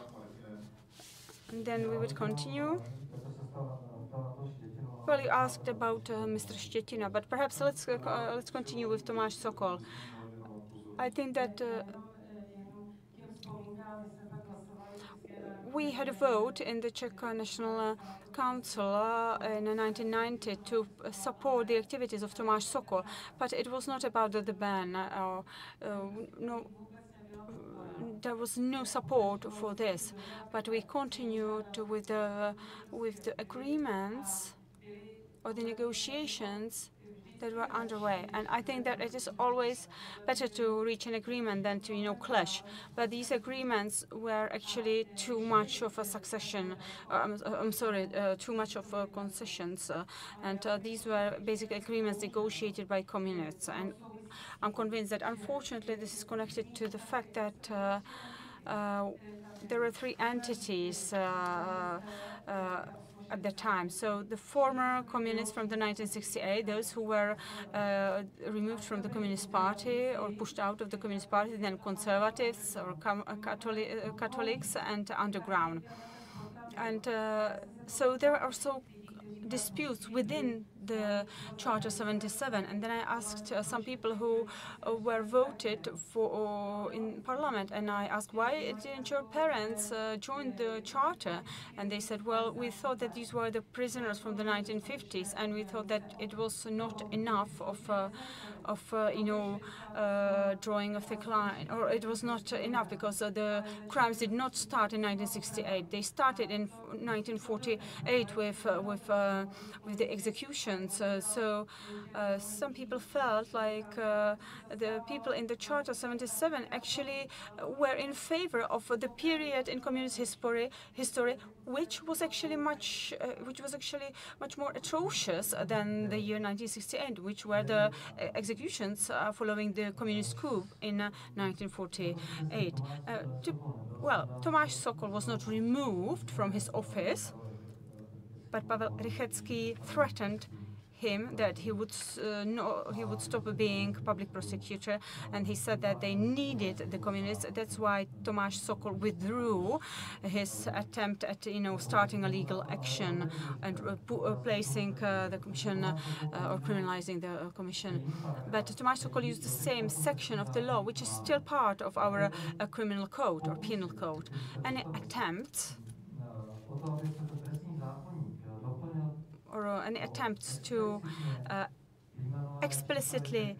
and then we would continue. Well, you asked about Mr. Štětina, but perhaps let's continue with Tomáš Sokol. I think that we had a vote in the Czech National Council in 1990 to support the activities of Tomáš Sokol, but it was not about the ban. No, there was no support for this, but we continued with the agreements or the negotiations that were underway. And I think that it is always better to reach an agreement than to, clash. But these agreements were actually too much of a succession. Too much of concessions. And these were basically agreements negotiated by communists. And I'm convinced that, unfortunately, this is connected to the fact that there are three entities at the time. So the former communists from the 1968, those who were removed from the Communist Party or pushed out of the Communist Party, then conservatives or Catholics and underground. And so there are also disputes within the Charter 77, and then I asked some people who were voted for in Parliament, and I asked, why didn't your parents join the Charter? And they said, well, we thought that these were the prisoners from the 1950s, and we thought that it was not enough of drawing of the line, or it was not enough because the crimes did not start in 1968. They started in 1948 with the execution. So some people felt like the people in the Charter 77 actually were in favor of the period in communist history which was actually much more atrocious than the year 1968, which were the executions following the communist coup in 1948. Well, Tomáš Sokol was not removed from his office, but Pavel Rychecki threatened him that he would stop being public prosecutor, and he said that they needed the communists. That's why Tomáš Sokol withdrew his attempt at starting a legal action and placing the commission or criminalizing the commission. But Tomáš Sokol used the same section of the law, which is still part of our criminal code or penal code. Any attempts or any attempts to explicitly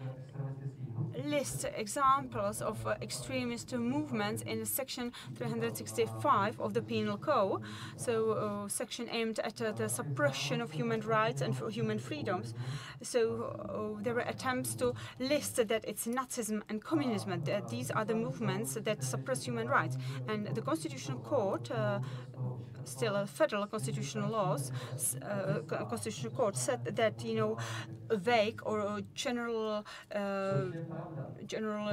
list examples of extremist movements in section 365 of the Penal Code, so section aimed at the suppression of human rights and for human freedoms. So there were attempts to list that it's Nazism and communism, that these are the movements that suppress human rights. And the Constitutional Court still federal constitutional laws, constitutional court said that, you know, vague or general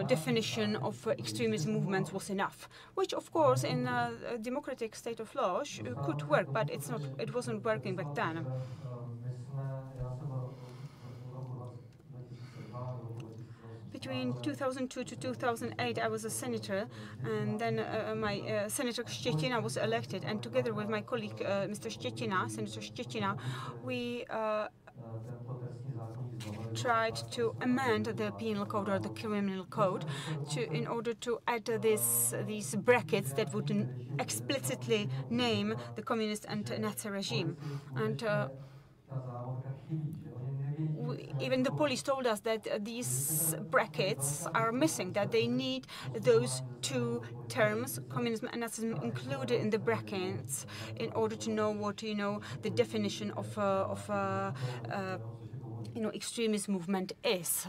definition of extremist movements was enough, which of course in a democratic state of law could work, but it wasn't working back then. Between 2002 to 2008, I was a senator, and then my Senator Szczecina was elected, and together with my colleague, Mr. Szczecina, Senator Szczecina, we tried to amend the penal code or the criminal code in order to add these brackets that would explicitly name the communist and Nazi regime. And even the police told us that these brackets are missing, that they need those two terms, communism and Nazism, included in the brackets in order to know what, you know, the definition of you know, extremist movement is.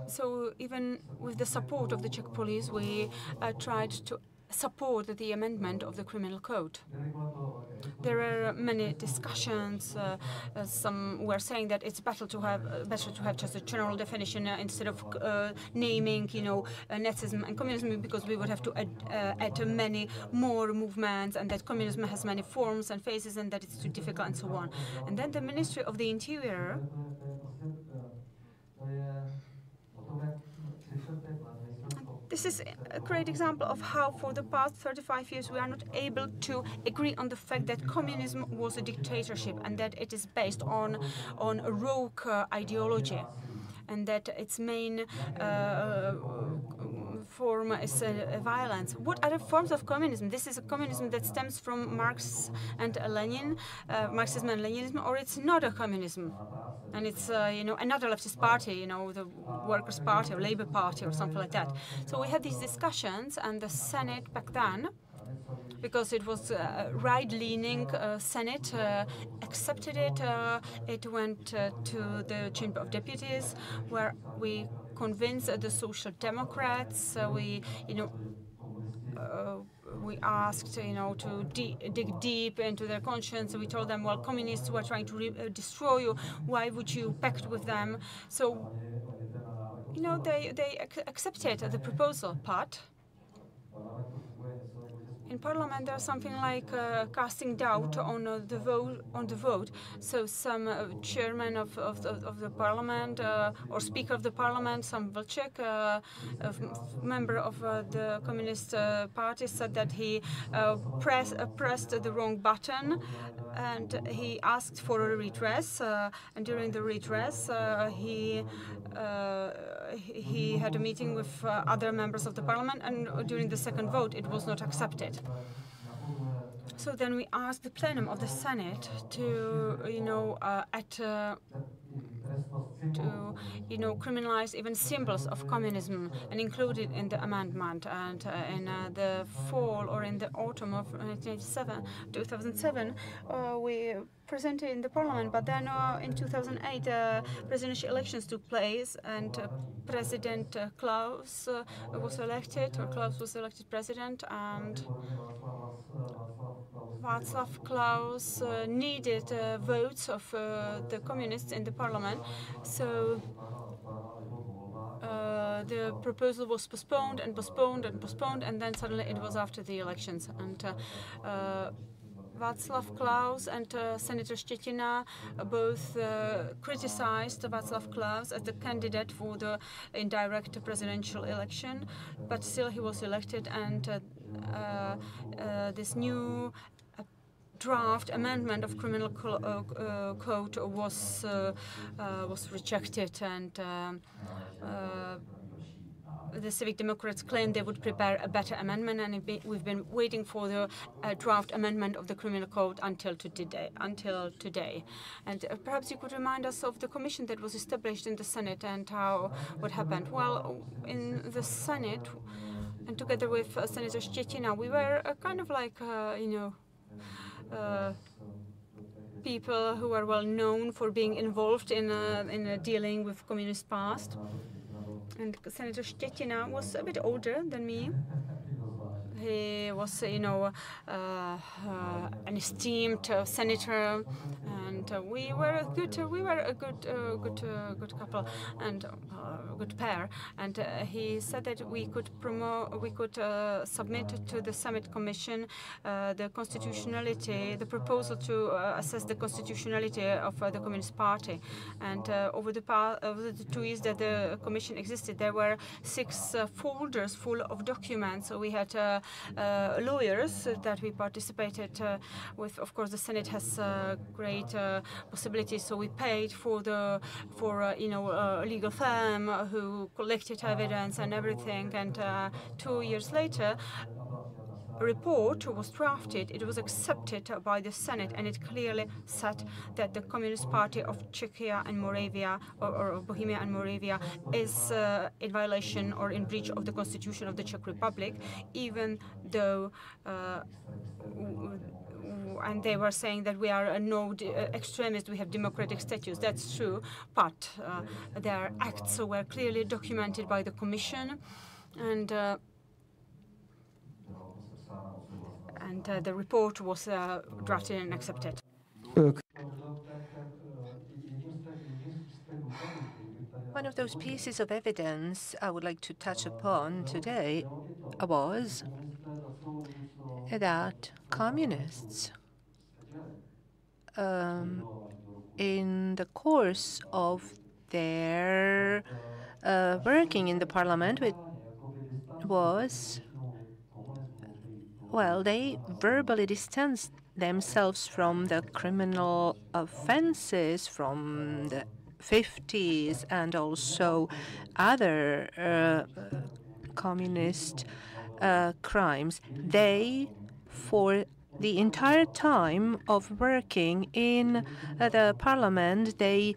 So even with the support of the Czech police, we tried to support the amendment of the criminal code. There are many discussions. Some were saying that it's better to have just a general definition instead of naming, you know, Nazism and communism, because we would have to add many more movements, and that communism has many forms and phases, and that it's too difficult, and so on. And then the Ministry of the Interior this is a great example of how for the past 35 years we are not able to agree on the fact that communism was a dictatorship and that it is based on a rogue ideology, and that its main form is violence. What are the forms of communism? This is a communism that stems from Marx and Lenin, Marxism and Leninism, or it's not a communism, and it's you know, another leftist party, you know, the Workers' Party or Labour Party or something like that. So we had these discussions, and the Senate back then, because it was a right-leaning Senate, accepted it. It went to the Chamber of Deputies, where we convinced the Social Democrats. We, you know, we asked, you know, to dig deep into their conscience. We told them, well, communists were trying to destroy you. Why would you pact with them? So, you know, they accepted the proposal part. In Parliament, there's something like casting doubt on the vote. So some chairman of the Parliament or Speaker of the Parliament, some Vlček, a member of the Communist Party, said that he pressed the wrong button, and he asked for a redress. And during the redress, he had a meeting with other members of the Parliament, and during the second vote, it was not accepted. So then we asked the plenum of the Senate to, you know, criminalize even symbols of communism and include it in the amendment. And in the fall or in the autumn of 2007, we presented in the parliament. But then in 2008, presidential elections took place, and President Klaus was elected, or Klaus was elected president, and Václav Klaus needed votes of the communists in the parliament, so the proposal was postponed and postponed and postponed, and then suddenly it was after the elections. And Václav Klaus and Senator Szczecina both criticized Václav Klaus as the candidate for the indirect presidential election, but still he was elected, and this new draft amendment of criminal code was rejected, and the Civic Democrats claimed they would prepare a better amendment, and we've been waiting for the draft amendment of the criminal code until today. And perhaps you could remind us of the commission that was established in the Senate and what happened. Well, in the Senate, and together with Senator Szczecina, we were kind of like, people who are well known for being involved in dealing with communist past. And Senator Szczecina was a bit older than me. He was, an esteemed senator, and we were a good couple and good pair. And he said that we could submit to the Summit Commission the constitutionality, the proposal to assess the constitutionality of the Communist Party. And over the 2 years that the Commission existed, there were 6 folders full of documents. So we had lawyers that we participated with. Of course, the Senate has great possibilities, so we paid for a legal firm who collected evidence and everything. And 2 years later, a report was drafted. It was accepted by the Senate, and it clearly said that the Communist Party of Czechia and Moravia, or Bohemia and Moravia, is in violation or in breach of the Constitution of the Czech Republic, even though and they were saying that we are no extremists, we have democratic status. That's true, but their acts were clearly documented by the Commission, and the report was drafted and accepted. One of those pieces of evidence I would like to touch upon today was that communists, in the course of their working in the parliament, they verbally distanced themselves from the criminal offenses from the 50s and also other communist crimes. They, for the entire time of working in the parliament, they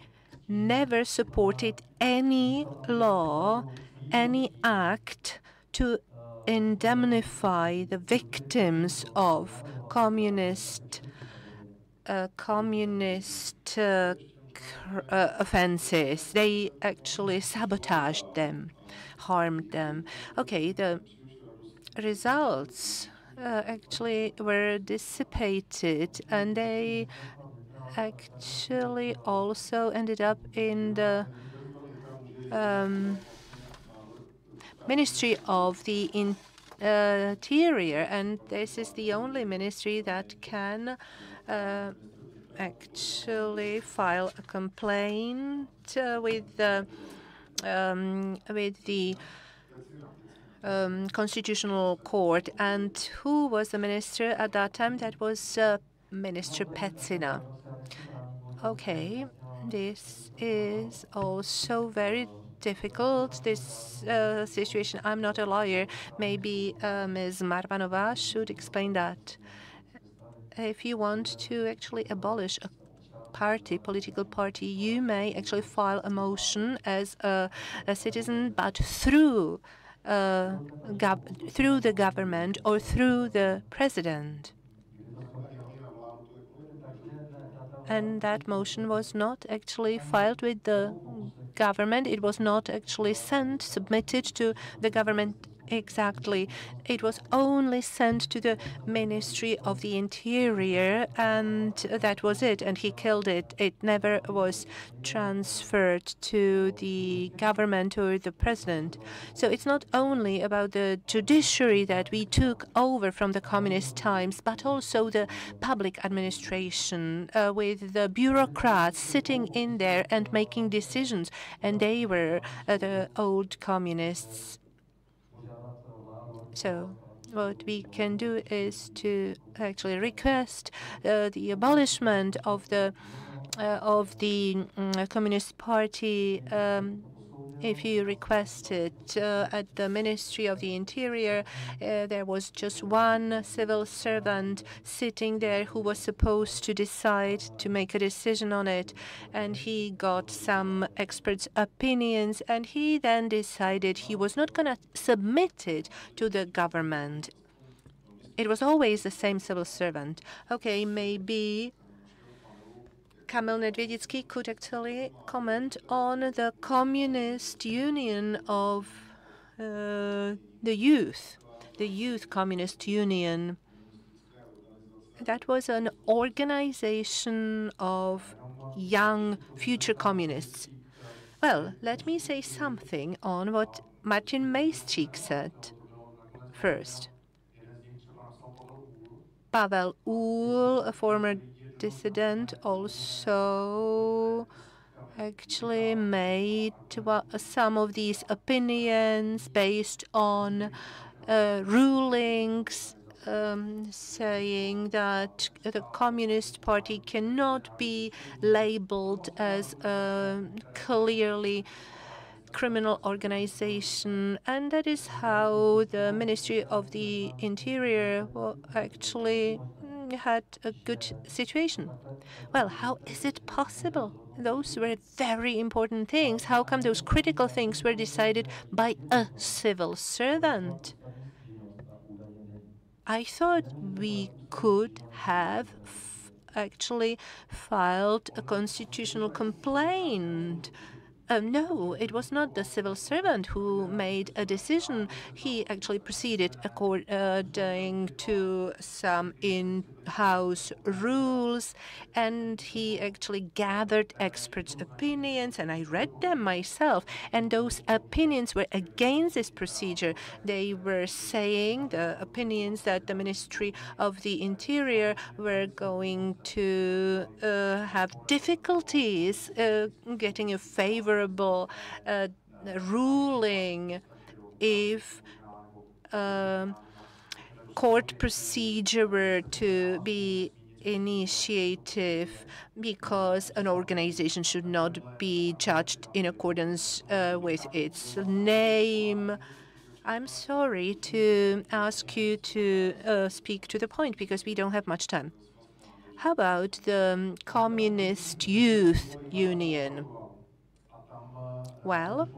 never supported any law, any act to indemnify the victims of communist offenses. They actually sabotaged them, harmed them. Okay, the results actually were dissipated, and they actually also ended up in the Ministry of the Interior, and this is the only ministry that can actually file a complaint with the Constitutional Court. And who was the minister at that time? That was Minister Pecina. Okay, this is also very difficult, this situation. I'm not a lawyer. Maybe Ms. Marvanova should explain that. If you want to actually abolish a political party, you may actually file a motion as a citizen, but through the government or through the president. And that motion was not actually filed with the government. It was not actually submitted to the government exactly. It was only sent to the Ministry of the Interior, and that was it. And he killed it. It never was transferred to the government or the president. So it's not only about the judiciary that we took over from the communist times, but also the public administration with the bureaucrats sitting in there and making decisions. And they were the old communists. So what we can do is to actually request the abolishment of the Communist Party. If you request it at the Ministry of the Interior, there was just one civil servant sitting there who was supposed to decide, to make a decision on it, and he got some experts' opinions, and he then decided he was not going to submit it to the government. It was always the same civil servant. Okay, maybe Kamil Nedvědický could actually comment on the Communist Union of the Youth. the Youth Communist Union. That was an organization of young future communists. Well, let me say something on what Martin Majstřík said first. Pavel Uhl, a former dissident, also actually made some of these opinions based on rulings saying that the Communist Party cannot be labeled as a clearly criminal organization, and that is how the Ministry of the Interior actually had a good situation. Well, how is it possible? Those were very important things. How come those critical things were decided by a civil servant? I thought we could have actually filed a constitutional complaint. No, it was not the civil servant who made a decision. He actually proceeded according to some in-house rules, and he actually gathered experts' opinions, and I read them myself. And those opinions were against this procedure. They were saying, the opinions, that the Ministry of the Interior were going to have difficulties getting a favorable ruling if court procedure were to be initiative, because an organization should not be judged in accordance with its name. I'm sorry to ask you to speak to the point, because we don't have much time. How about the Communist Youth Union? Well,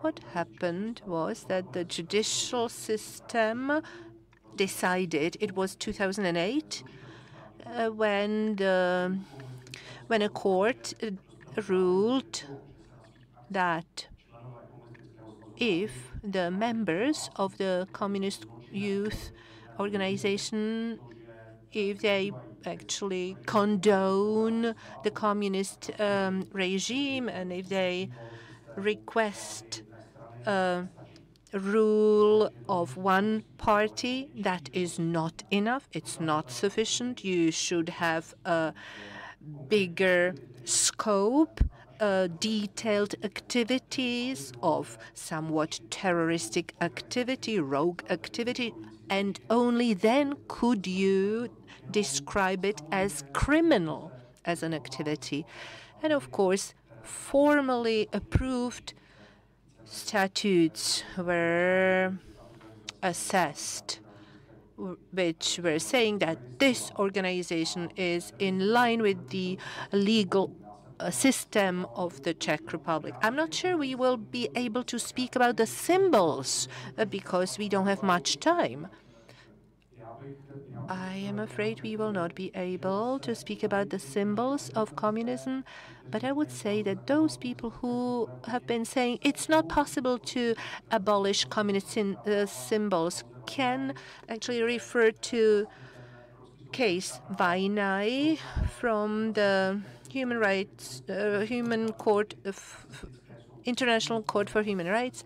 what happened was that the judicial system decided, it was 2008, when a court ruled that if the members of the Communist Youth Organization, if they actually condone the communist regime, and if they request a rule of one party, that is not enough. It's not sufficient. You should have a bigger scope, detailed activities of somewhat terroristic activity, rogue activity, and only then could you describe it as criminal, as an activity. And of course, formally approved statutes were assessed, which were saying that this organization is in line with the legal system of the Czech Republic. I'm not sure we will be able to speak about the symbols because we don't have much time. I am afraid we will not be able to speak about the symbols of communism, but I would say that those people who have been saying it's not possible to abolish communist symbols can actually refer to case Vainai from the International Court for Human Rights,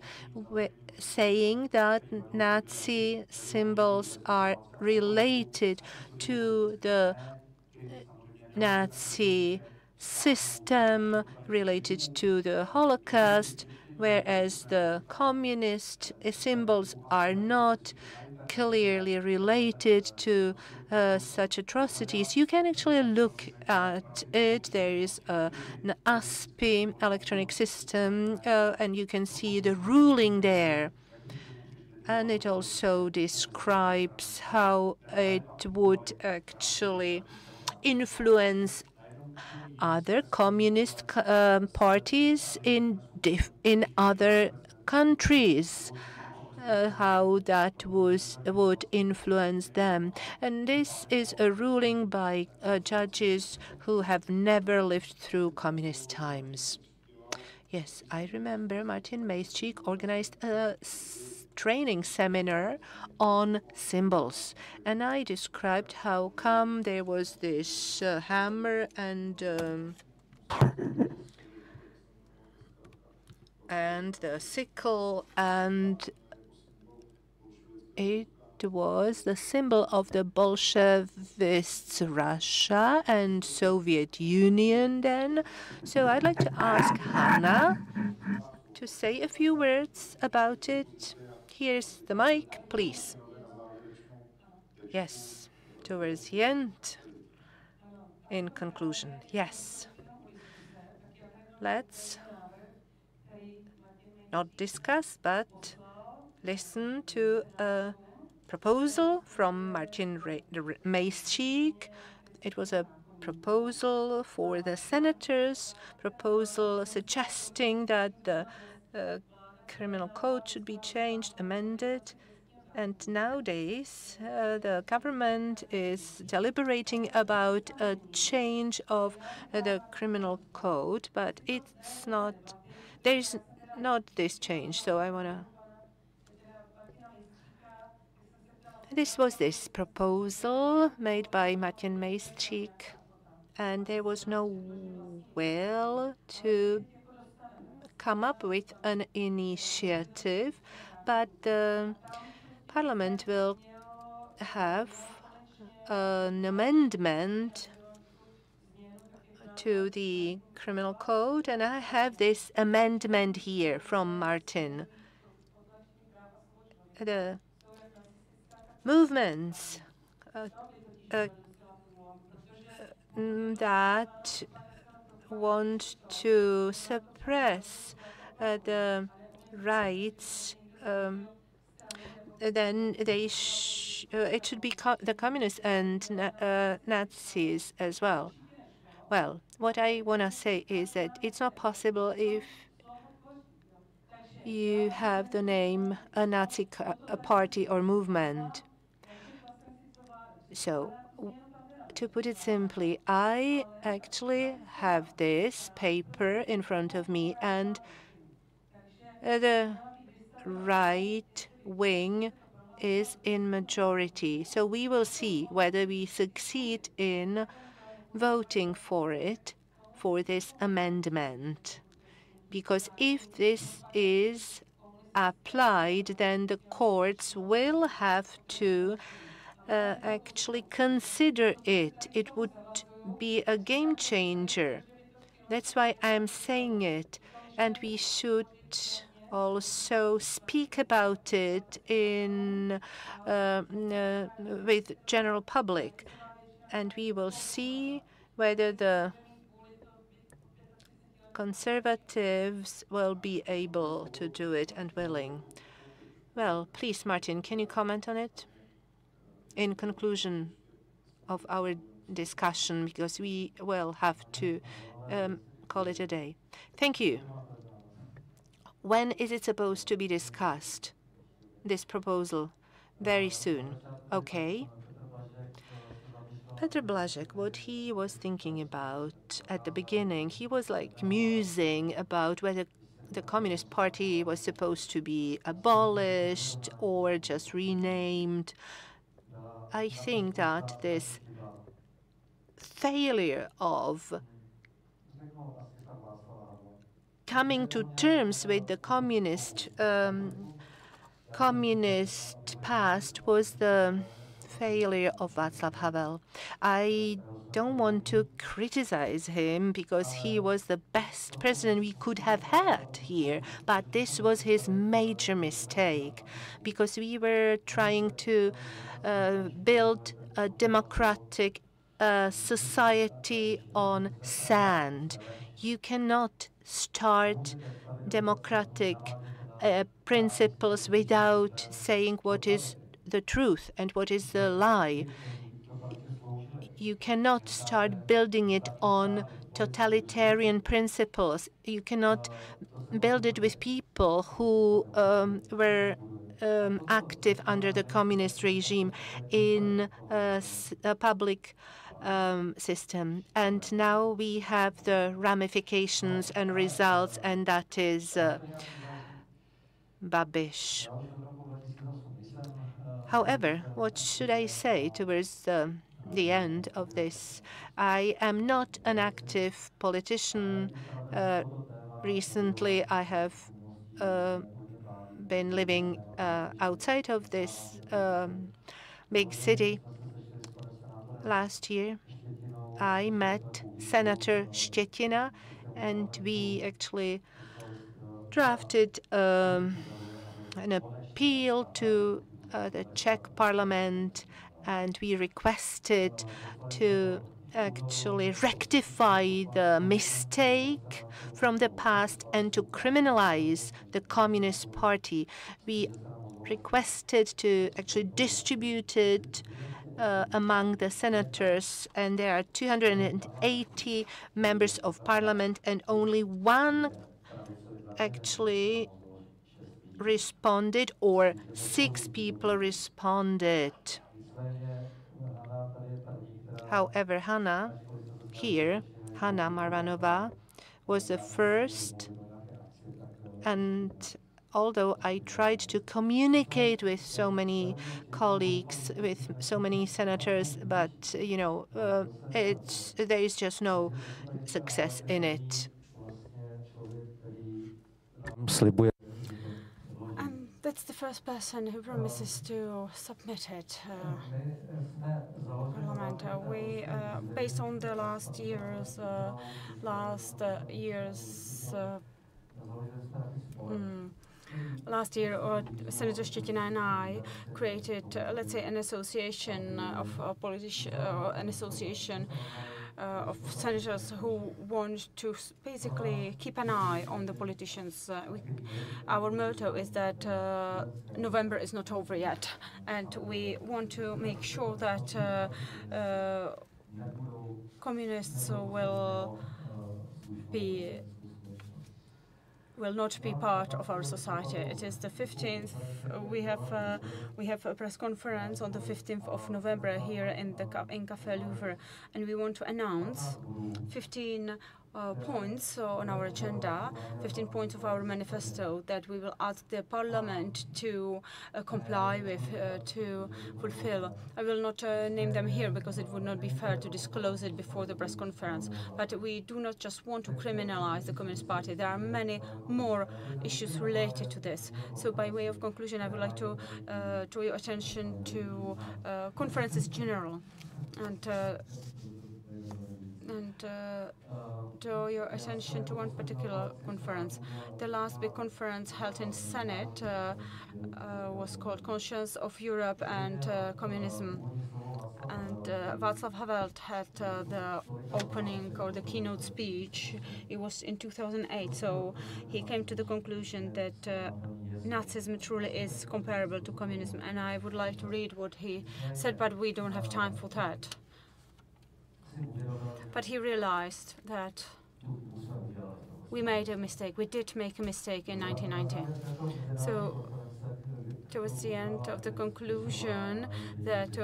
saying that Nazi symbols are related to the Nazi system, related to the Holocaust, whereas the communist symbols are not clearly related to such atrocities. You can actually look at it. There is an ASPI electronic system, and you can see the ruling there. And it also describes how it would actually influence other communist parties in other countries, how that would influence them. And this is a ruling by judges who have never lived through communist times. Yes, I remember Martin Majstřík organized a training seminar on symbols. And I described how come there was this hammer and the sickle, and it was the symbol of the Bolshevists, Russia and Soviet Union then. So I'd like to ask Hanna to say a few words about it. Here's the mic, please. Yes, towards the end. In conclusion, yes. Let's not discuss, but listen to a proposal from Martin Maestchik. It was a proposal for the senators, proposal suggesting that the criminal code should be changed, amended. And nowadays, the government is deliberating about a change of the criminal code, but it's not, there's not this change. So I want to. This was this proposal made by Martin Maestchik, and there was no will to come up with an initiative, but the Parliament will have an amendment to the criminal code, and I have this amendment here from Martin. The movements that want to suppress the rights, then they it should be the communists and Nazis as well. Well, what I want to say is that it's not possible if you have the name a Nazi party or movement. So, to put it simply, I actually have this paper in front of me, and the right wing is in majority. So we will see whether we succeed in voting for it, for this amendment. Because if this is applied, then the courts will have to actually consider it. It would be a game changer. That's why I'm saying it. And we should also speak about it in with general public. And we will see whether the conservatives will be able to do it and willing. Well, please, Martin, can you comment on it? In conclusion of our discussion, because we will have to call it a day. Thank you. When is it supposed to be discussed, this proposal? Very soon. Okay. Petr Blažek, what he was thinking about at the beginning, he was like musing about whether the Communist Party was supposed to be abolished or just renamed. I think that this failure of coming to terms with the communist past was the failure of Václav Havel. I don't want to criticize him because he was the best president we could have had here, but this was his major mistake because we were trying to build a democratic society on sand. You cannot start democratic principles without saying what is the truth and what is the lie. You cannot start building it on totalitarian principles. You cannot build it with people who were active under the communist regime in a public system. And now we have the ramifications and results, and that is Babiš. However, what should I say towards the end of this? I am not an active politician. Recently, I have been living outside of this big city. Last year, I met Senator Štětina, and we actually drafted an appeal to the Czech parliament, and we requested to actually rectify the mistake from the past and to criminalize the Communist Party. We requested to actually distribute it among the senators, and there are 280 members of parliament, and only one actually responded, or 6 people responded. However, Hannah Marvanova, was the first, and although I tried to communicate with so many colleagues, with so many senators, but there is just no success in it. That's the first person who promises to submit it. Parliament. We, based on the last year's last year, Senator Štětina and I created, let's say, an association of senators who want to basically keep an eye on the politicians. Our motto is that November is not over yet, and we want to make sure that communists will not be part of our society. It is the 15th. We have a press conference on the 15th of November here in Café Louvre, and we want to announce 15 points on our agenda, 15 points of our manifesto that we will ask the parliament to comply with, to fulfill. I will not name them here because it would not be fair to disclose it before the press conference. But we do not just want to criminalize the Communist Party. There are many more issues related to this. So by way of conclusion, I would like to draw your attention to conferences general and draw your attention to one particular conference. The last big conference held in Senate was called Conscience of Europe and Communism. And Václav Havel had the opening or the keynote speech. It was in 2008. So he came to the conclusion that Nazism truly is comparable to communism. And I would like to read what he said, but we don't have time for that. But he realized that we made a mistake. We did make a mistake in 1990. So towards the end of the conclusion that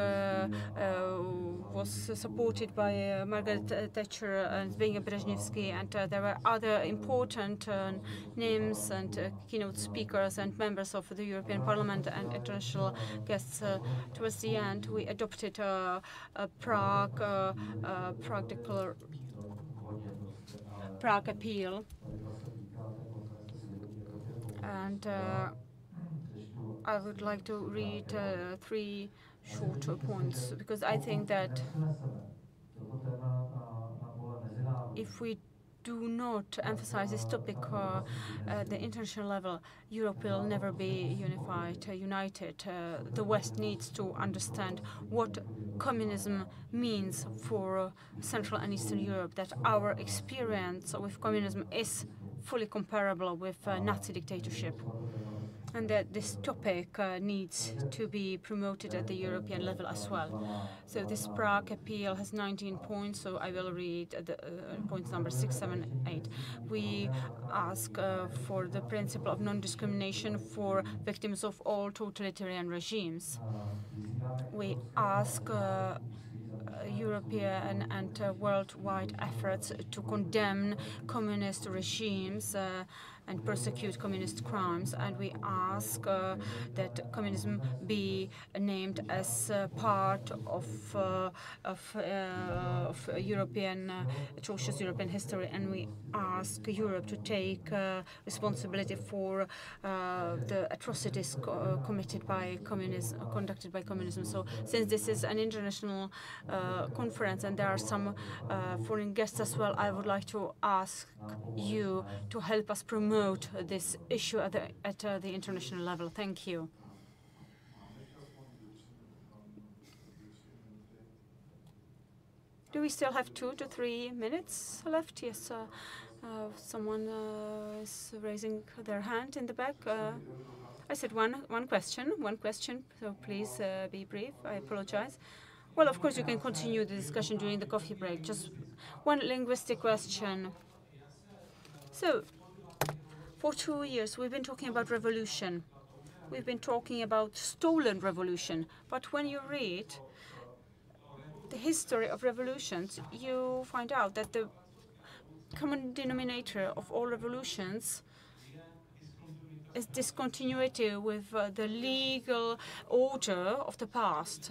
was supported by Margaret Thatcher and Zbigniew Brzezinski, and there were other important names and keynote speakers and members of the European Parliament and international guests. Towards the end, we adopted a Prague appeal, and I would like to read 3 short points, because I think that if we do not emphasize this topic at the international level, Europe will never be united. The West needs to understand what communism means for Central and Eastern Europe, that our experience with communism is fully comparable with Nazi dictatorship, and that this topic needs to be promoted at the European level as well. So this Prague appeal has 19 points, so I will read the points number 6, 7, 8. We ask for the principle of non-discrimination for victims of all totalitarian regimes. We ask European and worldwide efforts to condemn communist regimes and persecute communist crimes, and we ask that communism be named as part of European atrocious European history, and we ask Europe to take responsibility for the atrocities committed by communism, conducted by communism. So, since this is an international conference and there are some foreign guests as well, I would like to ask you to help us promote this issue at the international level. Thank you. Do we still have 2 to 3 minutes left? Yes, someone is raising their hand in the back. I said one question, so please be brief. I apologize. Well, of course, you can continue the discussion during the coffee break. Just one linguistic question. So, for 2 years, we've been talking about revolution. We've been talking about stolen revolution. But when you read the history of revolutions, you find out that the common denominator of all revolutions is discontinuity with the legal order of the past,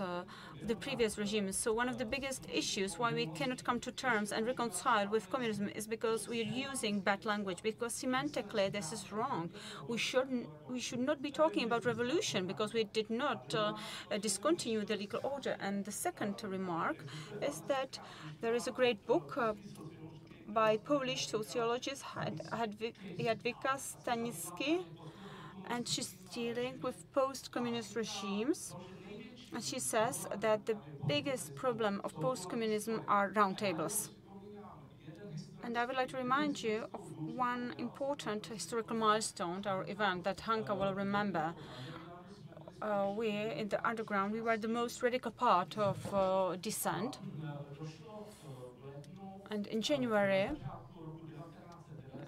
the previous regimes. So one of the biggest issues why we cannot come to terms and reconcile with communism is because we are using bad language, because semantically this is wrong. We should not be talking about revolution because we did not discontinue the legal order. And the second remark is that there is a great book by Polish sociologist Jadwiga Stanisky, and she's dealing with post-communist regimes. And she says that the biggest problem of post-communism are roundtables. And I would like to remind you of one important historical milestone, our event that Hanka will remember. We, in the underground, we were the most radical part of dissent. And in January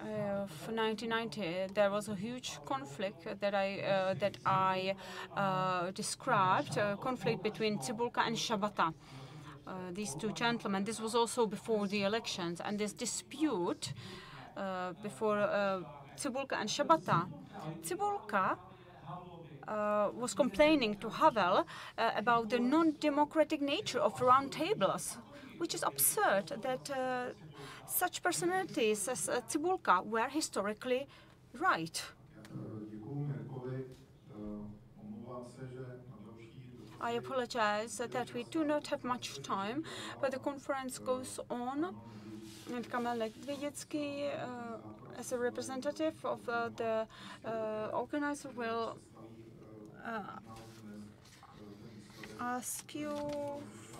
of 1990, there was a huge conflict that I described, a conflict between Cibulka and Szabata, these two gentlemen. This was also before the elections, and this dispute before Cibulka and Szabata. Cibulka was complaining to Havel about the non-democratic nature of roundtables, which is absurd that such personalities as Cibulka were historically right. I apologize that we do not have much time, but the conference goes on. And Kamel Nedvěděcký, as a representative of the organizer, will ask you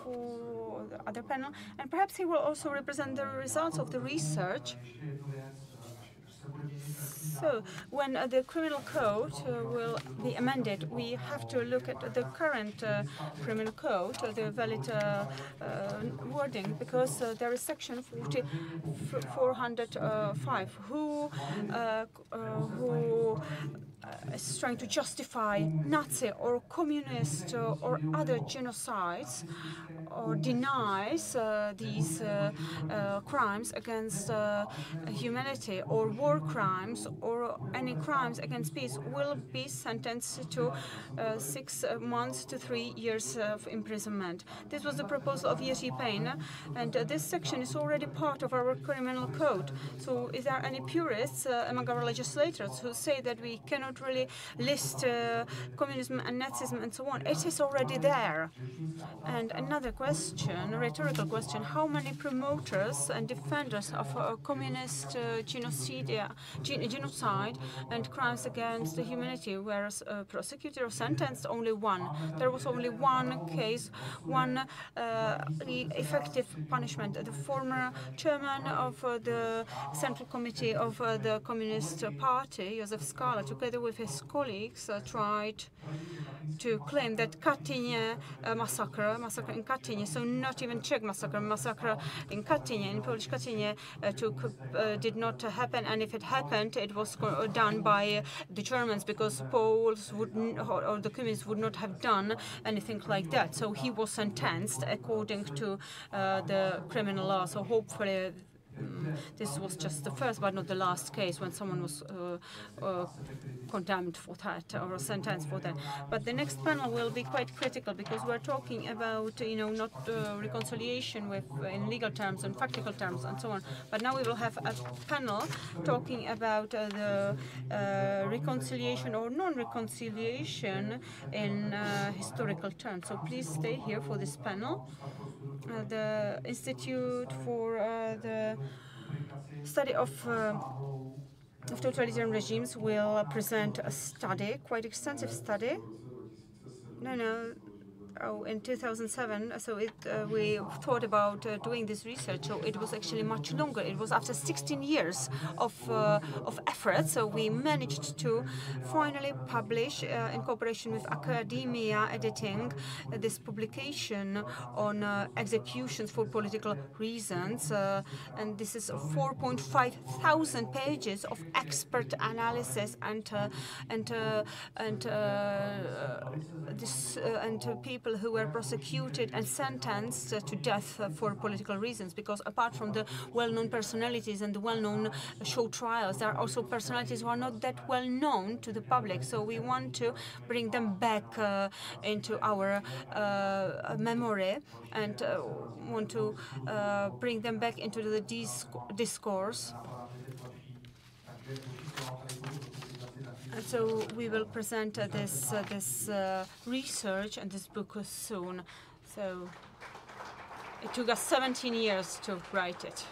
for the other panel, and perhaps he will also represent the results of the research. So, when the criminal code will be amended, we have to look at the current criminal code, the valid wording, because there is section 405, who is trying to justify Nazi or communist or other genocides, or denies these crimes against humanity or war crimes or any crimes against peace, will be sentenced to 6 months to 3 years of imprisonment. This was the proposal of Jiří Payne, and this section is already part of our criminal code. So is there any purists among our legislators who say that we cannot really list communism and Nazism and so on? It is already there. And another question, a rhetorical question: how many promoters and defenders of communist genocide and crimes against humanity were prosecuted or sentenced? Only one. There was only one case, one effective punishment. The former chairman of the Central Committee of the Communist Party, Josef Skala, together with his colleagues, tried to claim that Katyně massacre in Katyně, so not even Czech massacre in Katyně, in Polish Katyně, did not happen, and if it happened, it was done by the Germans, because Poles would, or the communists would not have done anything like that. So he was sentenced according to the criminal law. So hopefully this was just the first but not the last case when someone was condemned for that or sentenced for that. But the next panel will be quite critical because we're talking about, not reconciliation with in legal terms and practical terms and so on. But now we will have a panel talking about the reconciliation or non-reconciliation in historical terms. So please stay here for this panel. The Institute for the Study of Totalitarian Regimes will present a study, quite extensive study. In 2007, so we thought about doing this research, so it was actually much longer. It was after 16 years of effort, so we managed to finally publish, in cooperation with academia editing, this publication on executions for political reasons, and this is 4,500 pages of expert analysis and people who were prosecuted and sentenced to death for political reasons. Because apart from the well-known personalities and the well-known show trials, there are also personalities who are not that well known to the public. So we want to bring them back into our memory and want to bring them back into the discourse. And so we will present this research and this book soon. So it took us 17 years to write it.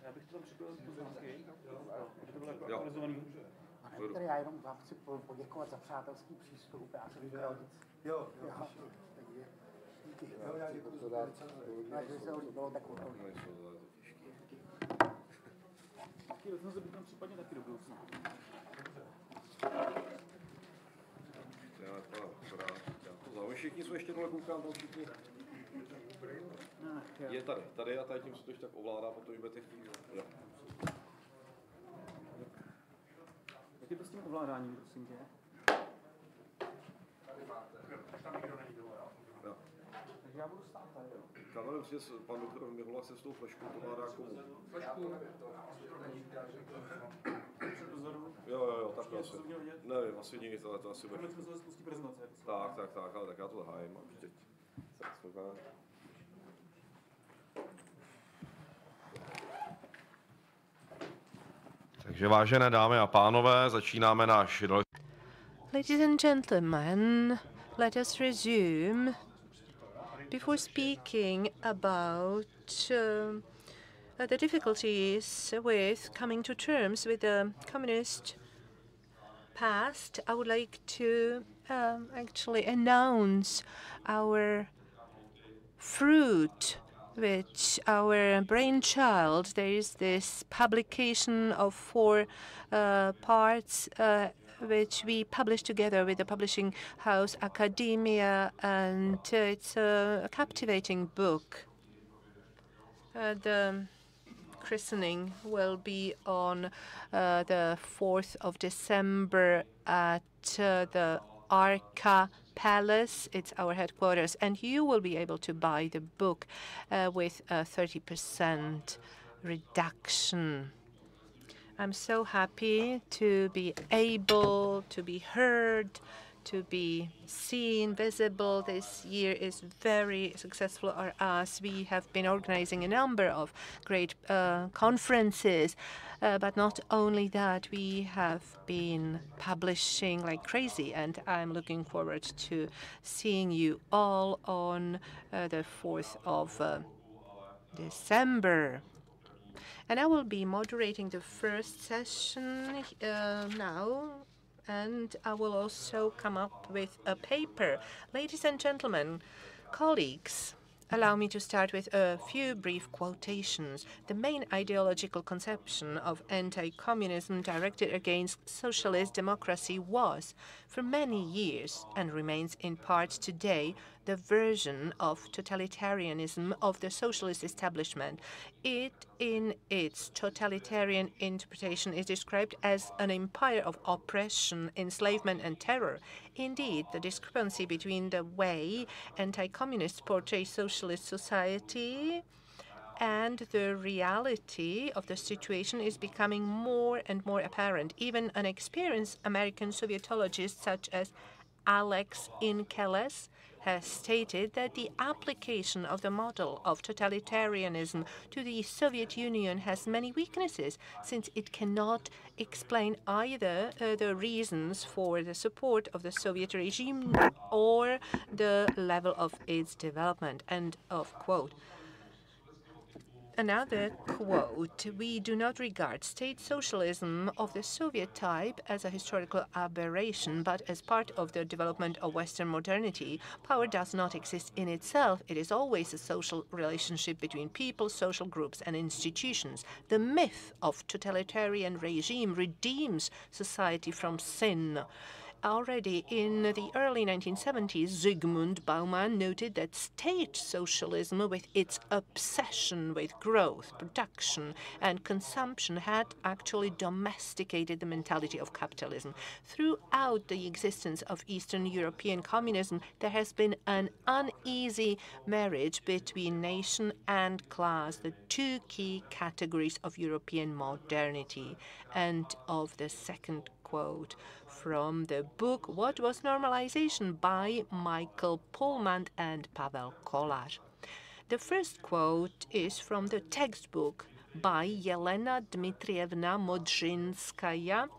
Já bych tam připravil poznámky, aby to bylo jako aktualizovaný. Tady já jenom vám chci poděkovat za přátelský přístup. Já jsem říkal, jo. Díky. Jo, já děkuji. Takže se ho líbilo, tak ono. Taky recenze bych tam případně taky do budoucna. Já to zaujíš, všichni jsou ještě dole, koukám tam všichni. Je tady a tady tím se to ještě tak ovládá, potom už budete chtít. Jo. Jak je to s tím ovládáním, prosím tě? Tam nikdo není dole, jo. Takže já budu stát tady, jo. Kamere, přes pan doktor Mihola se s tou fleškou ovládá komu? Flešku. Jo, tak asi. Nevím, asi nic, ale to asi bude. Jsme se spustí prezentace. Tak, ale tak já to zahájím a už teď se Takže vážené dámy a pánové, začínáme náš další. Ladies and gentlemen, let us resume. Before speaking about the difficulties with coming to terms with the communist past, I would like to actually announce our fruit, which our brainchild. There is this publication of 4 parts which we published together with the publishing house Academia, and it's a captivating book. The christening will be on the 4th of December at the Arca Palace. It's our headquarters, and you will be able to buy the book with a 30% reduction. I'm so happy to be able to be heard, to be seen, visible. This year is very successful for us. We have been organizing a number of great conferences, but not only that, we have been publishing like crazy, and I'm looking forward to seeing you all on the 4th of December. And I will be moderating the first session now, and I will also come up with a paper. Ladies and gentlemen, colleagues, allow me to start with a few brief quotations. The main ideological conception of anti-communism directed against socialist democracy was, for many years, and remains in part today, the version of totalitarianism of the socialist establishment. It, in its totalitarian interpretation, is described as an empire of oppression, enslavement, and terror. Indeed, the discrepancy between the way anti-communists portray socialist society and the reality of the situation is becoming more and more apparent. Even an experienced American Sovietologist such as Alex Inkeles has stated that the application of the model of totalitarianism to the Soviet Union has many weaknesses, since it cannot explain either the reasons for the support of the Soviet regime or the level of its development. End of quote. Another quote: "We do not regard state socialism of the Soviet type as a historical aberration, but as part of the development of Western modernity. Power does not exist in itself. It is always a social relationship between people, social groups, and institutions. The myth of totalitarian regime redeems society from sin." Already in the early 1970s, Zygmunt Bauman noted that state socialism, with its obsession with growth, production, and consumption, had actually domesticated the mentality of capitalism. Throughout the existence of Eastern European communism, there has been an uneasy marriage between nation and class, the 2 key categories of European modernity. End of the second quote from the book What Was Normalization by Michael Pullman and Pavel Kolar. The first quote is from the textbook by Yelena Dmitrievna Modrzynskaya,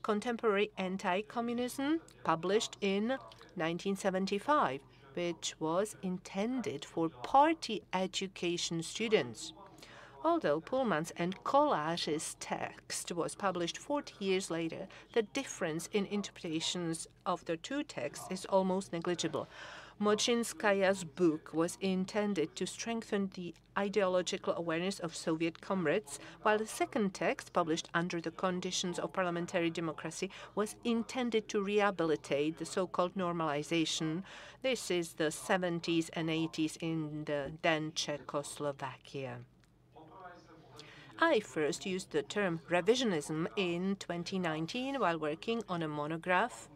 Contemporary Anti-Communism, published in 1975, which was intended for party education students. Although Pullman's and Collage's text was published 40 years later, the difference in interpretations of the two texts is almost negligible. Mochinskaya's book was intended to strengthen the ideological awareness of Soviet comrades, while the second text, published under the conditions of parliamentary democracy, was intended to rehabilitate the so-called normalization. This is the 70s and 80s in the then Czechoslovakia. I first used the term revisionism in 2019 while working on a monograph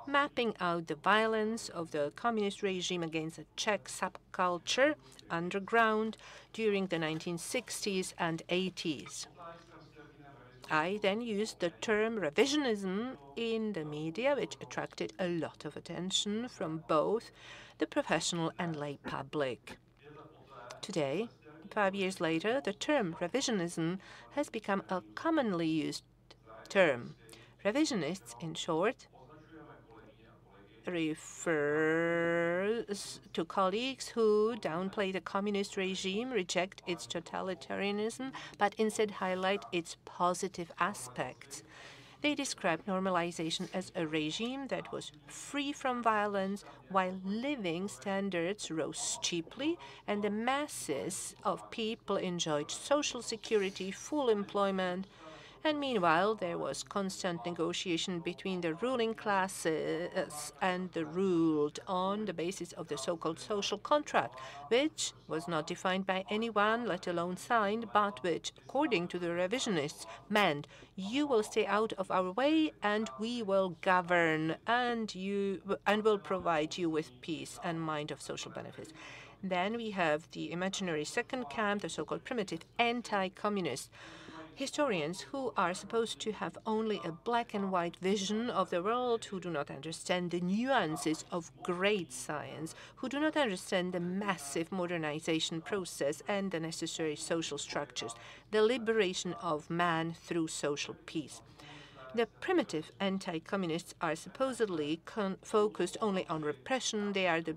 mapping out the violence of the communist regime against the Czech subculture underground during the 1960s and 80s. I then used the term revisionism in the media, which attracted a lot of attention from both the professional and lay public. Today, 5 years later, the term revisionism has become a commonly used term. Revisionists, in short, refers to colleagues who downplay the communist regime, reject its totalitarianism, but instead highlight its positive aspects. They describe normalization as a regime that was free from violence while living standards rose cheaply and the masses of people enjoyed social security, full employment, and meanwhile there was constant negotiation between the ruling classes and the ruled on the basis of the so-called social contract, which was not defined by anyone, let alone signed, but which, according to the revisionists, meant you will stay out of our way and we will govern and will provide you with peace and mind of social benefits. Then we have the imaginary second camp, the so-called primitive anti-communist historians who are supposed to have only a black and white vision of the world, who do not understand the nuances of great science, who do not understand the massive modernization process and the necessary social structures, the liberation of man through social peace. The primitive anti-communists are supposedly focused only on repression. They are the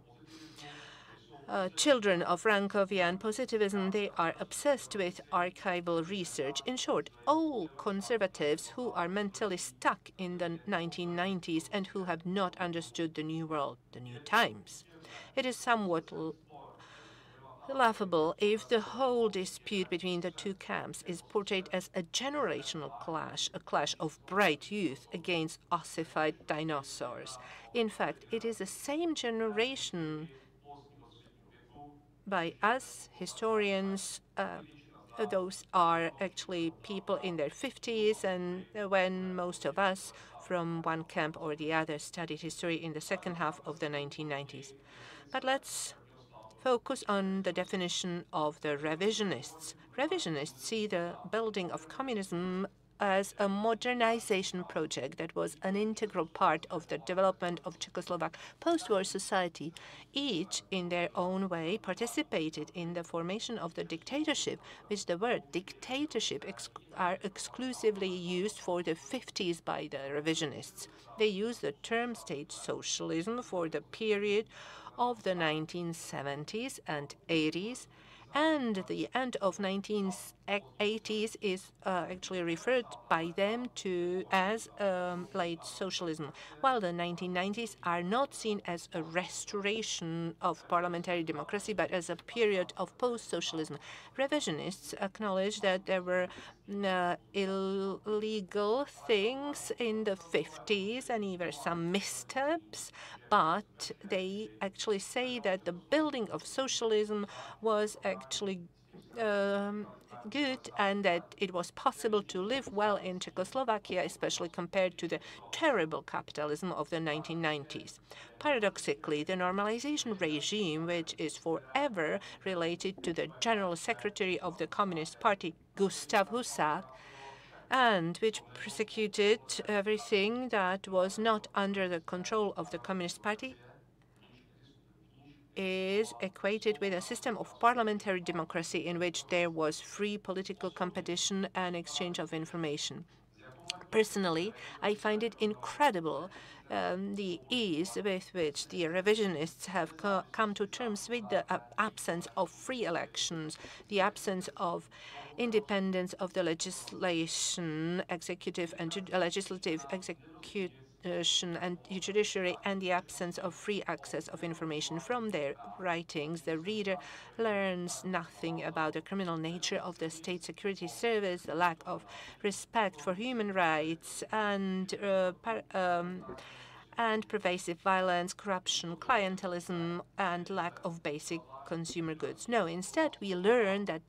children of Frankovian positivism. They are obsessed with archival research. In short, all conservatives who are mentally stuck in the 1990s and who have not understood the new world, the new times. It is somewhat laughable if the whole dispute between the two camps is portrayed as a generational clash, a clash of bright youth against ossified dinosaurs. In fact, it is the same generation by us, historians. Those are actually people in their 50s, and when most of us from one camp or the other studied history in the second half of the 1990s. But let's focus on the definition of the revisionists. Revisionists see the building of communism as a modernization project that was an integral part of the development of Czechoslovak post-war society. Each, in their own way, participated in the formation of the dictatorship, which the word dictatorship are exclusively used for the 50s by the revisionists. They use the term state socialism for the period of the 1970s and 80s, and the end of 1980s is actually referred by them to as late socialism, while the 1990s are not seen as a restoration of parliamentary democracy, but as a period of post-socialism. Revisionists acknowledge that there were illegal things in the 50s and even some missteps, but they actually say that the building of socialism was actually good and that it was possible to live well in Czechoslovakia, especially compared to the terrible capitalism of the 1990s. Paradoxically, the normalization regime, which is forever related to the General Secretary of the Communist Party, Gustav Husak, and which persecuted everything that was not under the control of the Communist Party, is equated with a system of parliamentary democracy in which there was free political competition and exchange of information. Personally, I find it incredible the ease with which the revisionists have come to terms with the absence of free elections, the absence of independence of the legislation, executive and legislative and judiciary, and the absence of free access of information. From their writings, the reader learns nothing about the criminal nature of the state security service, the lack of respect for human rights, and pervasive violence, corruption, clientelism, and lack of basic consumer goods. No, instead, we learn that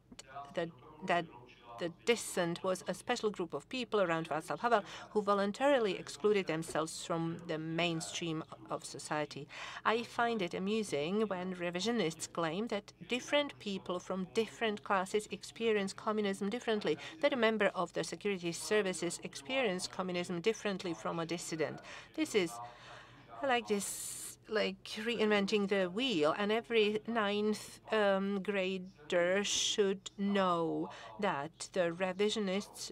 the dissent was a special group of people around Václav Havel who voluntarily excluded themselves from the mainstream of society. I find it amusing when revisionists claim that different people from different classes experience communism differently, that a member of the security services experience communism differently from a dissident. This is like reinventing the wheel, and every ninth grader should know that the revisionists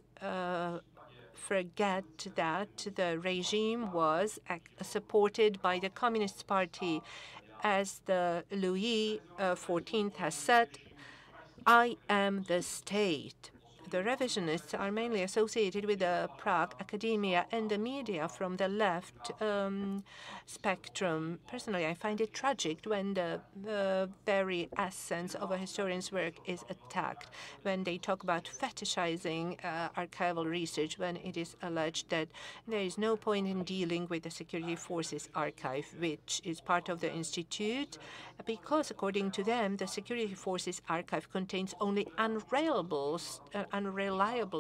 forget that the regime was supported by the Communist Party. As the Louis XIV has said, "I am the state." The revisionists are mainly associated with the Prague academia and the media from the left spectrum. Personally, I find it tragic when the very essence of a historian's work is attacked, when they talk about fetishizing archival research, when it is alleged that there is no point in dealing with the Security Forces archive, which is part of the institute, because according to them, the Security Forces archive contains only unreliable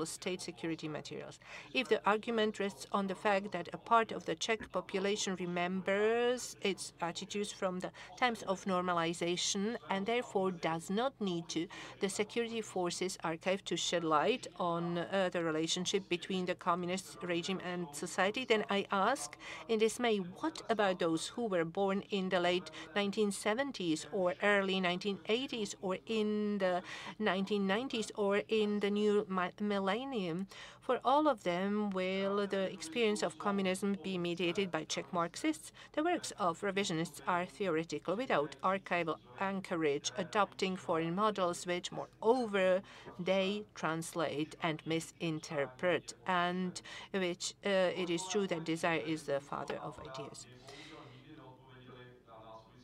state security materials. If the argument rests on the fact that a part of the Czech population remembers its attitudes from the times of normalization and therefore does not need the Security Forces archive to shed light on the relationship between the communist regime and society, then I ask in dismay, what about those who were born in the late 1970s or early 1980s or in the 1990s or in the new millennium? For all of them, will the experience of communism be mediated by Czech Marxists? The works of revisionists are theoretical, without archival anchorage, adopting foreign models which, moreover, they translate and misinterpret, and which it is true that desire is the father of ideas.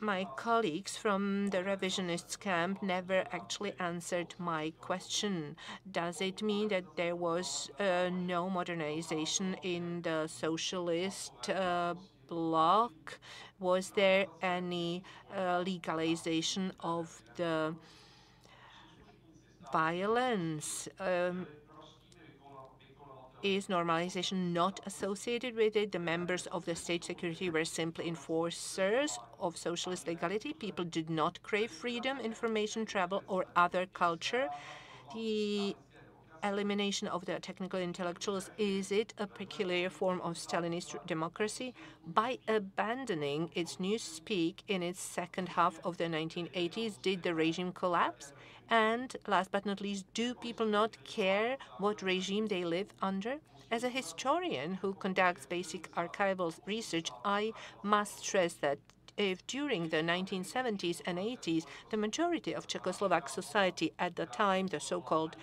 My colleagues from the revisionists camp never actually answered my question. Does it mean that there was no modernization in the socialist bloc? Was there any legalization of the violence? Is normalization not associated with it? The members of the state security were simply enforcers of socialist legality. People did not crave freedom, information, travel, or other culture. The elimination of the technical intellectuals, is it a peculiar form of Stalinist democracy? By abandoning its newspeak in its second half of the 1980s, did the regime collapse? And last but not least, do people not care what regime they live under? As a historian who conducts basic archival research, I must stress that if during the 1970s and 80s, the majority of Czechoslovak society at the time, the so-called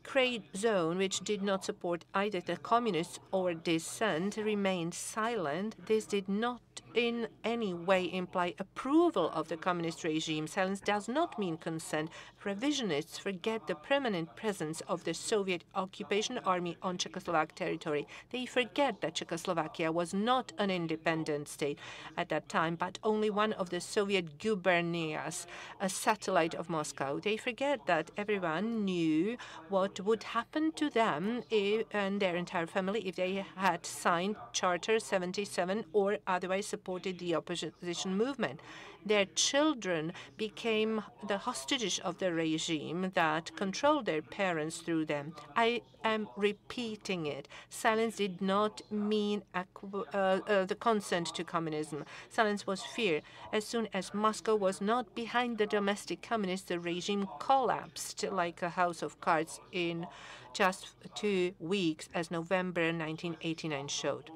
gray zone, which did not support either the communists or dissent, remained silent, this did not in any way imply approval of the communist regime. Silence does not mean consent. Revisionists forget the permanent presence of the Soviet occupation army on Czechoslovak territory. They forget that Czechoslovakia was not an independent state at that time, but only one of the Soviet gubernias, a satellite of Moscow. They forget that everyone knew what would happen to them and their entire family if they had signed Charter 77 or otherwise supported the opposition movement. Their children became the hostages of the regime that controlled their parents through them. I am repeating it. Silence did not mean the consent to communism. Silence was fear. As soon as Moscow was not behind the domestic communists, the regime collapsed like a house of cards in just 2 weeks, as November 1989 showed.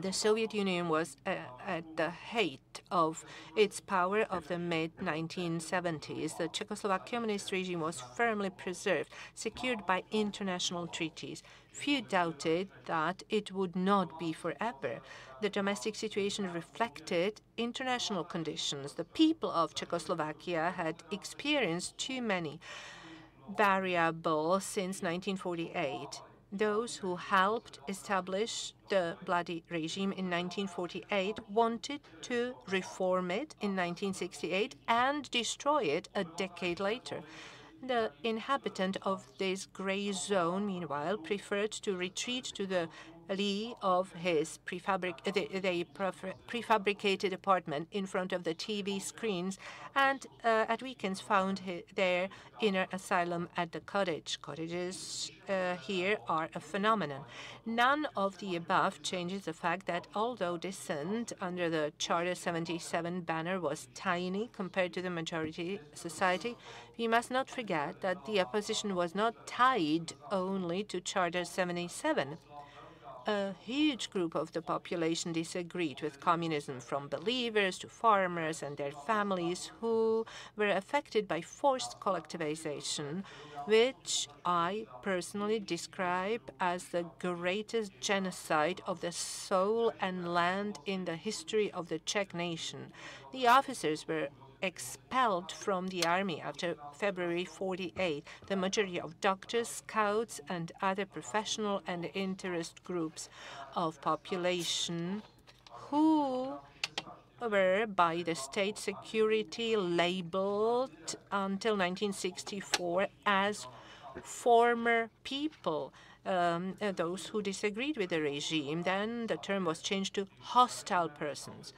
The Soviet Union was at the height of its power of the mid-1970s. The Czechoslovak communist regime was firmly preserved, secured by international treaties. Few doubted that it would not be forever. The domestic situation reflected international conditions. The people of Czechoslovakia had experienced too many variables since 1948. Those who helped establish the bloody regime in 1948 wanted to reform it in 1968 and destroy it a decade later. The inhabitant of this gray zone, meanwhile, preferred to retreat to the lee of his prefabricated apartment in front of the TV screens, and at weekends found their inner asylum at the cottage. Cottages here are a phenomenon. None of the above changes the fact that although dissent under the Charter 77 banner was tiny compared to the majority society, we must not forget that the opposition was not tied only to Charter 77. A huge group of the population disagreed with communism, from believers to farmers and their families who were affected by forced collectivization, which I personally describe as the greatest genocide of the soul and land in the history of the Czech nation. The officers were expelled from the army after February 48. The majority of doctors, scouts, and other professional and interest groups of population who were by the state security labeled until 1964 as former people, those who disagreed with the regime. Then the term was changed to hostile persons.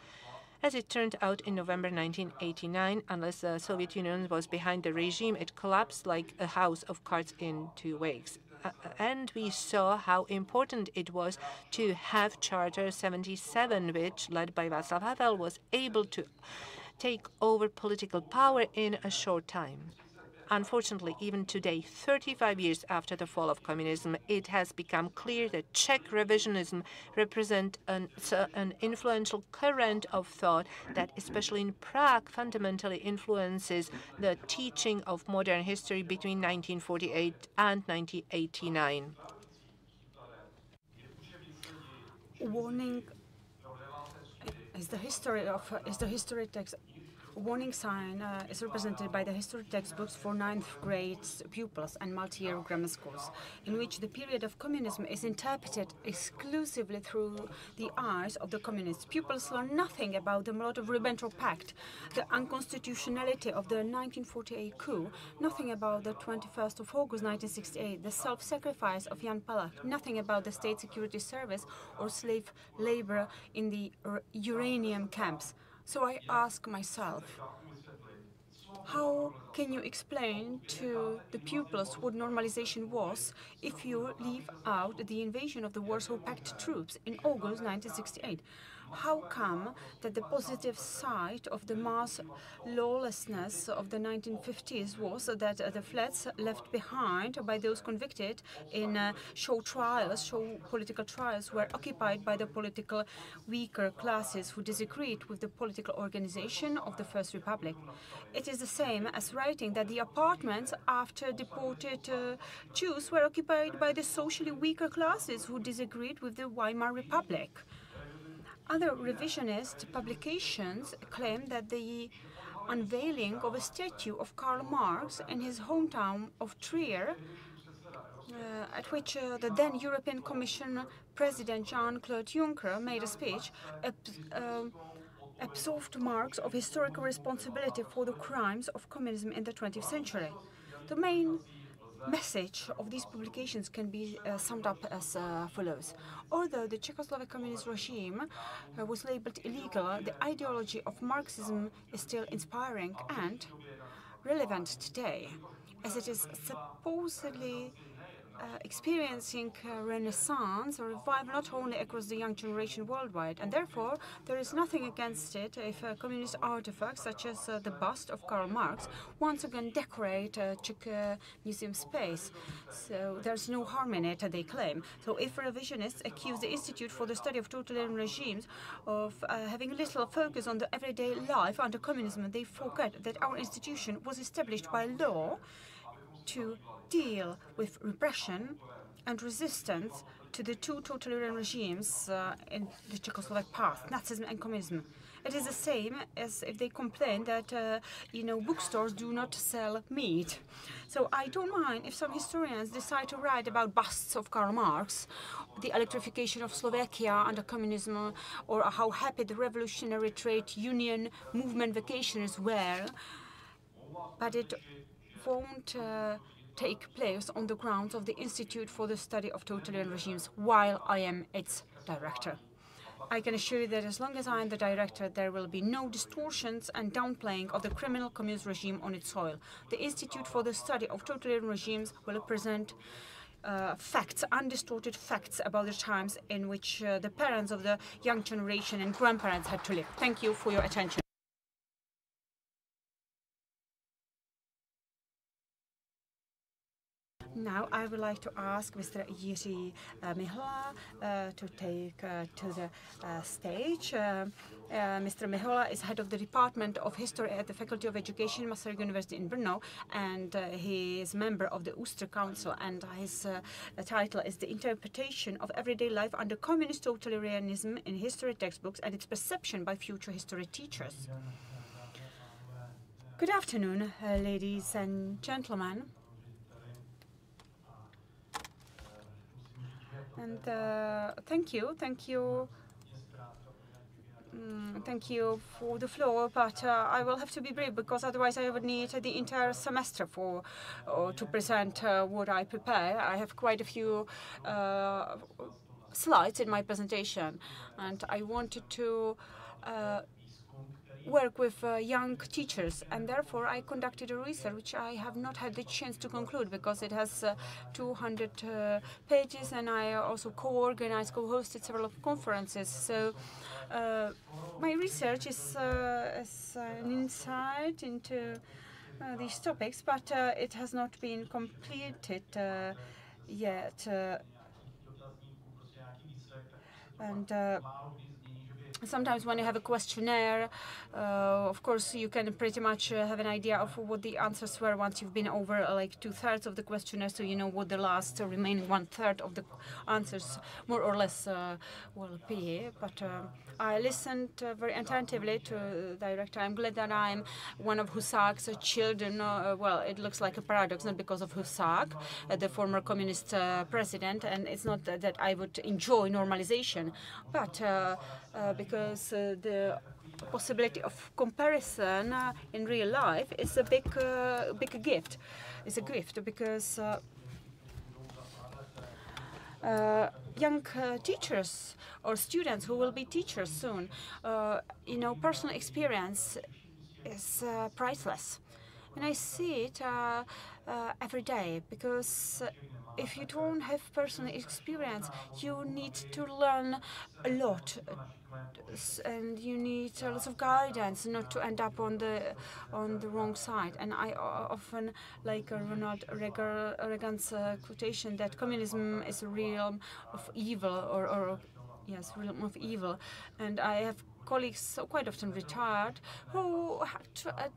As it turned out, in November 1989, unless the Soviet Union was behind the regime, it collapsed like a house of cards in 2 weeks. And we saw how important it was to have Charter 77, which, led by Václav Havel, was able to take over political power in a short time. Unfortunately, even today, 35 years after the fall of communism, it has become clear that Czech revisionism represents an influential current of thought that, especially in Prague, fundamentally influences the teaching of modern history between 1948 and 1989. Warning is the history text. Warning sign is represented by the history textbooks for 9th grade pupils and multi-year grammar schools, in which the period of communism is interpreted exclusively through the eyes of the communists. Pupils learn nothing about the Molotov-Ribbentrop Pact, the unconstitutionality of the 1948 coup, nothing about the 21st of August 1968, the self-sacrifice of Jan Palach, nothing about the state security service or slave labor in the uranium camps. So I ask myself, how can you explain to the pupils what normalization was if you leave out the invasion of the Warsaw Pact troops in August 1968? How come that the positive side of the mass lawlessness of the 1950s was that the flats left behind by those convicted in show political trials were occupied by the political weaker classes who disagreed with the political organization of the First Republic? It is the same as writing that the apartments after deported Jews were occupied by the socially weaker classes who disagreed with the Weimar Republic. Other revisionist publications claim that the unveiling of a statue of Karl Marx in his hometown of Trier, at which the then European Commission President Jean-Claude Juncker made a speech, absolved Marx of historical responsibility for the crimes of communism in the 20th century. The main message of these publications can be summed up as follows. Although the Czechoslovak communist regime was labeled illegal, the ideology of Marxism is still inspiring and relevant today, as it is supposedly experiencing a renaissance or revival not only across the young generation worldwide, and therefore there is nothing against it if communist artifacts such as the bust of Karl Marx once again decorate Czech museum space. So there's no harm in it, they claim. So if revisionists accuse the Institute for the Study of Totalitarian Regimes of having little focus on the everyday life under communism, they forget that our institution was established by law to deal with repression and resistance to the two totalitarian regimes in the Czechoslovak past, Nazism and communism. It is the same as if they complain that, bookstores do not sell meat. So I don't mind if some historians decide to write about busts of Karl Marx, the electrification of Slovakia under communism, or how happy the revolutionary trade union movement vacationers were, but it won't take place on the grounds of the Institute for the Study of Totalitarian Regimes while I am its director. I can assure you that as long as I am the director, there will be no distortions and downplaying of the criminal communist regime on its soil. The Institute for the Study of Totalitarian Regimes will present facts, undistorted facts about the times in which the parents of the young generation and grandparents had to live. Thank you for your attention. Now I would like to ask Mr. Jiří Mihola to take to the stage. Mr. Mihola is head of the Department of History at the Faculty of Education, Masaryk University in Brno, and he is member of the Ústř Council, and his title is The Interpretation of Everyday Life under Communist Totalitarianism in History Textbooks and Its Perception by Future History Teachers. Good afternoon, ladies and gentlemen. And thank you for the floor, but I will have to be brief because otherwise I would need the entire semester to present what I prepare. I have quite a few slides in my presentation, and I wanted to work with young teachers, and therefore I conducted a research which I have not had the chance to conclude because it has 200 pages, and I also co-hosted several conferences. So my research is an insight into these topics, but it has not been completed yet. Sometimes when you have a questionnaire, of course, you can pretty much have an idea of what the answers were once you've been over like 2/3 of the questionnaire, so you know what the last remaining 1/3 of the answers more or less will be. But I listened very attentively to the director. I'm glad that I'm one of Husak's children. Well, it looks like a paradox, not because of Husak, the former communist president, and it's not that I would enjoy normalization, but because the possibility of comparison in real life is a big gift. It's a gift because young teachers or students who will be teachers soon, personal experience is priceless. And I see it every day, because if you don't have personal experience, you need to learn a lot, and you need lots of guidance not to end up on the wrong side. And I often like Ronald Reagan's quotation that communism is a realm of evil, yes, realm of evil. And I have colleagues quite often retired who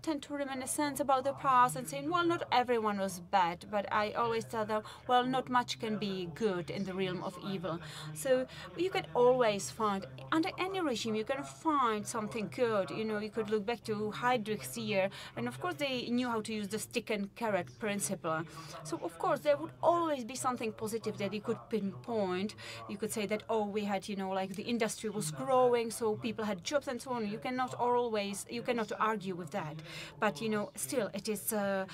tend to reminisce about the past and saying, well, not everyone was bad, but I always tell them, well, not much can be good in the realm of evil. So you can always find, under any regime, you can find something good. You could look back to Heydrich's year, and of course they knew how to use the stick and carrot principle. So of course there would always be something positive that you could pinpoint. You could say that, oh, we had, like the industry was growing, so people had jobs and so on. You cannot argue with that. But still, it is a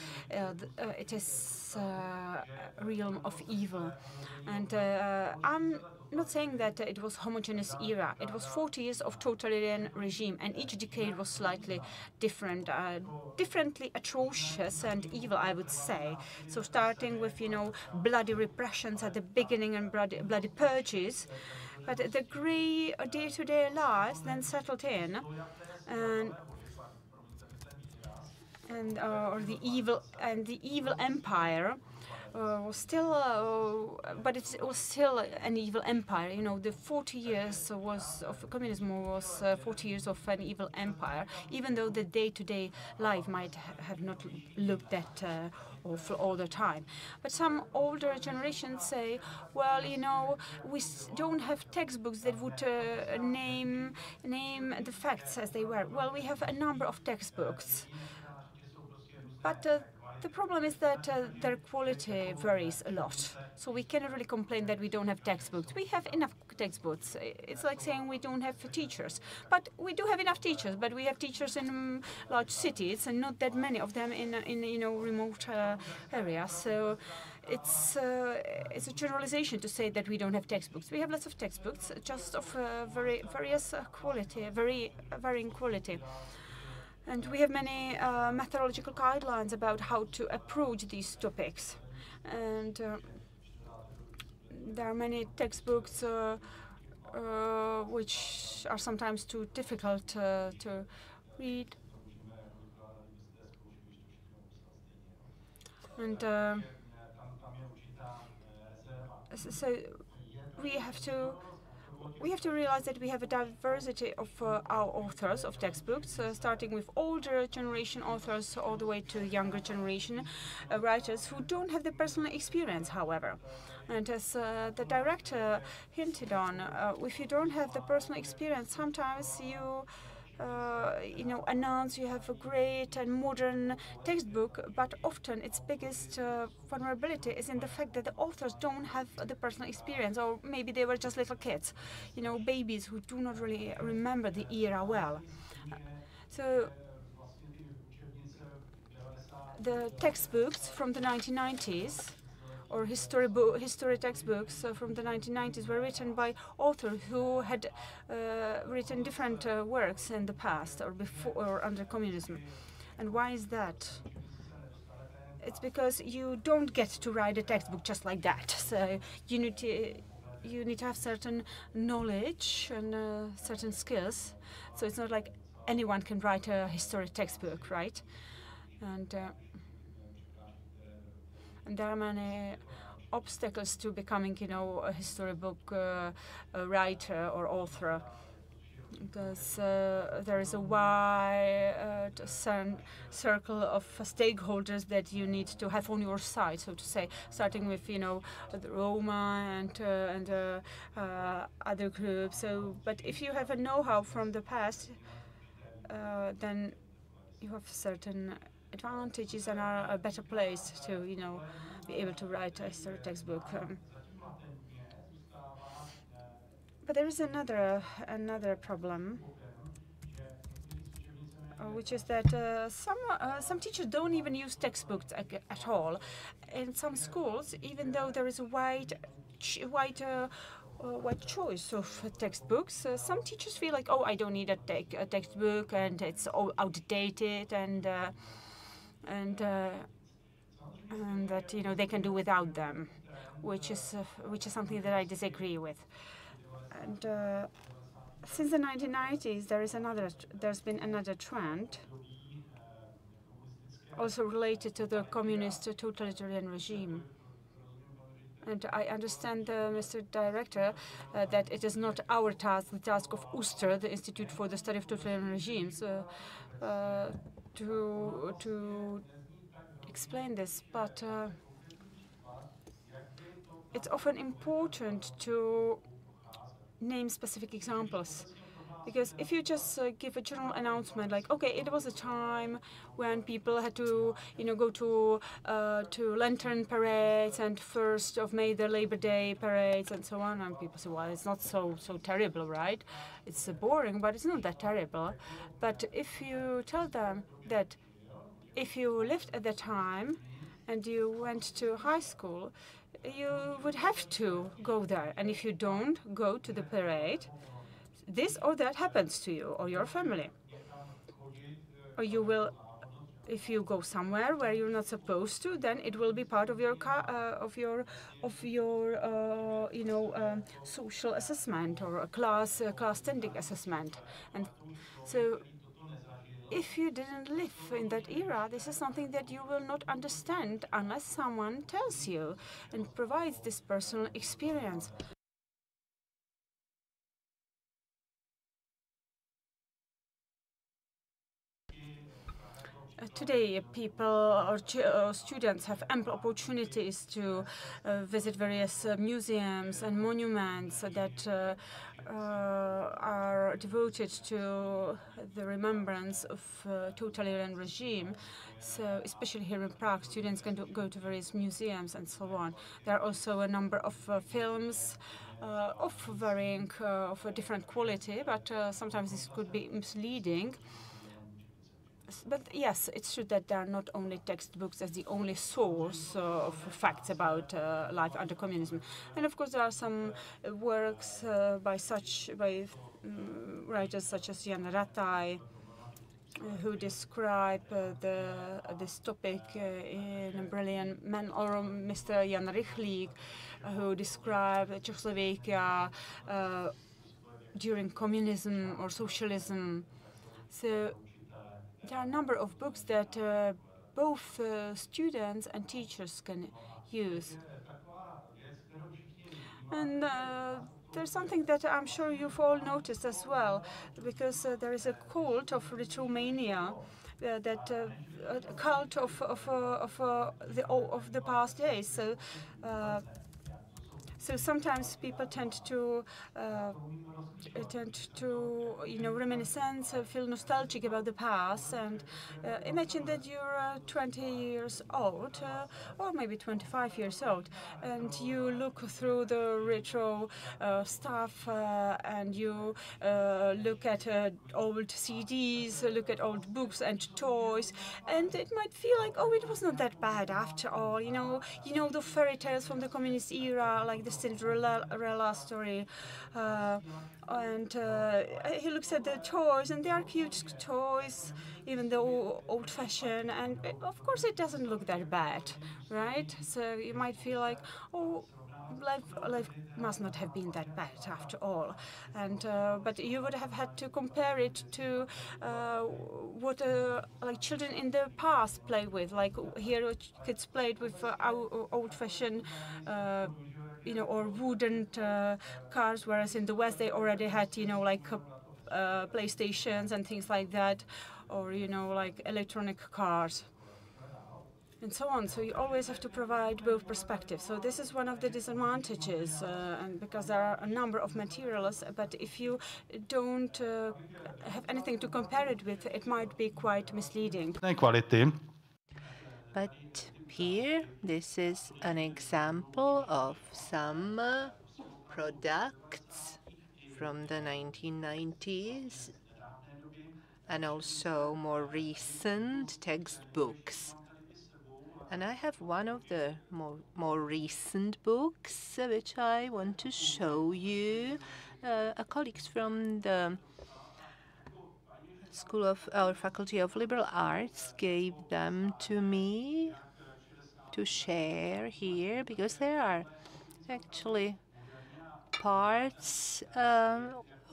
realm of evil, and I'm not saying that it was homogeneous era. It was 40 years of totalitarian regime, and each decade was slightly different, differently atrocious and evil, I would say. So starting with, bloody repressions at the beginning and bloody purges, but the grey day-to-day lives then settled in, and the evil empire was still, but it was still an evil empire. The 40 years of communism was 40 years of an evil empire, even though the day-to-day life might have not looked that awful all the time. But some older generations say, well, we don't have textbooks that would name the facts as they were. Well, we have a number of textbooks, but the problem is that their quality varies a lot. So we cannot really complain that we don't have textbooks. We have enough textbooks. It's like saying we don't have teachers. But we do have enough teachers, but we have teachers in large cities and not that many of them in remote areas. So it's a generalization to say that we don't have textbooks. We have lots of textbooks, just of very various quality, very varying quality. And we have many methodological guidelines about how to approach these topics. And there are many textbooks which are sometimes too difficult to read. And so we have to realize that we have a diversity of our authors of textbooks, starting with older generation authors all the way to younger generation writers who don't have the personal experience, however. And as the director hinted on, if you don't have the personal experience, sometimes you announce you have a great and modern textbook, but often its biggest vulnerability is in the fact that the authors don't have the personal experience, or maybe they were just little kids, babies who do not really remember the era well. So the textbooks from the 1990s, or history textbooks from the 1990s, were written by authors who had written different works in the past or before or under communism. And why is that? It's because you don't get to write a textbook just like that. So you need to have certain knowledge and certain skills. So it's not like anyone can write a history textbook, right? And there are many obstacles to becoming, a history book writer or author, because there is a wide circle of stakeholders that you need to have on your side, so to say, starting with, the Roma and other groups. So, but if you have a know-how from the past, then you have certain advantages and are a better place to, be able to write a history textbook. But there is another problem, which is that some teachers don't even use textbooks at all. In some schools, even though there is a wide choice of textbooks, some teachers feel like, oh, I don't need a textbook, and it's all outdated, and that they can do without them, which is something that I disagree with. And since the 1990s, there's been another trend, also related to the communist totalitarian regime. And I understand, Mr. Director, that it is not our task, the task of USTR, the Institute for the Study of Totalitarian Regimes, to explain this, but it's often important to name specific examples. Because if you just give a general announcement like, okay, it was a time when people had to, go to lantern parades and 1st of May, the Labor Day parades and so on, and people say, well, it's not so terrible, right? It's boring, but it's not that terrible. But if you tell them that if you lived at the time and you went to high school, you would have to go there, and if you don't go to the parade, this or that happens to you or your family. Or you will, if you go somewhere where you're not supposed to, then it will be part of your social assessment or a class standing assessment. And so if you didn't live in that era, this is something that you will not understand unless someone tells you and provides this personal experience. Today, people or students have ample opportunities to visit various museums and monuments that are devoted to the remembrance of totalitarian regime. So, especially here in Prague, students can go to various museums and so on. There are also a number of films of varying, of a different quality, but sometimes this could be misleading. But yes, it's true that there are not only textbooks as the only source of facts about life under communism. And of course, there are some works by writers such as Jan Rataj, who describe this topic in a brilliant manner, or Mr. Jan Rychlík, who describe Czechoslovakia during communism or socialism. So there are a number of books that both students and teachers can use. And there's something that I'm sure you've all noticed as well, because there is a cult of retromania, a cult of the past days. So sometimes people tend to reminiscence, feel nostalgic about the past, and imagine that you're 20 years old, or maybe 25 years old, and you look through the retro stuff, and you look at old CDs, look at old books and toys, and it might feel like, oh, it was not that bad after all. You know the fairy tales from the communist era, like the Cinderella story, and he looks at the toys, and they are cute toys, even though old-fashioned, and of course it doesn't look that bad, right? So you might feel like, oh, life must not have been that bad after all, and but you would have had to compare it to what like children in the past play with. Like here, kids played with old-fashioned, or wooden cars, whereas in the West they already had, like PlayStations and things like that, or like electronic cars, and so on. So you always have to provide both perspectives. So this is one of the disadvantages, and because there are a number of materials, but if you don't have anything to compare it with, it might be quite misleading. But here, this is an example of some products from the 1990s and also more recent textbooks. And I have one of the more recent books which I want to show you. A colleague from the School of our Faculty of Liberal Arts gave them to me to share here, because there are actually parts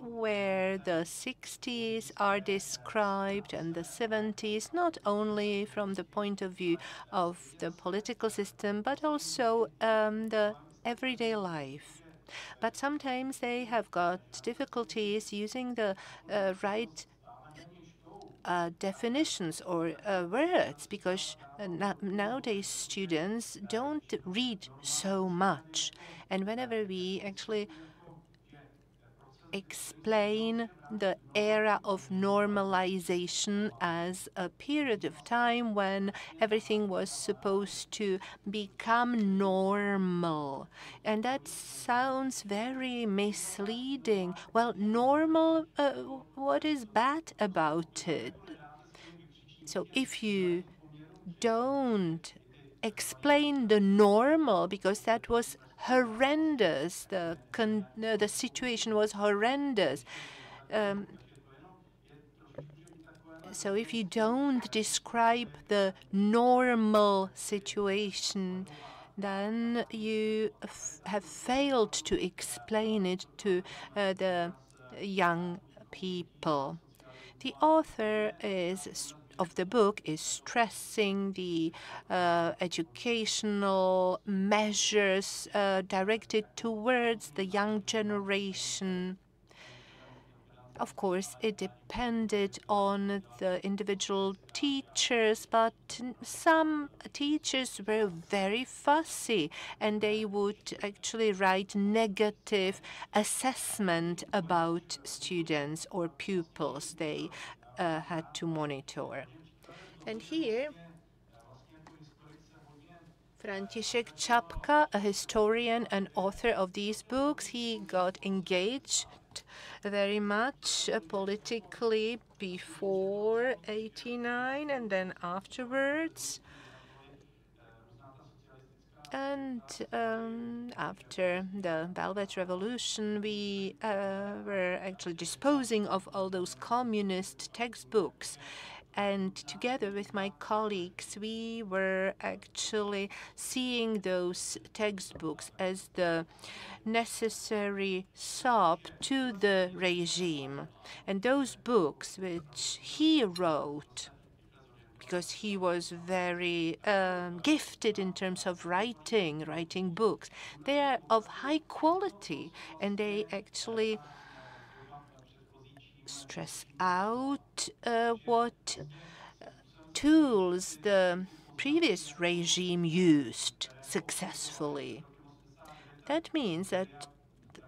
where the 60s are described and the 70s, not only from the point of view of the political system, but also the everyday life. But sometimes they have got difficulties using the right definitions or words, because nowadays students don't read so much. And whenever we actually explain the era of normalization as a period of time when everything was supposed to become normal. And that sounds very misleading. Well, normal, what is bad about it? So if you don't explain the normal, because that was horrendous, the situation was horrendous. So if you don't describe the normal situation, then you have failed to explain it to the young people. The author of the book is stressing the educational measures directed towards the young generation. Of course, it depended on the individual teachers, but some teachers were very fussy, and they would actually write negative assessment about students or pupils they had to monitor. And here, František Čapka, a historian and author of these books, he got engaged very much politically before '89 and then afterwards. And after the Velvet Revolution, we were actually disposing of all those communist textbooks. And together with my colleagues, we were actually seeing those textbooks as the necessary sop to the regime. And those books which he wrote, because he was very gifted in terms of writing books, they are of high quality, and they actually stress out what tools the previous regime used successfully. That means that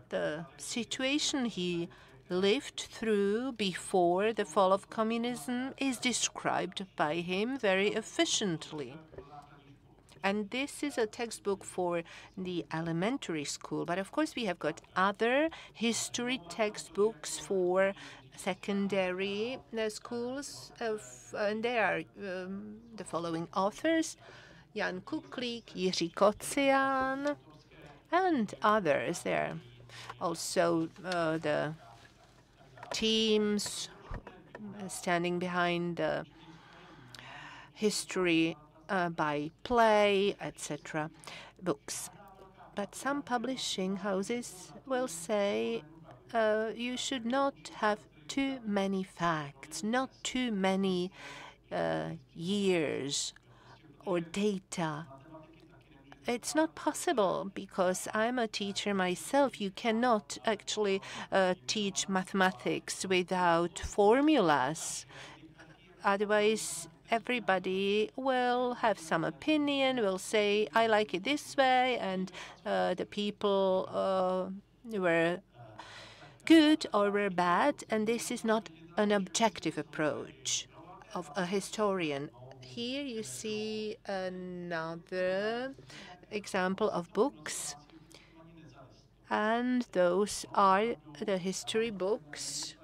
the situation he lived through before the fall of communism is described by him very efficiently. And this is a textbook for the elementary school. But of course, we have got other history textbooks for secondary schools. And they are the following authors: Jan Kuklik, Jiří Kocian, and others. There are also the teams standing behind the history by play, etc. books. But some publishing houses will say you should not have too many facts, not too many years or data. It's not possible because I'm a teacher myself. You cannot actually teach mathematics without formulas. Otherwise, everybody will have some opinion, will say, I like it this way, and the people were good or were bad, and this is not an objective approach of a historian. Here you see another example of books, and those are the history books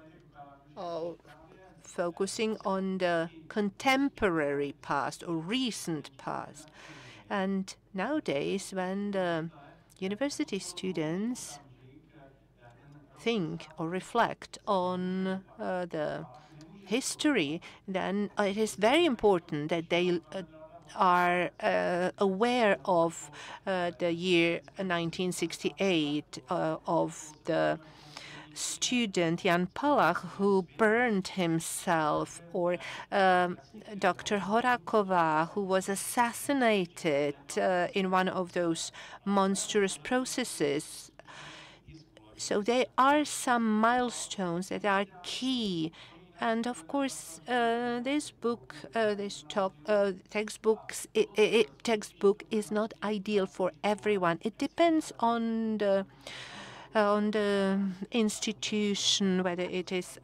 focusing on the contemporary past or recent past. And nowadays, when the university students think or reflect on the history, then it is very important that they are aware of the year 1968, of the student Jan Palach who burned himself, or Dr. Horakova who was assassinated in one of those monstrous processes. So there are some milestones that are key. And of course, this book, textbook is not ideal for everyone. It depends on the on the institution, whether it is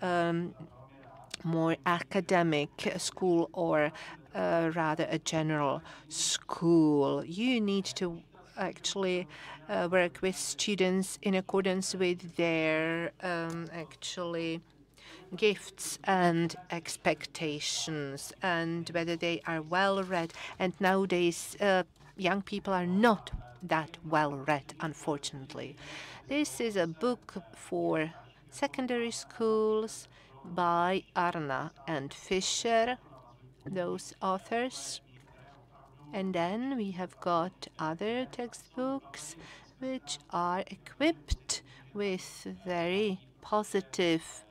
more academic school or rather a general school. You need to actually work with students in accordance with their actually gifts and expectations, and whether they are well read. And nowadays, young people are not that well read, unfortunately. This is a book for secondary schools by Arna and Fischer, those authors. And then we have got other textbooks which are equipped with very positive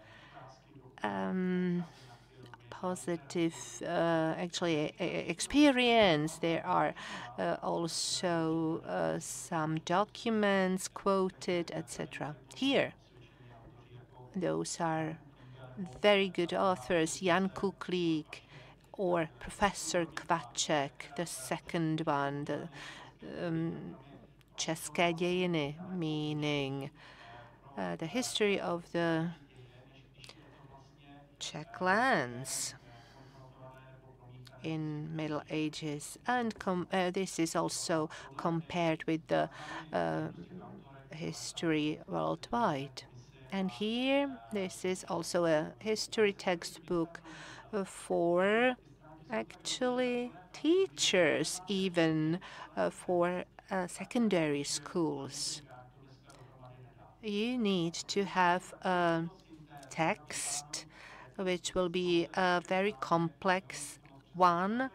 actually experience. There are also some documents quoted, etc. Here, those are very good authors, Jan Kuklík or Professor Kvaček, the second one, the České dějiny, meaning the history of the Czech lands in Middle Ages, and this is also compared with the history worldwide. And here, this is also a history textbook for actually teachers, even for secondary schools. You need to have a text which will be a very complex one,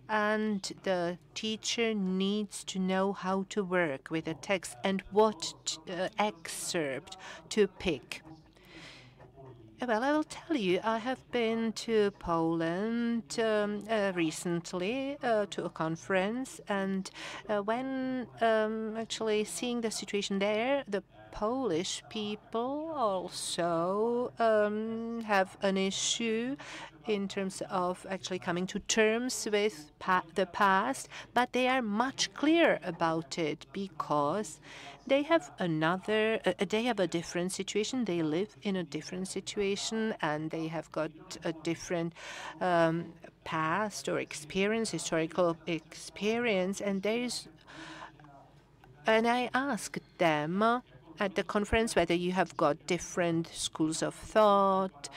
and the teacher needs to know how to work with the text and what excerpt to pick. Well, I will tell you, I have been to Poland recently to a conference, and when actually seeing the situation there, the Polish people also have an issue in terms of actually coming to terms with the past, but they are much clearer about it because they have a different situation. They live in a different situation, and they have got a different past or experience, historical experience. And I asked them at the conference whether you have got different schools of thought,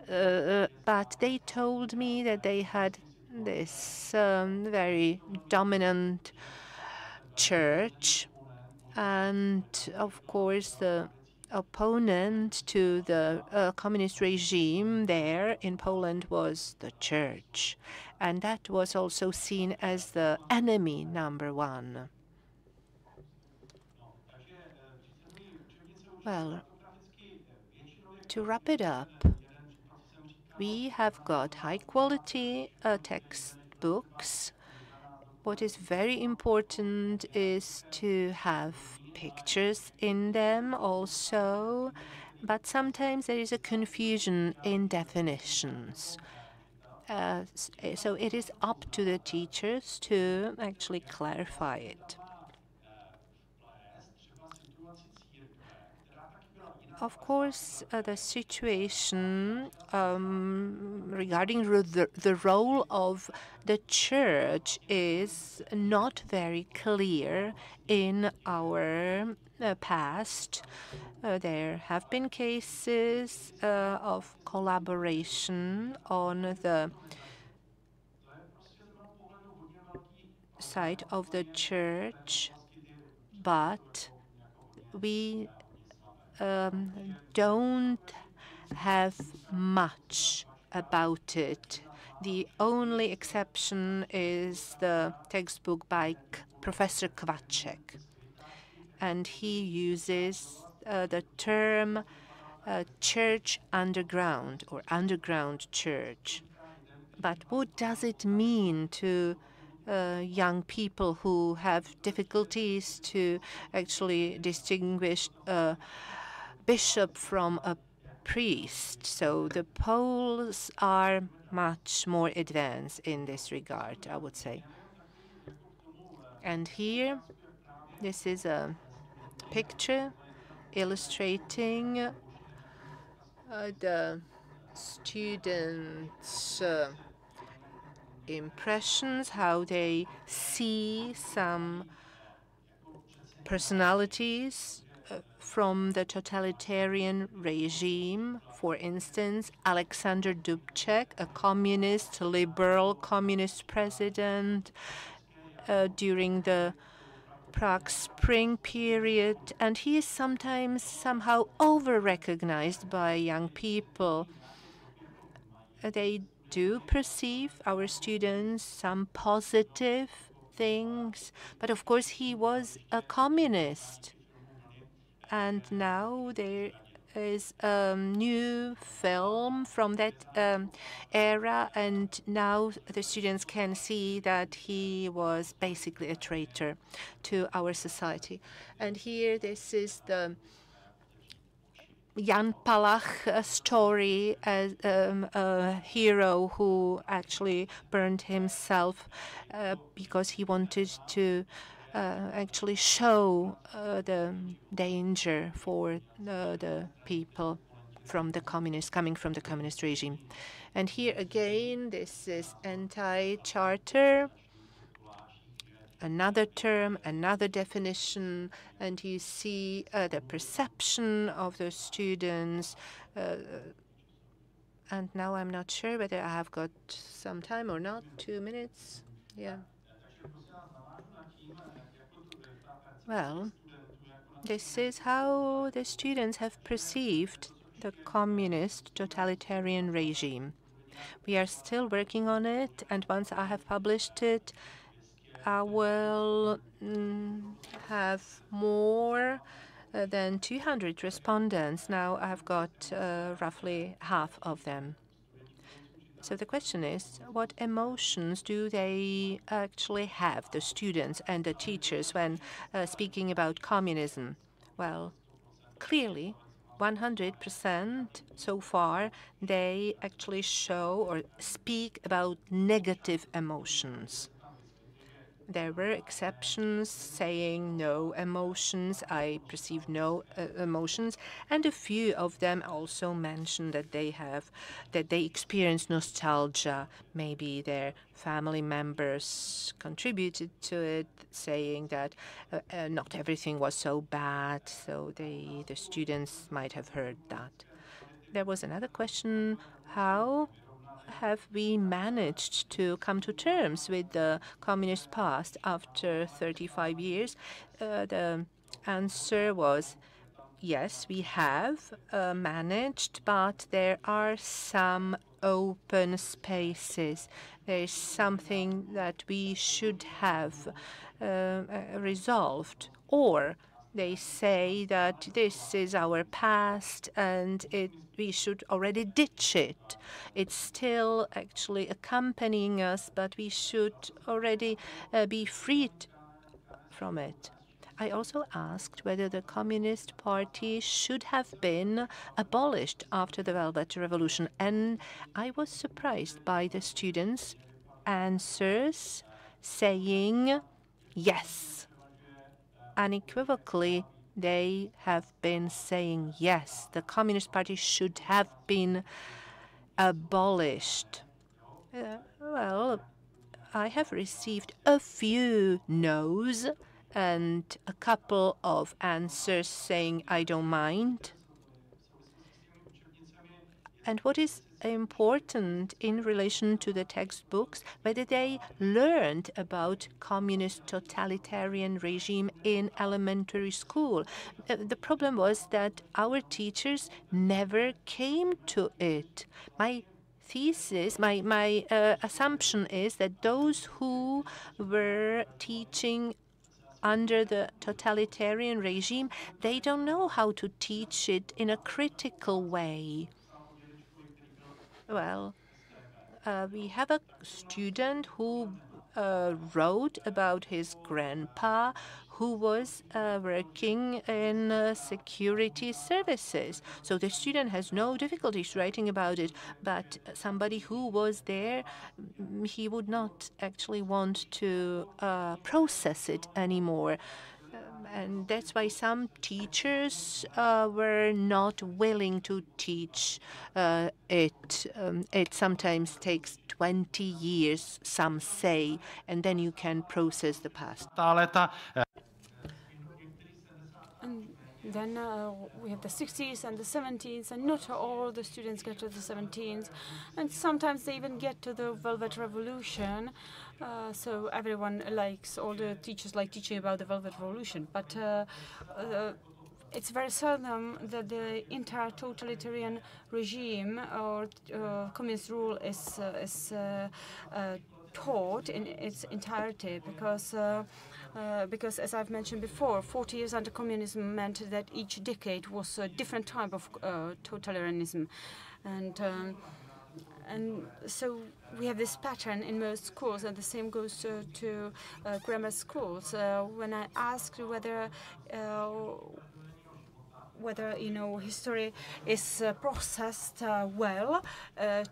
but they told me that they had this very dominant church. And of course, the opponent to the communist regime there in Poland was the church. And that was also seen as the enemy number one. Well, to wrap it up, we have got high-quality textbooks. What is very important is to have pictures in them also, but sometimes there is a confusion in definitions. So it is up to the teachers to actually clarify it. Of course, the situation regarding the role of the church is not very clear in our past. There have been cases of collaboration on the side of the church, but we don't have much about it. The only exception is the textbook by Professor Kvaček, and he uses the term church underground or underground church. But what does it mean to young people who have difficulties to actually distinguish a bishop from a priest? So the Poles are much more advanced in this regard, I would say. And here, this is a picture illustrating the students' impressions, how they see some personalities from the totalitarian regime. For instance, Alexander Dubček, a communist, liberal communist president during the Prague Spring period, and he is sometimes somehow over-recognized by young people. They do perceive, our students, some positive things, but of course he was a communist. And now there is a new film from that era, and now the students can see that he was basically a traitor to our society. And here, this is the Jan Palach story, as a hero who actually burned himself because he wanted to actually show the danger for the people from the coming from the communist regime. And here again, this is anti-charter. Another term, another definition, and you see the perception of the students. And now I'm not sure whether I have got some time or not. 2 minutes? Yeah. Well, this is how the students have perceived the communist totalitarian regime. We are still working on it, and once I have published it, I will have more than 200 respondents. Now I've got roughly half of them. So the question is, what emotions do they actually have, the students and the teachers, when speaking about communism? Well, clearly, 100% so far, they actually show or speak about negative emotions. There were exceptions saying no emotions, I perceive no emotions, and a few of them also mentioned that they experience nostalgia. Maybe their family members contributed to it, saying that not everything was so bad, so the students might have heard that. There was another question, how have we managed to come to terms with the communist past after 35 years? The answer was yes, we have managed, but there are some open spaces. There is something that we should have resolved, or they say that this is our past and we should already ditch it. It's still actually accompanying us, but we should already be freed from it. I also asked whether the Communist Party should have been abolished after the Velvet Revolution, and I was surprised by the students' answers saying yes. Unequivocally, they have been saying yes, the Communist Party should have been abolished. Well, I have received a few no's and a couple of answers saying I don't mind. And what is important in relation to the textbooks, whether they learned about communist totalitarian regime in elementary school. The problem was that our teachers never came to it. My thesis, my assumption is that those who were teaching under the totalitarian regime, they don't know how to teach it in a critical way. Well, we have a student who wrote about his grandpa who was working in security services. So the student has no difficulties writing about it, but somebody who was there, he would not actually want to process it anymore. And that's why some teachers were not willing to teach it. It sometimes takes 20 years, some say, and then you can process the past. And then we have the 60s and the 70s, and not all the students get to the 70s, and sometimes they even get to the Velvet Revolution. So everyone likes, all the teachers like teaching about the Velvet Revolution, but it's very seldom that the entire totalitarian regime or communist rule is taught in its entirety, because as I've mentioned before, 40 years under communism meant that each decade was a different type of totalitarianism, and so we have this pattern in most schools, and the same goes to grammar schools. When I asked whether history is processed well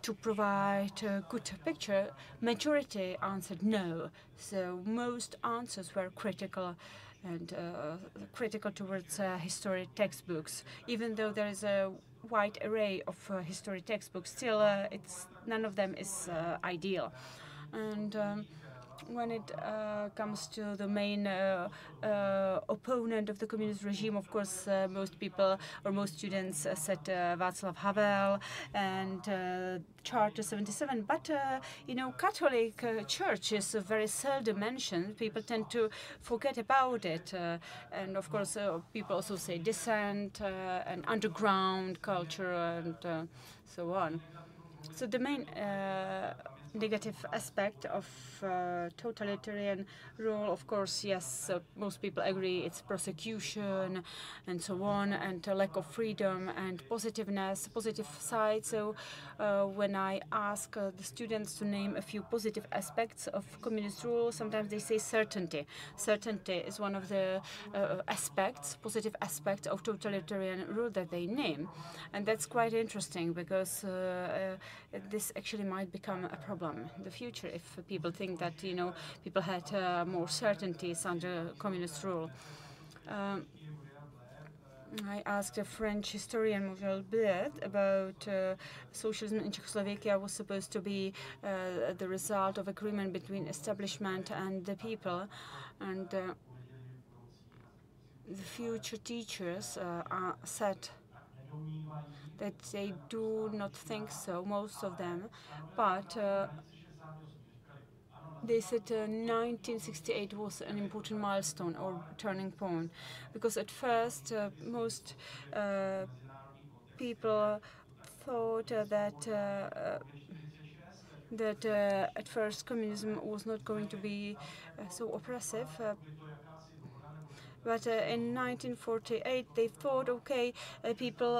to provide a good picture, majority answered no. So most answers were critical, and critical towards history textbooks. Even though there is a wide array of history textbooks, still none of them is ideal. And when it comes to the main opponent of the communist regime, of course, most people or most students said Václav Havel and Charter 77. But, Catholic Church is very seldom mentioned. People tend to forget about it. And, of course, people also say dissent and underground culture and so on. So the main negative aspect of totalitarian rule, of course, yes, most people agree, it's prosecution and so on, and lack of freedom and positiveness, positive side. So when I ask the students to name a few positive aspects of communist rule, sometimes they say certainty. Certainty is one of the positive aspects of totalitarian rule that they name. And that's quite interesting, because this actually might become a problem in the future if people think that, people had more certainties under communist rule. I asked a French historian, Muriel Bled, about socialism in Czechoslovakia was supposed to be the result of agreement between establishment and the people. And the future teachers said that they do not think so, most of them, but they said 1968 was an important milestone or turning point, because at first most people thought that at first communism was not going to be so oppressive. But in 1948, they thought, okay, people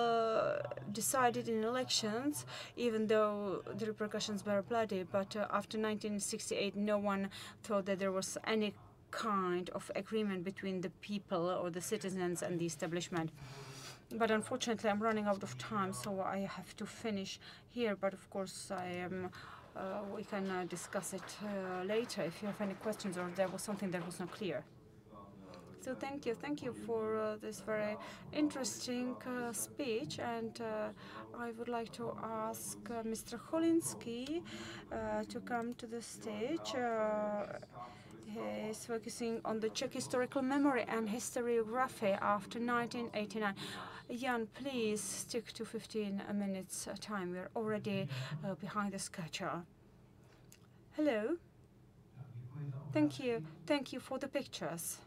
decided in elections, even though the repercussions were bloody. But after 1968, no one thought that there was any kind of agreement between the people or the citizens and the establishment. But unfortunately, I'm running out of time, so I have to finish here. But of course, we can discuss it later if you have any questions or there was something that was not clear. So thank you for this very interesting speech, and I would like to ask Mr. Cholinsky to come to the stage. He's focusing on the Czech historical memory and historiography after 1989. Jan, please stick to 15 minutes time. We're already behind the schedule. Hello. Thank you for the pictures.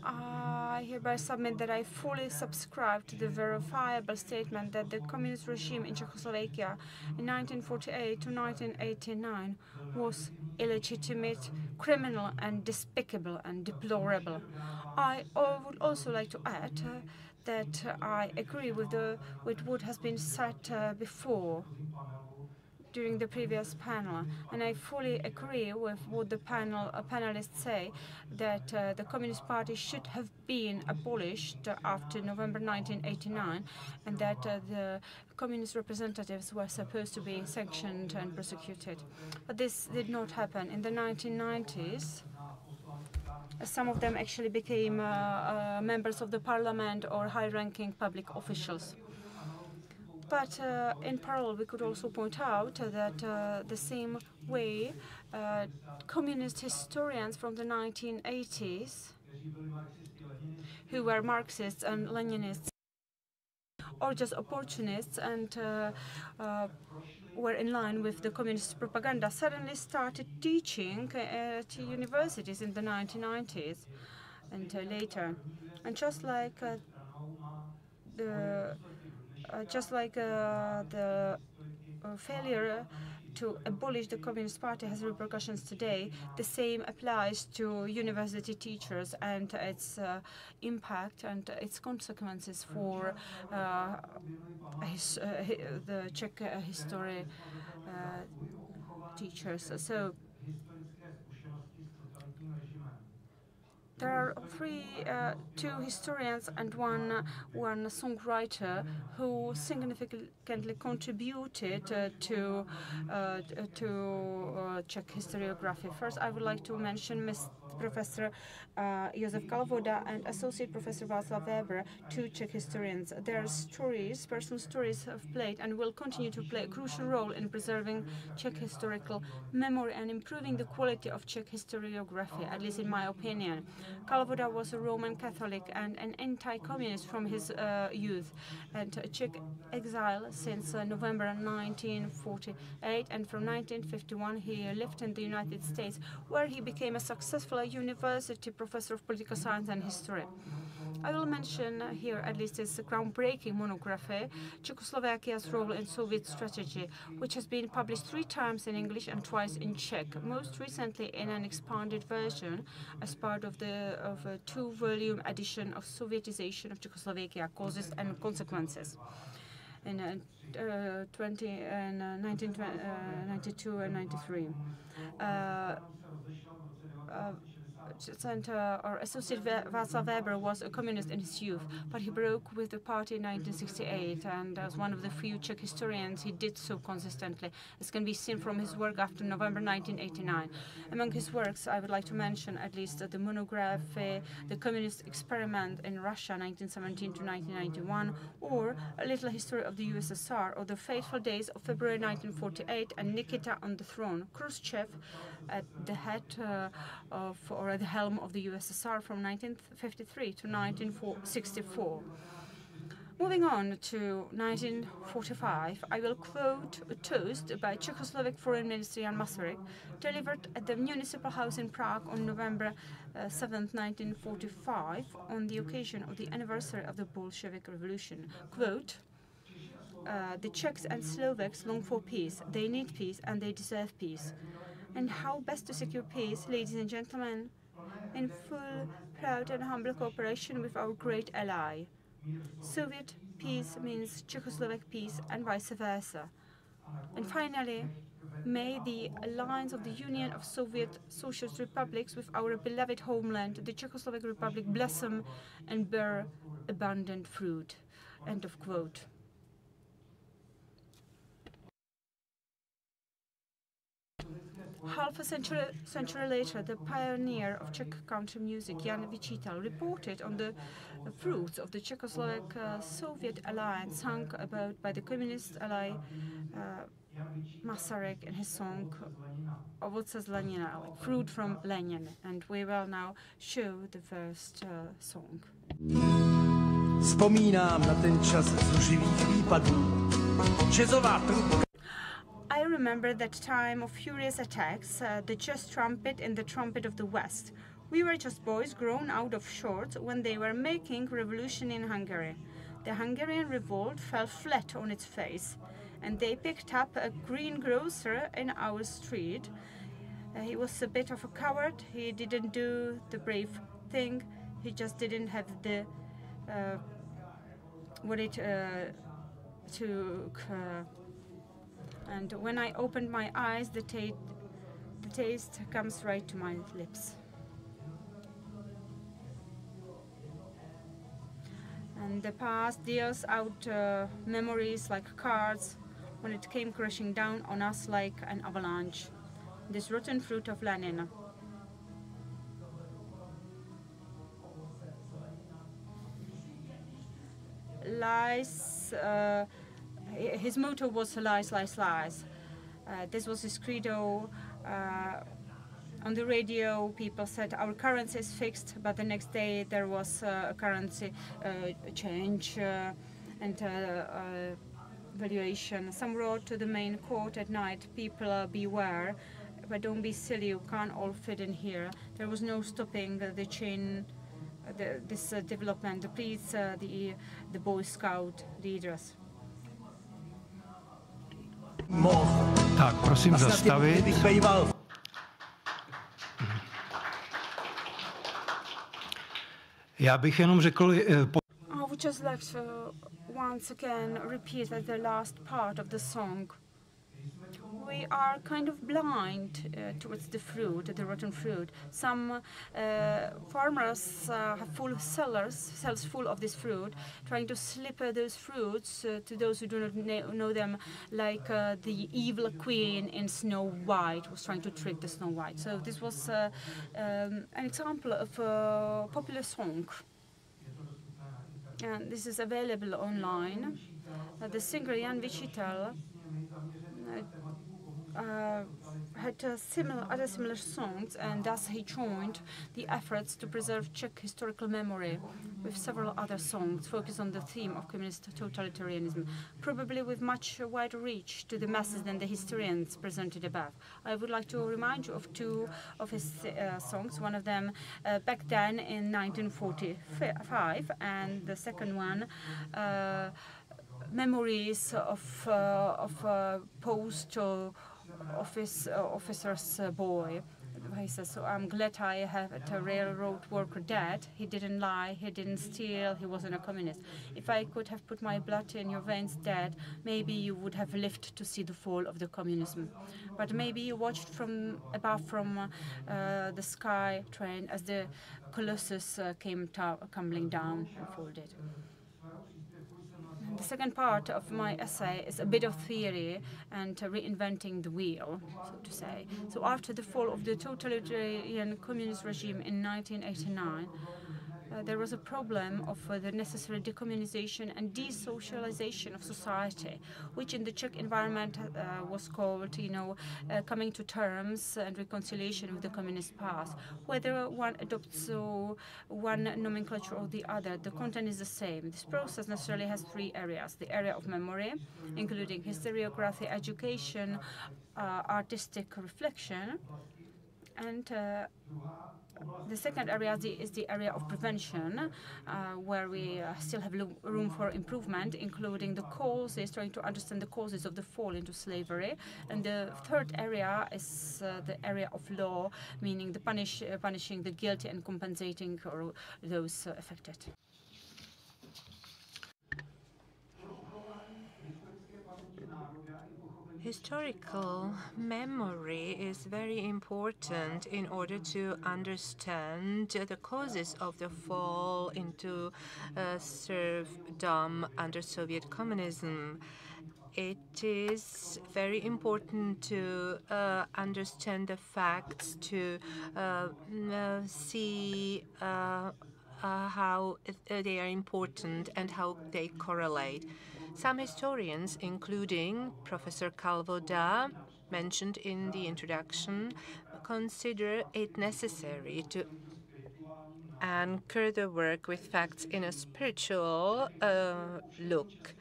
I hereby submit that I fully subscribe to the verifiable statement that the communist regime in Czechoslovakia in 1948 to 1989 was illegitimate, criminal and despicable and deplorable. I would also like to add that I agree with what has been said before during the previous panel, and I fully agree with what the panelists say, that the Communist Party should have been abolished after November 1989, and that the communist representatives were supposed to be sanctioned and prosecuted. But this did not happen. In the 1990s, Some of them actually became members of the parliament or high-ranking public officials. But in parallel, we could also point out that the same way communist historians from the 1980s, who were Marxists and Leninists, or just opportunists and were in line with the communist propaganda, suddenly started teaching at universities in the 1990s and later. And just like the failure to abolish the Communist Party has repercussions today, the same applies to university teachers and its impact and its consequences for the Czech history teachers. So there are two historians and one songwriter who significantly contributed to Czech historiography. First, I would like to mention Professor Josef Kalvoda and Associate Professor Václav Weber, two Czech historians. Their stories, personal stories, have played and will continue to play a crucial role in preserving Czech historical memory and improving the quality of Czech historiography, at least in my opinion. Kalvoda was a Roman Catholic and an anti-communist from his youth, and a Czech exile since November 1948, and from 1951 he lived in the United States, where he became a successful university professor of political science and history. I will mention here at least his groundbreaking monography, Czechoslovakia's Role in Soviet Strategy, which has been published 3 times in English and twice in Czech, most recently in an expanded version as part of a 2-volume edition of Sovietization of Czechoslovakia, Causes and Consequences. In 1992 and 93. Our associate Václav Weber was a communist in his youth, but he broke with the party in 1968, and as one of the few Czech historians, he did so consistently, as can be seen from his work after November 1989. Among his works, I would like to mention at least the monography, The Communist Experiment in Russia, 1917 to 1991, or A Little History of the USSR, or The Fateful Days of February 1948 and Nikita on the Throne, Khrushchev at the head or at the helm of the USSR from 1953 to 1964. Moving on to 1945, I will quote a toast by Czechoslovak Foreign Minister Jan Masaryk, delivered at the Municipal House in Prague on November 7, 1945, on the occasion of the anniversary of the Bolshevik Revolution. Quote, the Czechs and Slovaks long for peace. They need peace and they deserve peace. And how best to secure peace, ladies and gentlemen? In full, proud and humble cooperation with our great ally. Soviet peace means Czechoslovak peace and vice versa. And finally, may the alliance of the Union of Soviet Socialist Republics with our beloved homeland, the Czechoslovak Republic, blossom and bear abundant fruit. End of quote. Half a century later, the pioneer of Czech country music, Jan Vyčítal, reported on the fruits of the Czechoslovak-Soviet alliance sung about by the communist ally Masaryk in his song Ovoce z Lenina, like fruit from Lenin. And we will now show the first song. Vzpomínám na ten čas zuřivých výpadů. Jazzová trubka. I remember that time of furious attacks, the jazz trumpet and the trumpet of the West. We were just boys grown out of shorts when they were making revolution in Hungary. The Hungarian revolt fell flat on its face, and they picked up a greengrocer in our street. He was a bit of a coward. He didn't do the brave thing. He just didn't have the and when I opened my eyes, the taste comes right to my lips. And the past deals out memories like cards when it came crashing down on us like an avalanche. This rotten fruit of Lenin. lies. His motto was lies, lies, lies. This was his credo. On the radio, people said our currency is fixed, but the next day there was a currency change and valuation. Some wrote to the main court at night, people beware, but don't be silly, you can't all fit in here. There was no stopping the chain, this development. Please, the Boy Scout leaders. Tak, prosím zastavit. Já bych jenom řekl... I would just like to once again repeat that the last part of the song. We are kind of blind towards the fruit, the rotten fruit. Some farmers have full cells full of this fruit, trying to slip those fruits to those who do not know them, like the evil queen in Snow White was trying to trick the Snow White. So this was an example of a popular song. And this is available online. The singer Jan Vyčitel had other similar songs, and thus he joined the efforts to preserve Czech historical memory with several other songs focused on the theme of communist totalitarianism, probably with much wider reach to the masses than the historians presented above. I would like to remind you of two of his songs, one of them back then in 1945, and the second one memories of post officer's boy. He says, so I'm glad I have a railroad worker dead. He didn't lie, he didn't steal, he wasn't a communist. If I could have put my blood in your veins, Dad, maybe you would have lived to see the fall of the communism. But maybe you watched from above from the sky train as the Colossus came tumbling down and folded. The second part of my essay is a bit of theory and reinventing the wheel, so to say. So after the fall of the totalitarian communist regime in 1989, there was a problem of the necessary decommunization and desocialization of society, which in the Czech environment was called, coming to terms and reconciliation with the communist past. Whether one adopts one nomenclature or the other, the content is the same. This process necessarily has three areas: the area of memory, including historiography, education, artistic reflection, and the second area is the area of prevention, where we still have room for improvement, including the causes, trying to understand the causes of the fall into slavery. And the third area is the area of law, meaning the punishing the guilty and compensating those affected. Historical memory is very important in order to understand the causes of the fall into serfdom under Soviet communism. It is very important to understand the facts, to see how they are important and how they correlate. Some historians, including Professor Kalvoda, mentioned in the introduction, consider it necessary to anchor the work with facts in a spiritual look.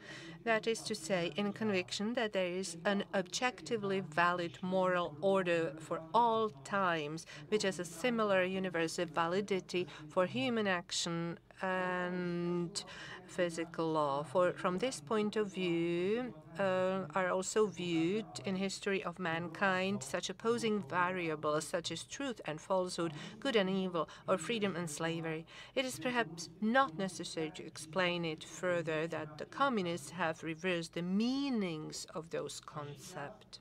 That is to say, in conviction that there is an objectively valid moral order for all times, which has a similar universal validity for human action and physical law. From this point of view, are also viewed in history of mankind such opposing variables such as truth and falsehood, good and evil, or freedom and slavery. It is perhaps not necessary to explain it further that the communists have reversed the meanings of those concepts.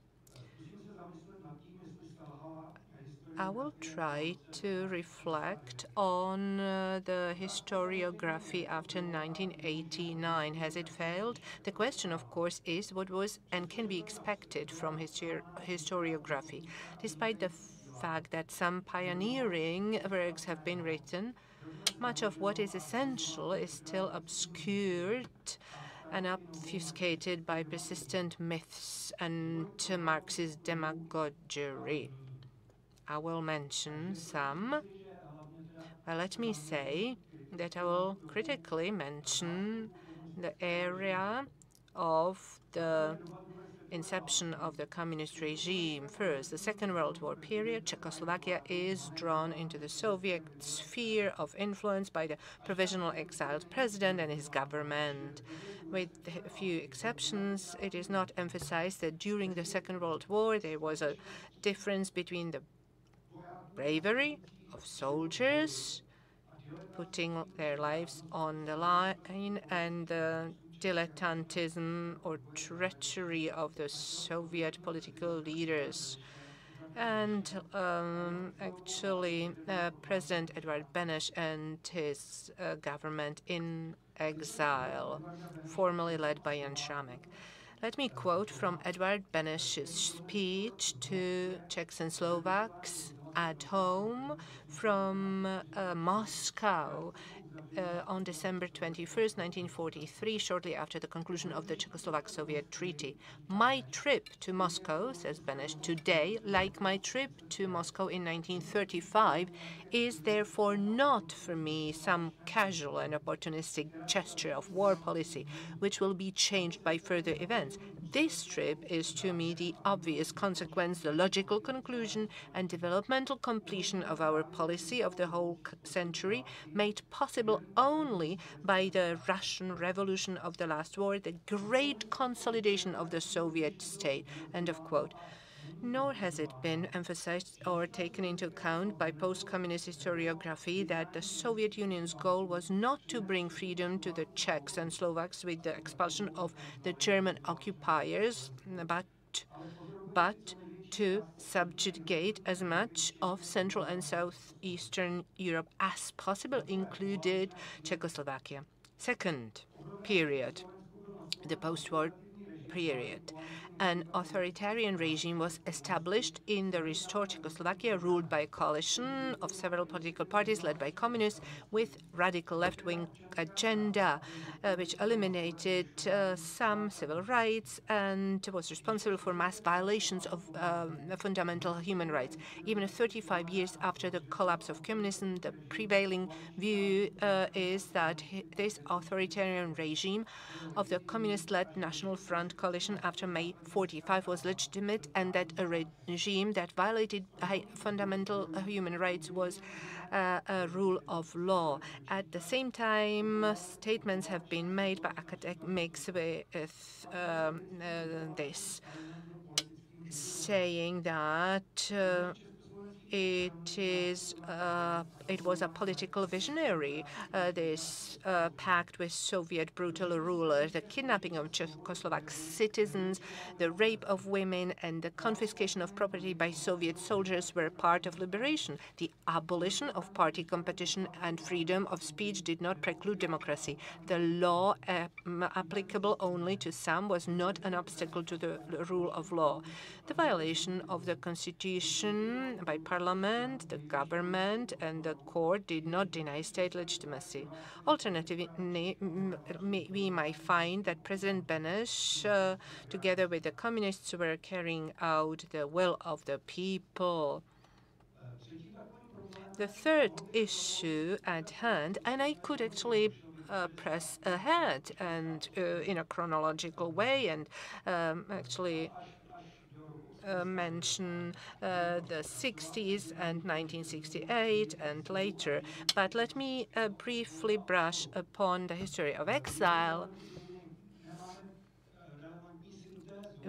I will try to reflect on the historiography after 1989. Has it failed? The question, of course, is what was and can be expected from historiography. Despite the fact that some pioneering works have been written, much of what is essential is still obscured and obfuscated by persistent myths and Marxist demagoguery. I will mention some. Well, let me say that I will critically mention the area of the inception of the communist regime. First, the Second World War period, Czechoslovakia is drawn into the Soviet sphere of influence by the provisional exiled president and his government. With a few exceptions, it is not emphasized that during the Second World War there was a difference between the bravery of soldiers putting their lives on the line and the dilettantism or treachery of the Soviet political leaders. And actually, President Edvard Beneš and his government in exile, formerly led by Jan Šrámek. Let me quote from Edvard Beneš's speech to Czechs and Slovaks at home from Moscow on December 21st, 1943, shortly after the conclusion of the Czechoslovak-Soviet Treaty. My trip to Moscow, says Beneš, today, like my trip to Moscow in 1935, is therefore not for me some casual and opportunistic gesture of war policy, which will be changed by further events. This trip is to me the obvious consequence, the logical conclusion and developmental completion of our policy of the whole century, made possible only by the Russian Revolution of the last war, the great consolidation of the Soviet state. End of quote. Nor has it been emphasized or taken into account by post-communist historiography that the Soviet Union's goal was not to bring freedom to the Czechs and Slovaks with the expulsion of the German occupiers, but to subjugate as much of Central and Southeastern Europe as possible, included Czechoslovakia. Second period, the post-war period. An authoritarian regime was established in the restored Czechoslovakia, ruled by a coalition of several political parties led by communists with radical left-wing agenda, which eliminated some civil rights and was responsible for mass violations of fundamental human rights. Even 35 years after the collapse of communism, the prevailing view is that this authoritarian regime of the communist-led National Front coalition after May 1945 was legitimate, and that a regime that violated fundamental human rights was a rule of law. At the same time, statements have been made by academics with this, saying that it was a political visionary, this pact with Soviet brutal rulers, the kidnapping of Czechoslovak citizens, the rape of women, and the confiscation of property by Soviet soldiers were part of liberation. The abolition of party competition and freedom of speech did not preclude democracy. The law applicable only to some was not an obstacle to the rule of law. The violation of the constitution by Parliament, the government, and the court did not deny state legitimacy. Alternatively, we might find that President Beneš, together with the communists, were carrying out the will of the people. The third issue at hand, and I could actually press ahead and in a chronological way and actually mention the 60s and 1968 and later. But let me briefly brush upon the history of exile.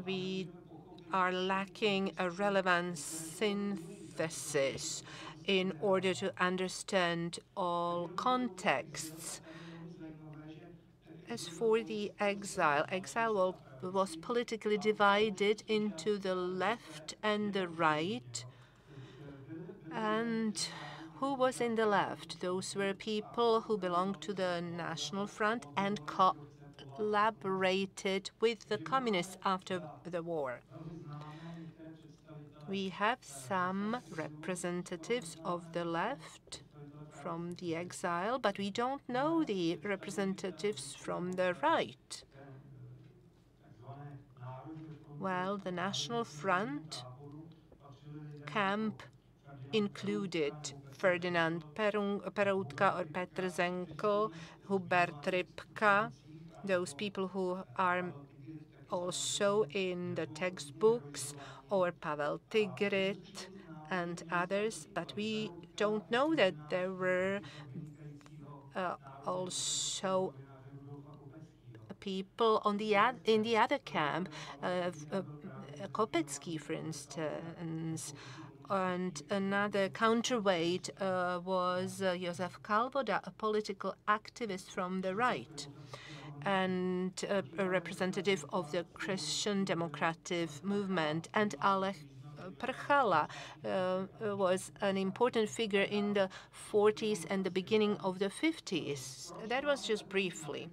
We are lacking a relevant synthesis in order to understand all contexts. As for the exile, was politically divided into the left and the right. And who was in the left? Those were people who belonged to the National Front and collaborated with the communists after the war. We have some representatives of the left from the exile, but we don't know the representatives from the right. Well, the National Front camp included Ferdinand Peroutka or Petrzenko, Hubert Rybka, those people who are also in the textbooks, or Pavel Tigrit and others, but we don't know that there were also people on in the other camp, Kopecky, for instance, and another counterweight was Josef Kalvoda, a political activist from the right, and a representative of the Christian Democratic Movement, and Alech Prchala was an important figure in the 40s and the beginning of the 50s. That was just briefly.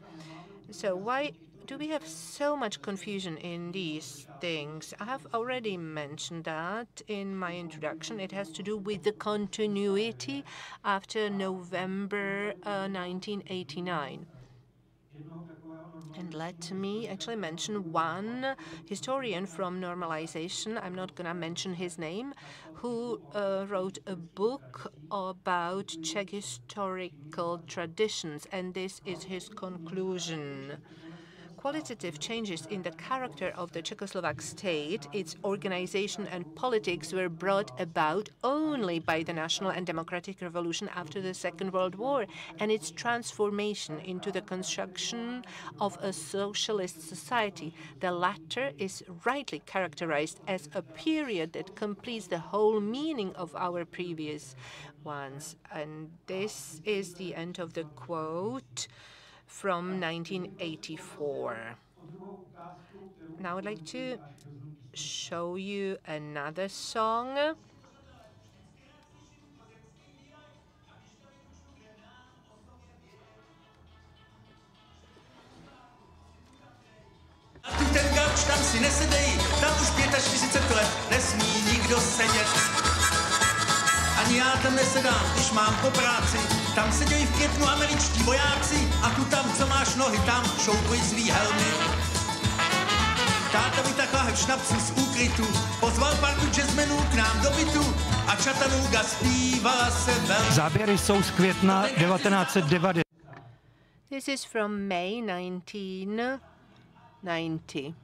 So why do we have so much confusion in these things? I have already mentioned that in my introduction. It has to do with the continuity after November 1989. And let me actually mention one historian from normalization, I'm not going to mention his name, who wrote a book about Czech historical traditions, and this is his conclusion. Qualitative changes in the character of the Czechoslovak state, its organization and politics were brought about only by the national and democratic revolution after the Second World War and its transformation into the construction of a socialist society. The latter is rightly characterized as a period that completes the whole meaning of our previous ones. And this is the end of the quote from 1984. Now I'd like to show you another song. Ten gauč tam si nesedej, tam už 45 let nesmí nikdo sedět. Ani já tam nesedám, když mám po práci. Tam sedějí v květnu američtí vojáci a tu tam, co máš nohy, tam šoukuj svý helmy. Táta vytakla hev šnapsu z úkrytu, pozval partu jazzmenů k nám do bytu a Chattanooga zpívala se velmi. Záběry jsou z května 1990. This is from May 1990.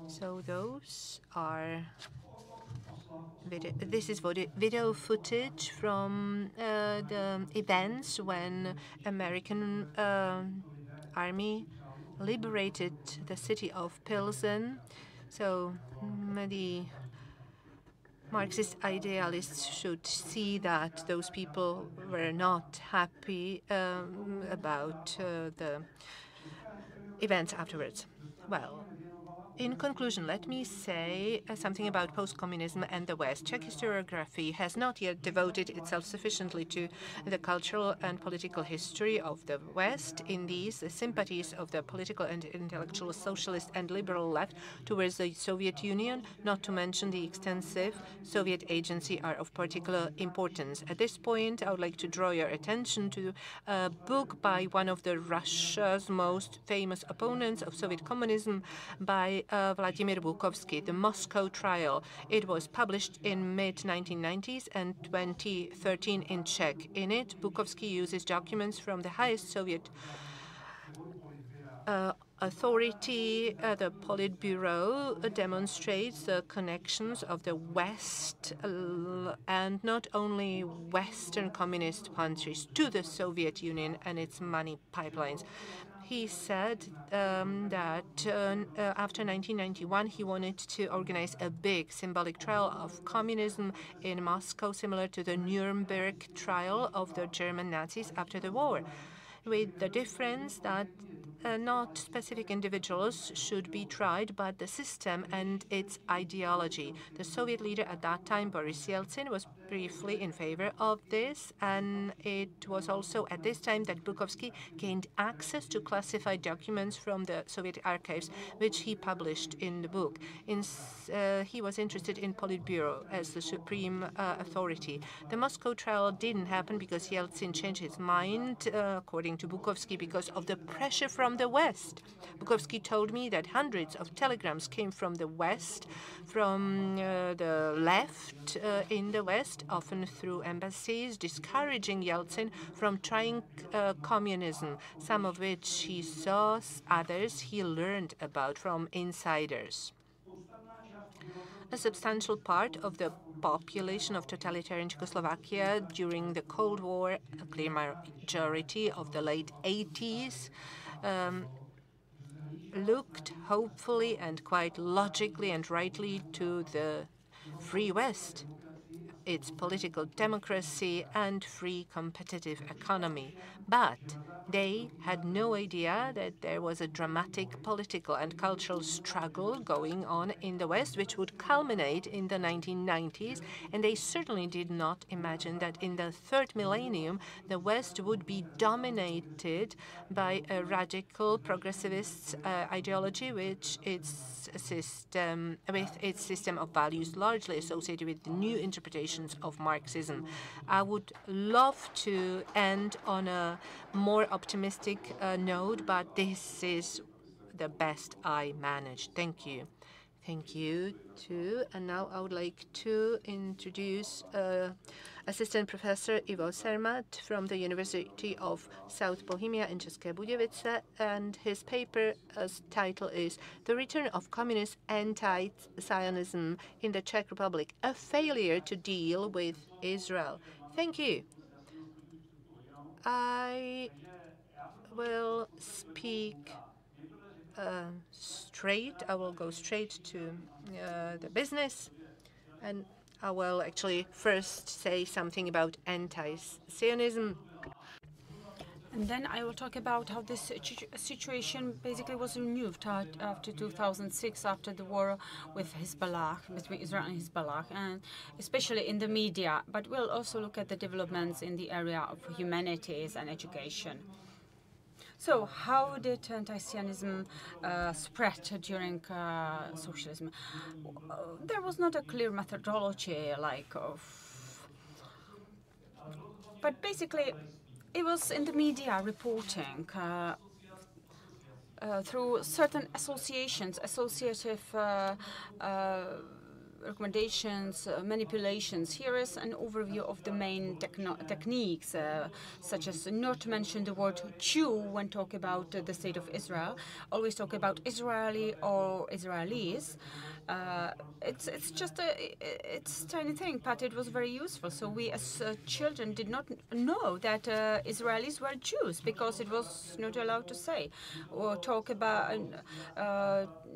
So those are this is video footage from the events when American army liberated the city of Pilsen. So the Marxist idealists should see that those people were not happy about the events afterwards. Well, in conclusion, let me say something about post-communism and the West. Czech historiography has not yet devoted itself sufficiently to the cultural and political history of the West. In these, the sympathies of the political and intellectual socialist and liberal left towards the Soviet Union, not to mention the extensive Soviet agency, are of particular importance. At this point, I would like to draw your attention to a book by one of the Russia's most famous opponents of Soviet communism, by Vladimir Bukovsky, The Moscow Trial. It was published in mid-1990s and 2013 in Czech. In it, Bukovsky uses documents from the highest Soviet authority, the Politburo, demonstrates the connections of the West and not only Western communist countries to the Soviet Union and its money pipelines. He said that after 1991, he wanted to organize a big symbolic trial of communism in Moscow, similar to the Nuremberg trial of the German Nazis after the war, with the difference that not specific individuals should be tried, but the system and its ideology. The Soviet leader at that time, Boris Yeltsin, was briefly in favor of this, and it was also at this time that Bukovsky gained access to classified documents from the Soviet archives, which he published in the book. He was interested in Politburo as the supreme authority. The Moscow trial didn't happen because Yeltsin changed his mind, according to Bukovsky, because of the pressure from the West. Bukovsky told me that hundreds of telegrams came from the West, from the left in the West, often through embassies, discouraging Yeltsin from trying communism, some of which he saw, others he learned about from insiders. A substantial part of the population of totalitarian Czechoslovakia during the Cold War, a clear majority of the late 80s, looked hopefully and quite logically and rightly to the Free West, its political democracy and free competitive economy. But they had no idea that there was a dramatic political and cultural struggle going on in the West, which would culminate in the 1990s. And they certainly did not imagine that in the third millennium, the West would be dominated by a radical progressivist ideology, with its system of values largely associated with the new interpretations of Marxism. I would love to end on a more optimistic note, but this is the best I managed. Thank you. Thank you, too. And now I would like to introduce Assistant Professor Ivo Cermat from the University of South Bohemia in České Budějovice, and his paper's title is The Return of Communist Anti-Zionism in the Czech Republic, a Failure to Deal with Israel. Thank you. I will speak straight. I will go straight to the business, and I will actually first say something about anti-Zionism. And then I will talk about how this situation basically was renewed after 2006, after the war with Hezbollah, between Israel and Hezbollah, and especially in the media. But we'll also look at the developments in the area of humanities and education. So how did anti-Zionism spread during socialism? There was not a clear methodology, but basically it was in the media reporting through certain associations, associative recommendations, manipulations. Here is an overview of the main techniques, such as not to mention the word Jew when talking about the state of Israel. Always talk about Israeli or Israelis. It's just it's a tiny thing, but it was very useful. So we as children did not know that Israelis were Jews because it was not allowed to say or talk about.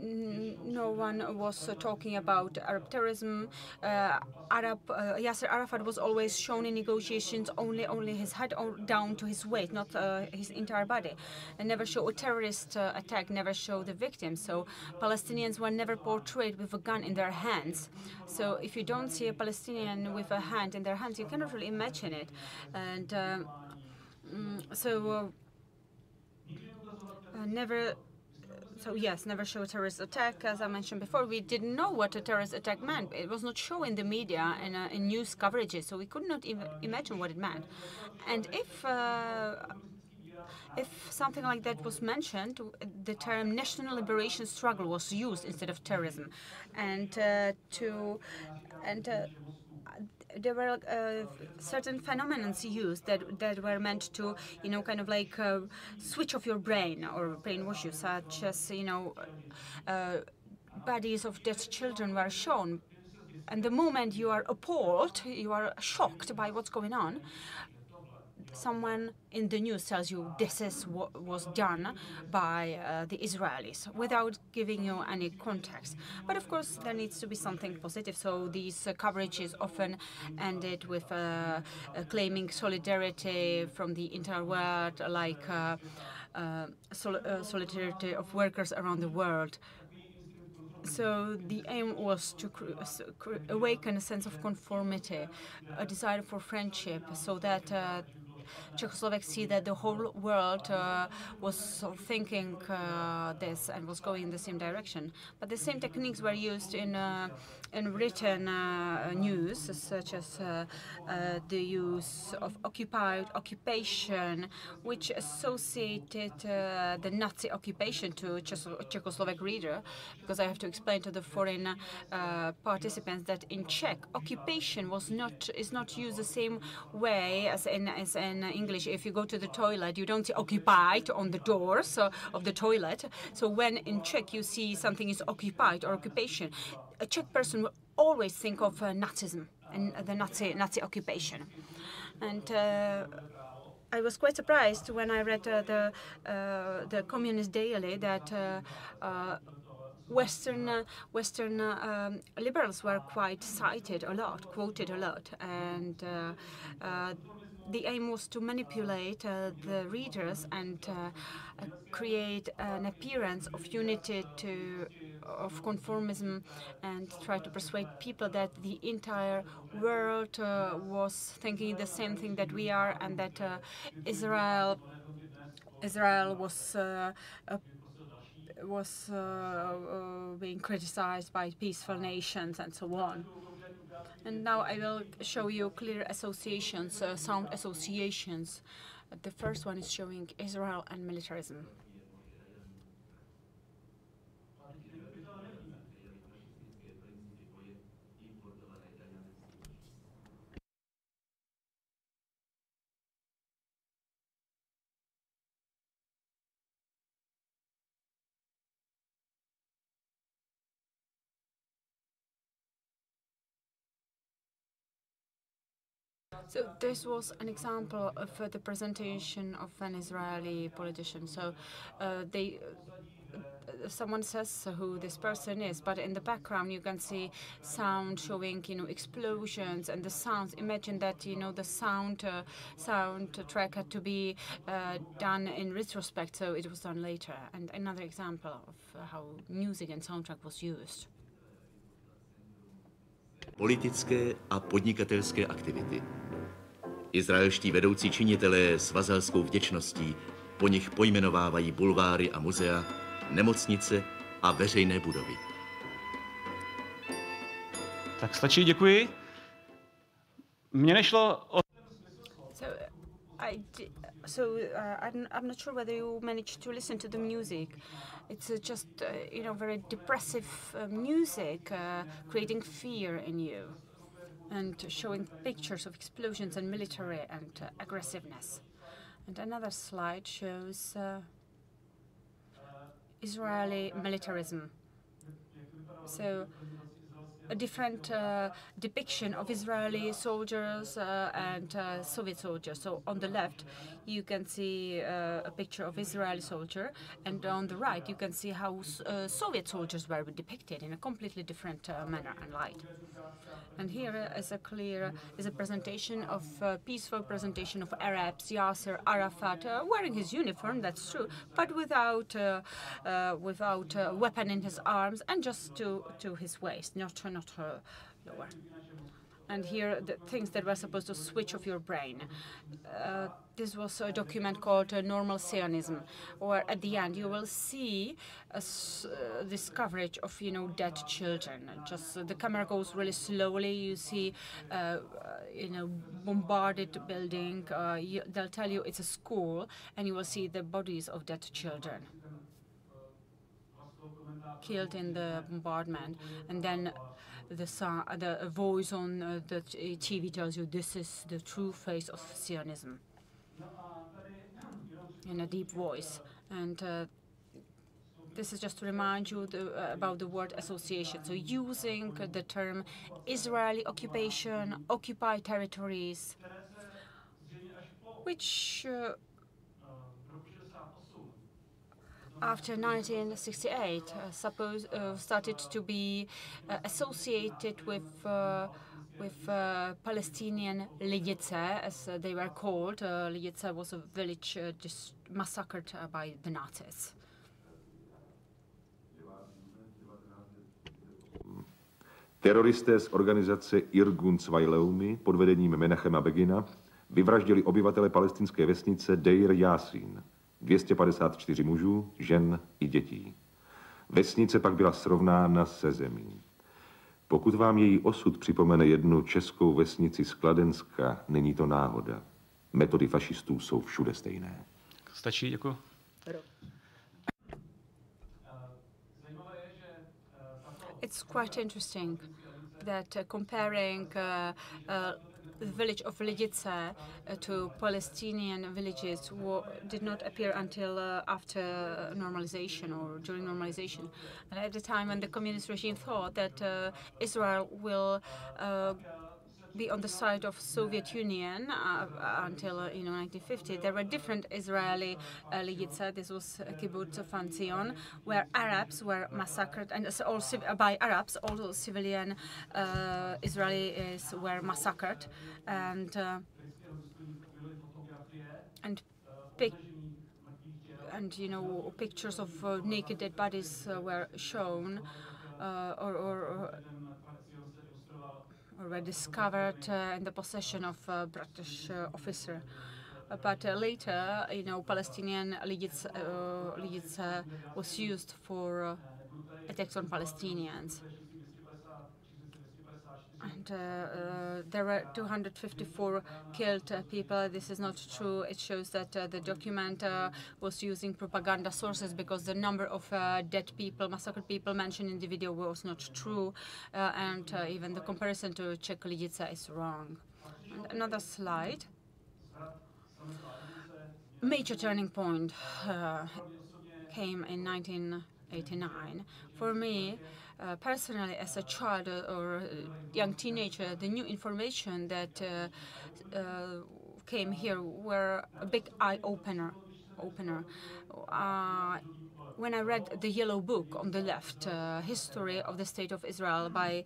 No one was talking about Arab terrorism. Yasser Arafat was always shown in negotiations only his head down to his waist, not his entire body, and never show a terrorist attack, never show the victims. So Palestinians were never portrayed with a gun in their hands. So if you don't see a Palestinian with a hand in their hands, you cannot really imagine it. And never. So yes, never show a terrorist attack. As I mentioned before, we didn't know what a terrorist attack meant. It was not shown in the media and in news coverages, so we could not even imagine what it meant. And if something like that was mentioned, the term national liberation struggle was used instead of terrorism, and there were certain phenomena used that were meant to, kind of like switch off your brain or brainwash you, such as, bodies of dead children were shown. And the moment you are appalled, you are shocked by what's going on, someone in the news tells you this is what was done by the Israelis without giving you any context. But of course, there needs to be something positive. So these coverages often ended with claiming solidarity from the entire world, like solidarity of workers around the world. So the aim was to awaken a sense of conformity, a desire for friendship, so that Czechoslovaks see that the whole world was thinking this and was going in the same direction. But the same techniques were used in written news, such as the use of occupation, which associated the Nazi occupation to Czechoslovak reader, because I have to explain to the foreign participants that in Czech, occupation is not used the same way as in English. If you go to the toilet, you don't see occupied on the doors of the toilet. So when in Czech you see something is occupied or occupation, a Czech person will always think of Nazism and the Nazi occupation. And I was quite surprised when I read the Communist Daily that Western liberals were quite cited a lot, quoted a lot, and the aim was to manipulate the readers and create an appearance of unity, of conformism, and try to persuade people that the entire world was thinking the same thing that we are, and that Israel was being criticized by peaceful nations and so on. And now I will show you clear associations, sound associations. The first one is showing Israel and militarism. So this was an example of the presentation of an Israeli politician. So someone says who this person is, but in the background you can see sound showing, explosions and the sounds. Imagine that, the soundtrack had to be done in retrospect, so it was done later. And another example of how music and soundtrack was used. Politické a podnikatelské aktivity. Izraelští vedoucí činitelé s vazalskou vděčností po nich pojmenovávají bulváry a muzea, nemocnice a veřejné budovy. Tak stačí, děkuji. Mně nešlo o... I'm not sure whether you managed to listen to the music. It's just, very depressive music, creating fear in you and showing pictures of explosions and military and aggressiveness. And another slide shows Israeli militarism. So a different depiction of Israeli soldiers and Soviet soldiers. So on the left, you can see a picture of Israeli soldier, and on the right, you can see how Soviet soldiers were depicted in a completely different manner and light. And here is a presentation of peaceful presentation of Arabs, Yasser Arafat wearing his uniform, that's true, but without a weapon in his arms and just to his waist, not lower. And here the things that were supposed to switch off your brain. This was a document called Normal Zionism, where at the end you will see this coverage of dead children. Just the camera goes really slowly. You see bombarded building. They'll tell you it's a school, and you will see the bodies of dead children killed in the bombardment, and then the voice on the TV tells you this is the true face of Zionism in a deep voice. And this is just to remind you about the word association. So using the term Israeli occupation, occupied territories, which after 1968 started to be associated with Palestinian Lidice, as they were called. Lidice was a village just massacred by the Nazis. Teroristé z organizace Irgun Zweileumi pod vedením Menachema Begina vyvraždili obyvatele palestinské vesnice Deir Yassin, 254 mužů, žen i dětí. Vesnice pak byla srovnána se zemí. Pokud vám její osud připomene jednu českou vesnici z Kladenska, není to náhoda. Metody fašistů jsou všude stejné. Stačí, děkuji. It's quite interesting that comparing the village of Lidice to Palestinian villages did not appear until after normalization or during normalization. And at the time when the communist regime thought that Israel will be on the side of Soviet Union until 1950. There were different Israeli Lidice. This was Kibbutz Fanzion, where Arabs were massacred, and all by Arabs, all civilian Israelis were massacred, and pictures of naked dead bodies were shown, or were discovered in the possession of a British officer. But later, Palestinian Lidice was used for attacks on Palestinians. And there were 254 killed people. This is not true. It shows that the document was using propaganda sources because the number of dead people, massacred people mentioned in the video was not true. And even the comparison to Czech Lidice is wrong. And another slide. Major turning point came in 1989. For me, personally, as a child or young teenager, the new information that came here were a big eye-opener. When I read the yellow book on the left, History of the State of Israel by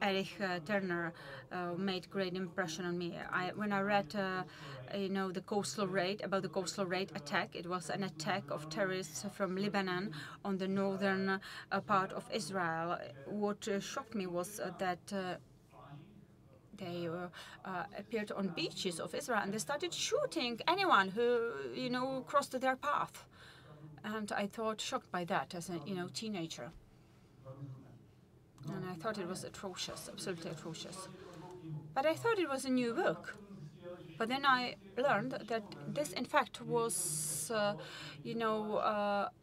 Erich Turner, made great impression on me. When I read, the coastal raid, about the coastal raid attack, it was an attack of terrorists from Lebanon on the northern part of Israel. What shocked me was that they appeared on beaches of Israel and they started shooting anyone who, crossed their path. And I thought, shocked by that as a, teenager. And I thought it was atrocious, absolutely atrocious. But I thought it was a new book. But then I learned that this, in fact, was, a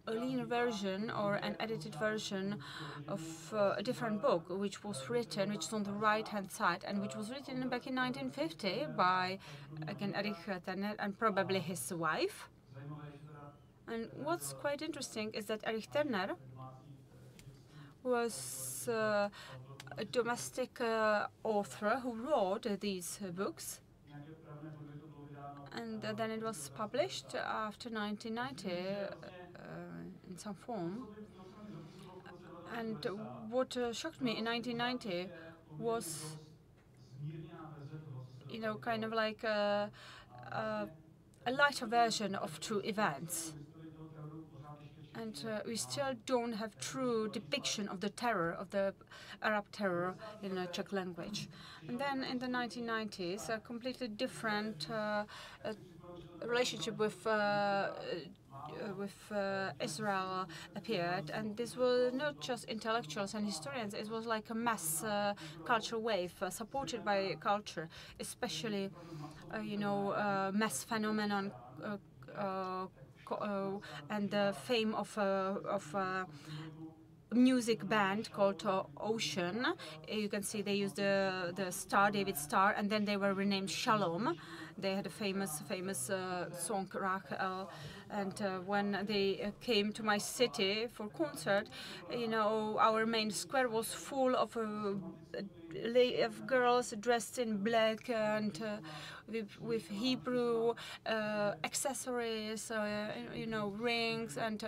lean version or an edited version of a different book, which was written, which is on the right-hand side, and which was written back in 1950 by, again, Erich Turner and probably his wife. And what's quite interesting is that Erich Turner was a domestic author who wrote these books. And then it was published after 1990 in some form. And what shocked me in 1990 was, you know, kind of like a lighter version of true events. And we still don't have true depiction of the terror, of the Arab terror in the Czech language. And then in the 1990s, a completely different relationship with Israel appeared, and this was not just intellectuals and historians. It was like a mass cultural wave supported by culture, especially, you know, mass phenomenon. And the fame of a music band called Ocean. You can see they used the star, David Star, and then they were renamed Shalom. They had a famous song, Rachel. And when they came to my city for concert, you know, our main square was full of girls dressed in black and with Hebrew accessories, you know, rings and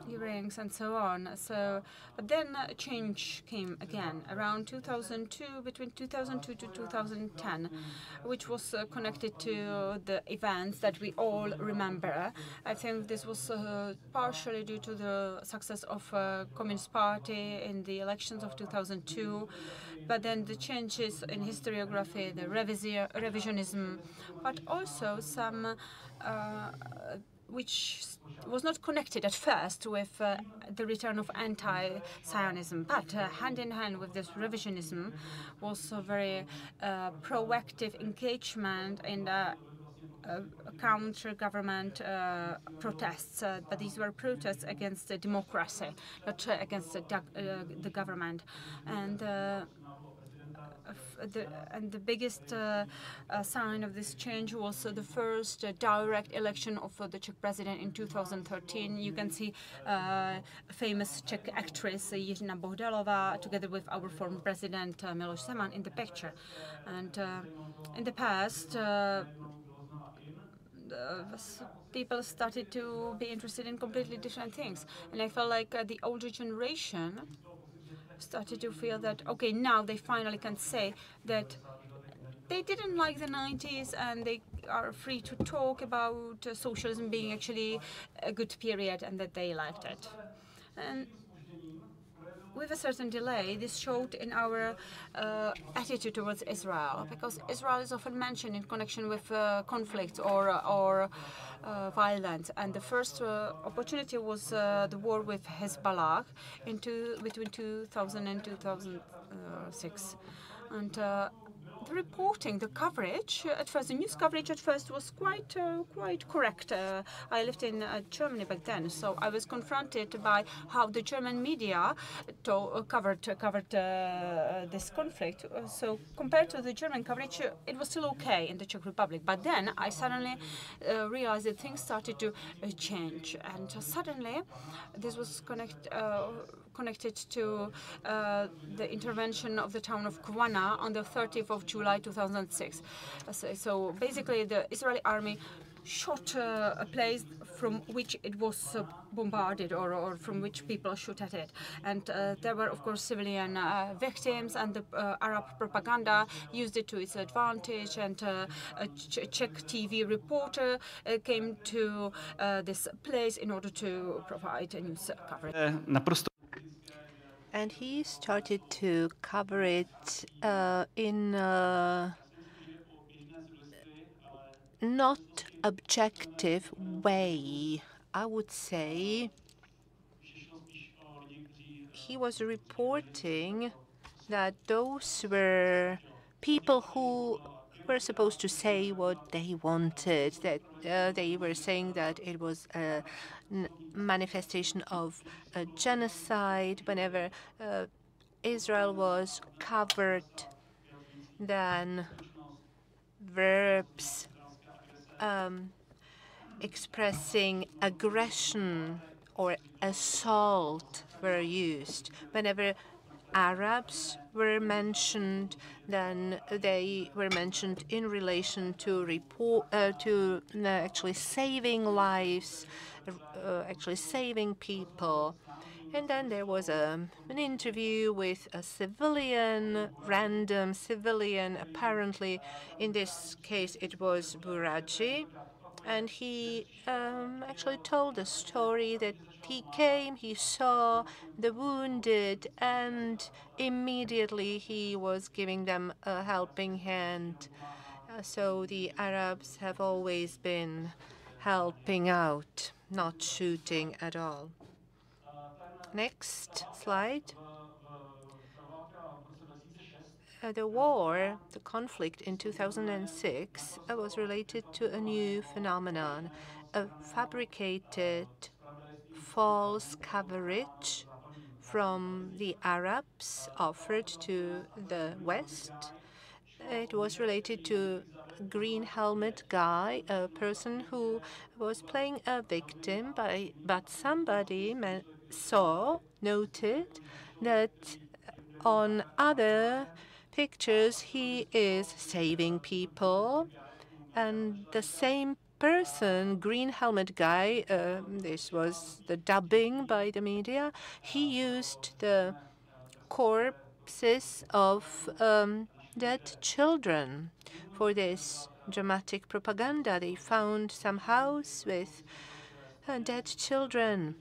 earrings and so on. So, but then a change came again around 2002, between 2002 to 2010, which was connected to the events that we all remember. I think this was partially due to the success of Communist Party in the elections of 2002, but then the changes in historiography, the revisionism, but also some which was not connected at first with the return of anti-Zionism, but hand in hand with this revisionism was a very proactive engagement in the counter-government protests, but these were protests against the democracy, not against the government. And the biggest sign of this change was the first direct election of the Czech president in 2013. You can see famous Czech actress Jiřina Bohdalová together with our former president Miloš Zeman in the picture. And in the past, people started to be interested in completely different things. And I felt like the older generation started to feel that, okay, now they finally can say that they didn't like the 90s and they are free to talk about socialism being actually a good period and that they liked it. And with a certain delay, this showed in our attitude towards Israel, because Israel is often mentioned in connection with conflict or violence. And the first opportunity was the war with Hezbollah between 2000 and 2006. And the reporting, the coverage at first, the news coverage at first was quite correct. I lived in Germany back then, so I was confronted by how the German media covered this conflict. So compared to the German coverage, it was still okay in the Czech Republic. But then I suddenly realized that things started to change, and suddenly this was connected to the intervention of the town of Kwana on the 30th of July 2006. So basically the Israeli army shot a place from which it was bombarded or from which people shoot at it. And there were, of course, civilian victims, and the Arab propaganda used it to its advantage. And a Czech TV reporter came to this place in order to provide a news coverage. And he started to cover it in not objective way. I would say he was reporting that those were people who were supposed to say what they wanted, that they were saying that it was a manifestation of a genocide. Whenever Israel was covered, then verbs expressing aggression or assault were used. Whenever Arabs were mentioned, then they were mentioned in relation to actually saving lives, actually saving people. And then there was an interview with a civilian, random civilian, apparently. In this case, it was Buraji. And he actually told a story that he came, he saw the wounded, and immediately he was giving them a helping hand. So the Arabs have always been helping out, not shooting at all. Next slide. The war, the conflict in 2006, was related to a new phenomenon, a fabricated false coverage from the Arabs offered to the West. It was related to a green helmet guy, a person who was playing a victim, but somebody noted that on other pictures he is saving people, and the same person, green helmet guy, this was the dubbing by the media, he used the corpses of dead children for this dramatic propaganda. They found some house with dead children,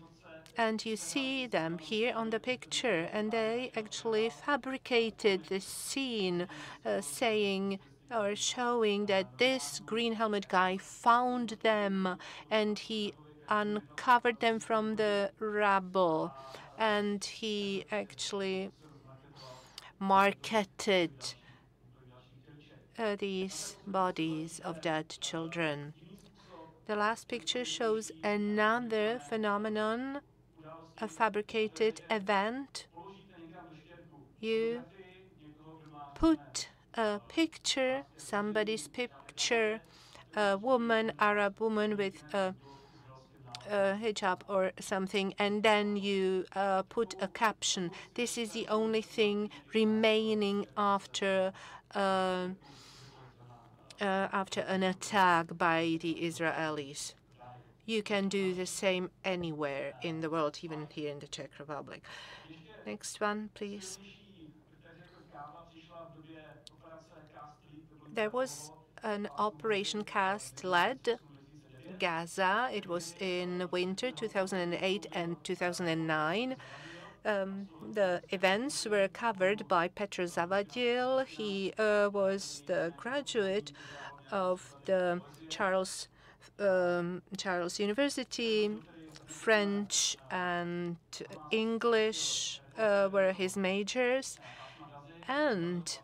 and you see them here on the picture, and they actually fabricated this scene, saying or showing that this green helmet guy found them and he uncovered them from the rubble, and he actually marketed these bodies of dead children. The last picture shows another phenomenon, a fabricated event. You put a picture, somebody's picture, a woman, Arab woman with a hijab or something, and then you put a caption. This is the only thing remaining after an attack by the Israelis. You can do the same anywhere in the world, even here in the Czech Republic. Next one, please. There was an Operation Cast Lead, Gaza. It was in winter 2008 and 2009. The events were covered by Petr Zavadil. He was the graduate of the Charles University. French and English were his majors, and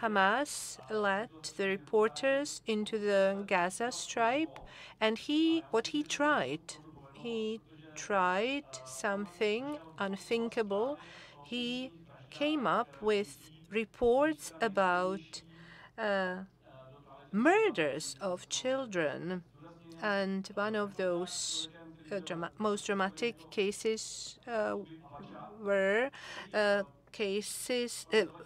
Hamas led the reporters into the Gaza Strip, and he tried something unthinkable. He came up with reports about murders of children, and one of those most dramatic cases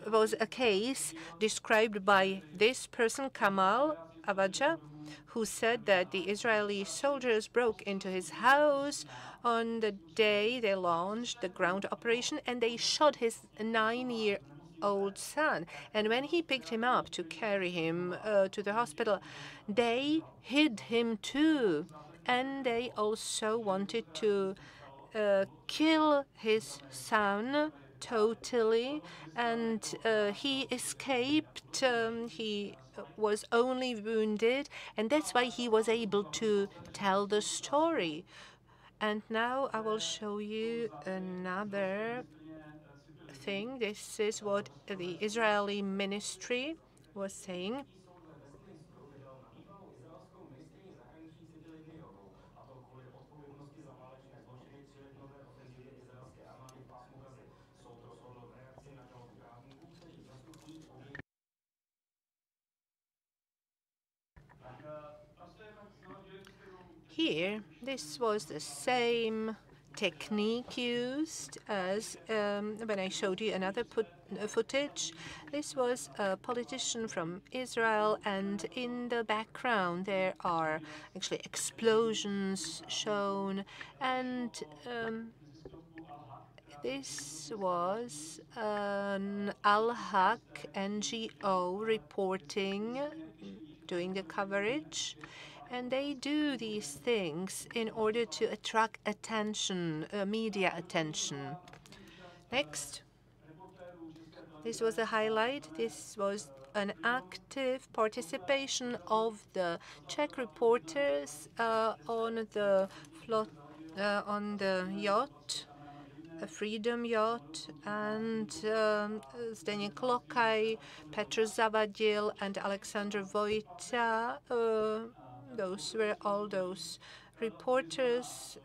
was a case described by this person, Kamal Avaja, who said that the Israeli soldiers broke into his house on the day they launched the ground operation, and they shot his 9-year-old son. And when he picked him up to carry him to the hospital, they hid him too. And they also wanted to kill his son totally, and he escaped. He was only wounded, and that's why he was able to tell the story. And now I will show you another thing. This is what the Israeli ministry was saying. Here, this was the same technique used as when I showed you another footage. This was a politician from Israel, and in the background there are actually explosions shown, and this was an Al-Haq NGO reporting, doing the coverage. And they do these things in order to attract attention, media attention. Next. This was a highlight. This was an active participation of the Czech reporters on the yacht, a Freedom yacht, and Zdeněk Lokaj, Petr Zavadil, and Alexander Vojta. Those were all those reporters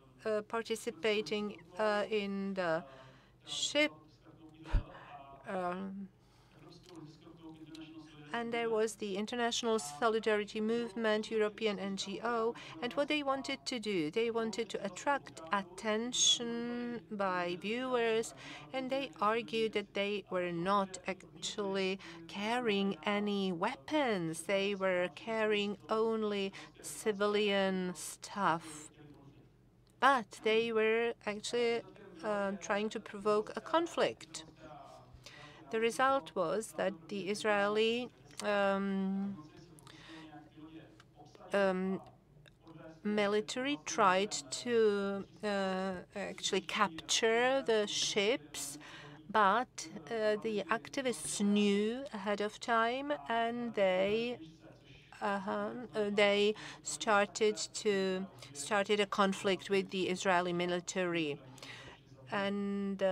participating in the ship. And there was the International Solidarity Movement, European NGO, and what they wanted to do, they wanted to attract attention by viewers, and they argued that they were not actually carrying any weapons. They were carrying only civilian stuff. But they were actually trying to provoke a conflict. The result was that the Israeli military tried to actually capture the ships, but the activists knew ahead of time, and they started a conflict with the Israeli military. And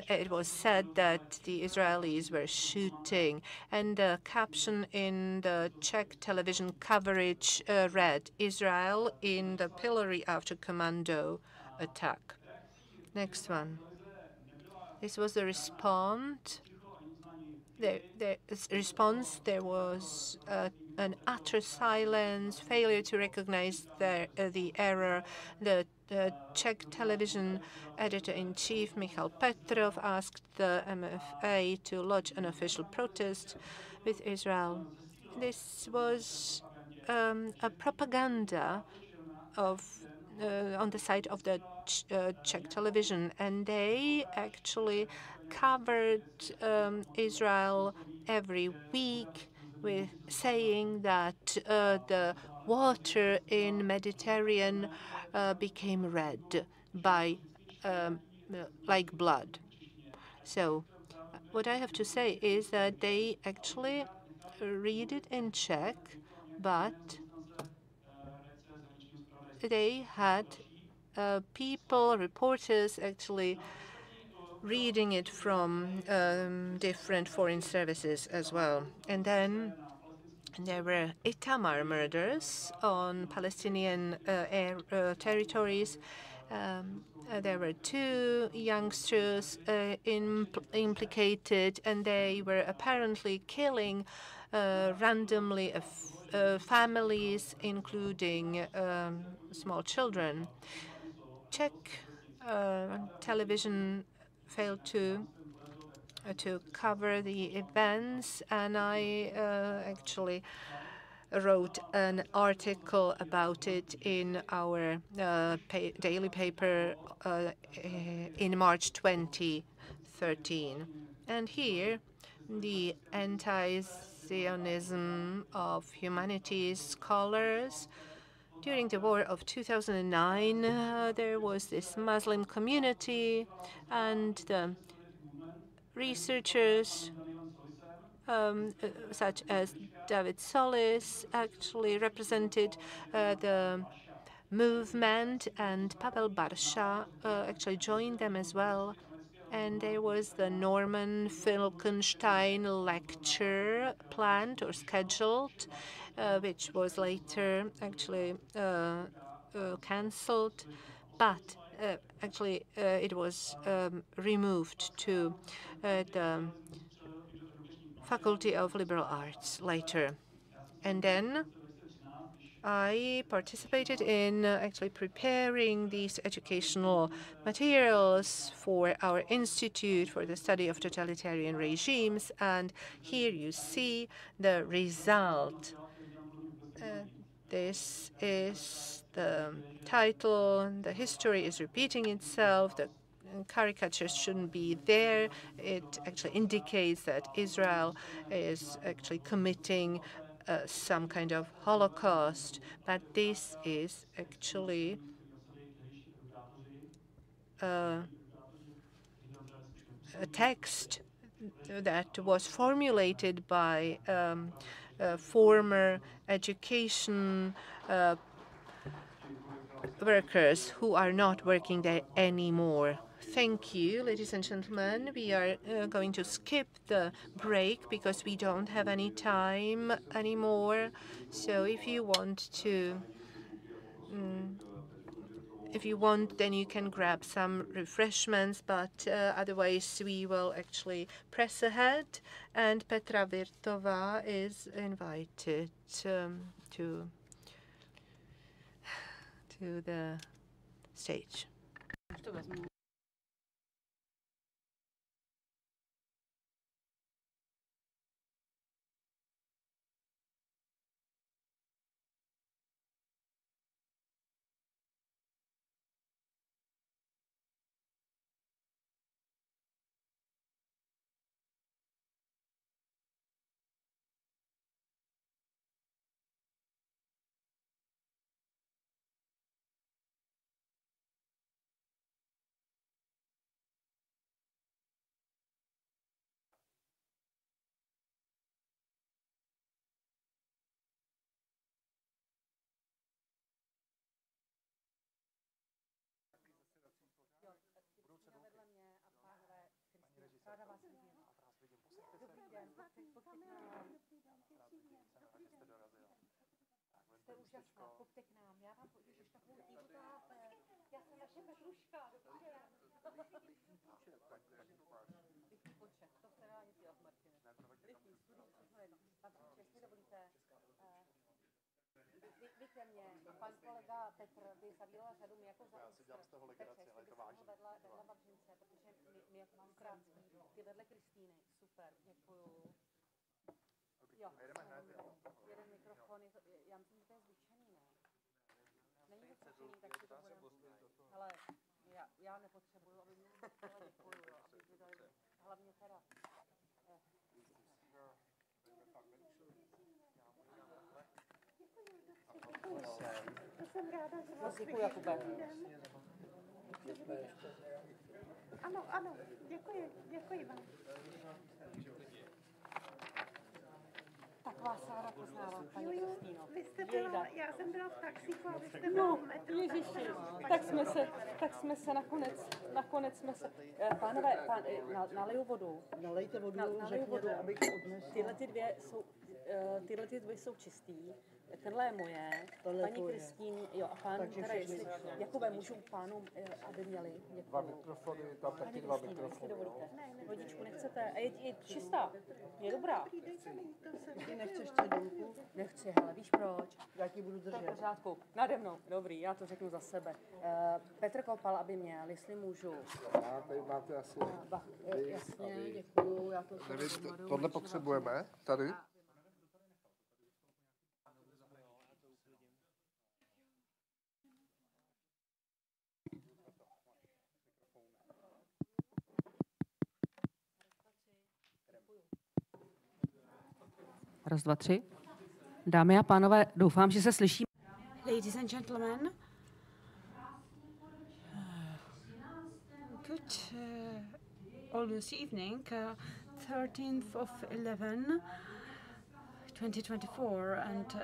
it was said that the Israelis were shooting, and the caption in the Czech television coverage read, "Israel in the pillory after commando attack." Next one. This was the response. There was an utter silence, failure to recognize the error. The Czech television editor-in-chief, Michal Petrov, asked the MFA to lodge an official protest with Israel. This was a propaganda on the side of the Czech television, and they actually covered Israel every week with saying that the water in Mediterranean became red by like blood. So what I have to say is that they actually read it in Czech, but they had people, reporters, actually reading it from different foreign services as well. And then there were Itamar murders on Palestinian territories. There were 2 youngsters implicated, and they were apparently killing randomly families, including small children. Czech television failed to cover the events, and I actually wrote an article about it in our daily paper in March 2013. And here, the anti-Zionism of humanities scholars. During the war of 2009, there was this Muslim community, and the researchers such as David Solis actually represented the movement, and Pavel Barsha actually joined them as well. And there was the Norman Finkelstein lecture planned or scheduled, which was later actually cancelled. But actually, it was removed to the Faculty of Liberal Arts later. And then I participated in actually preparing these educational materials for our Institute for the Study of Totalitarian Regimes, and here you see the result. This is the title. The history is repeating itself. The caricatures shouldn't be there. It actually indicates that Israel is actually committing some kind of Holocaust, but this is actually a text that was formulated by former education workers who are not working there anymore. Thank you, ladies and gentlemen. We are going to skip the break because we don't have any time anymore. So if you want to, then you can grab some refreshments, but otherwise we will actually press ahead. And Petra Virtova is invited to the stage. Jste úžasná, choďte k nám, já vám ježiš takovou dívu tápe. Já jsem vaše Petruška, dobře. Rychlý počet, to se dá nic dělat, Martine. Rychlý, studij, všechno jedno. Pan Příče, jestli dovolíte, vy ke mně, pan kolega Petr by zavíral řadu, my jako za Petře, jestli by se vedle Vavřince, protože my jako mám krátký, ty vedle Kristýny, super, děkuju. Jo, jeden mikrofon, já myslím, že to je zvučený, ne? Není to zvučený, tak si to budeme... Hele, já nepotřebuju, aby mě děkuju, jo, aby mě tady... Hlavně teda... Děkuju, to jsem ráda, že vás vidím. Děkuji, Jakube. Ano, děkuji vám. Tak vás ráda poznávám, paní Kristýno. Vy jste byla, já jsem byla v taxíku a vy jste byla v metru. Ježiši, tak jsme se nakonec jsme se... Pánové, naliju vodu. Nalejte vodu, naliju vodu. Tyhle dvě jsou čistý. Tenhle je moje, paní Kristýn, jo, a pán, teda jestli, Jakube, můžu pánům, aby měli, děkuju. Dva mikrofony, tam taky dva mikrofony, jestli dovolíte. Vodičku nechcete, a je čistá, je dobrá. Ty nechceš cedulku? Nechci, hele, víš proč? Já ti budu držet. To je v pořádku, nade mnou, dobrý, já to řeknu za sebe. Petr Kopal, aby měl, jestli můžu. Já tady máte asi... Jasně, děkuju, já to dohromadu. Tohle potřebujeme, tady? Raz, dva, tři. Dámy a pánové, doufám, že se slyší. Ladies and gentlemen, good almost evening, 13th of 11, 2024, and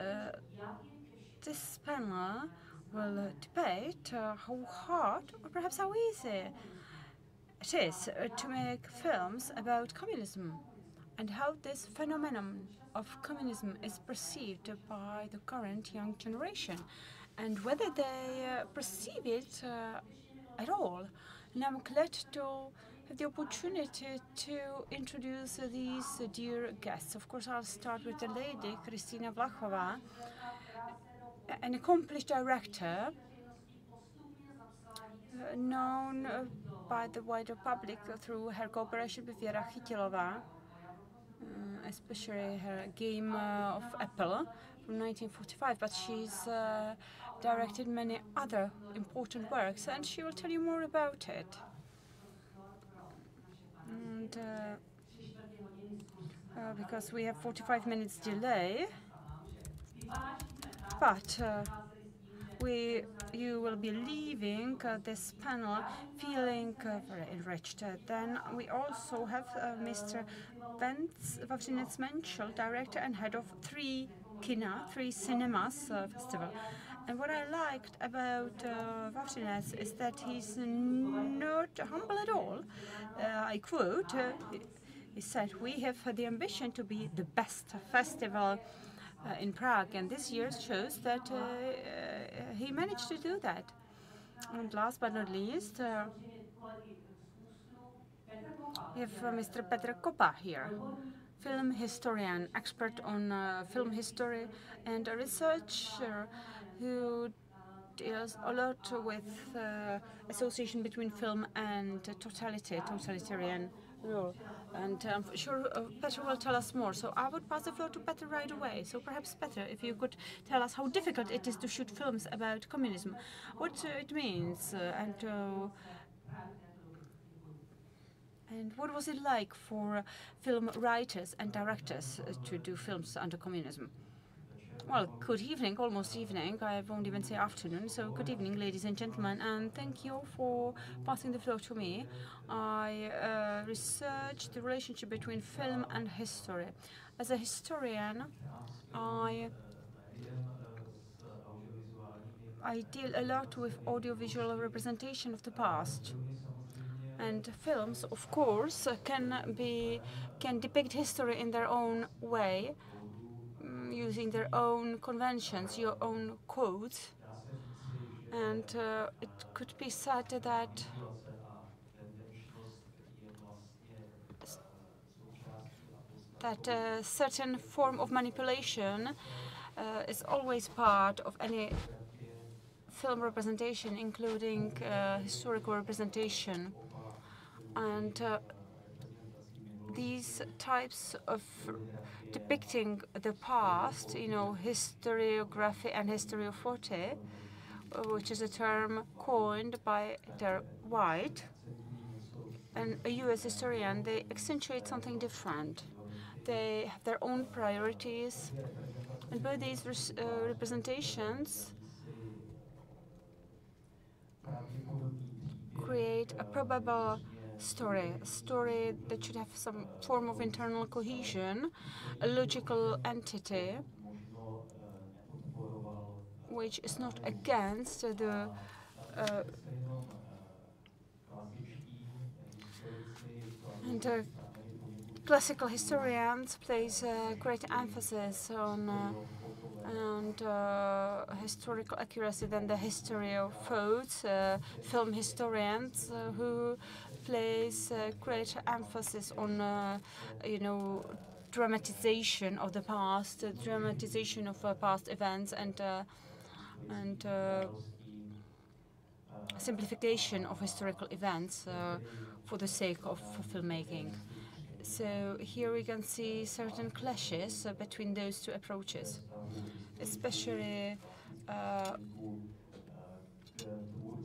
this panel will debate how hard or perhaps how easy it is to make films about communism and how this phenomenon of communism is perceived by the current young generation and whether they perceive it at all. And I'm glad to have the opportunity to introduce these dear guests. Of course, I'll start with the lady, Kristina Vlachova. an accomplished director known by the wider public through her cooperation with Věra Chytilová, especially her Game of Apple from 1945, but she's directed many other important works, and she will tell you more about it. And because we have 45 minutes delay, but you will be leaving this panel feeling very enriched. Then we also have Mr. Vavřinec Menšel, director and head of Three Cinemas Festival. And what I liked about Vavřinec is that he's not humble at all. I quote, he said, "We have the ambition to be the best festival in Prague," and this year shows that he managed to do that. And last but not least, we have Mr. Petr Kopa here, film historian, expert on film history, and a researcher who deals a lot with association between film and totalitarian rule. And I'm sure Petr will tell us more. So I would pass the floor to Petr right away. So perhaps, Petr, if you could tell us how difficult it is to shoot films about communism, what it means, and what was it like for film writers and directors to do films under communism? Well, good evening, almost evening. I won't even say afternoon. So good evening, ladies and gentlemen, and thank you for passing the floor to me. I researched the relationship between film and history. As a historian, I deal a lot with audiovisual representation of the past. And films, of course, can depict history in their own way, using their own conventions, your own codes. And it could be said that a certain form of manipulation is always part of any film representation, including historical representation. And these types of depicting the past, historiography and historiophote, which is a term coined by Eder White, and a US historian, they accentuate something different. They have their own priorities, and both these representations create a probable story, a story that should have some form of internal cohesion, a logical entity which is not against the and classical historians place great emphasis on historical accuracy than the historiophotes, film historians who place great emphasis on dramatization of the past, dramatization of past events, and simplification of historical events for the sake of filmmaking. So here we can see certain clashes between those two approaches, especially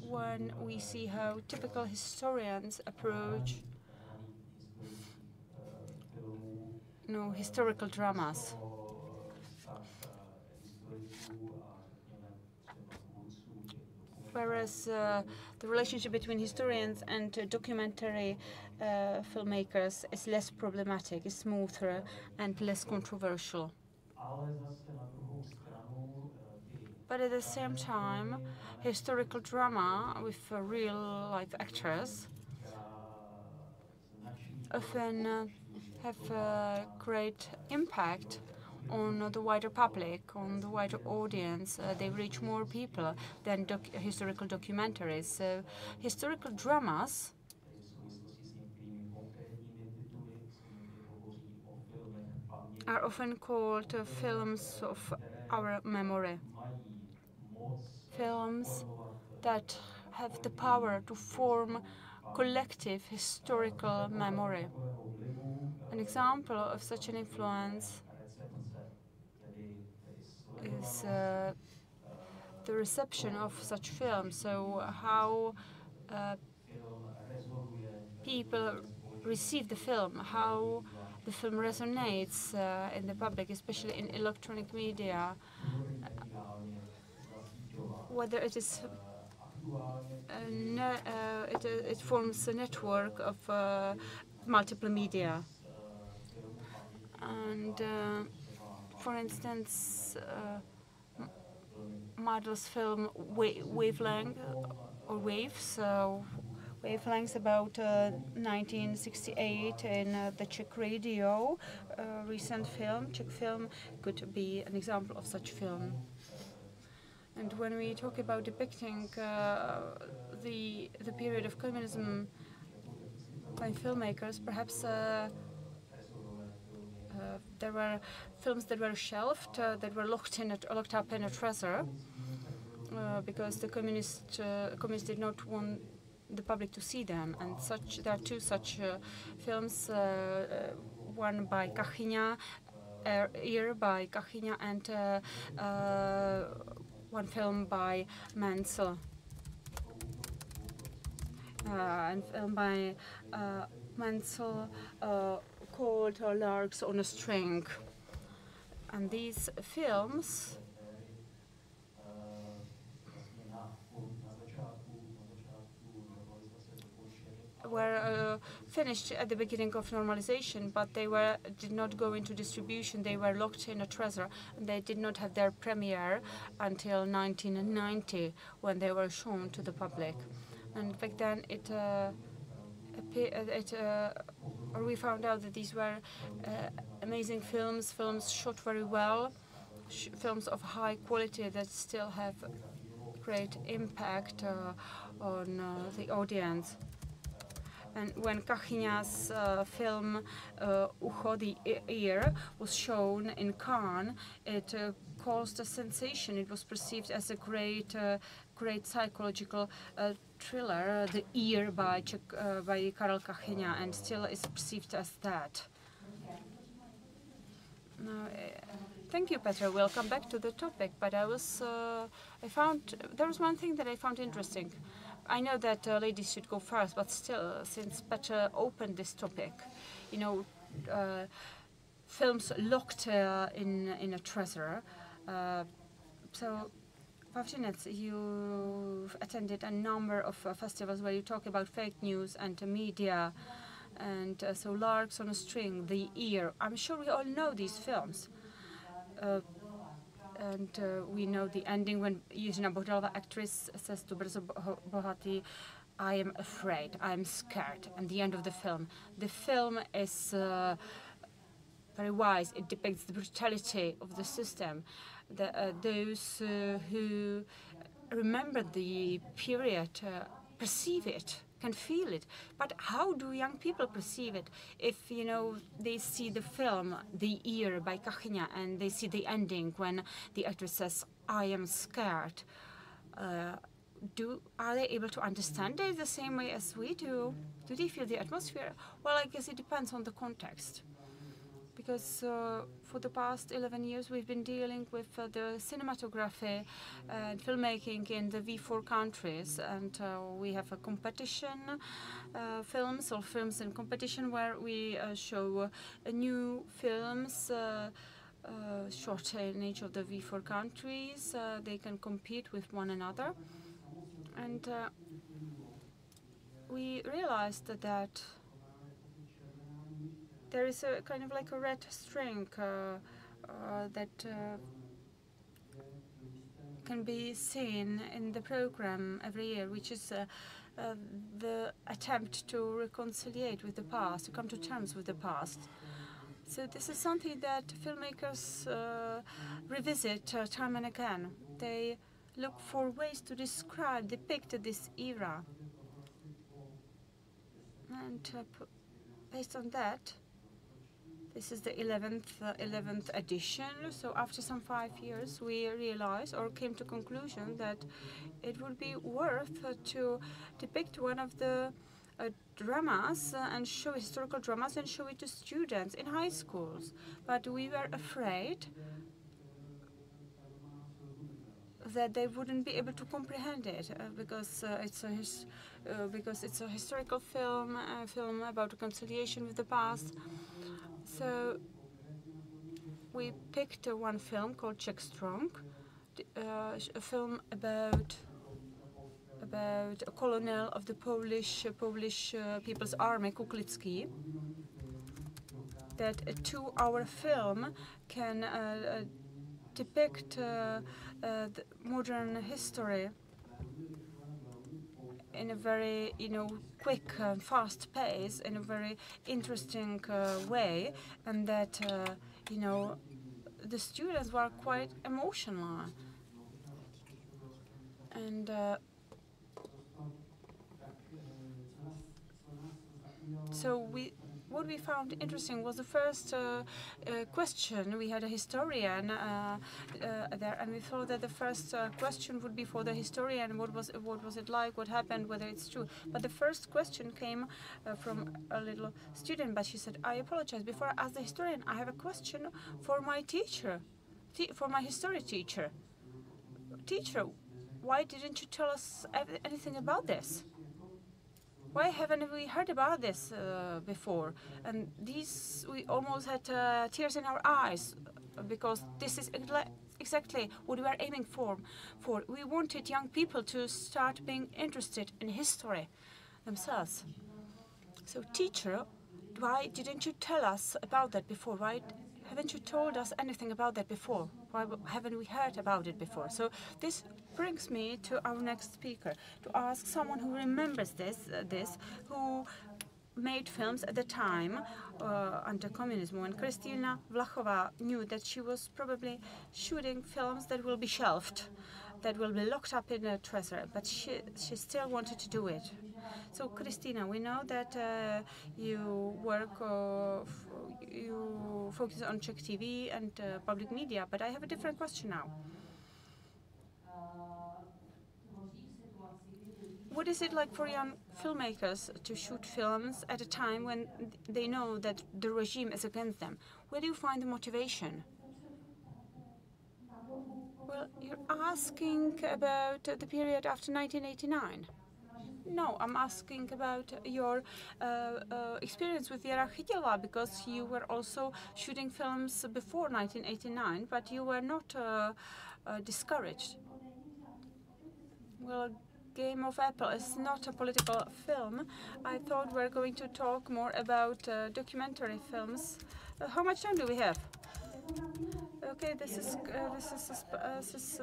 when we see how typical historians approach historical dramas. Whereas the relationship between historians and documentary filmmakers is less problematic, is smoother and less controversial. But at the same time, historical drama with real-life actors often have a great impact on the wider public, on the wider audience. They reach more people than historical documentaries. So historical dramas are often called films of our memory. films that have the power to form collective historical memory. An example of such an influence is the reception of such films, so how people receive the film, how the film resonates in the public, especially in electronic media, whether it is it forms a network of multiple media. And for instance, Mardel's film Wavelength or Waves, Wavelengths about 1968 in the Czech radio, recent film, Czech film, could be an example of such film. And when we talk about depicting the period of communism by filmmakers, perhaps there were films that were shelved, that were locked up in a treasure, because the communists did not want the public to see them. And there are two such films, one by Kachyňa, Ear by Kachyňa, and one film by Menzel, and film by Menzel called Larks on a String. And these films were finished at the beginning of normalization, but they did not go into distribution. They were locked in a treasure, and they did not have their premiere until 1990, when they were shown to the public. And back then, we found out that these were amazing films shot very well, films of high quality that still have great impact on the audience. And when Kachyňa's film Ucho, the Ear, was shown in Cannes, it caused a sensation. It was perceived as a great psychological thriller, The Ear by Karel Kachyňa, and still is perceived as that. Now, thank you, Petra. We'll come back to the topic, but there was one thing that I found interesting. I know that ladies should go first, but still, since Petra opened this topic, films locked in a treasure. So, Pavšinec, you've attended a number of festivals where you talk about fake news and media, and so Larks on a String, The Ear. I'm sure we all know these films. And we know the ending when Jiřina Bohdalová, actress, says to Brzo Bohatý, "I am afraid, I am scared," and the end of the film. The film is very wise. It depicts the brutality of the system. Those who remember the period perceive it, can feel it. But how do young people perceive it if, they see the film The Ear by Kachyňa and they see the ending when the actress says, "I am scared"? Are they able to understand it the same way as we do? Do they feel the atmosphere? Well, I guess it depends on the context. Because for the past 11 years, we've been dealing with the cinematography and filmmaking in the V4 countries. And we have a competition, films in competition, where we show new films shot in each of the V4 countries. They can compete with one another. And we realized that there is a kind of like a red string that can be seen in the program every year, which is the attempt to reconciliate with the past, to come to terms with the past. So this is something that filmmakers revisit time and again. They look for ways to depict this era. And based on that, This is the 11th edition. So after some 5 years, we realized or came to conclusion that it would be worth to depict one of the dramas and show historical dramas and show it to students in high schools. But we were afraid that they wouldn't be able to comprehend it because it's a historical film, a film about reconciliation with the past. So we picked one film called Czech Strong, a film about a colonel of the Polish People's Army, Kuklicki. That a 2-hour film can depict the modern history in a very, quick and fast pace, in a very interesting way, and that, the students were quite emotional. And so what we found interesting was the first question. We had a historian there, and we thought that the first question would be for the historian: what was it like? What happened? Whether it's true? But the first question came from a little student. But she said, "I apologize. Before I ask the historian, I have a question for my teacher, for my history teacher. Teacher, why didn't you tell us anything about this? Why haven't we heard about this before?" And we almost had tears in our eyes because this is exactly what we were aiming for. We wanted young people to start being interested in history themselves. So, teacher, why didn't you tell us about that before? Why haven't you told us anything about that before? Why haven't we heard about it before? So this brings me to our next speaker, to ask someone who remembers this, who made films at the time under communism, when Kristina Vlachova knew that she was probably shooting films that will be shelved, that will be locked up in a treasure, but she still wanted to do it. So, Kristina, we know that you work, you focus on Czech TV and public media, but I have a different question now. What is it like for young filmmakers to shoot films at a time when they know that the regime is against them? Where do you find the motivation? Well, you're asking about the period after 1989. No, I'm asking about your experience with Věra Chytilová, because you were also shooting films before 1989, but you were not discouraged. Well, Game of Apple is not a political film. I thought we were going to talk more about documentary films. How much time do we have? Okay, this is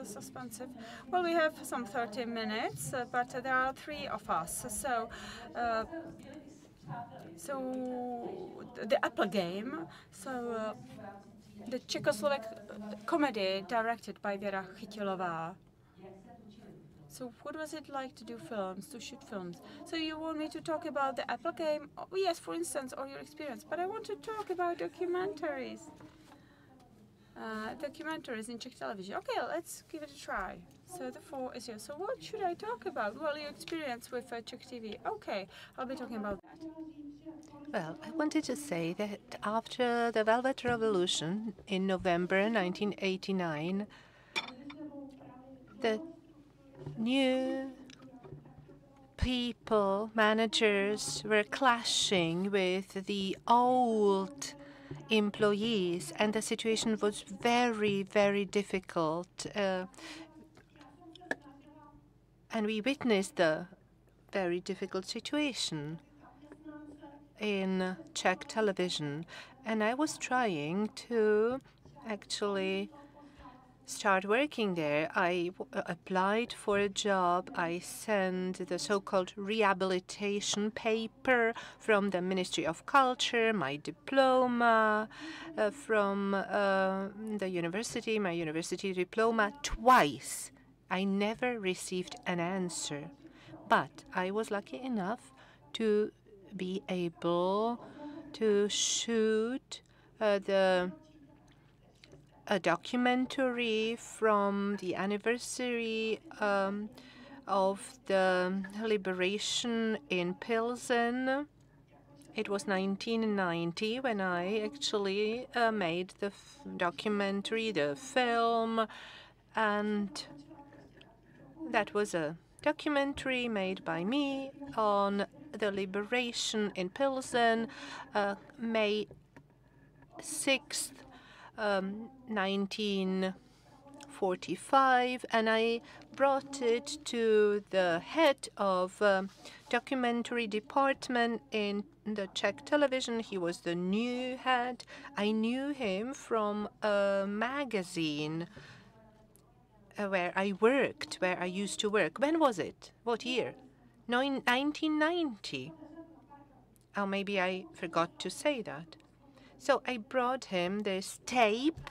suspensive. Well, we have some 30 minutes, but there are 3 of us. So, the Apple game. So, the Czechoslovak comedy directed by Věra Chytilová. So what was it like to do films, to shoot films? So you want me to talk about the Apple game? Oh, yes, for instance, or your experience. But I want to talk about documentaries. Documentaries in Czech television. Okay, let's give it a try. So the 4 is here. So what should I talk about? Well, your experience with Czech TV. Okay, I'll be talking about that. Well, I wanted to say that after the Velvet Revolution in November 1989, the new people, managers, were clashing with the old employees, and the situation was very, very difficult. And we witnessed the very difficult situation in Czech television. And I was trying to actually start working there. I applied for a job. I sent the so-called rehabilitation paper from the Ministry of Culture, my diploma from the university, my university diploma twice. I never received an answer. But I was lucky enough to be able to shoot a documentary from the anniversary of the liberation in Pilsen. It was 1990 when I actually made the documentary, the film, and that was a documentary made by me on the liberation in Pilsen, May 6th, 1945, and I brought it to the head of documentary department in the Czech television. He was the new head. I knew him from a magazine where I worked, where I used to work. When was it? What year? 1990. Oh, maybe I forgot to say that. So I brought him this tape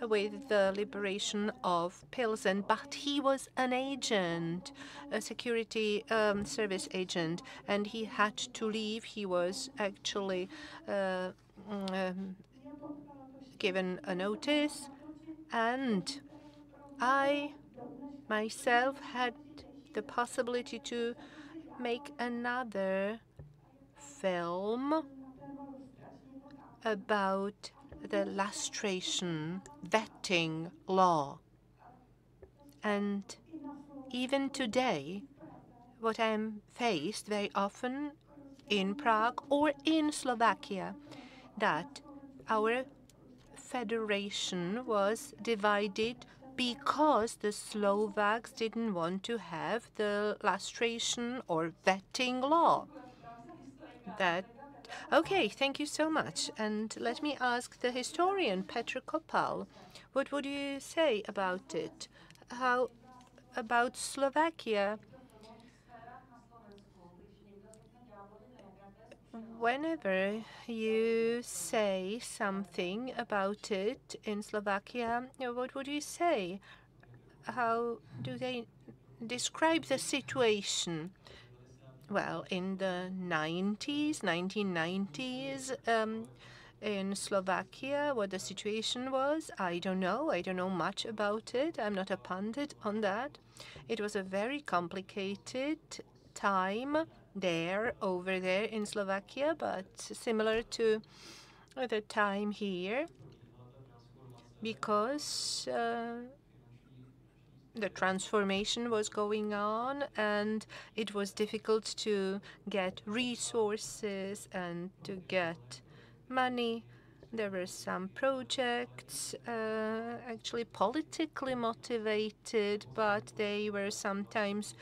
with the liberation of Pilsen, but he was an agent, a security service agent, and he had to leave. He was actually given a notice, and I myself had the possibility to make another film about the lustration vetting law. And even today, what I'm faced very often in Prague or in Slovakia, that our federation was divided because the Slovaks didn't want to have the lustration or vetting law. Okay, thank you so much. And let me ask the historian, Petr Kopal, what would you say about it? How about Slovakia? Whenever you say something about it in Slovakia, what would you say? How do they describe the situation? Well, in the 1990s, in Slovakia, what the situation was, I don't know. I don't know much about it. I'm not a pundit on that. It was a very complicated time over there in Slovakia, but similar to the time here, because the transformation was going on, and it was difficult to get resources and to get money. There were some projects actually politically motivated, but they were sometimes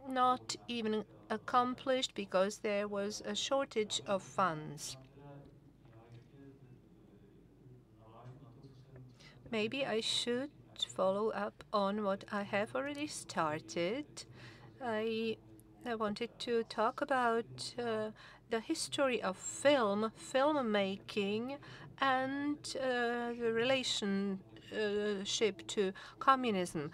not even accomplished because there was a shortage of funds. Maybe I should follow up on what I have already started. I wanted to talk about the history of filmmaking, and the relationship to communism.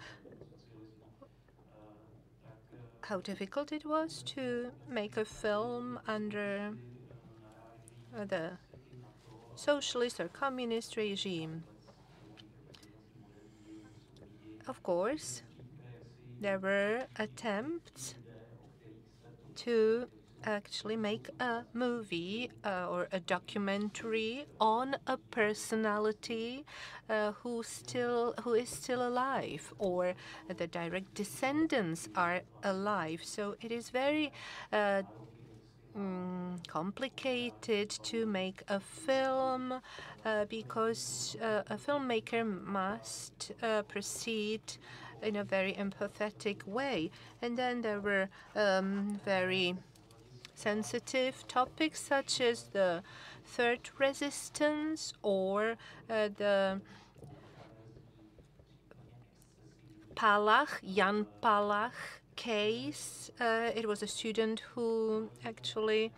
How difficult it was to make a film under the socialist or communist regime. Of course, there were attempts to actually make a movie or a documentary on a personality who is still alive, or the direct descendants are alive. So it is very complicated to make a film because a filmmaker must proceed in a very empathetic way. And then there were very sensitive topics such as the third resistance or the Jan Palach case. It was a student who actually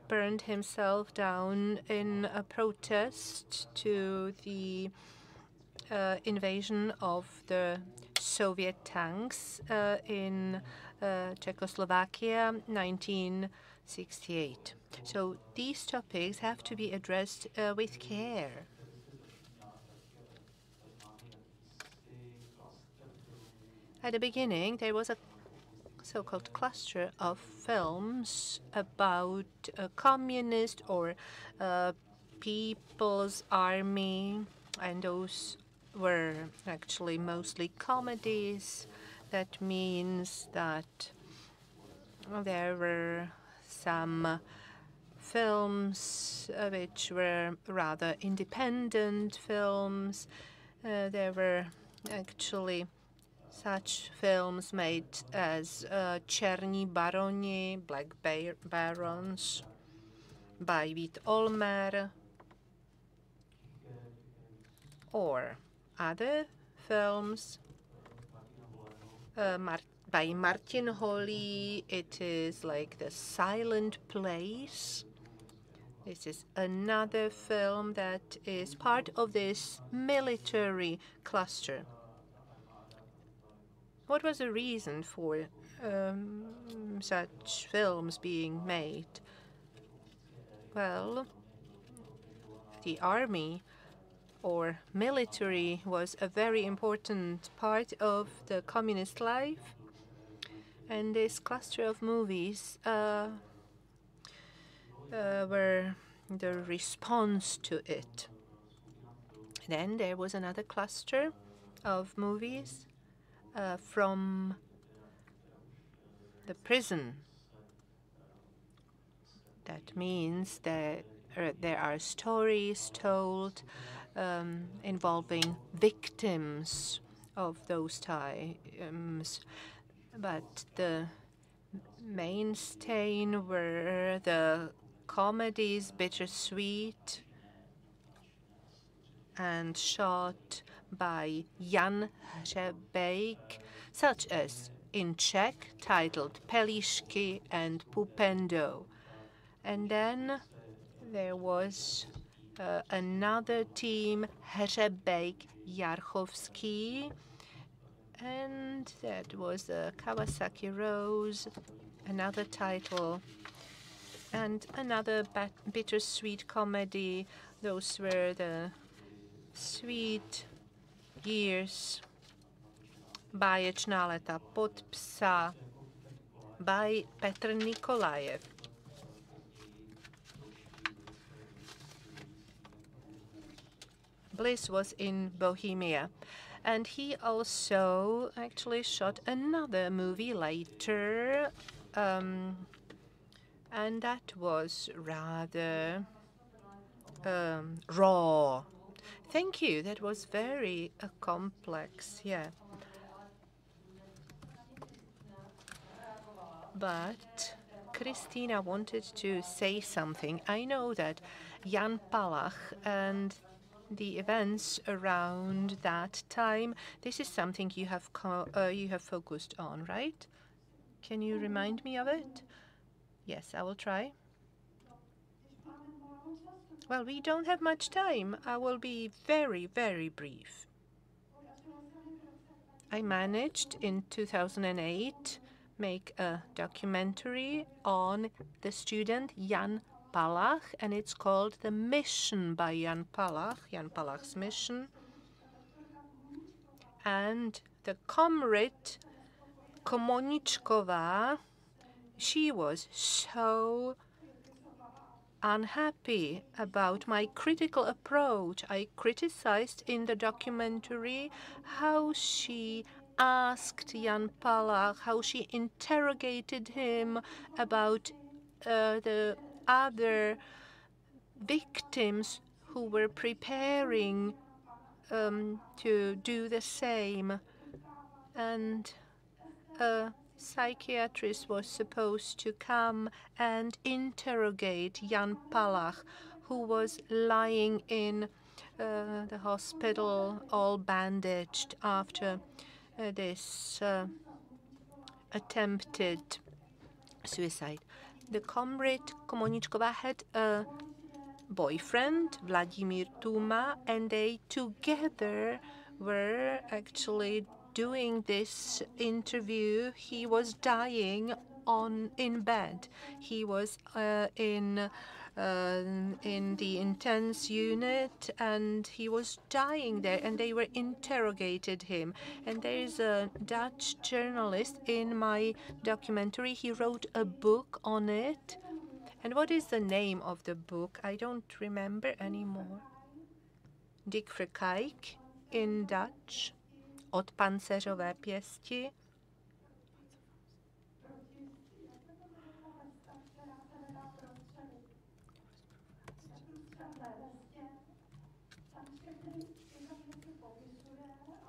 burned himself down in a protest to the invasion of the Soviet tanks in Czechoslovakia, 1968. So these topics have to be addressed with care. At the beginning, there was a so-called cluster of films about a communist or People's Army, and those were actually mostly comedies. That means that there were some films which were rather independent films. There were actually such films made as Černí baroni, Black Barons, by Vít Olmer, or other films by Martin Holly. It is like The Silent Place. This is another film that is part of this military cluster. What was the reason for such films being made? Well, the army or military was a very important part of the communist life, and this cluster of movies were the response to it. Then there was another cluster of movies from the prison. That means that there are stories told involving victims of those times, but the mainstay were the comedies, bittersweet and shot by Jan Hřebejk, such as in Czech, titled Pelíšky and Pupendo. And then there was another team, Hřebejk Jarchovský, and that was Kawasaki Rose, another title, and another bittersweet comedy. Those were the sweet years. Báječná léta pod psa by Petr Nikolajev. Bliss was in Bohemia, and he also actually shot another movie later, and that was rather raw. Thank you. That was very complex, yeah. But Christina wanted to say something. I know that Jan Palach and the events around that time, this is something you have focused on, right? Can you remind me of it? Yes, I will try. Well, we don't have much time. I will be very, very brief. I managed in 2008 make a documentary on the student Jan Palach, and it's called The Mission by Jan Palach, Jan Palach's Mission. And the comrade Komoničková, she was so unhappy about my critical approach. I criticized in the documentary how she asked Jan Palach, how she interrogated him about the other victims who were preparing to do the same. And a psychiatrist was supposed to come and interrogate Jan Palach, who was lying in the hospital, all bandaged after this attempted suicide. The comrade Komoničková had a boyfriend, Vladimír Tuma, and they together were actually doing this interview. He was dying in bed. He was in the intense unit, and he was dying there, and they were interrogated him. And there is a Dutch journalist in my documentary. He wrote a book on it. And what is the name of the book? I don't remember anymore. Dick Verkijk in Dutch. Od pancéřové pěsti.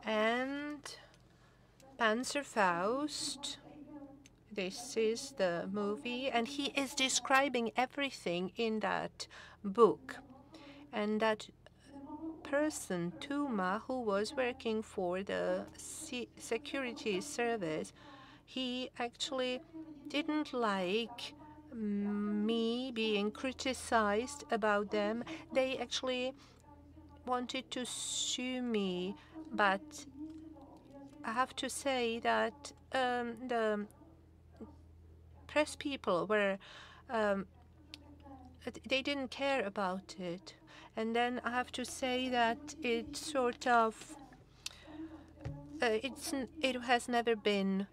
And Panzerfaust. This is the movie, and he is describing everything in that book. And that person, Tuma, who was working for the security service, he actually didn't like me being criticized about them. They actually wanted to sue me, but I have to say that the press people were, they didn't care about it. And then I have to say that it sort of, it has never been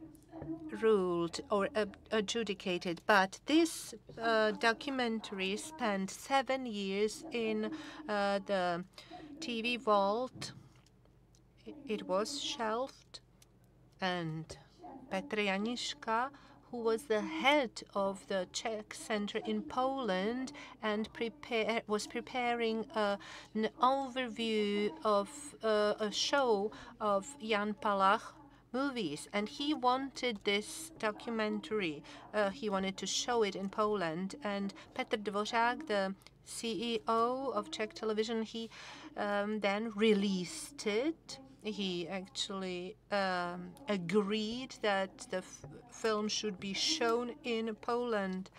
ruled or adjudicated, but this documentary spent 7 years in the TV vault. It was shelved, and Petr Janiška, who was the head of the Czech Center in Poland and was preparing an overview of a show of Jan Palach movies, and he wanted this documentary. He wanted to show it in Poland, and Petr Dvořák, the CEO of Czech television, he then released it. He actually agreed that the film should be shown in Poland,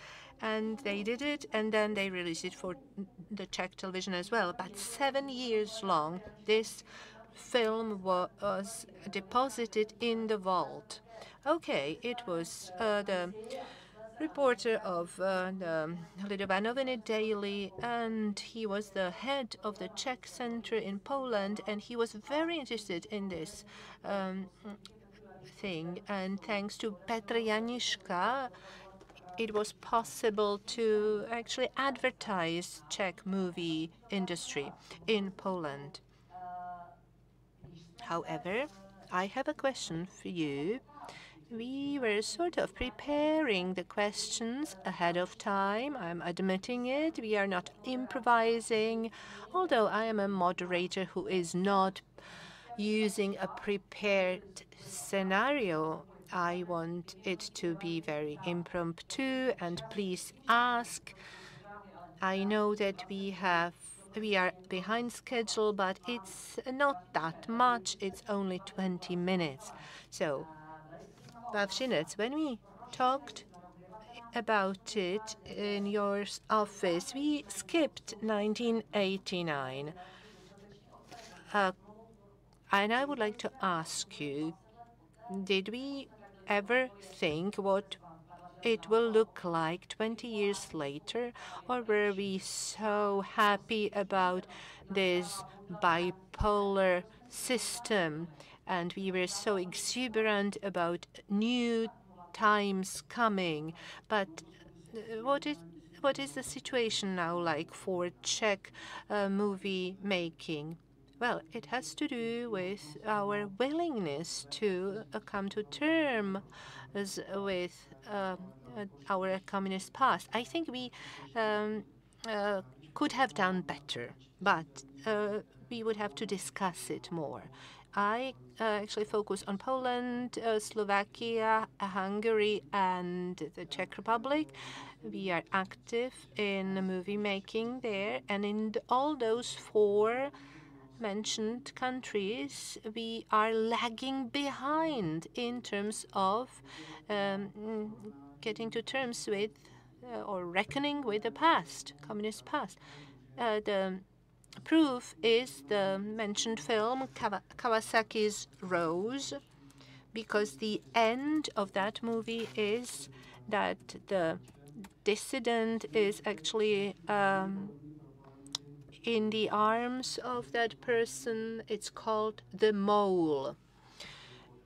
and they did it, and then they released it for the Czech television as well. But 7 years long, this film was deposited in the vault. Okay, it was the reporter of the Lidové noviny Daily, and he was the head of the Czech Center in Poland, and he was very interested in this thing. And thanks to Petr Janiška, it was possible to actually advertise Czech movie industry in Poland. However, I have a question for you. We were sort of preparing the questions ahead of time. I'm admitting it. We are not improvising, although I am a moderator who is not using a prepared scenario. I want it to be very impromptu, and please ask. I know that we are behind schedule, but it's not that much. It's only 20 minutes. So, Vavřinec, when we talked about it in your office, we skipped 1989. And I would like to ask you, did we ever think what it will look like 20 years later? Or were we so happy about this bipolar system, and we were so exuberant about new times coming? But what is the situation now like for Czech movie making? Well, it has to do with our willingness to come to terms with our communist past. I think we could have done better, but we would have to discuss it more. I actually focus on Poland, Slovakia, Hungary, and the Czech Republic. We are active in movie making there, and in all those 4 mentioned countries, we are lagging behind in terms of getting to terms with or reckoning with the past, communist past. The proof is the mentioned film Kawasaki's Rose, because the end of that movie is that the dissident is actually in the arms of that person. It's called The Mole,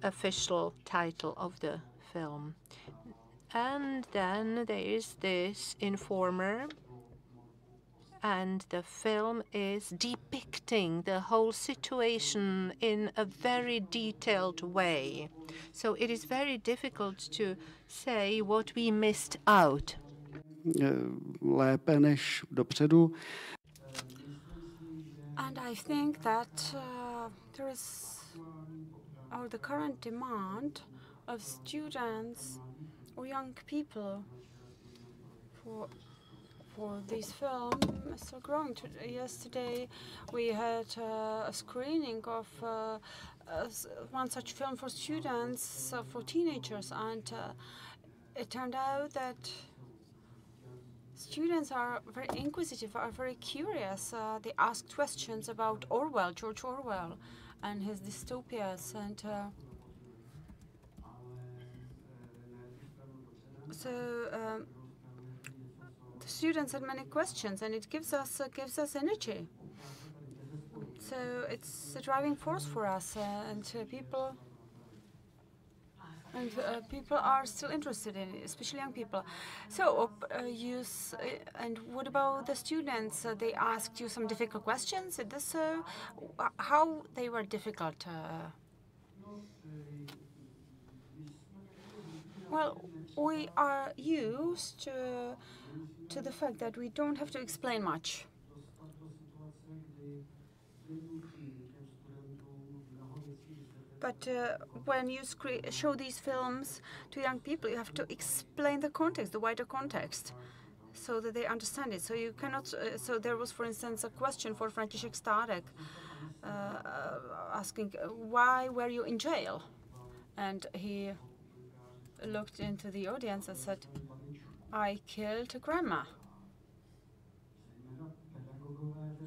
official title of the film. And then there is this informer, and the film is depicting the whole situation in a very detailed way. So it is very difficult to say what we missed out. Lépe než dopředu. And I think that there is, or the current demand of students or young people for these films is still growing. Yesterday we had a screening of one such film for students, for teenagers, and it turned out that students are very inquisitive, are very curious. They ask questions about Orwell, George Orwell, and his dystopias, and so the students had many questions, and it gives us energy. So it's a driving force for us, and people. And people are still interested in it, especially young people. So, and what about the students? They asked you some difficult questions. Is this how they were difficult? Well, we are used to the fact that we don't have to explain much. But when you show these films to young people, you have to explain the context, the wider context, so that they understand it. So you cannot. So there was, for instance, a question for František Stárek, asking, "Why were you in jail?" And he looked into the audience and said, "I killed a grandma."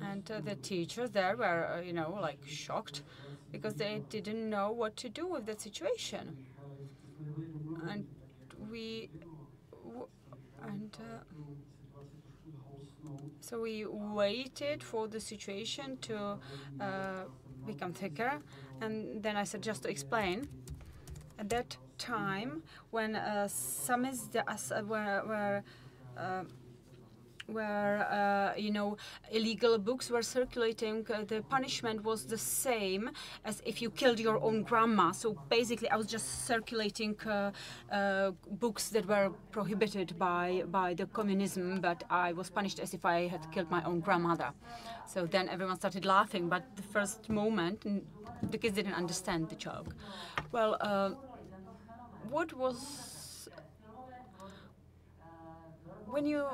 And the teachers there were, like shocked, because they didn't know what to do with that situation. And so we waited for the situation to become thicker, and then I said, just to explain, at that time when where illegal books were circulating, the punishment was the same as if you killed your own grandma. So basically, I was just circulating books that were prohibited by the communism, but I was punished as if I had killed my own grandmother. So then everyone started laughing, but the first moment, the kids didn't understand the joke. Well, what was, when you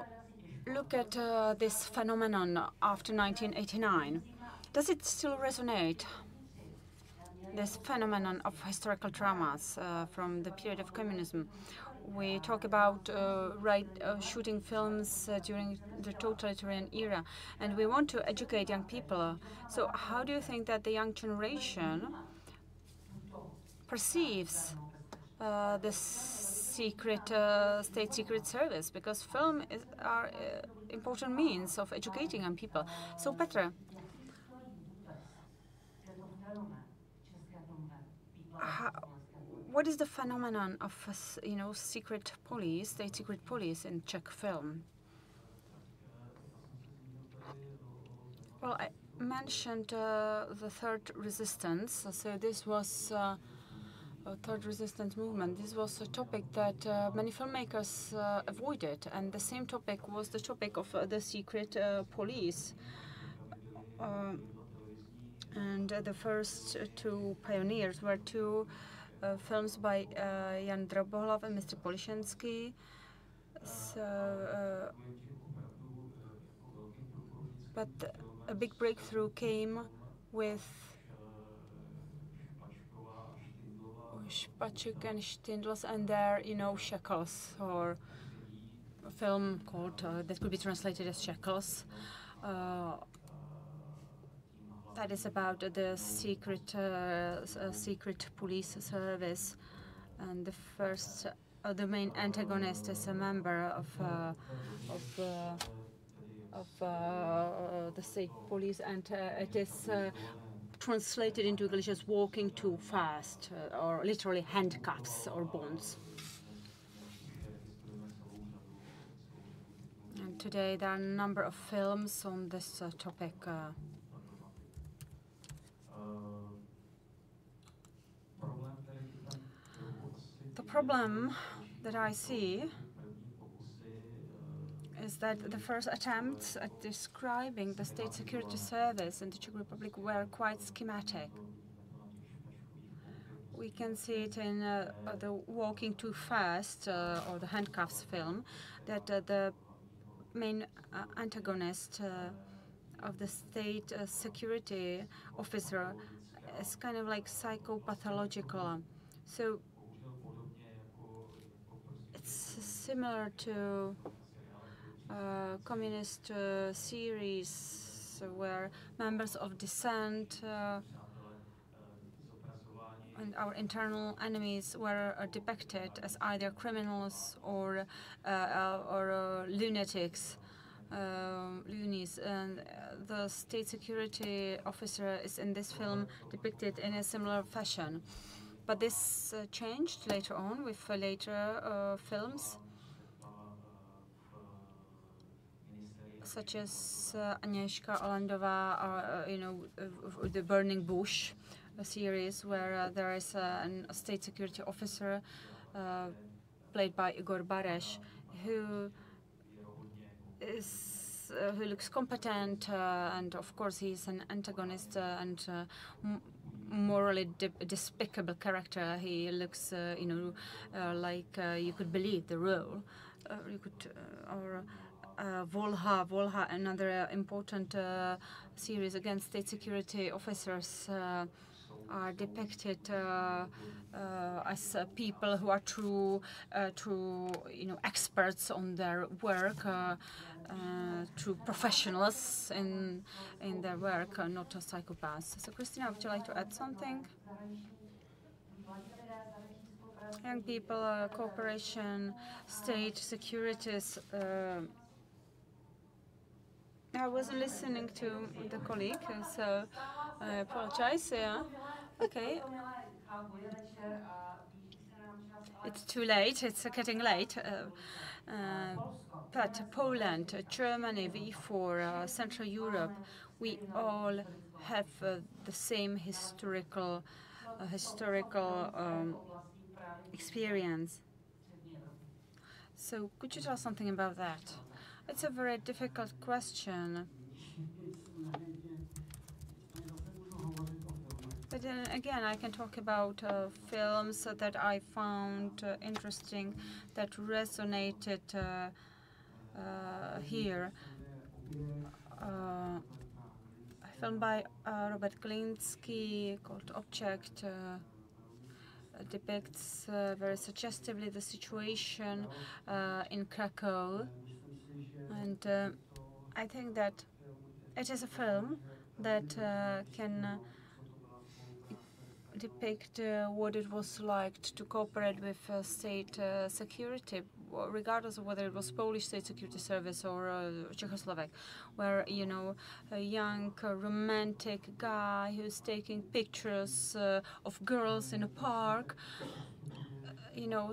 look at this phenomenon after 1989, does it still resonate? This phenomenon of historical dramas from the period of communism. We talk about shooting films during the totalitarian era, and we want to educate young people. So how do you think that the young generation perceives this state secret service, because film are important means of educating young people. So Petra, what is the phenomenon of secret police, state secret police in Czech film? Well, I mentioned the third resistance. So this was third resistance movement. This was a topic that many filmmakers avoided, and the same topic was the topic of the secret police. And the first two pioneers were two films by Jan Drobohlov and Mr. Polishensky. So, but a big breakthrough came with Špaček and Štindls and their, Shekels, or a film called, that could be translated as Shekels. That is about the secret police service. And the first the main antagonist is a member of the state police, and it is translated into English as walking too fast, or literally handcuffs or bonds. And today there are a number of films on this topic. The problem that I see is that the first attempts at describing the state security service in the Czech Republic were quite schematic. We can see it in the Walking Too Fast or the Handcuffs film, that the main antagonist of the state security officer is kind of like psychopathological. So it's similar to communist series where members of dissent and our internal enemies were depicted as either criminals or lunatics, loonies. And the state security officer is in this film depicted in a similar fashion. But this changed later on with later films, such as Agnieszka Olandová, the Burning Bush, a series where there is a state security officer played by Igor Baresh, who looks competent, and of course he's an antagonist and morally despicable character. He looks, like you could believe the role. Volha, another important series against state security officers, are depicted as people who are true experts on their work, true professionals in their work, not psychopaths. So, Christina, would you like to add something? Young people, cooperation, state securities. I wasn't listening to the colleague, so I apologize. Yeah. Okay. It's too late. It's getting late. But Poland, Germany, V4, Central Europe, we all have the same historical experience. So could you tell us something about that? It's a very difficult question. But then again, I can talk about films that I found interesting, that resonated here. A film by Robert Gliński called Object depicts very suggestively the situation in Krakow. And I think that it is a film that can depict what it was like to cooperate with state security, regardless of whether it was Polish state security service or Czechoslovak, where, a young romantic guy who's taking pictures of girls in a park,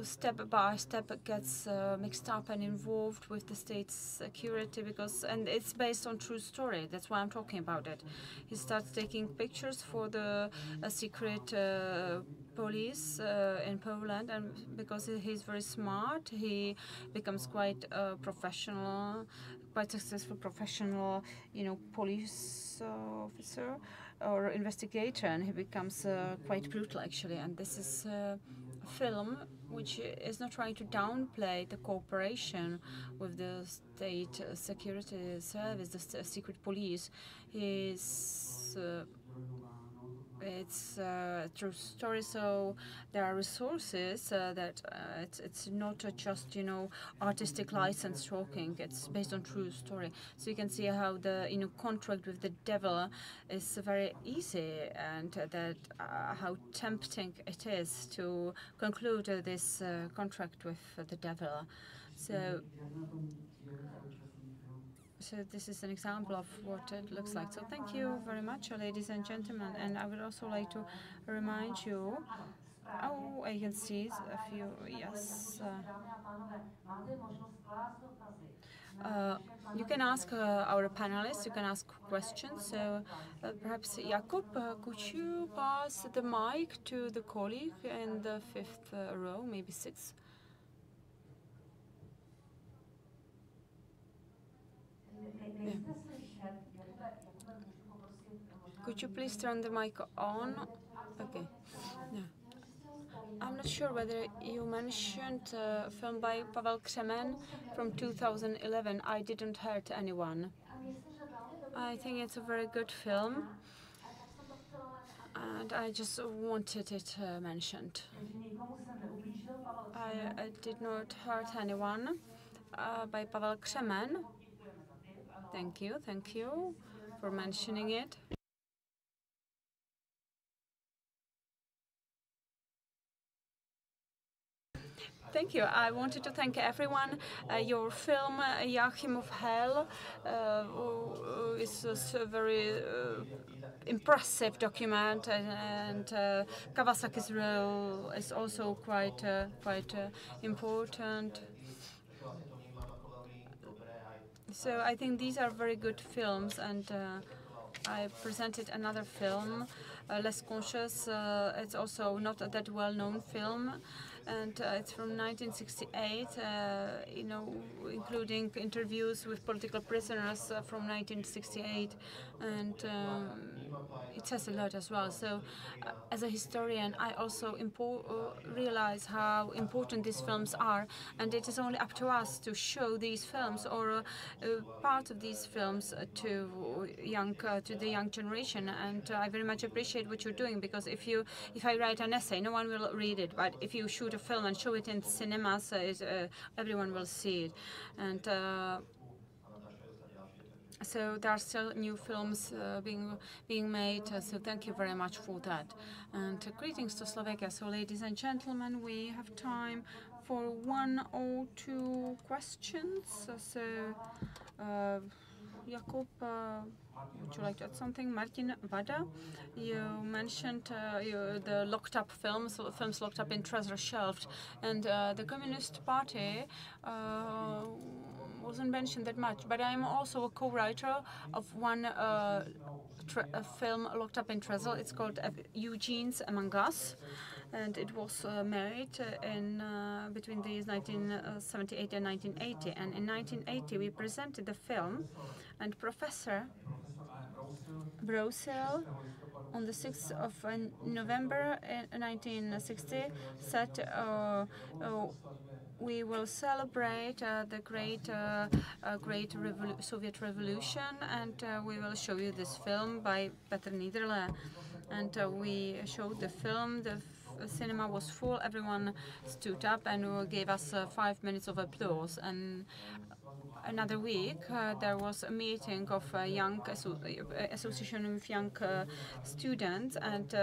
step by step gets mixed up and involved with the state security, and it's based on true story. That's why I'm talking about it. He starts taking pictures for the secret police in Poland, and because he's very smart, he becomes quite professional, quite successful professional, police officer or investigator, and he becomes quite brutal actually. And this is a film which is not trying to downplay the cooperation with the state security service, the secret police. it's a true story, so there are resources that it's not just, you know, artistic license talking. It's based on true story. So you can see how the, you know, contract with the devil is very easy, and that how tempting it is to conclude this contract with the devil. So this is an example of what it looks like. So thank you very much, ladies and gentlemen. And I would also like to remind you, oh, I can see a few, yes. You can ask our panelists, you can ask questions. So perhaps, Jakub, could you pass the mic to the colleague in the fifth row, maybe sixth? Yeah. Could you please turn the mic on? Okay. Yeah. I'm not sure whether you mentioned a film by Pavel Kremen from 2011. I didn't hurt anyone. I think it's a very good film, and I just wanted it mentioned. I did not hurt anyone by Pavel Kremen. Thank you for mentioning it. Thank you. I wanted to thank everyone. Your film, Joachim of Hell, is a very impressive document, and Kawasaki's role is also quite important. So I think these are very good films, and I presented another film, Less Conscious. It's also not that well-known film, and it's from 1968, you know, including interviews with political prisoners from 1968, and it says a lot as well. So as a historian, I also realize how important these films are, and it is only up to us to show these films, or part of these films, to the young generation. And I very much appreciate what you're doing, because if I write an essay, no one will read it, but if you shoot a film and show it in cinemas, everyone will see it. And so there are still new films being made, so thank you very much for that. And greetings to Slovakia. So ladies and gentlemen, we have time for 1 or 2 questions. So Jakub, would you like to add something? Martin Vada, you mentioned the locked up films locked up in treasure shelved, and the Communist Party wasn't mentioned that much, but I'm also a co-writer of one film locked up in treasure. It's called Eugene's Among Us, and it was made in between the years 1978 and 1980. And in 1980, we presented the film, and Professor Brosel, on the 6th of November 1960, said we will celebrate the great Soviet Revolution, and we will show you this film by Petr Niederle. And we showed the film. The cinema was full. Everyone stood up and gave us 5 minutes of applause. And another week, there was a meeting of a young association with young students, and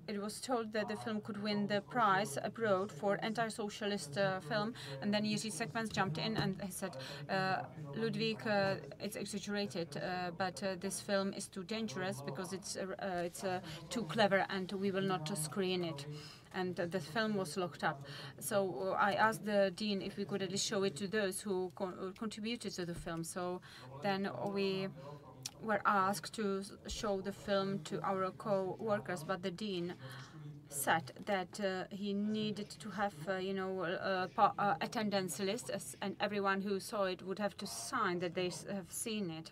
it was told that the film could win the prize abroad for anti-socialist film, and then Jiří Sekvenc jumped in and he said, Ludwig, it's exaggerated, but this film is too dangerous because it's too clever, and we will not screen it. And the film was locked up. So I asked the dean if we could at least show it to those who contributed to the film. So then we were asked to show the film to our co-workers, but the dean said that he needed to have, attendance list, and everyone who saw it would have to sign that they have seen it.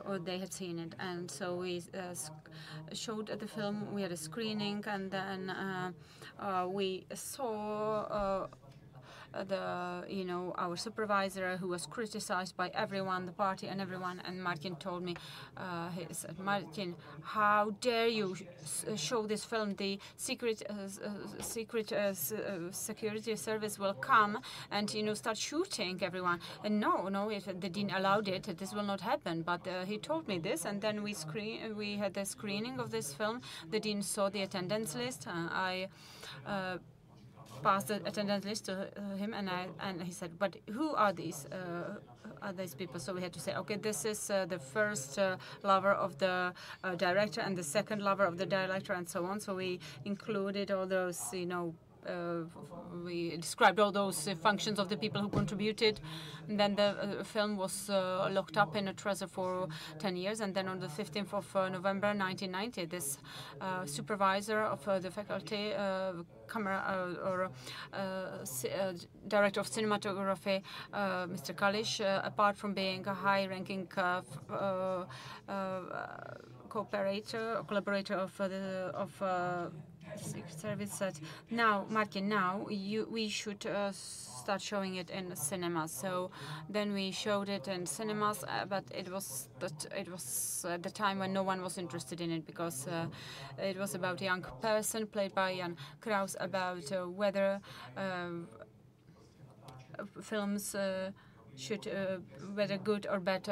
Or they had seen it, and so we showed the film. We had a screening, and then we saw our supervisor, who was criticized by everyone, the party and everyone. And Martin told me, he said, Martin, how dare you show this film? The secret security service will come and start shooting everyone. And no, if they didn't allow it, this will not happen. But he told me this, and then we had the screening of this film. They didn't saw the attendance list. I passed the attendance list to him, and he said, "But who are these people?" So we had to say, "Okay, this is the first lover of the director and the second lover of the director, and so on." So we included all those, we described all those functions of the people who contributed. And then the film was locked up in a treasure for 10 years. And then on the 15th of November 1990, this supervisor of the faculty, director of cinematography, Mr. Kalish, apart from being a high-ranking collaborator of Secret Service, said, "Now, Martin, we should start showing it in the cinemas." So then we showed it in cinemas, but it was at the time when no one was interested in it, because it was about a young person played by Jan Kraus, about whether films whether good or bad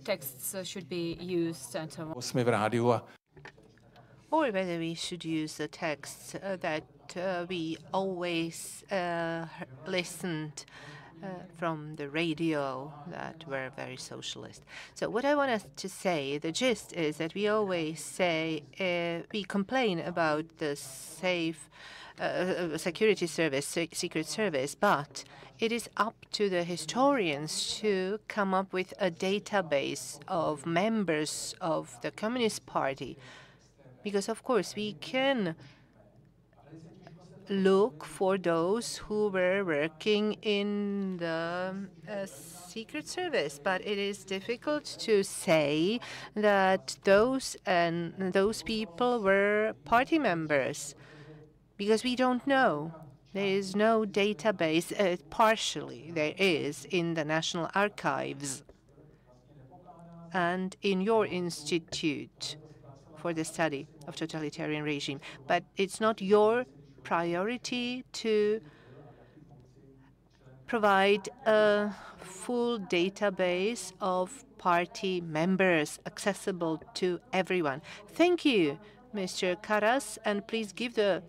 texts should be used, and so on. Or whether we should use the texts that we always listened from the radio, that were very socialist. So what I want to say, the gist is that we always say, we complain about the security service, secret service, but it is up to the historians to come up with a database of members of the Communist Party. Because, of course, we can look for those who were working in the Secret Service, but it is difficult to say that those people were party members, because we don't know. There is no database. Partially, there is in the National Archives and in your institute for the study of totalitarian regime. But it's not your priority to provide a full database of party members accessible to everyone. Thank you, Mr. Karas, and please give the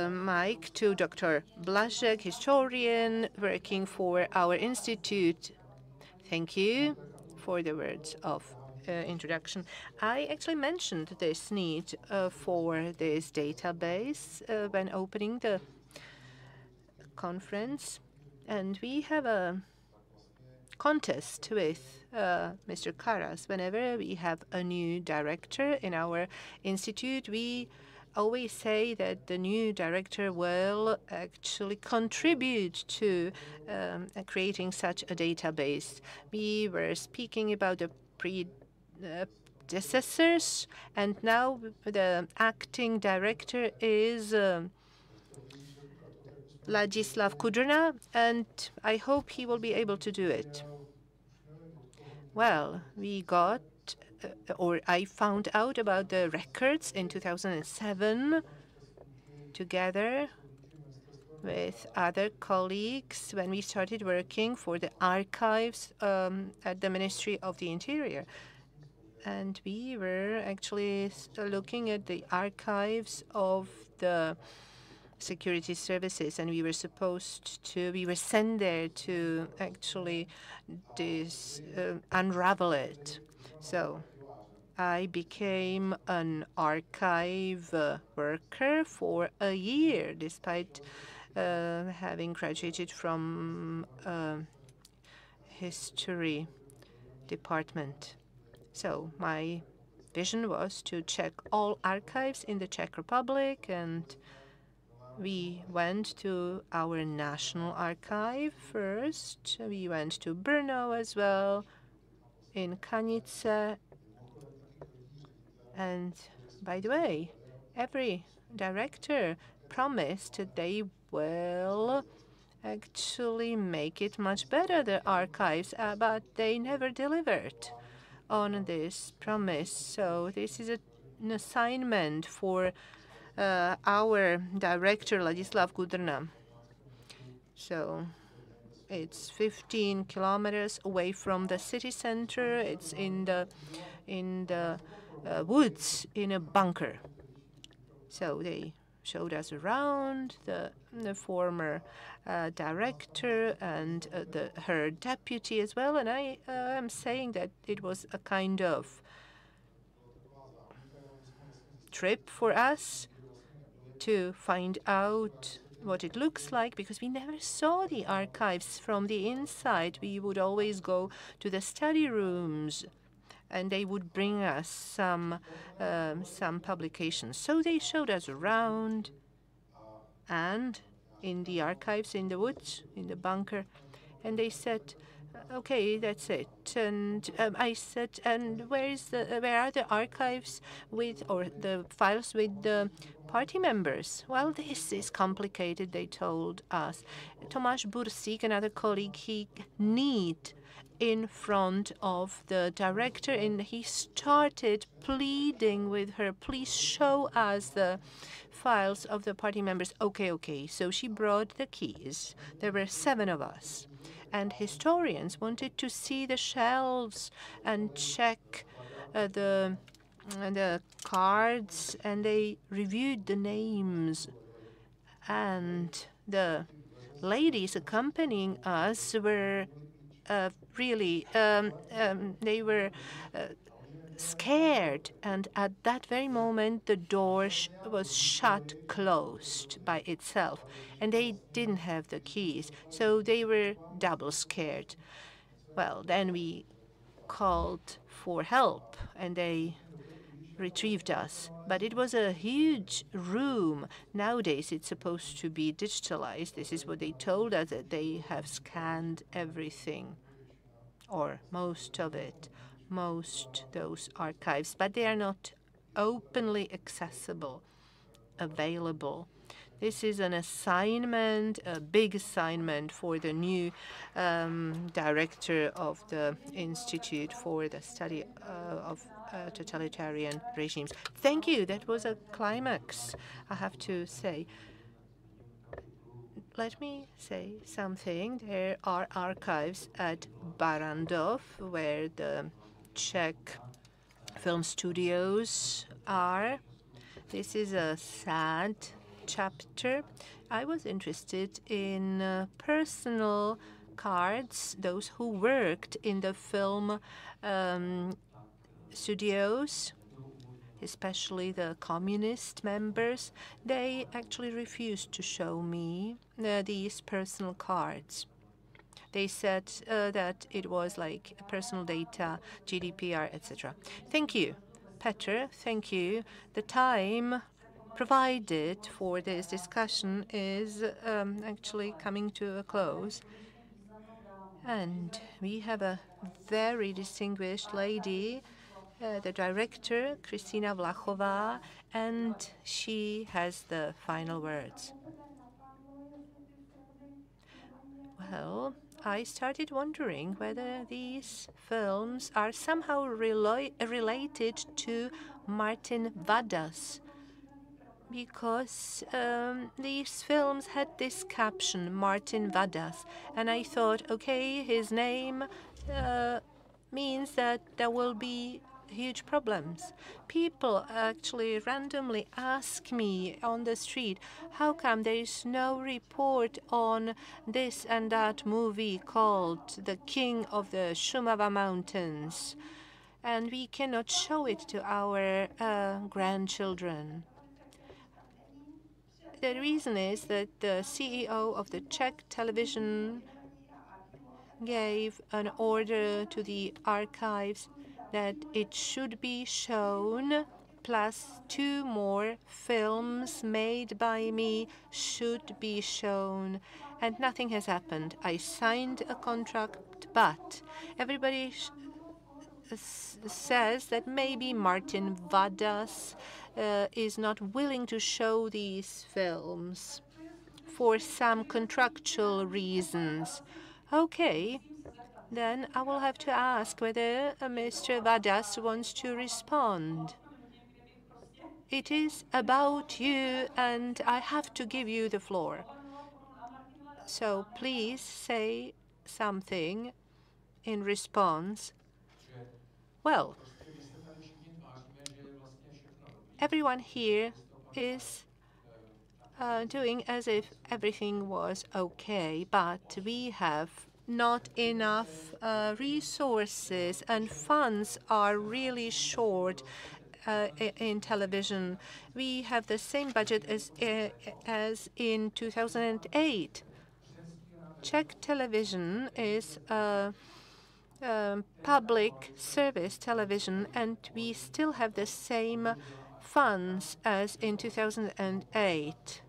mic to Dr. Blaszek, historian working for our institute. Thank you for the words of introduction. I actually mentioned this need for this database when opening the conference, and we have a contest with Mr. Karas. Whenever we have a new director in our institute, we always say that the new director will actually contribute to creating such a database. We were speaking about the predecessors, and now the acting director is Ladislav Kudrna, and I hope he will be able to do it. Well, we got, or I found out about the records in 2007 together with other colleagues when we started working for the archives at the Ministry of the Interior. And we were actually looking at the archives of the security services, and we were sent there to actually unravel it. So I became an archive worker for a year, despite having graduated from history department. So my vision was to check all archives in the Czech Republic, and we went to our national archive first. We went to Brno as well, in Kanice. And by the way, every director promised they will actually make it much better, the archives, but they never delivered on this promise. So this is an assignment for our director, Ladislav Gudrna. So it's 15 kilometers away from the city center. It's in the woods in a bunker. So they showed us around, the former director and her deputy as well. And I am saying that it was a kind of trip for us to find out what it looks like, because we never saw the archives from the inside. We would always go to the study rooms, and they would bring us some publications. So they showed us around, and in the archives in the woods, in the bunker, and they said, "Okay, that's it." And I said, "And where are the archives with, or the files with the party members?" "Well, this is complicated," they told us. Tomáš Bursík, another colleague, he kneeled in front of the director, and he started pleading with her, "Please show us the files of the party members." Okay. So she brought the keys. There were 7 of us. And historians wanted to see the shelves and check the cards, and they reviewed the names. And the ladies accompanying us were really, they were scared, and at that very moment the door was closed by itself, and they didn't have the keys, so they were double scared. Well, then we called for help, and they retrieved us. But it was a huge room. Nowadays it's supposed to be digitalized. This is what they told us, that they have scanned everything, or most of it, those archives, but they are not openly accessible, available. This is an assignment, a big assignment for the new director of the Institute for the Study of Totalitarian Regimes. Thank you. That was a climax, I have to say. Let me say something. There are archives at Barrandov, where the Czech film studios are. This is a sad chapter. I was interested in personal cards, those who worked in the film studios, especially the communist members. They actually refused to show me these personal cards. They said that it was like personal data, GDPR, etc. Thank you, Petr. Thank you. The time provided for this discussion is actually coming to a close. And we have a very distinguished lady, the director, Kristina Vlachová, and she has the final words. Well, I started wondering whether these films are somehow related to Martin Vadas, because these films had this caption, Martin Vadas, and I thought, okay, his name means that there will be huge problems. People actually randomly ask me on the street, how come there is no report on this and that movie called The King of the Shumava Mountains, and we cannot show it to our grandchildren. The reason is that the CEO of the Czech television gave an order to the archives that it should be shown, plus 2 more films made by me should be shown, and nothing has happened. I signed a contract, but everybody says that maybe Martin Vadas is not willing to show these films. for some contractual reasons. Okay, then I will have to ask whether Mr. Vadas wants to respond. It is about you, and I have to give you the floor. So please say something in response. Well, everyone here is doing as if everything was okay, but we have not enough resources, and funds are really short in television. We have the same budget as in 2008. Czech television is public service television, and we still have the same funds as in 2008.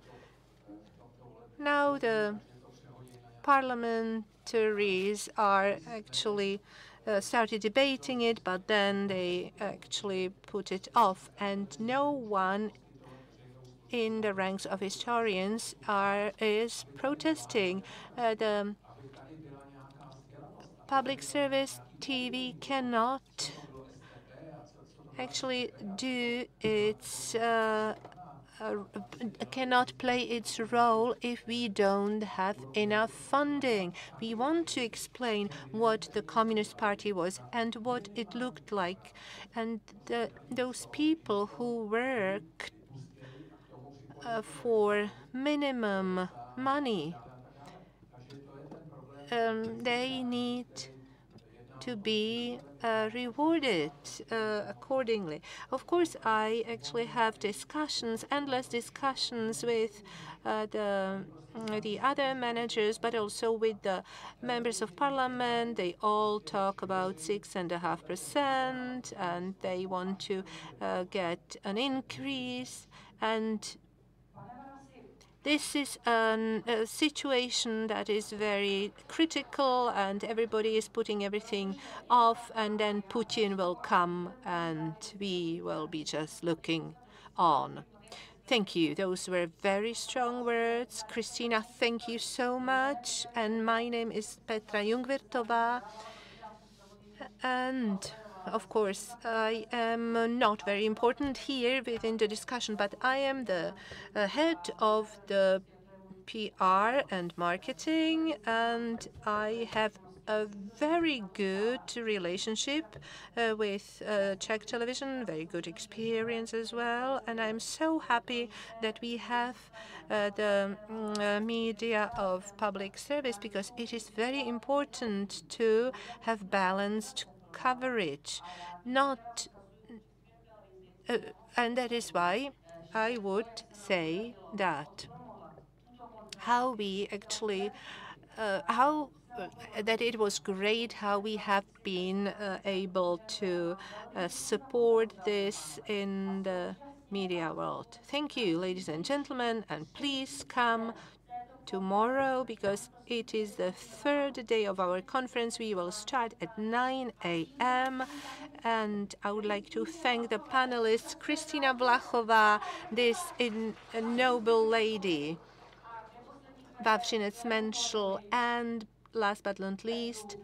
Now the parliamentaries are actually started debating it, but then they actually put it off, and no one in the ranks of historians is protesting. The public service TV cannot actually do its cannot play its role if we don't have enough funding. We want to explain what the Communist Party was and what it looked like, and those people who work for minimum money, they need to be rewarded accordingly. Of course, I actually have discussions, endless discussions with the other managers, but also with the members of parliament. They all talk about 6.5%, and they want to get an increase. And this is a situation that is very critical, and everybody is putting everything off, and then Putin will come, and we will be just looking on. Thank you. Those were very strong words. Christina, thank you so much. And my name is Petra Jungwirtová. And of course, I am not very important here within the discussion, but I am the head of the PR and marketing, and I have a very good relationship with Czech television, very good experience as well, and I'm so happy that we have the media of public service, because it is very important to have balanced coverage, not, and that is why I would say that how we actually, that it was great how we have been able to support this in the media world. Thank you, ladies and gentlemen, and please come tomorrow, because it is the third day of our conference. We will start at 9 a.m. And I would like to thank the panelists, Kristina Vlachová, this noble lady, Wawřinec Menschel, and last but not least,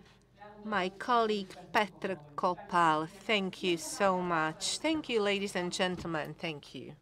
my colleague Petr Kopal. Thank you so much. Thank you, ladies and gentlemen. Thank you.